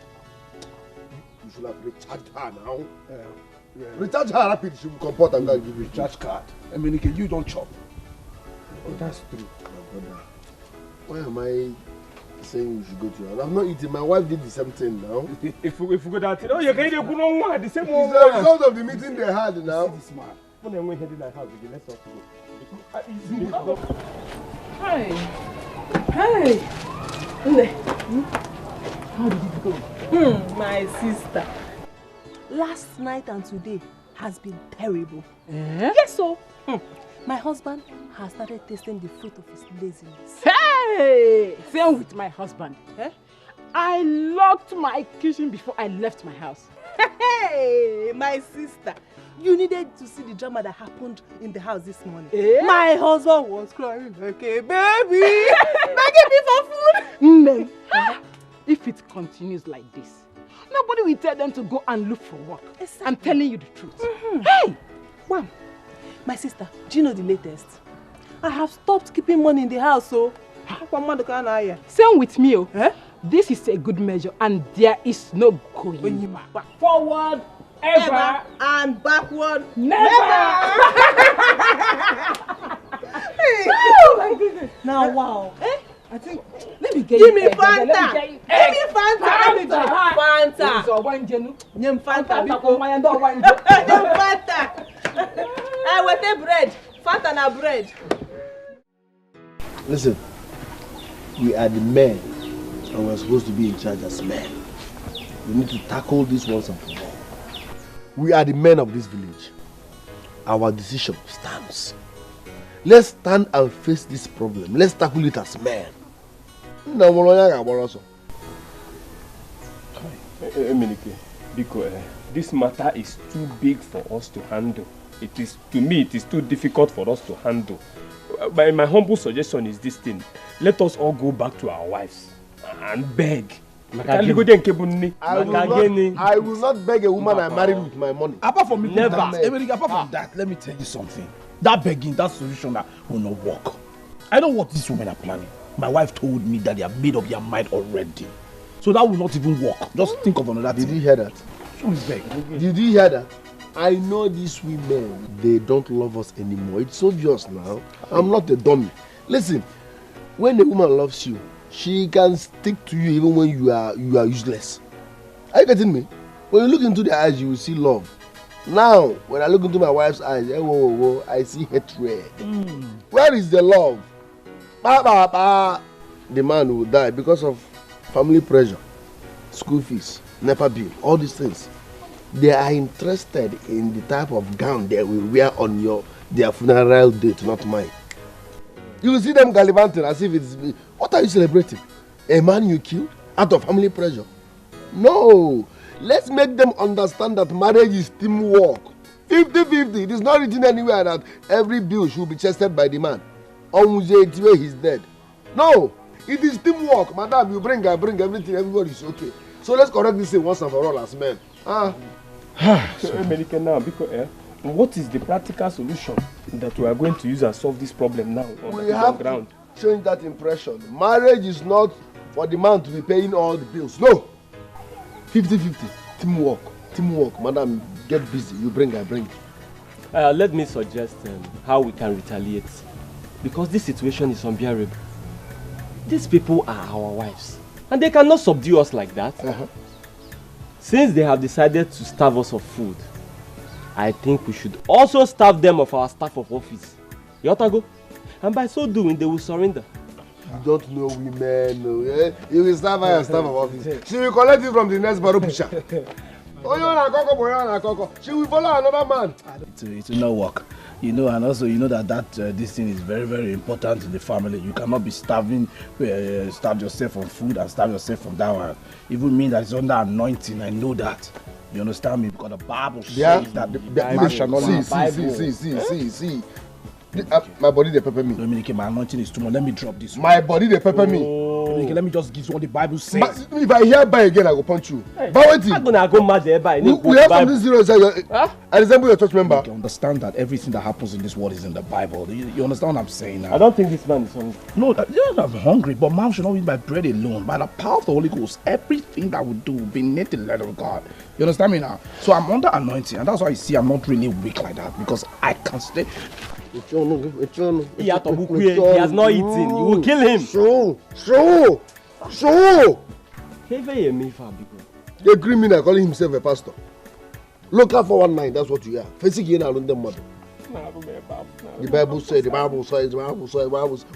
You should have recharged her now. Recharge her rapid, she will comport and give you recharge card. I mean, you don't chop. Oh, that's true. My brother. Why am I saying we should go to her? I'm not eating. My wife did the same thing now. If we go that, oh, you can't even know the same one. It's the result of the meeting they had now. This man. When I went to the house again, let's talk go. Hey. Hey. How did it go? My sister. Last night and today has been terrible. Yes, so. My husband has started tasting the fruit of his laziness. Hey! Same with my husband. I locked my kitchen before I left my house. Hey, my sister. You needed to see the drama that happened in the house this morning. My husband was crying like a baby. Begging me for food. If it continues like this, nobody will tell them to go and look for work. Exactly. I'm telling you the truth. Hey! Wow. My sister, do you know the latest? I have stopped keeping money in the house, so... Same with me, This is a good measure and there is no going back. Forward, ever, and backward, never! Oh my goodness. Now, wow. I think, let me get Give you me Fanta! Give me Fanta! Fanta! Fanta! With the bread. Fanta na bread. Listen, we are the men and we're supposed to be in charge as men. We need to tackle this once and for all. We are the men of this village. Our decision stands. Let's stand and face this problem. Let's tackle it as men. Because this matter is too big for us to handle. It is, to me, it is too difficult for us to handle. My humble suggestion is this thing. Let us all go back to our wives and beg. I will not beg a woman I married with my money. Apart from me, never. Apart from that, let me tell you something. That begging, that solution that will not work. I know what these women are planning. My wife told me that they have made up their mind already. So that will not even work. Just think of another thing. Did you hear that? Did you hear that? I know these women, they don't love us anymore. It's obvious now. I'm not a dummy. Listen, when a woman loves you, she can stick to you even when you are useless. Are you getting me? When you look into their eyes, you will see love. Now, when I look into my wife's eyes, I see hatred. Where is the love? The man will die because of family pressure, school fees, NEPA bill, all these things. They are interested in the type of gown they will wear on their funeral date, not mine. You will see them gallivanting as if it's... What are you celebrating? A man you killed out of family pressure? No! Let's make them understand that marriage is teamwork. 50-50. It is not written anywhere that every bill should be chested by the man. He's dead. No! It is teamwork. Madam, you bring, I bring everything, everybody is okay. So let's correct this thing once and for all as men. What is the practical solution that we are going to use and solve this problem now on we the have ground? To change that impression. Marriage is not for the man to be paying all the bills. No! 50-50. Teamwork. Teamwork. Madam, get busy. You bring, I bring. Let me suggest how we can retaliate. Because this situation is unbearable. These people are our wives. And they cannot subdue us like that. Since they have decided to starve us of food, I think we should also starve them of our staff of office. Yotago. And by so doing, they will surrender. You don't know women, no, yeah? You will starve our staff of office. She will collect it from the next barrow pusher. She will follow another man. It will not work. You know, and also you know that this thing is very, very important in the family. You cannot be starve yourself on food and starve yourself from that one. Even me that is under anointing, I know that. You understand me? Because the Bible says that the man shall not have Bible. See. My body they pepper me. Dominic, my anointing is too much. Let me drop this one. My body they pepper me. Okay, let me just give you what the Bible says. But if I hear buy again, I go punch you. Hey, but wait, I'm gonna go mad there. Buy. We have something serious. I resemble your church member. You understand that everything that happens in this world is in the Bible. You understand what I'm saying now? I don't think this man is hungry. No, I'm hungry, but man should not eat by bread alone. By the power of the Holy Ghost, everything that we do will be near the letter of God. You understand me now? So I'm under anointing, and that's why you see I'm not really weak like that, because I can stay. He has not eaten. You will kill him. So. The criminal calling himself a pastor. Local 419, that's what you are. Facing you now, the mother. The Bible says,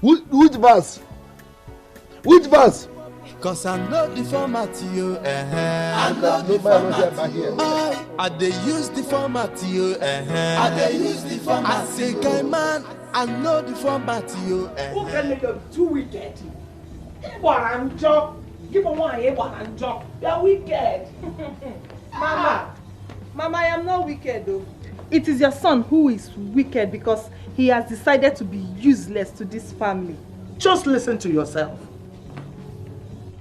Which verse? Which verse? Cause I know the format you, I know the format you. I dey use the format you, I dey use the format. I say, guy man, I know the format you. Who can make you too wicked? Give him one, you are wicked. Mama, I am not wicked though. It is your son who is wicked because he has decided to be useless to this family. Just listen to yourself.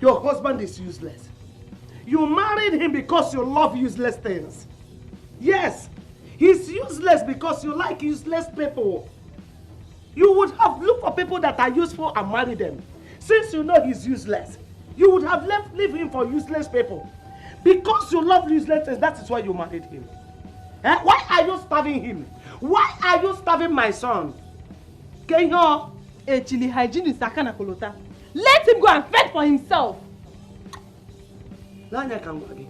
Your husband is useless. You married him because you love useless things. Yes, he's useless because you like useless people. You would have looked for people that are useful and married them. Since you know he's useless, you would have leave him for useless people. Because you love useless things, that is why you married him. Why are you starving him? Why are you starving my son? Kenyo, Chili hygiene is sakana kolota. Let him go and fend for himself. Lanya kangwagi.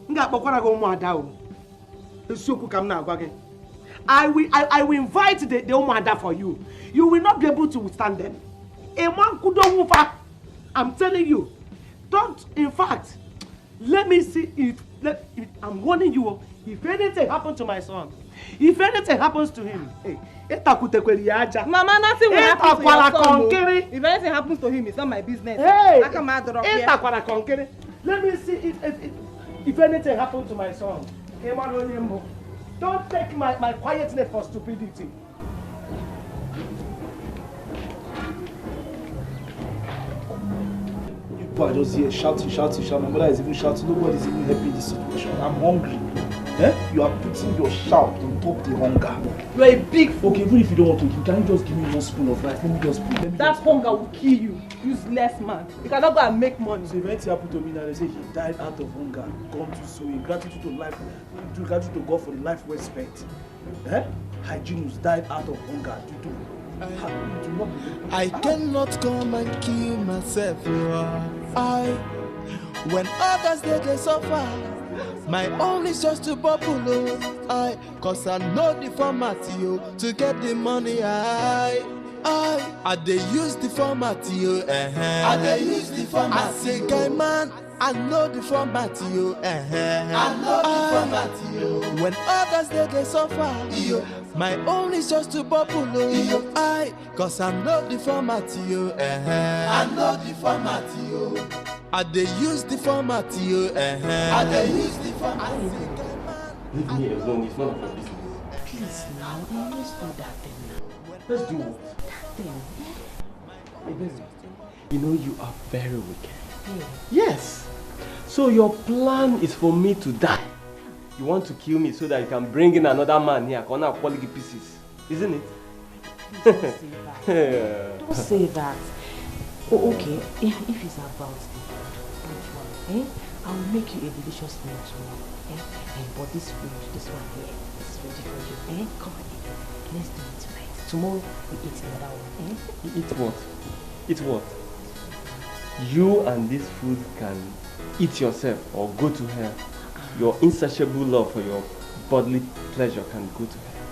Nga bokora go mu ada. Esuku kam na agwagi. I will invite the Umada for you. You will not be able to withstand them. I'm telling you. Don't, in fact, let me see if I'm warning you. If anything happens to my son, if anything happens to him, Mama, nothing will happen to your son. If anything happens to him, it's not my business. Hey, let me see if anything happens to my son. Don't take my quietness for stupidity. People are just here shouting. My mother is even shouting. Nobody's even helping this situation. I'm hungry. You are putting your shout on top the hunger. You are a big fool. Okay, even if you don't want to, can you just give me one spoon of rice? Let me just put. That hunger will kill you, useless man. You cannot go and make money. So if anything happened to me now, they say he died out of hunger, gone to sowing, gratitude to life, gratitude to God for the life we spent. Hygienus died out of hunger due to. I cannot come and kill myself. When others they suffer, my own is just to bubble. Cause I know the format to get the money. I dey use the format I dey use the format. I say, guy man, I know the format I know the format when others they suffer, my own is just to bubble. Cause I know the format I know the format I dey use the format I dey use the format. Leave me alone, it's none of your business. Please now, let's do that thing now. Let's do what? That thing. You know you are very wicked. Yeah. Yes. So your plan is for me to die. You want to kill me so that you can bring in another man here, gonna quality pieces, isn't it? Please don't say that. Don't say that. Oh, okay. If it's about the food, I will make you a delicious meal tomorrow. But this food, this one here, is ready for you. Come on, let's do it tonight. Tomorrow we eat the other one. You eat what? Eat what? You and this food can eat yourself or go to hell. Your insatiable love for your bodily pleasure can go to hell.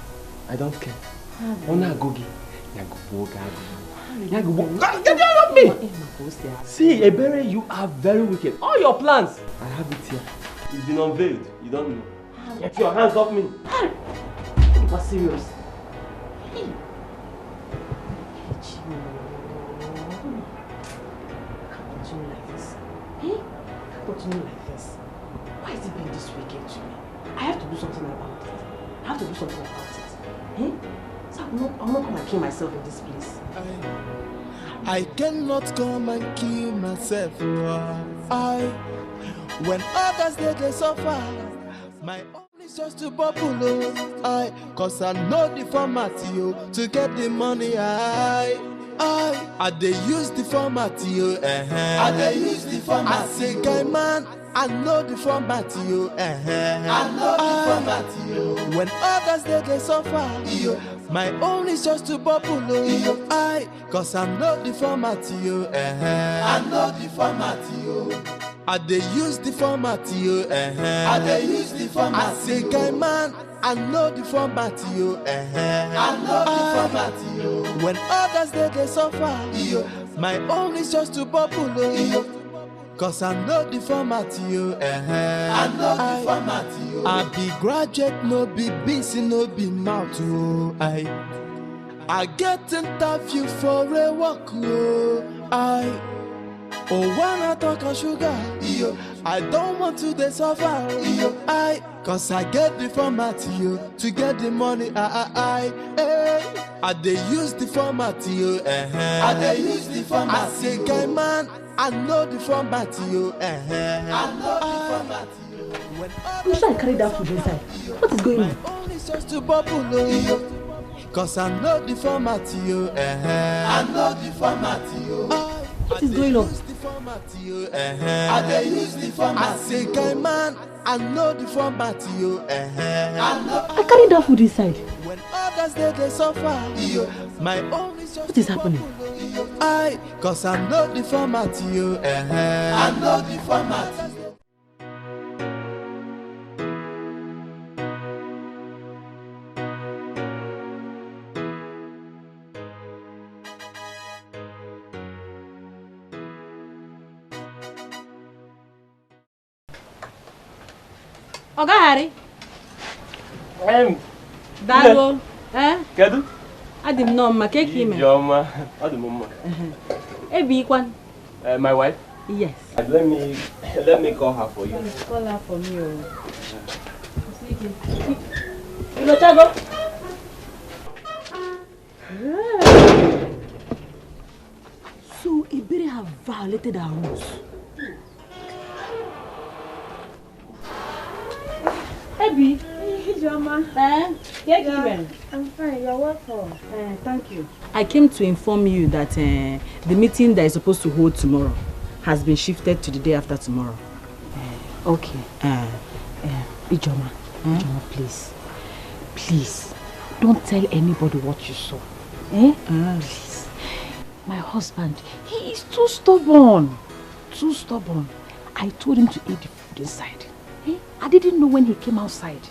I don't care. Ona gogi. Get out of me! See, Ebere, you are very wicked. All your plans, I have it here. It's been unveiled. You don't know. Get your hands off me. You are serious. Continue like this. Continue like this. Why is it being this wicked to me? I have to do something about it. So I'm not going to kill myself in this place. I cannot come and kill myself. When others they suffer, my own is just to bubble. Cause I know the format to get the money. I they use the format I they use the format. I say guy man, I know the format I know the format when others they suffer, my own is just to bubble. Cause I know the format I know the format I they use the format I they use the format. I say guy man, I know the format I know the format when others they suffer, my own is just to bubble. Cause I know the format I know the format I be graduate, no be busy, no be mouth. I get interview for a walk. When I talk of sugar, I don't want to they suffer. Cause I get the format to get the money. I they use the format I they use the format. I say guy man, I know the format I know the format. You should carry that food inside. What is going on? It's just to bubble. Cause I know the format I know the format. What is going on? I they use the format. I say guy man, I know the format I carry that food inside. When others they suffer, my own is just what is happening? Cause I know the format I know the format. Oga Harry. Dago. Kedu? Adim no ma keki me. Joma, adim mama. Ebi kwan. My wife? Yes. Let me call her for you. Call her for me. You know Chago? So Iberi have violated our rules. Ebi, Joma. I'm fine, you're welcome. Thank you. I came to inform you that the meeting that is supposed to hold tomorrow has been shifted to the day after tomorrow. Okay. Ijoma, Ijoma, please, don't tell anybody what you saw. Please. My husband, he is too stubborn. I told him to eat the food inside. I didn't know when he came outside.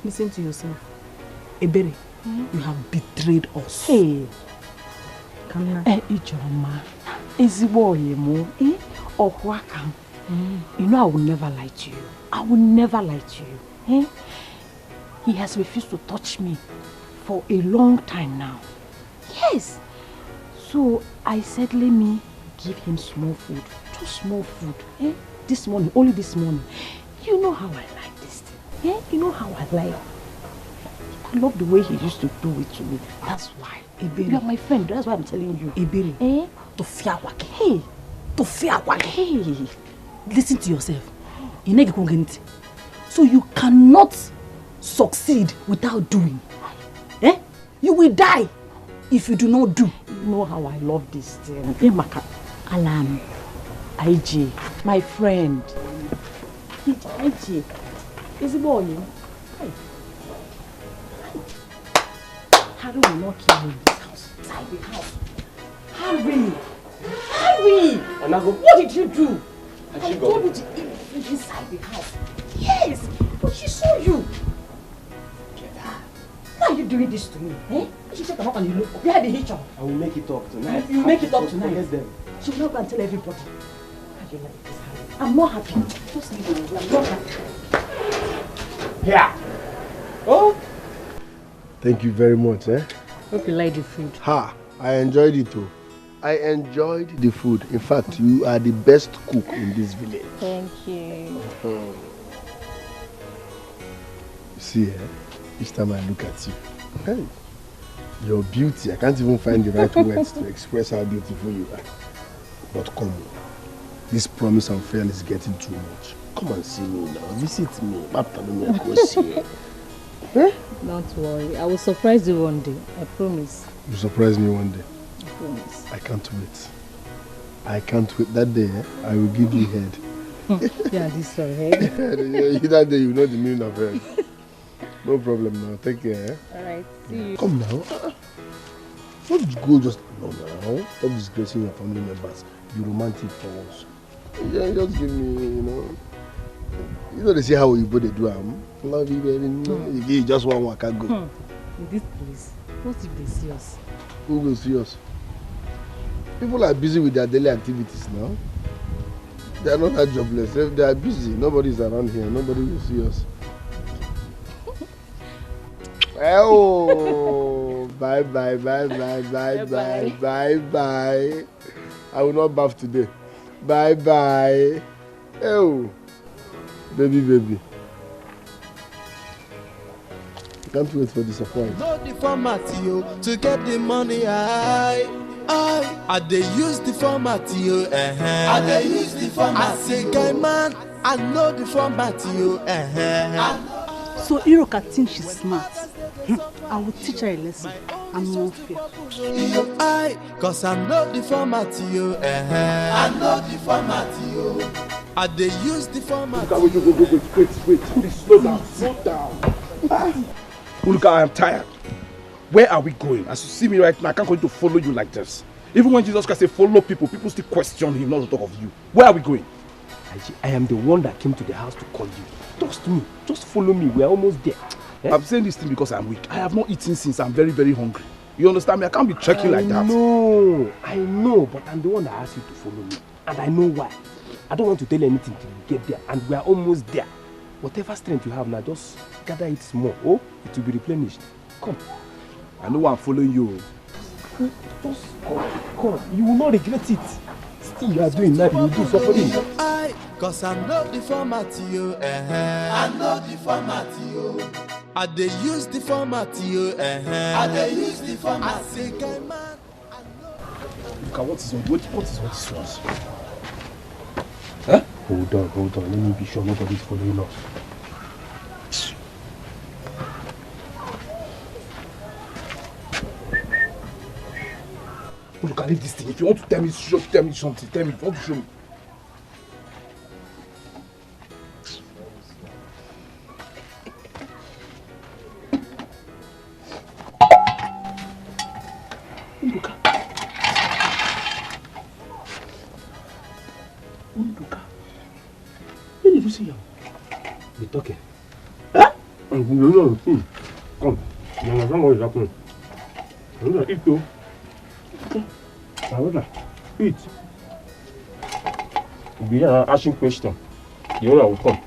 Listen to yourself. Ebere, you have betrayed us. Hey. Come here. Ijoma, you know I will never lie to you. He has refused to touch me for a long time now. Yes. So I said, let me give him small food. Just small food. This morning, only this morning. You know how I like this thing. You know how I like it. I love the way he used to do it to me. That's why. Ebere. You are my friend. That's why I'm telling you. Ebere. Hey. Listen to yourself. So you cannot succeed without doing. You will die if you do not do. You know how I love this thing. Alan, IJ, my friend. IJ, is it boy? Harry will not kill you in this house. Inside the house. Harry! What did you do? I told you to eat food inside the house. Yes, but she saw you. Why are you doing this to me? She said come up and you look. Where the hitch on? I will make it up tonight. You make it up tonight? Forget them. She will not go and tell everybody. You like this, Harry? I'm not happy. Just leave it. I'm not happy. Yeah. Oh. Thank you very much, Hope you like the food. I enjoyed it too. I enjoyed the food. In fact, you are the best cook in this village. Thank you. You see, each time I look at you, hey, Your beauty, I can't even find the right words to express how beautiful you are. But come on, this promise and fail is getting too much. Come and see me now, visit me. Don't worry, I will surprise you one day, I promise. You surprise me one day. I promise. I can't wait. I can't wait. That day, I will give you head. Yeah, this one, head. That day, you know the meaning of head. No problem now. Take care. Eh? Alright, see you. Come now. Don't go just no now. Stop disgracing your family members. Be romantic for once. Yeah, just give me, you know they say how you they do. Love you, baby. You give just one waka go. In this place, what if they see us? Who will see us? People are busy with their daily activities now. They are not that jobless. If they are busy, nobody's around here. Nobody will see us. Oh, bye. I will not bath today. Bye. Oh, baby. Can't wait for this appointment. No the format to get the money I dey use the format I dey use the format. I say guy man, I know the format So Iroka thinks she's smart. I will teach her a lesson. I'm not fair. Cause I know the format I know the format I dey use the format. Wait, please slow down. Uluka, I am tired. Where are we going? As you see me right now, I can't going to follow you like this. Even when Jesus Christ said follow people still question him, not to talk of you. Where are we going? I am the one that came to the house to call you. Trust me. Just follow me. We are almost there. Eh? I'm saying this thing because I'm weak. I have not eaten since I'm very, very hungry. You understand me? I can't be trekking like that. No, I know, but I'm the one that asked you to follow me. And I know why. I don't want to tell you anything till you get there. And we are almost there. Whatever strength you have now, just gather it small. Oh, it will be replenished. Come. I know why I'm following you. Just come. You will not regret it. Still, you are doing that. You will do something. Cause I know the format I know the format I dey use the format I dey use the format. I say guy man. Look at what is all this was? Huh? Hold on. Let me be sure nobody's following us. Look at this thing. If you want to tell me something, tell me. If you want to show me. Unduka. Where did you see him? Be talking. Huh? Come. Eat too. Eat. Be asking question. The owner will come.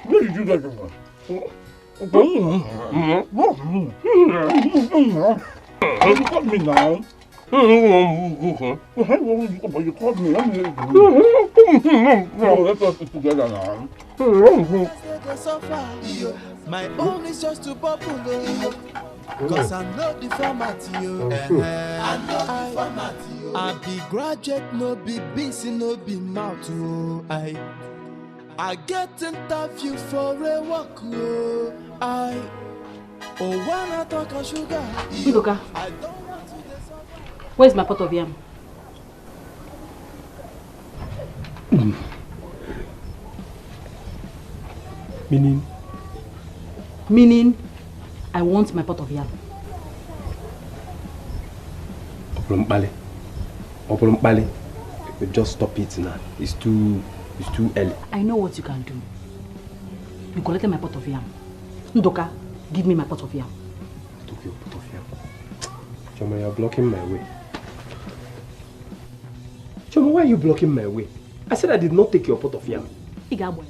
Where did you get this one? You caught me now. You caught me. Let us sit together now. My own is just to bubble. Cause I know the format I know the format I be graduate, no be busy, no be mouth. I get interview for a walk. When I talk of sugar. Udoka, where's my pot of yam? Meaning, I want my pot of yam. Operumpale. Just stop it now. It's too early. I know what you can do. You collected my pot of yam. Udoka, give me my pot of yam. I took your pot of yam. Choma, you're blocking my way. Choma, why are you blocking my way? I said I did not take your pot of yam. Chioma,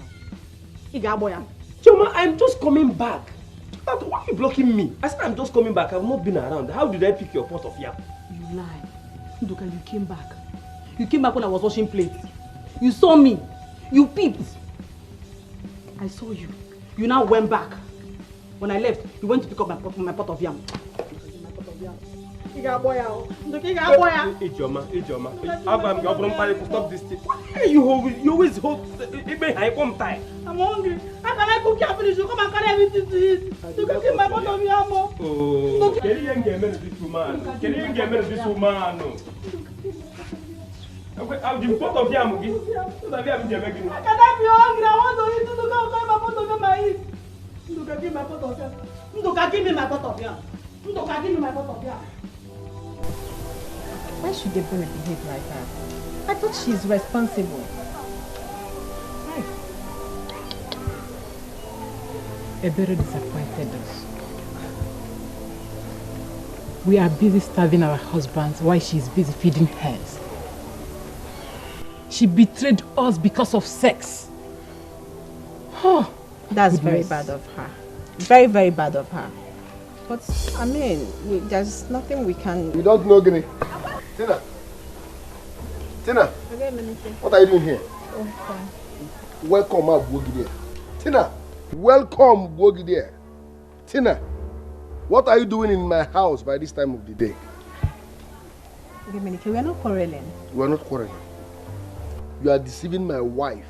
I'm just coming back. Why are you blocking me? I said I'm just coming back. I've not been around. How did I pick your pot of yam? You lie. Nduka, you came back. You came back when I was washing plates. You saw me. You peeped. I saw you. You now went back. When I left, you went to pick up my pot of yam. Ijoma. Stop this thing. Why you always hold I come time. I'm hungry. How can I cook your finish? You come and carry everything to eat. You can keep my pot of yam. Oh, can you get me this woman? I'll give pot of yam again. So that we have making. Can I be hungry? I want to eat. Look how my pot of yam I eat. Nduka, give me my pot of yam. Nduka, give me my pot of yam. Nduka, give me my pot of yam. Why should Deborah behave like that? I thought she's responsible. Right. Deborah disappointed us. We are busy starving our husbands while she's busy feeding hers. She betrayed us because of sex. Oh, that's very bad of her. Very, very bad of her. But, I mean, there's nothing we can... We don't know, Guinea. Tina, what are you doing here? Oh, fine. Welcome, Bogidie. Tina, welcome, Bogidie. Tina, what are you doing in my house by this time of the day? We are not quarreling. We are not quarreling. You are deceiving my wife.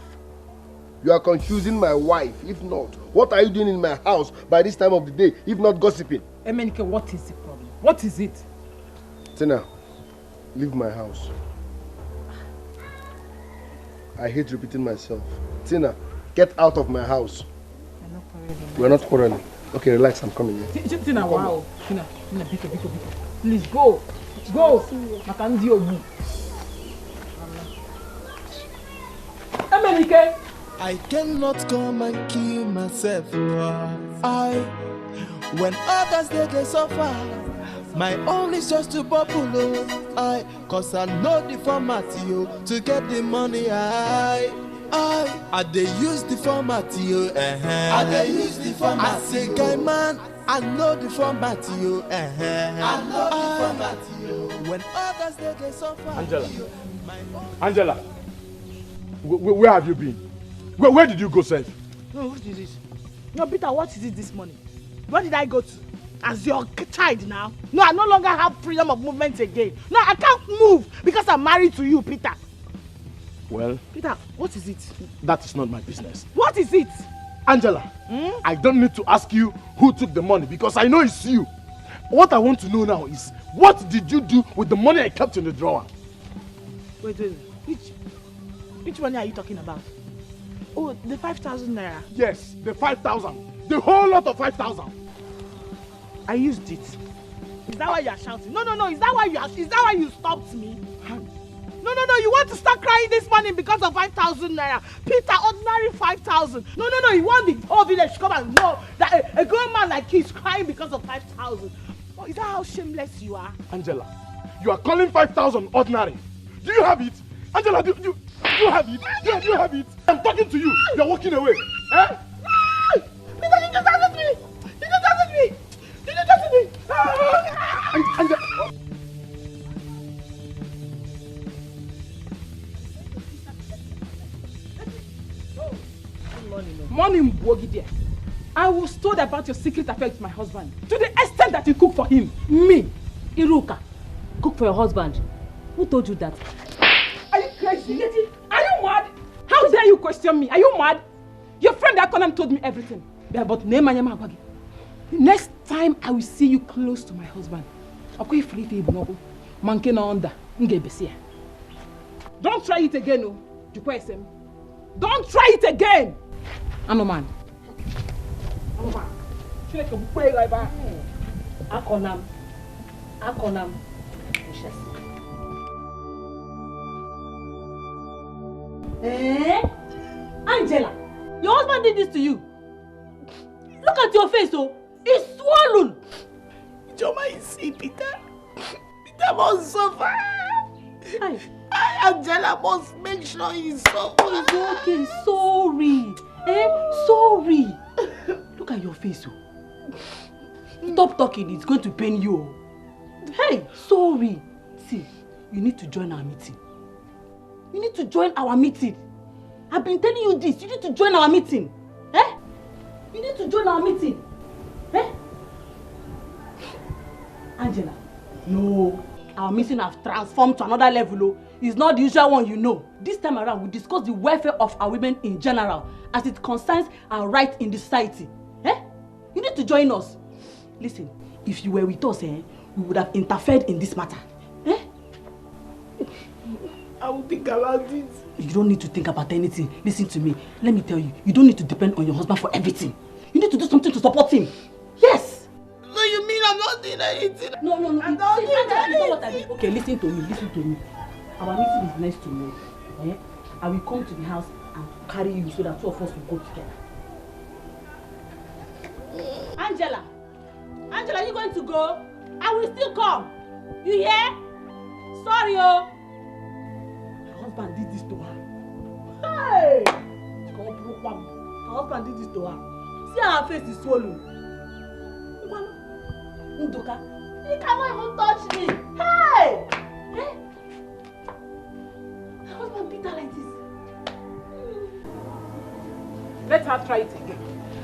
You are confusing my wife. If not, what are you doing in my house by this time of the day, if not gossiping? Emenike, what is the problem? What is it? Tina, leave my house. I hate repeating myself. Tina, get out of my house. We're not quarreling. Okay, relax, I'm coming here. Tina, wow. Tina, biko. Please go. Go. Makandi obu. Emenike. I cannot come and kill myself. When others they suffer, my own is just to bubble. Cause I know the format to get the money. I they use the format I they use the format. I say guy man, I know the format I know the format when others they suffer. Angela, where have you been? Where did you go, Seth? No, what is this? No, Peter, what is it this morning? Where did I go to? As your child now? No, I no longer have freedom of movement again. No, I can't move because I'm married to you, Peter. Well, Peter, what is it? That is not my business. What is it? Angela, I don't need to ask you who took the money because I know it's you. What I want to know now is, what did you do with the money I kept in the drawer? Wait. Which money are you talking about? Oh, the 5,000 naira. Yes, the 5,000. The whole lot of 5,000. I used it. Is that why you are shouting? No. Is that why you stopped me? No. You want to start crying this morning because of 5,000 naira. Peter, ordinary 5,000. No. You want the whole village to come and know that a grown man like you is crying because of 5,000. Oh, is that how shameless you are? Angela, you are calling 5,000 ordinary. Do you have it? Angela, do you have it? Do you have it? I'm talking to you. You're walking away. Eh? Peter, you just touched me. Angela. Morning, Bogidie. I was told about your secret affair with my husband to the extent that you cook for him. Me, Iruka, cook for your husband. Who told you that? Are you crazy? Are you mad? How dare you question me? Are you mad? Your friend Akonam told me everything. But next time I will see you close to my husband. Don't try it again, no. Don't try it again. I'm a man. Akonam. Angela, your husband did this to you. Look at your face, oh. It's swollen. Joma, you see, Peter. Peter must suffer. Angela must make sure he's so. It's okay, sorry. Sorry. Look at your face. Stop talking, it's going to pain you. Hey, sorry. See, you need to join our meeting. You need to join our meeting. I've been telling you this. You need to join our meeting. You need to join our meeting. Angela, no. Our meeting has transformed to another level. It's not the usual one, you know. This time around, we discuss the welfare of our women in general as it concerns our rights in the society. You need to join us. Listen, if you were with us, we would have interfered in this matter. I will think about it. You don't need to think about anything. Listen to me. Let me tell you, you don't need to depend on your husband for everything. You need to do something to support him. Yes! No, you mean I'm not doing anything? No. I'm not doing anything. Okay, listen to me. Our meeting is next tomorrow. I will come to the house and carry you so that two of us will go together. Angela, are you going to go? I will still come. You hear? Sorry, Her husband did this to her. Hey! Her husband did this to her. See how her face is swollen. Ndoka, you cannot even touch me. Hey! Her husband beat her like this. Let her try it again.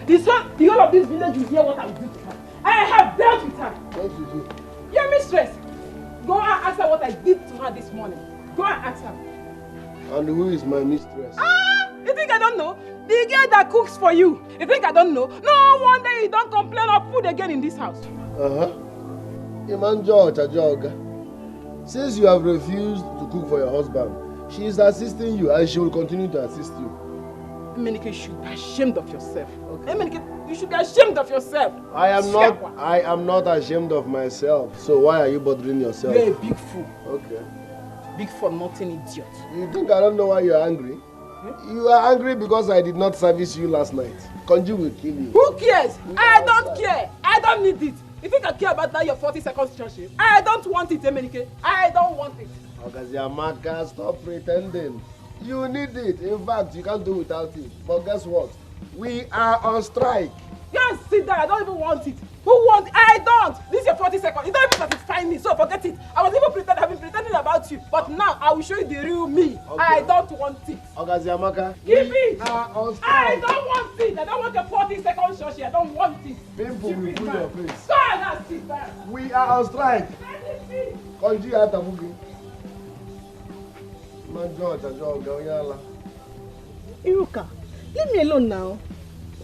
The whole of this village will hear what I will do to her. I have dealt with her. What did you do? Your mistress. Go and ask her what I did to her this morning. Go and ask her. And who is my mistress? You think I don't know? The girl that cooks for you. You think I don't know? No wonder you don't complain of food again in this house. Iman George Ajoga. Since you have refused to cook for your husband, she is assisting you and she will continue to assist you. Emenike, you should be ashamed of yourself. Okay. Emenike, you should be ashamed of yourself. I am not ashamed of myself. So why are you bothering yourself? You're a big fool. Okay. Big for nothing, idiot. You think I don't know why you're angry? You are angry because I did not service you last night. Konji will kill you. Who cares? I don't care. I don't need it. You think I care about that your 40 seconds church? I don't want it, Emenike. I don't want it. Okaziamaka, stop pretending. You need it. In fact, you can't do without it. But guess what? We are on strike. Just sit there. I don't even want it. Who wants it? I don't. This is your 40 seconds. It don't even satisfy me, so forget it. I was even pretending. I've been pretending about you. But now I will show you the real me. Okay. I don't want it. Okaziamaka, give it. Are on strike. I don't want it. I don't want your 40 seconds shoshi. I don't want it. People will pull your face. Go and sit there. We are on strike. Konji Atamugi. Iruka, leave me alone now.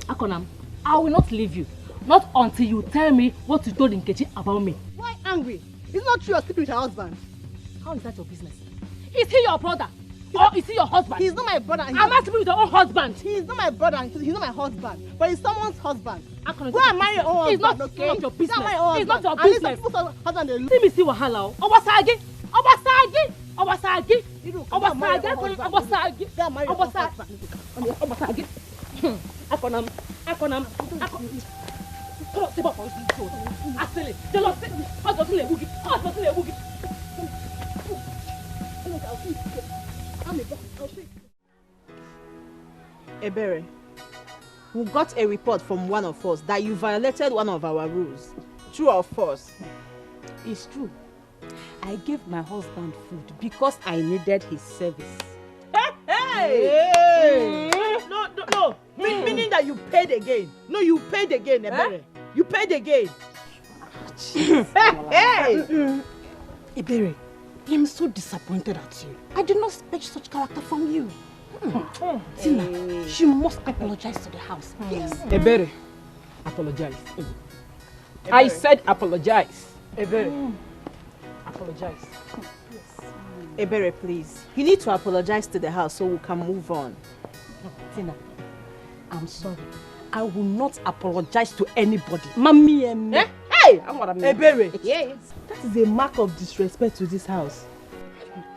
Akonam, I will not leave you. Not until you tell me what you told Nkechi about me. Why angry? It's not true you're sleeping with her husband. How is that your business? Is he your brother? Or is he your husband? He's not my brother. I'm not sleeping with your own husband. He's not my brother. He's not my husband. But he's someone's husband. Akonam, go and marry your own husband. It's not your business. It's not your business. Let me see wahala. Obasagi. Akonam. Ebere, we got a report from one of us that you violated one of our rules. True or false? It's true. I gave my husband food because I needed his service. Hey! No. Meaning that you paid again. No, you paid again, Ebere. You paid again. Hey! Ebere, I'm so disappointed at you. I did not expect such character from you. Tina, she must apologize to the house. Yes. Ebere, apologize. I said apologize. Ebere, apologize. Yes. Ebere, please. You need to apologize to the house so we can move on. Tina, I'm sorry. I will not apologize to anybody. Mommy, Hey! Ebere. Yes. That is a mark of disrespect to this house.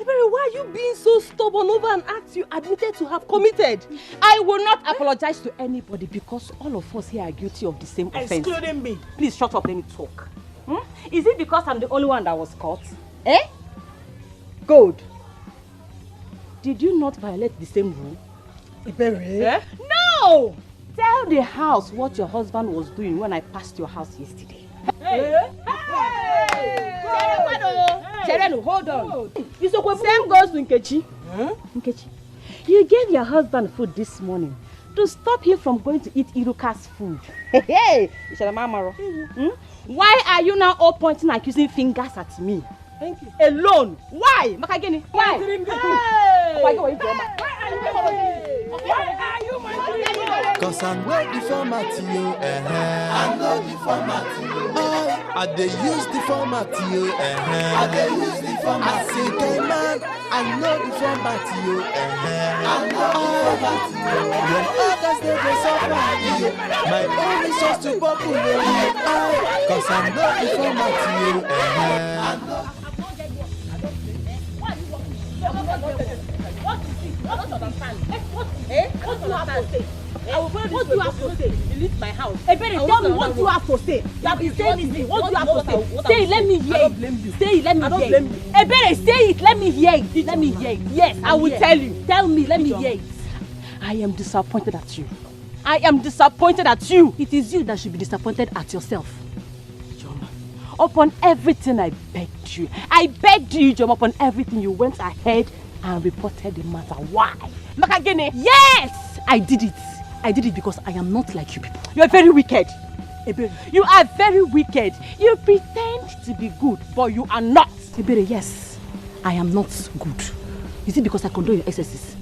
Ebere, why are you being so stubborn over an act you admitted to have committed? I will not apologize to anybody because all of us here are guilty of the same offense. Excluding me. Please shut up, let me talk. Is it because I'm the only one that was caught? Good. Did you not violate the same rule? Iberi? Eh? No! Tell the house what your husband was doing when I passed your house yesterday. Hey! Sereno, hold on. Same goes to Nkechi. Huh? Nkechi, you gave your husband food this morning to stop him from going to eat Iruka's food. Hey, why are you now all pointing and accusing fingers at me? Thank you. Alone? Why? Makagini, why? Cause I know the format you, I know the format you. I dey use the format you, I dey use the format. I say, hey man, I know the format you, I know the format you. When others they go suffer, my own is just to popular. Cause I know the format you, I know. What do you understand? What do you have to say? What do you have to say? You leave my house. Hey, Benny, tell me what do you have to say? You have been saying this. What do you have to say? Say it, let me hear it. Say it, let me hear it. Hey, Benny, say it, let me hear it. Let me hear it. Yes, I will tell you. Tell me, let me hear it. I am disappointed at you. I am disappointed at you. It is you that should be disappointed at yourself. Upon everything I begged you. I begged you, Jom, upon everything you went ahead and reported the matter. Why? Makagene? Yes! I did it. I did it because I am not like you people. You are very wicked. Ebere. You are very wicked. You pretend to be good, but you are not. Ebere, yes. I am not good. Is it because I condone your excesses?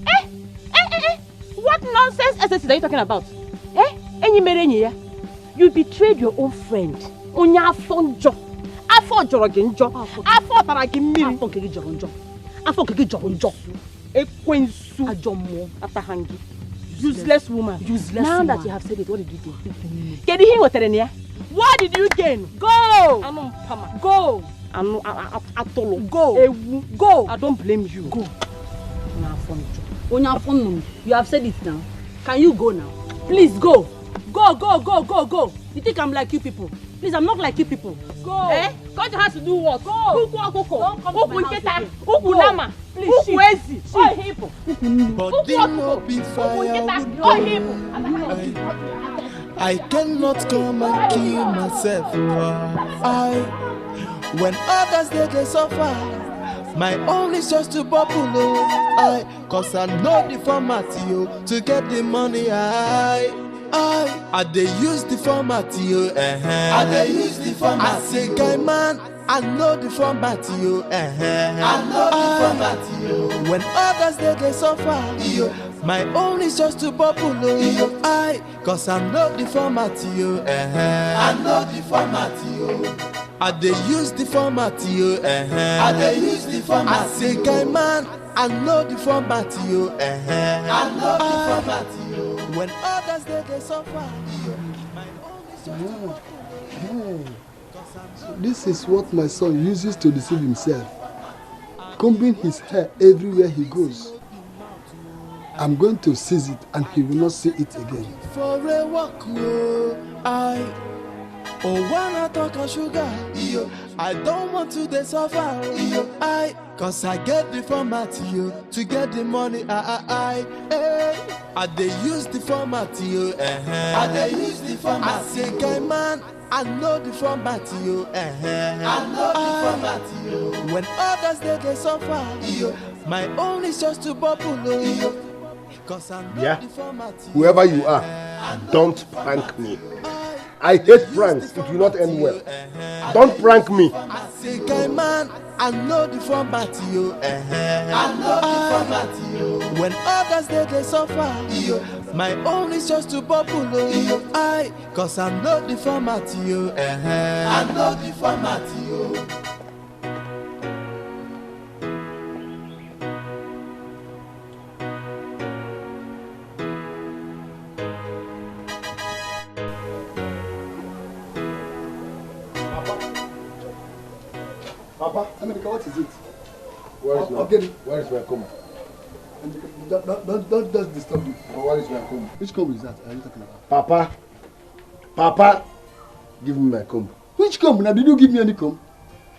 What nonsense excesses are you talking about? You betrayed your own friend. Onya afonjo. Afo jorogenjo. Afo taragimiri. Afo kege joronjo. Afo kege joronjo. Ekwensu. Ajomo. Atahangi. Useless woman. Useless now woman. That you have said it, what did you do? What did you gain? Go! Go! Go! Go! I don't blame you. Go. You have said it now. Can you go now? Please go. Go. You think I'm like you people? Please, I'm not like you people. Go. Go to house to do what? Go. Don't come to my house again. Go. Please, Body no be firewood. I cannot come and kill myself. When others they suffer, my own is just to bubble. Cause I know the format you to get the money. I dey use the format you. I dey use the format. I say, guy man, I know the format you. I know the format you. When others they suffer, my own is just to bubble. Cause I know the format you. I know the format you. I dey use the format you. I dey use the format. I say, guy man, I know the format you. I know the format you. When others they suffer, my own is just to bubble. This is what my son uses to deceive himself. Combing his hair everywhere he goes. I'm going to seize it and he will not see it again. For a walk, when I talk of sugar, I don't want to suffer. Cause I get the format to get the money. I dey use the format I dey use the format. I say, guy man, I know the format I know the format when others they suffer, my own is just to bubble. Cause I know the format. Whoever you are, don't prank me. I hate pranks. It will not end well. Don't prank me. I say, guy man, I know the format I know the format when others they suffer, my own is just to bubble. Cause I know the format I know the format Papa, America, what is it? Where is my comb? Don't just disturb me. Where is my comb? Which comb is that? Are you talking about? Papa, give me my comb. Which comb? Now, did you give me any comb?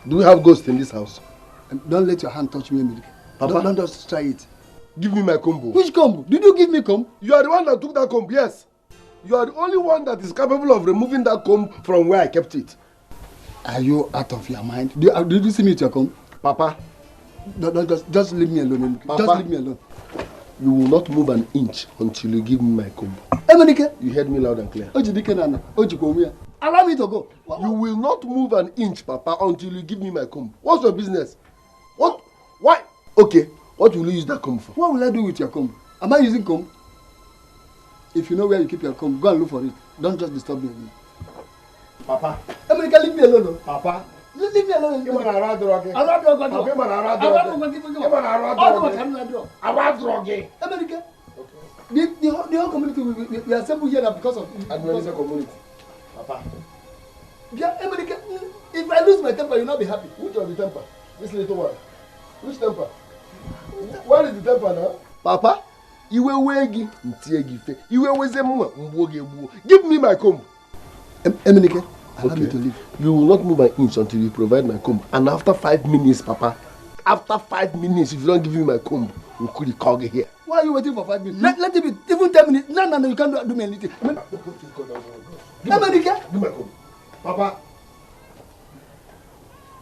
Do we have ghosts in this house? Don't let your hand touch me, America. Papa, don't just try it. Give me my combo. Which combo? Did you give me comb? You are the one that took that comb, yes. You are the only one that is capable of removing that comb from where I kept it. Are you out of your mind? Did you see me with your comb? Papa. No, just leave me alone. Papa, just leave me alone. You will not move an inch until you give me my comb. Emenike. You heard me loud and clear. Allow me to go. You will not move an inch, Papa, until you give me my comb. What's your business? What? Why? Okay. What will you use that comb for? What will I do with your comb? Am I using comb? If you know where you keep your comb, go and look for it. Don't just disturb me again. Papa. Emenike, leave me alone. Papa. Leave me alone. You want to ride drug? Emenike. The whole community, we are assembled here because of Administration community. Papa. Yeah, Emenike, if I lose my temper, you'll not be happy. Which of the temper? This little one. Which temper? Where is the temper now? Papa, you will wegi, you will give me my comb. Emenike, allow me to leave. You will not move an inch until you provide my comb. And after 5 minutes, Papa, after 5 minutes, if you don't give me my comb, we could call you here. Why are you waiting for 5 minutes? Let it be even 10 minutes. No, you can't do me anything. Emenike, give my comb. Papa.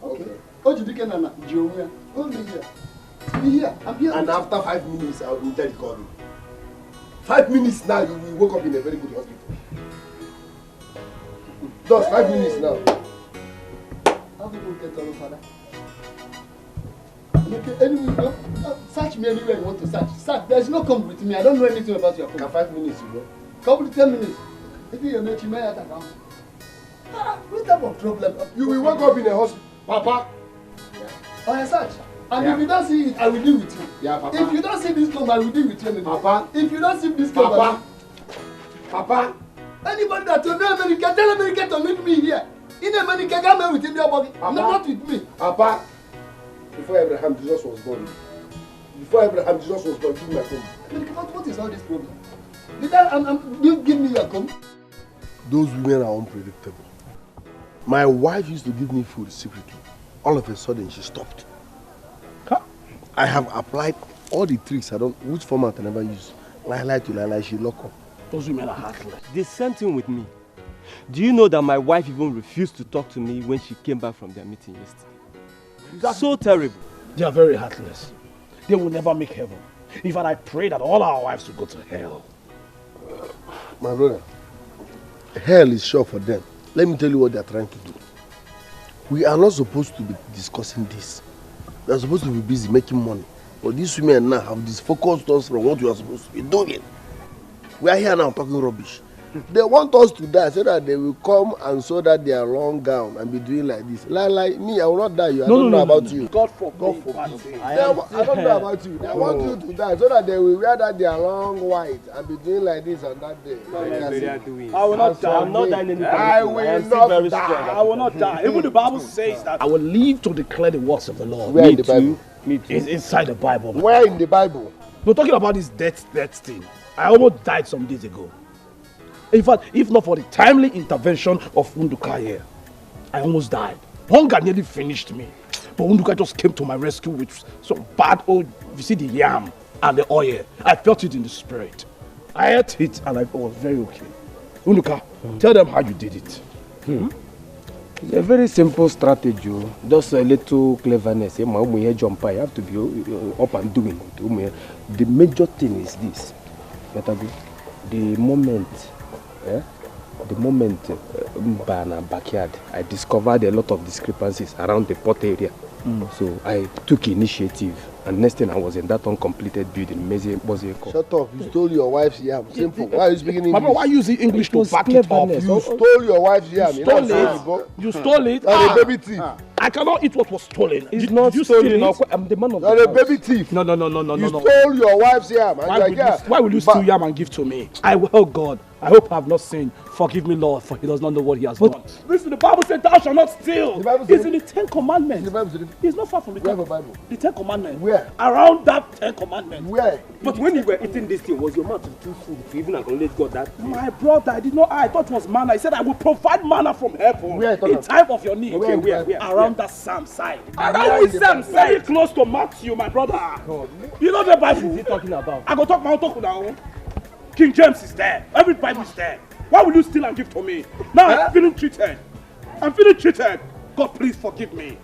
Okay. Ojidike Nana, Joe, hold me here. Be here. I'm here. And after 5 minutes, I will tell you call you. 5 minutes now, you will wake up in a very good hospital. Just 5 minutes now. How people get all father? Okay, anyway, search me anywhere you want to search. Search. There's no come with me. I don't know anything about your comb. 5 minutes, you know. Couple 10 minutes. If you make me at account. What type of problem? You will wake up in a hospital. Papa. Oh, I search. And if you don't see it, I will deal with you. Yeah, Papa. If you don't see this comb, I will deal with you. Papa. If you don't see this comb, Papa. Papa. Anybody that will know America, tell America to meet me here. In America, come here with your body. No, not with me. Papa. Before Abraham, Jesus was born. Give me my comb. What is all this problem? You give me your comb? Those women are unpredictable. My wife used to give me food secretly. All of a sudden, she stopped. Huh? I have applied all the tricks I don't, which format I never use. Lie to lie, she lock up. Those women are heartless. The same thing with me. Do you know that my wife even refused to talk to me when she came back from their meeting yesterday? That's so terrible. They are very heartless. They will never make heaven. In fact, I pray that all our wives will go to hell. My brother, hell is sure for them. Let me tell you what they are trying to do. We are not supposed to be discussing this. We are supposed to be busy making money. But these women now have disfocused us from what we are supposed to be doing. We are here now talking rubbish. They want us to die so that they will come and sew that their long gown and be doing like this. Like me, I will not die. I don't know about you. God forbid. I don't know about you. They want you to die so that they will wear that their long white and be doing like this on that day. I will not die. I'm not dying anything. I will not die. I will not die. Even the Bible says that I will live to declare the works of the Lord. Where in the Bible? It's inside the Bible. Where in the Bible? We're talking about this death thing. I almost died some days ago. In fact, if not for the timely intervention of Unduka here, I almost died. Hunger nearly finished me. But Unduka just came to my rescue with some bad old, you see the yam and the oil. I felt it in the spirit. I ate it and I was very okay. Unduka, tell them how you did it. It's a very simple strategy. Just a little cleverness. You have to be up and doing. The major thing is this. The moment in my backyard, I discovered a lot of discrepancies around the pot area. So I took initiative, and next thing I was in that uncompleted building, Wazico. Shut up! You stole your wife's yam. Simple. Why are you speaking English? Mama, why using English to back it up? You stole your wife's yam. You stole it. You stole it. You're a baby thief. I cannot eat what was stolen. It's not stolen. I'm the man of the house. You're a baby thief. No. You stole your wife's yam. Why will you steal yam and give to me? I will help God. I hope I have not sinned. Forgive me, Lord, for he does not know what he has done. Listen, the Bible said, thou shalt not steal. It's in the 10 Commandments. The Bible said it's not far from the Bible. The 10 Commandments. Where? Around that 10 Commandments. Where? But when you were eating this thing, was your mouth too full to even acknowledge God that thing? My brother, I did not. I thought it was manna. I said I will provide manna from heaven in time of your need. Okay, where? Around that Psalm side. Around which Psalm side? Very close to Matthew, my brother. God. You know the Bible. What is he talking about? I go talk my own talk now. King James is there. Every Bible is there. Why will you steal and give to me? Now I'm feeling cheated. I'm feeling cheated. God, please forgive me.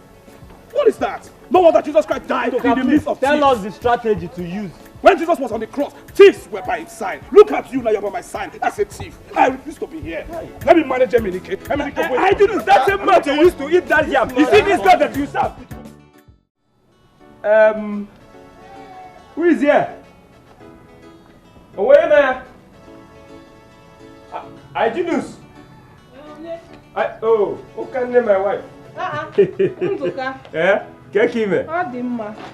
What is that? No wonder Jesus Christ died in the midst of thieves. Tell us the strategy to use. When Jesus was on the cross, thieves were by his side. Look at you now, you're by my side. That's a thief. I refuse to be here. Let me manage Emenike. I didn't. That's a man you used to eat that yam. You see this guy that you serve. Who is here? Where am I Jinus. Oh, who can name my wife? Yeah? Kekime.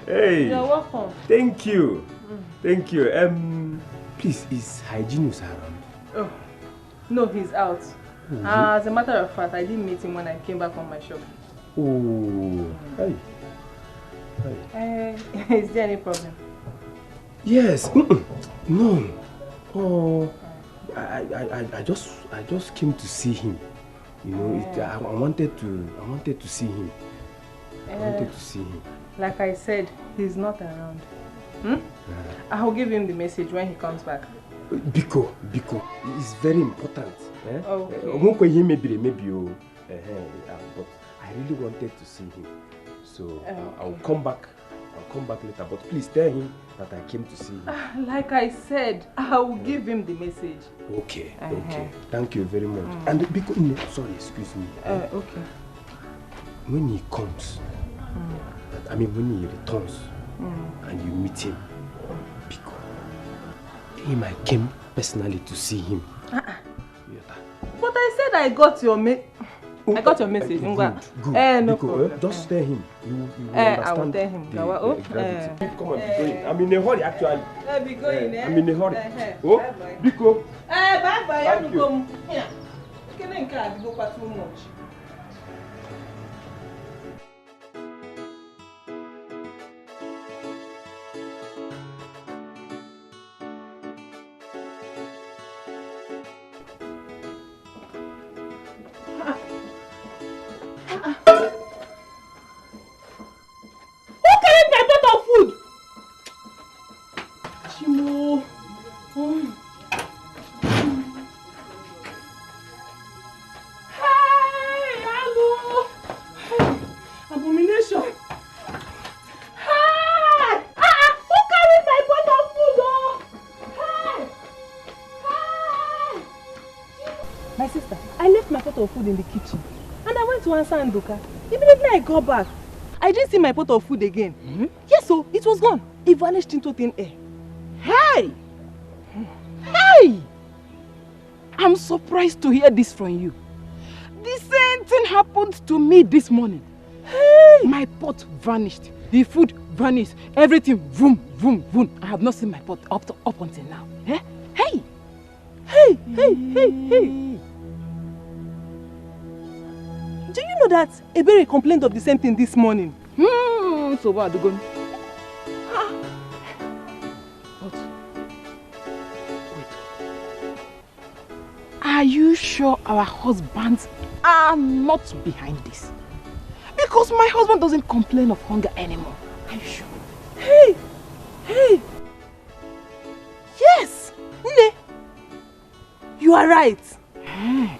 Hey. You're welcome. Thank you. Thank you. Please, is Hygienus around? Oh, no, he's out. As a matter of fact, I didn't meet him when I came back from my shop. Oh, hey. Is there any problem? Yes. No. Oh, I just came to see him. You know, I wanted to see him. I wanted to see him. Like I said, he's not around. I'll give him the message when he comes back. Biko, it's very important. Okay. But I really wanted to see him. So I'll come back. I'll come back later. But please tell him that I came to see him. Like I said, I'll give him the message. Okay, okay. Thank you very much. And Biko, sorry, excuse me. Okay. When he comes, I mean when he returns and you meet him, Biko, tell him I came personally to see him. But I said I got your message. Good. No problem. Just tell him. You will I will tell him. Come on, be going. I'm in a hurry actually. Be going, I'm in a hurry. Oh, Biko. Bye. Thank you. Can't go for too much. Food in the kitchen and I went to answer Nduka. Immediately I got back, I didn't see my pot of food again. Yes, so it was gone. It vanished into thin air. Hey! I'm surprised to hear this from you. The same thing happened to me this morning. Hey! My pot vanished. The food vanished. Everything vroom. I have not seen my pot up until now. Hey! Do you know that Ebere complained of the same thing this morning? So what are you going? But wait. Are you sure our husbands are not behind this? Because my husband doesn't complain of hunger anymore. Are you sure? Hey! Yes! Nne! You are right.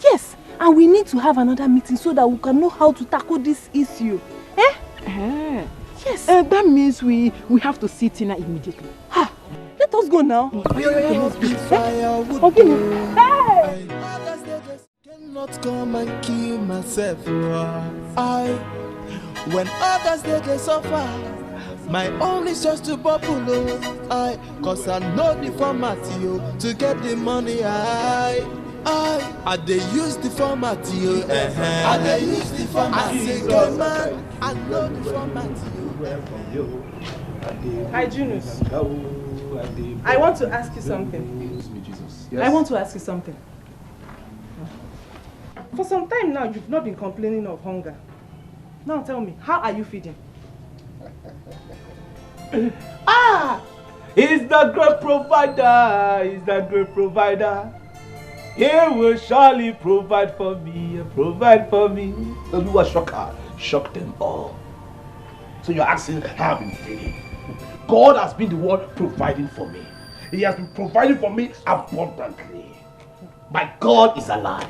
Yes. And we need to have another meeting so that we can know how to tackle this issue. Yes. That means we have to see Tina immediately. Let us go now. Okay. Hey! Cannot come and kill myself. When others they get suffer, my own is just to bubble. Cause I know the format to get the money. I dey use the format, I dey use the format. I say, go man, I know the format, Hygienist, I want to ask you something. Use me, Jesus. Yes. I want to ask you something. For some time now, you've not been complaining of hunger. Now tell me, how are you feeding? He's the great provider. He's the great provider. He will surely provide for me. Provide for me. Don't be what shock them all. So you're asking how I've been feeling. God has been the one providing for me. He has been providing for me abundantly. My God is alive.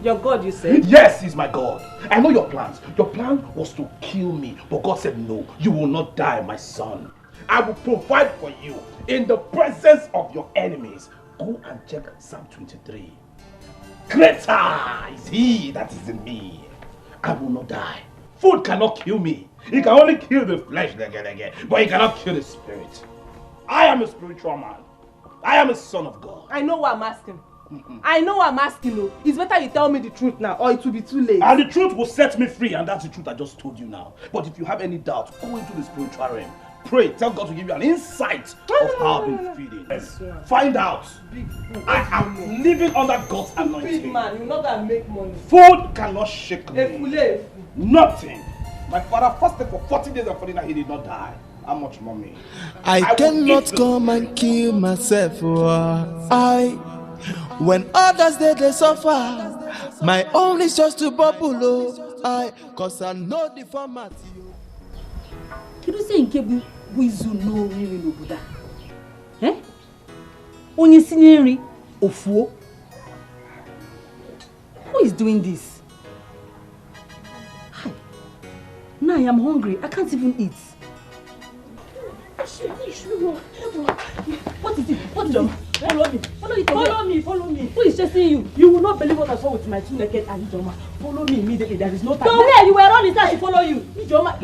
Your God, you said? Yes, he's my God. I know your plans. Your plan was to kill me, but God said no, you will not die, my son. I will provide for you in the presence of your enemies. Go and check Psalm 23. Greater is he that is in me. I will not die. Food cannot kill me. It can only kill the flesh, but it cannot kill the spirit. I am a spiritual man. I am a son of God. I know what I'm asking. I know what I'm asking you. It's better you tell me the truth now, or it will be too late. And the truth will set me free, and that's the truth I just told you now. But if you have any doubt, go into the spiritual realm. Pray, tell God to give you an insight of how I've been feeling. Find out. I am living under God's anointing. Big man, you're not gonna make money. Food cannot shake me. Nothing. My father fasted for 40 days and 40 nights, he did not die. How much, mommy? I cannot come and kill myself. When others they suffer, my own is just to bubble. Cause I know the format. Can you say in Kebu Wizu no really no Buddha? Eh? Only scenery Ofuo? Who is doing this? Hi. Now I am hungry. I can't even eat. What is it? What is it? Follow me. Follow me. Follow me. Who is chasing you? You will not believe what I saw with my two naked eyes, Ijoma. Follow me immediately. There is no time. So where you were running to follow you? Ijoma.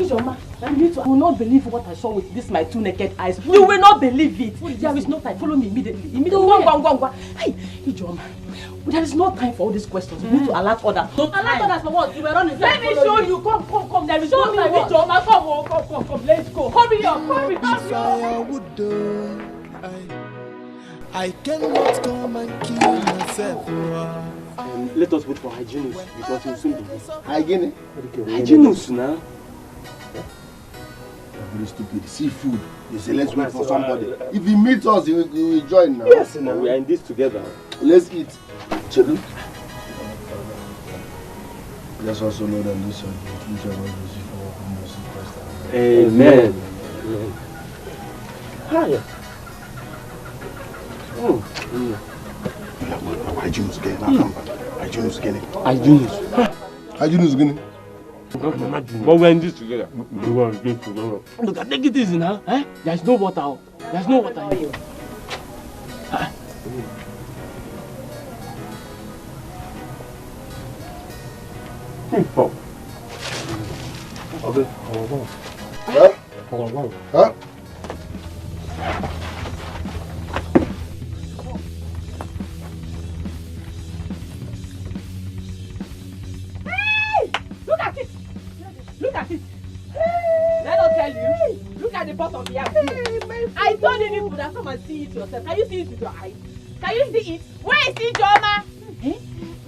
You will not believe what I saw with this my two naked eyes. You will not believe it. There is no time. Follow me immediately. Go. Hey, Ijoma. There is no time for all these questions. You need to alert others. Alert others for what? You were running. Let me show you. Come. There is no time. Ijoma, come. Let's go. Hurry up. I cannot come and kill myself. Let us wait for hygienist because he'll soon be here. Hygienist now? Very stupid. Seafood. They say let's wait for somebody. If he meets us, he will join now. Yes, now we are in this together. Let's eat. Let's also know that this one is Amen. Hi. Hygienist again. Hygienist again. But we're in this together. Look, I take it easy now. Eh? There's no water. There's no water here. Okay. Huh? Look at it. Let us tell you. Look at the pot of yam. I told you people that come and see it yourself. Can you see it with your eyes? Can you see it? Where is it, Joma? Eh?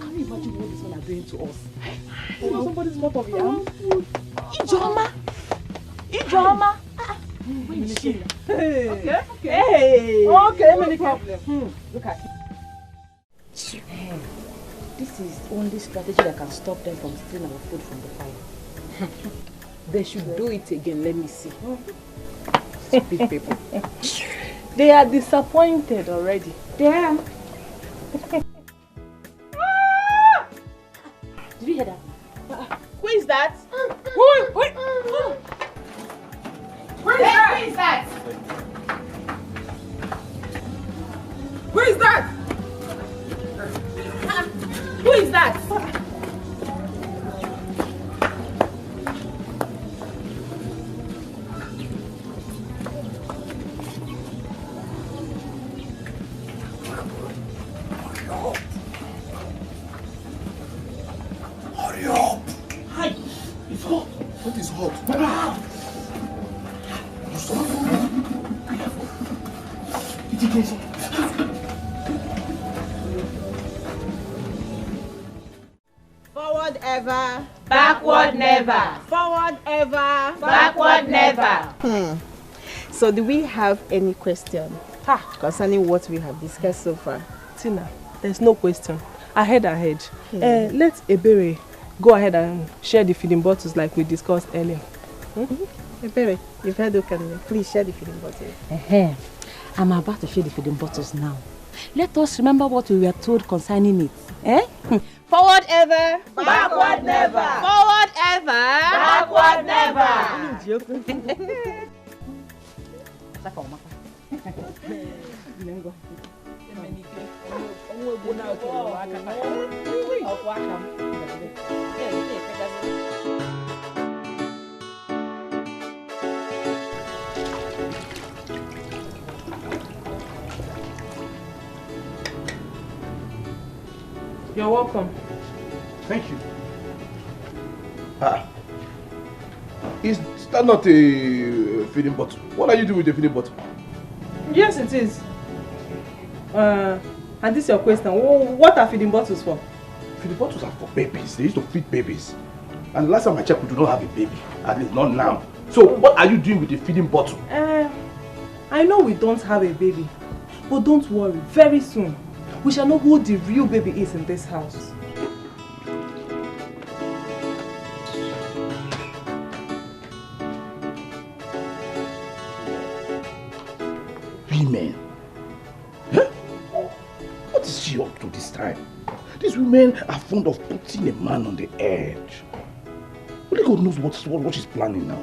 Can you imagine what this one are doing to us? Somebody's pot of yam. Ijoma. Where is she? Okay. Hey. Okay, many problems. Look at it. This is only strategy that can stop them from stealing our food from the fire. They should do it again. Let me see. Stupid people. They are disappointed already. They are. Did you hear that? Who is that? Who is that? Who is that? Who is that? Forward ever. Backward never. Forward ever. Backward never. So do we have any question concerning what we have discussed so far? Tina, there's no question. Ahead. Let Ebere go ahead and share the feeding bottles like we discussed earlier. Ebere, you've heard Okanne. Please share the feeding bottles. I'm about to share the feeding bottles now. Let us remember what we were told concerning it. Forward ever. Backward never. Forward ever. Backward never. You're welcome. Thank you. Is that not a feeding bottle? What are you doing with the feeding bottle? Yes, it is. And this is your question. What are feeding bottles for? Feeding bottles are for babies. They used to feed babies. And the last time I checked, we do not have a baby. At least not now. So what are you doing with the feeding bottle? I know we don't have a baby. But don't worry. Very soon, we shall know who the real baby is in this house. Women? Huh? What is she up to this time? These women are fond of putting a man on the edge. Only God knows what she's planning now.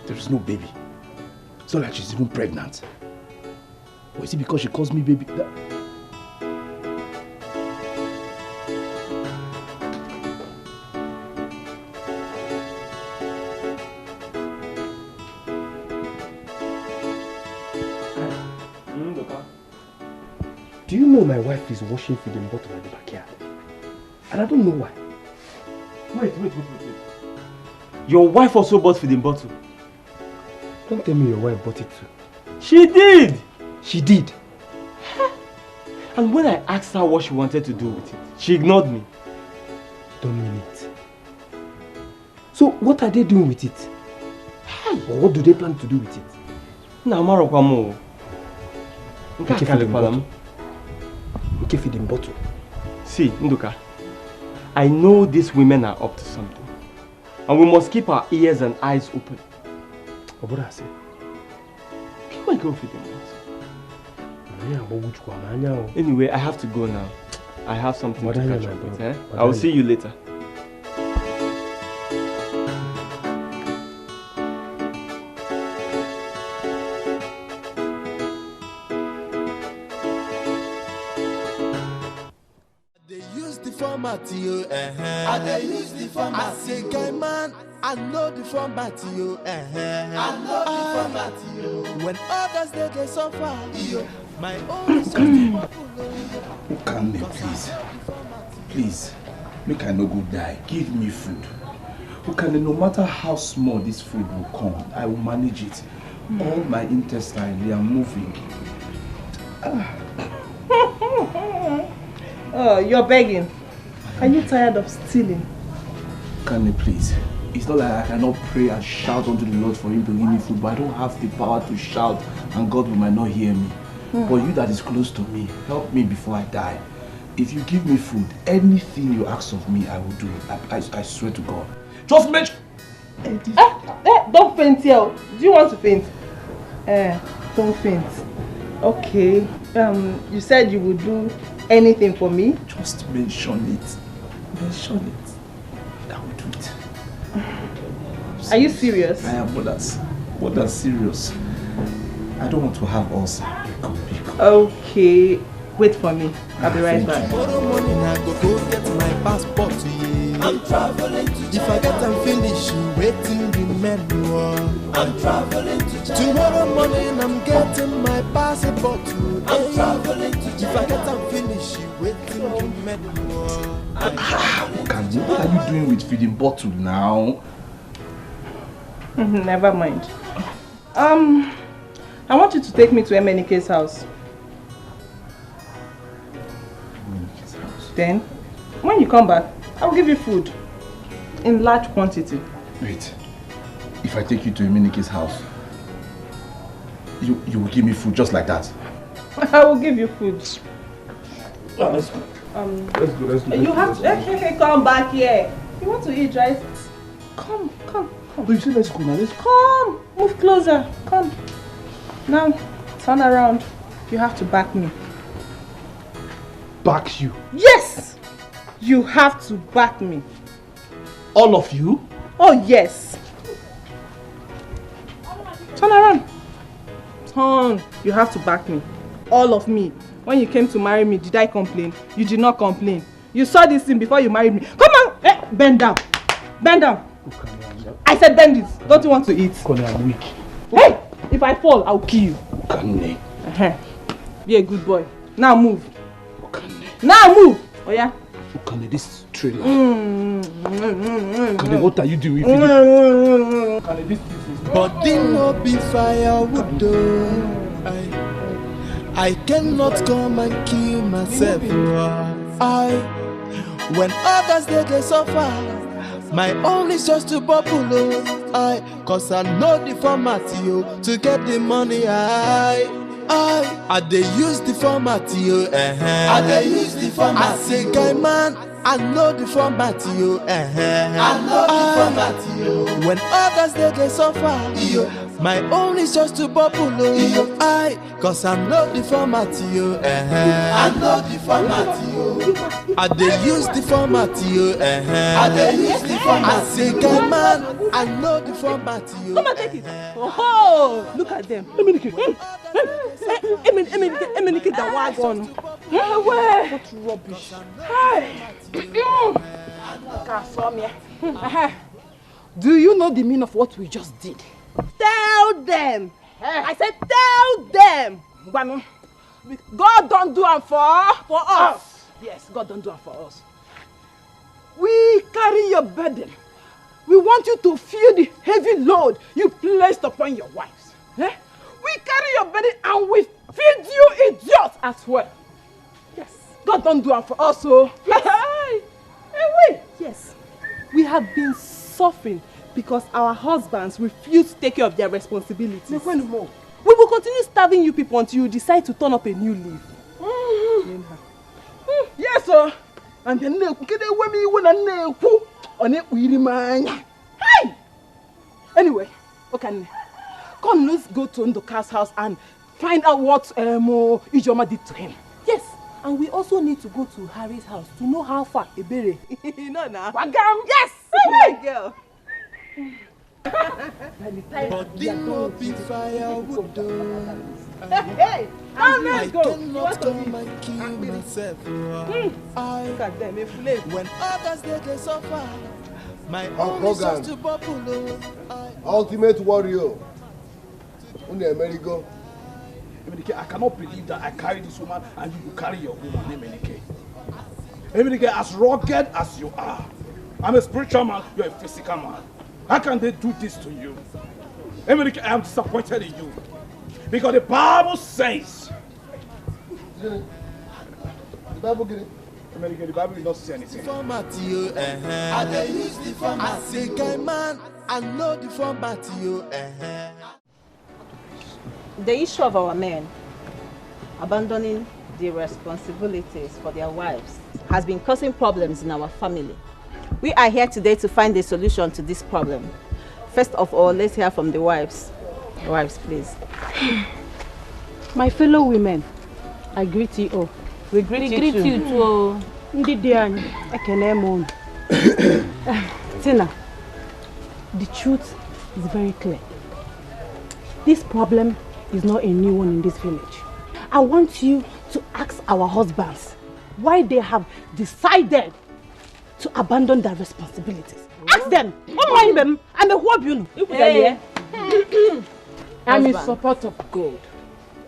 There is no baby. It's not like she's even pregnant. Or is it because she calls me baby? Do you know my wife is washing feeding bottle at the backyard? And I don't know why. Wait. Your wife also bought feeding bottle? Don't tell me your wife bought it too. She did! She did? And when I asked her what she wanted to do with it, she ignored me. Don't mean it. So what are they doing with it? Or what do they plan to do with it? Feeding bottle. See, Nduka, I know these women are up to something. And we must keep our ears and eyes open. What I say? Why go feeding bottle? Anyway, I have to go now. I have something to catch up with. I will see you later. I dey use the format. I say, guy man, I know the format, yo. I know the format, yo. When others they get suffer, yo, my own is just Okanne, please. Please, make I no go die. Give me food. Okanne, no matter how small this food will come, I will manage it. All my intestines, they are moving. Oh, you're begging. Are you tired of stealing? Okanne, please. It's not like I cannot pray and shout unto the Lord for him to give me food, but I don't have the power to shout and God might not hear me. But you that is close to me, help me before I die. If you give me food, anything you ask of me, I will do. I swear to God. Just mention... Don't faint here. Do you want to faint? Don't faint. Okay. You said you would do anything for me? Just mention it. Mention it. I will do it. Are you serious? I am more than serious. I don't want to have ulcer. Okay. Wait for me. I'll be right back. Tomorrow morning I go get my passport, yeah. I'm traveling to China. If I get and finish, waiting remember. I'm traveling to China. Tomorrow morning I'm getting my passport, yeah. I'm traveling to China. If I get and finish, waiting remember. What are you doing with feeding bottle now? Never mind. I want you to take me to MNK's house. MNK's house? Then, when you come back, I'll give you food. In large quantity. Wait. If I take you to MNK's house, you will give me food just like that? I will give you food. Oh, let's go. Let's go. You have to okay, come back here. You want to eat, right? Come. But you said let's go now. Let's go. Come, move closer. Come. Now, turn around. You have to back me. Back you? Yes! You have to back me. All of you? Oh, yes. Turn around. Turn. You have to back me. All of me. When you came to marry me, did I complain? You did not complain. You saw this thing before you married me. Come on! Hey, bend down. Bend down. I said bend it. Don't you want to eat? Connie, I'm weak. Hey! If I fall, I'll kill you. Connie. Be a good boy. Now move. Now move! Oh yeah? Connie, this trailer. Connie, what are you doing? Connie, this is... Body no be firewood though. I cannot come and kill myself. When others they suffer, my own is just to bubble. Cause I know the format to get the money. I dey use the format I dey use the format. I say guy man, I know the format I know the format When others they suffer, my own is just to bubble. Cause I know the format I know the format I dey use the format I dey use the format. I say guy man, I know the format Come and take it. Oh, look at them. Emenike the wagon. Where? What rubbish. Do you know the meaning of what we just did? Tell them. I said tell them. God don't do it for us. Yes, God don't do it for us. We carry your burden. We want you to feel the heavy load you placed upon your wives. We carry your burden and we feed you idiots as well. Yes. God don't do it for us, so. Yes. We have been suffering because our husbands refuse to take care of their responsibilities. We will continue starving you people until you decide to turn up a new leaf. Yes, sir. And then hey! Anyway, okay. Come, let's go to Ndoka's house and find out what Ijoma did to him. Yes, and we also need to go to Harry's house to know how far Ebere. You know now. Wagam! Yes! My girl. Body no be firewood though. Hey! I cannot come and kill myself. Look at them, when others they suffer, my own is just to bubble. Ultimate warrior. America. I cannot believe that I carry this woman and you will carry your woman, Emenike. Emenike, as rugged as you are, I'm a spiritual man, you're a physical man. How can they do this to you? Emenike, I am disappointed in you. Because the Bible says... The Bible get it? Emenike, the Bible will not say anything. I dey use the format. I say guy man, I know the format The issue of our men abandoning the responsibilities for their wives has been causing problems in our family. We are here today to find a solution to this problem. First of all, let's hear from the wives. The wives, please. My fellow women, I greet you all. We greet you too. Tina, the truth is very clear. This problem is not a new one in this village. I want you to ask our husbands why they have decided to abandon their responsibilities. Ask them. I'm a wobble. I'm in support of God.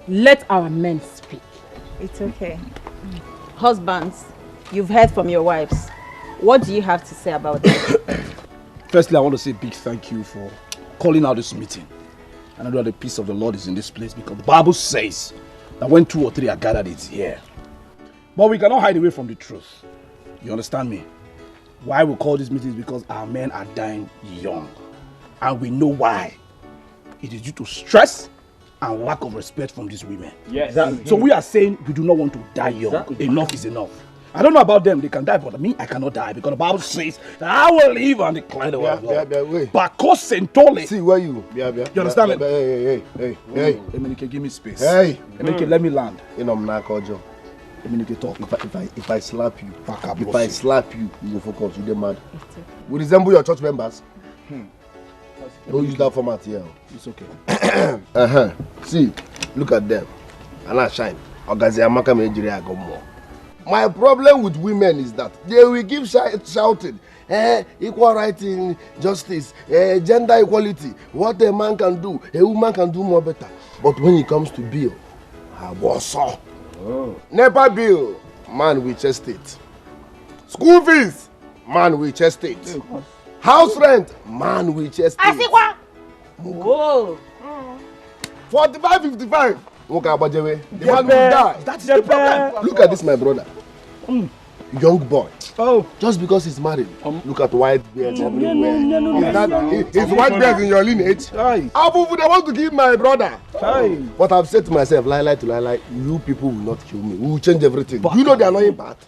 Let our men speak. It's okay. Husbands, you've heard from your wives. What do you have to say about that? Firstly, I want to say a big thank you for calling out this meeting. And I know that the peace of the Lord is in this place because the Bible says that when 2 or 3 are gathered, it's here. But we cannot hide away from the truth. You understand me? Why we call these meetings? Because our men are dying young. And we know why. It is due to stress and lack of respect from these women. Yes. So we are saying we do not want to die young. Enough is enough. I don't know about them, they can die, but me, I cannot die because the Bible says that I will live and declare the word of God. But see where you? You understand me? Hey. Emenike, give me space. Hey. Emenike, let me land. Emenike, talk. If I slap you, you go focus. You get mad. We resemble your church members. Don't use that format here. It's okay. See, look at them. And I shine. Nigeria go more. My problem with women is that they will keep shouting, equal rights, justice, gender equality, what a man can do, a woman can do more better. But when it comes to bill, I was NEPA bill, man we chest it. School fees, man we chest it. House rent, man we chest it. Whoa. 45, 55. The man will die. That's the problem. Look at this, my brother. Young boy. Oh. Just because he's married. Look at white beards everywhere. Is white beards in your lineage? Abu, they want to kill my brother. But I've said to myself, lie, you people will not kill me. We will change everything. You know the annoying part?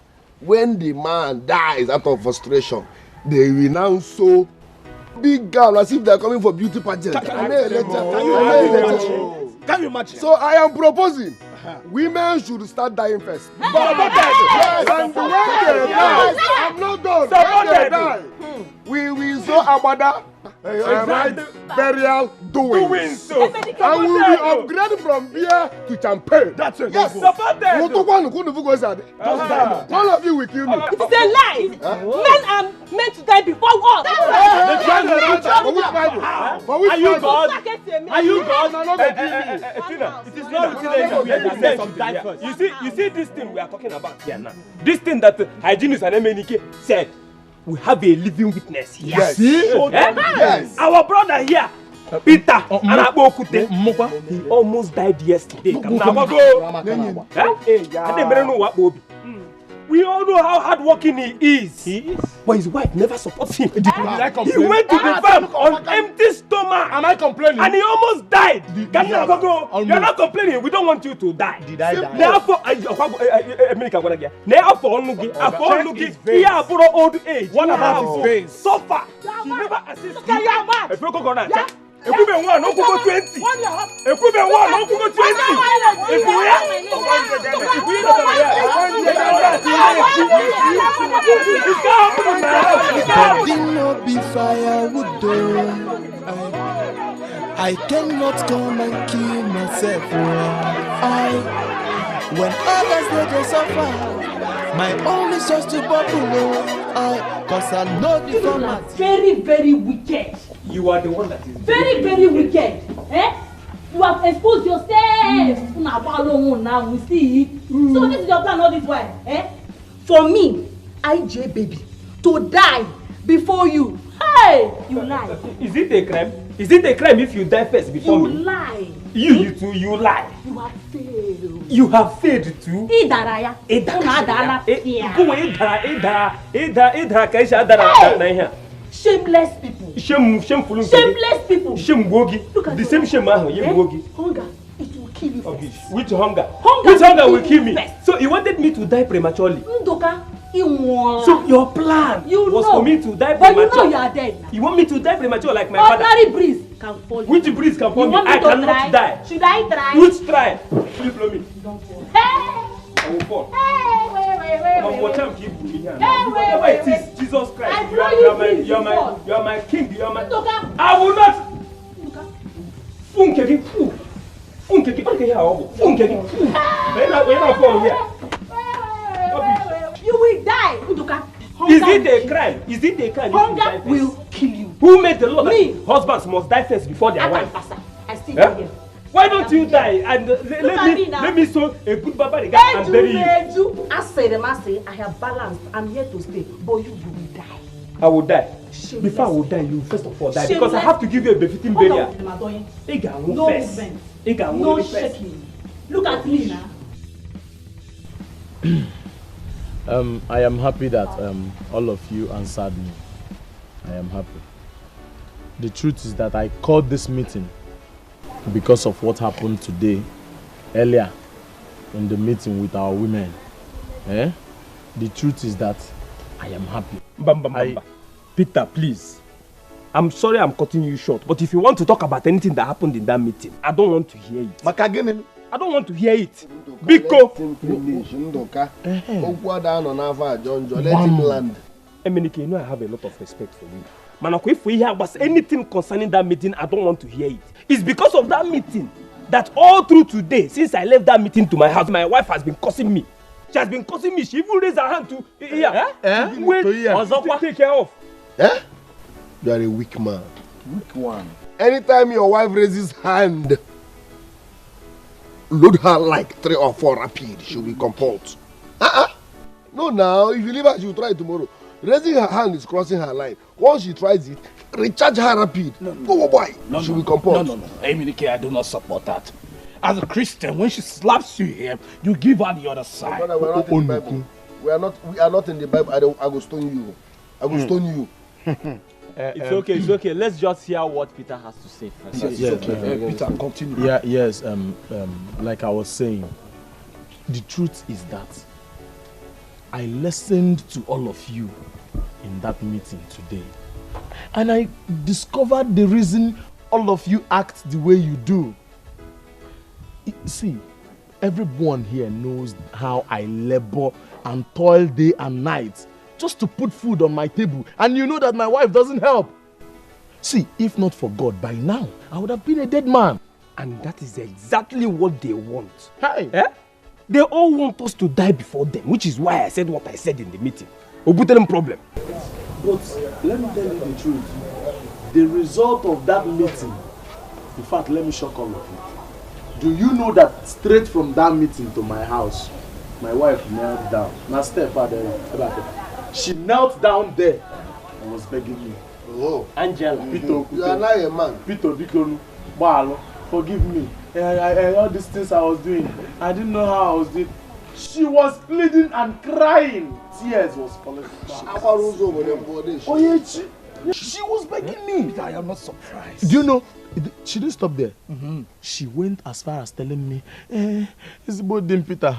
When the man dies out of frustration, they will now sew big gown as if they are coming for beauty pageant. Can you imagine? So I am proposing women should start dying first. Yes. And when they die, I'm not done. When they die, we will sew abada, burial, doing so. And we will be upgraded from beer to champagne. That's it. Yes. All of you will kill me. It is a lie. Men are meant to die before war. For which Are you Bible? God? Are you God? It is not routine we understand something here. You see this thing we are talking about here now. This thing that hygienist and Emenike said, we have a living witness here. Yes. Yes. Our brother here, Peter Anabokute, he almost died yesterday. We all know how hardworking he is. But his wife never supports him. He went to the farm on empty stomach. Am I complaining? And he almost died. You're not complaining. We don't want you to die. Did I die? Therefore, he has old age. What about his face? Suffer. He never assisted. If you go on, Equipment 1, no go 20. Equipment 1, no go 20. If be firewood. I cannot come and kill myself. When others they suffer, my only source to bubble. Cause I know the format. Very, very wicked. You are the one that is very, very wicked. You have exposed yourself. Now we see. So this is your plan all this while. For me, IJ baby, to die before you. Hey, you lie. Is it a crime? Is it a crime if you die first before me? You lie. You too, you lie. You have failed. You have failed too. Idaraya. Shameless people. Shameful. Shameless people. The same shame. Hunger. It will kill you first. Which hunger? Which hunger will kill me? So you wanted me to die prematurely? Ndoka. So your plan was for me to die prematurely. prematurely. But you know you are dead now. You want me to die prematurely like my father? Ordinary breeze can fall you. Which breeze can fall me? I cannot die. Should I try? Which try? Please blow me. Don't fall. I will fall. Wait. Jesus Christ. You are my king. You are my. I will not. You will die. Is it a crime? Is it a crime? Hunger will kill you. Who made the law that husbands must die first before their wife? I still here. Why don't you die and let me sow a good baba and bury you? I have balanced. I'm here to stay. But you will die. I will die. Before I will die, you first of all die because I have to give you a befitting burial. No movement. No shaking. Look at me now. I am happy that all of you answered me. I am happy. The truth is that I called this meeting because of what happened today, earlier in the meeting with our women. The truth is that I am happy. Peter, please. I'm sorry I'm cutting you short, but if you want to talk about anything that happened in that meeting, I don't want to hear it. I don't want to hear it. Biko! Emenike, you know I have a lot of respect for you. Manako, if we hear about anything concerning that meeting, I don't want to hear it. It's because of that meeting that all through today, since I left that meeting to my house, my wife has been cursing me. She has been cursing me. She even raised her hand to take care of. You are a weak man. Weak one. Anytime your wife raises hand, load her like 3 or 4 rapid. She will compulse. No, now, if you leave her, she will try it tomorrow. Raising her hand is crossing her line. Once she tries it, recharge her rapid. She will compulse. No. Eminike, I do not support that. As a Christian, when she slaps you here, you give her the other side. Brother, we are not in the Bible. We are not in the Bible. I will stone you. I will stone you. It's okay. Let's just hear what Peter has to say first. Peter, continue. Yes, like I was saying, the truth is that I listened to all of you in that meeting today. And I discovered the reason all of you act the way you do. See, everyone here knows how I labor and toil day and night just to put food on my table. And you know that my wife doesn't help. See, if not for God, by now, I would have been a dead man. And that is exactly what they want. They all want us to die before them, which is why I said what I said in the meeting. Obutelem problem. But let me tell you the truth. The result of that meeting, in fact, let me shock all of you. Do you know that straight from that meeting to my house, my wife knelt down. Now step out there. She knelt down there and was begging me. Oh, Angela, Peter, you are not a man. Peter, Bikonu, Balo, forgive me. All these things I was doing, I didn't know how I was doing. She was pleading and crying. Tears was falling. She was begging me. I am not surprised. Do you know? She didn't stop there. She went as far as telling me, it's about them, Peter.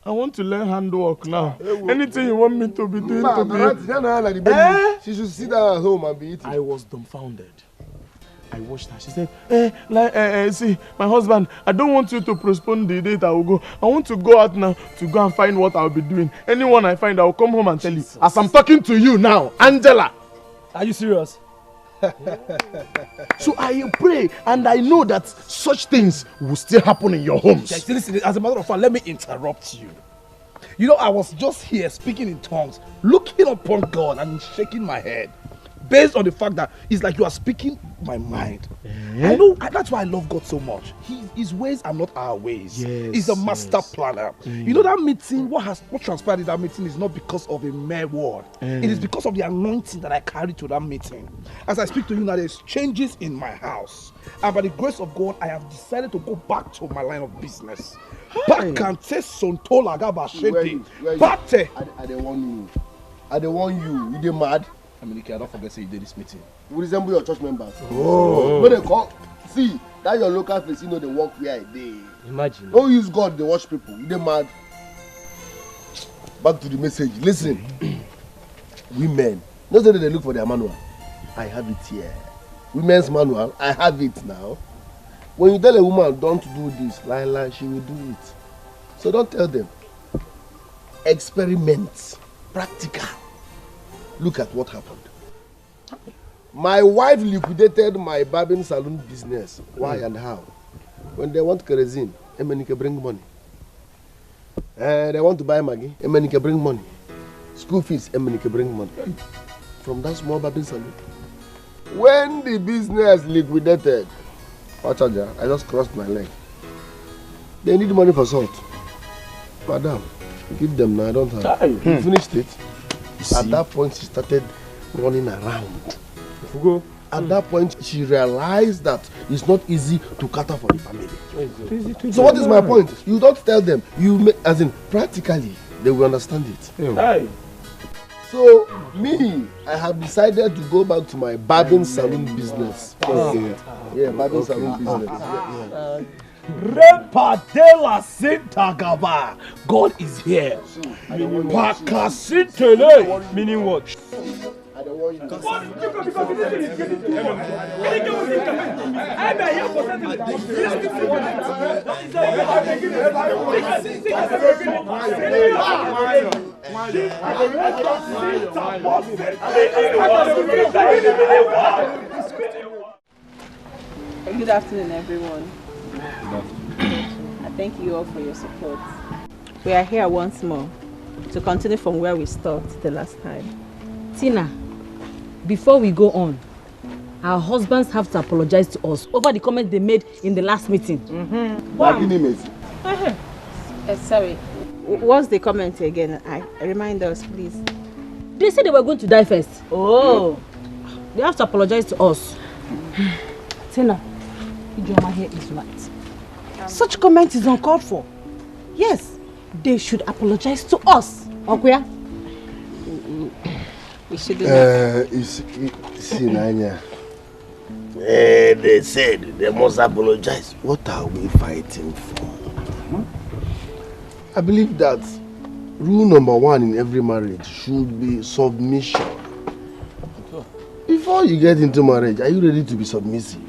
I want to learn handwork now. Anything you want me to be doing She should sit down at home and be eating. I was dumbfounded. I watched her. She said, see, my husband, I don't want you to postpone the date I will go. I want to go out now to go and find what I'll be doing. Anyone I find, I will come home and tell you. As I'm talking to you now, Angela. Are you serious? So I pray and I know that such things will still happen in your homes. Listen, as a matter of fact, let me interrupt you. You know, I was just here speaking in tongues, looking upon God and shaking my head. Based on the fact that it's like you are speaking my mind. I know, that's why I love God so much. His ways are not our ways. He's a master planner. You know that meeting, what transpired in that meeting is not because of a mere word. It is because of the anointing that I carry to that meeting. As I speak to you now, there's changes in my house. And by the grace of God, I have decided to go back to my line of business. I don't want you. You mad? Eminike, I don't forget say you did this meeting. We resemble your church members. When they call, see, that your local place, you know they work where they. Imagine. Don't use God, they watch people. You mad? Back to the message. Listen, women, not that they look for their manual. I have it here. Women's manual, I have it now. When you tell a woman don't do this, lie, she will do it. So don't tell them. Experiment, practical. Look at what happened. My wife liquidated my barbing salon business. Why and how? When they want kerosene, Emenike bring money. They want to buy Maggi, Emenike bring money. School fees, Emenike bring money. From that small barbing salon. When the business liquidated, I just crossed my leg. They need money for salt. Madam, give them now, I don't have. You finished it. At that point, she started running around. At that point, she realized that it's not easy to cater for the family. So what is my point? You don't tell them. As in, practically, they will understand it. Hey. So, me, I have decided to go back to my barbing salon business. Yeah, barbing salon business. Repadela Sintagaba. God is here. Pakasitele. Meaning what? Good afternoon, everyone. I thank you all for your support. We are here once more to continue from where we stopped the last time. Tina, before we go on, our husbands have to apologize to us over the comment they made in the last meeting. Sorry, what's the comment again? Remind us, please. They said they were going to die first. Oh. They have to apologize to us. Tina, Ijoma here is right. Such comment is uncalled for. Yes, they should apologize to us. Okuya? We should do See, Nanya. They said they must apologize. What are we fighting for? I believe that rule number 1 in every marriage should be submission. Before you get into marriage, are you ready to be submissive?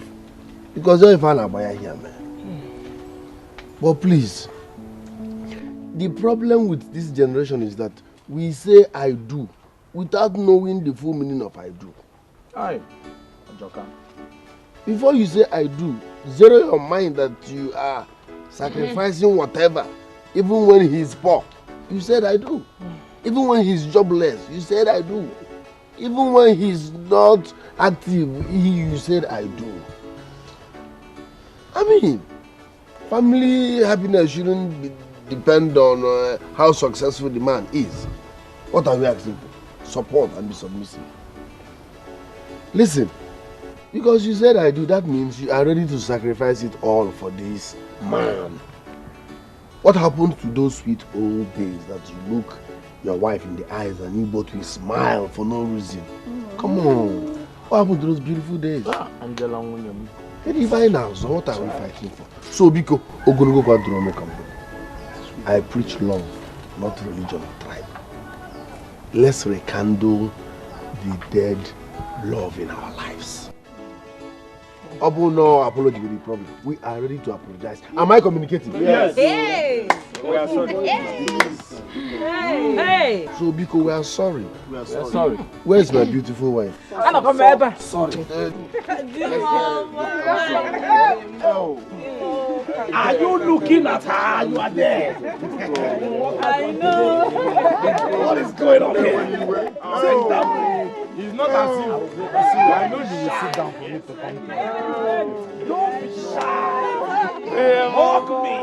Because you're a fan of buyer here, man. But please, the problem with this generation is that we say I do without knowing the full meaning of I do. Aye. Joker. Before you say I do, zero your mind that you are sacrificing whatever. Even when he's poor, you said I do. Even when he's jobless, you said I do. Even when he's not active, you said I do. I mean, family happiness shouldn't depend on how successful the man is. What are we asking for? Support and be submissive. Listen, because you said I do, that means you are ready to sacrifice it all for this man. What happened to those sweet old days that you look your wife in the eyes and you both will smile for no reason? Come on. What happened to those beautiful days? Angela, now, so what are we fighting for? So, Biko, Ogonogo Kwadrome Kambo. I preach love, not religion or tribe. Let's rekindle the dead love in our lives. Abu, no apology with the problem. We are ready to apologize. Am I communicating? Yes. Hey. We are sorry. Hey. So, Biko, we are sorry. We are sorry. Where is my beautiful wife? I'm not coming ever. Sorry. Are you looking at her? You are there. I know. What is going on here? Sit down. It's not as if. I know you will sit down for me to come to. Don't be shy. Hey, hug me.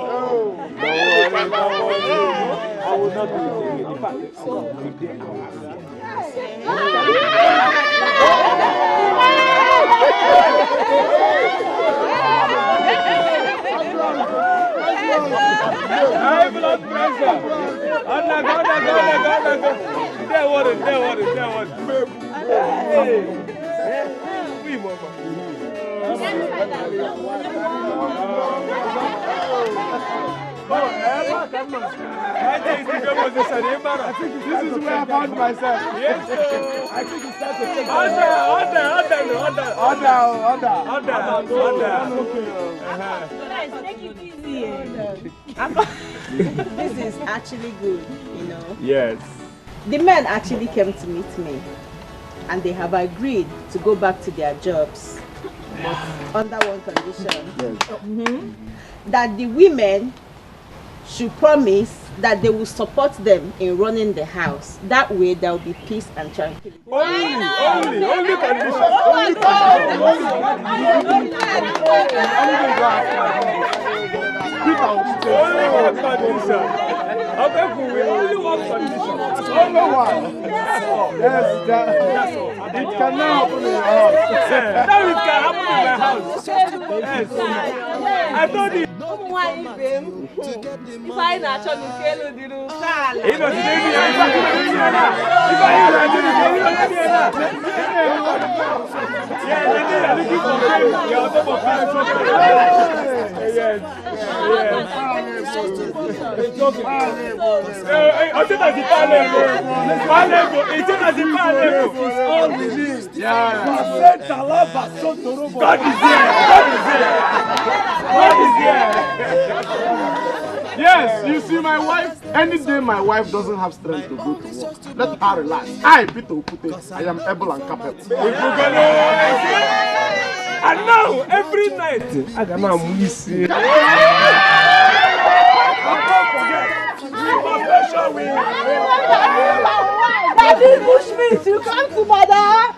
I will not do it again. In fact, I will be there. High blood pressure. There was it. We mama. I think this is where I found myself. Yes, sir. I think it's time to take order. This is actually good, you know. Yes. The men actually came to meet me and they have agreed to go back to their jobs, but under one condition. That the women should promise that they will support them in running the house. That way there will be peace and tranquility. Only condition. Okay, we only one condition. Only one. Yes, it can now happen in your house. Now it can happen in my house. Yes. I told you. If I naturally kill you, you can't. Yes, you see my wife, any day my wife doesn't have strength to go to work, let her relax. I, Peter Okute, I am able and capable. And now, every night, I can now miss you. Don't forget, Daddy, push me to come to mother.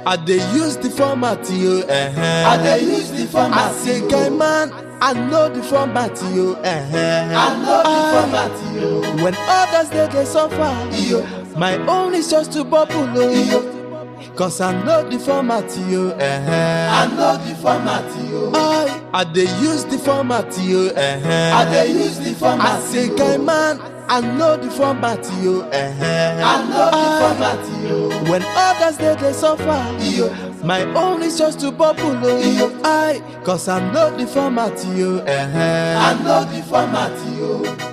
I dey use the format you. I dey use the format. I say, guy man, I know the format you. I know the format you. When others they suffer, my own is just to bubble. Cause I know the format you. I know the format you. I dey use the format you. I dey use the format. I say, guy man, I know the format you. I know the format you. When others they suffer, my own is just to bubble. Cause I know the format you. I know the format you.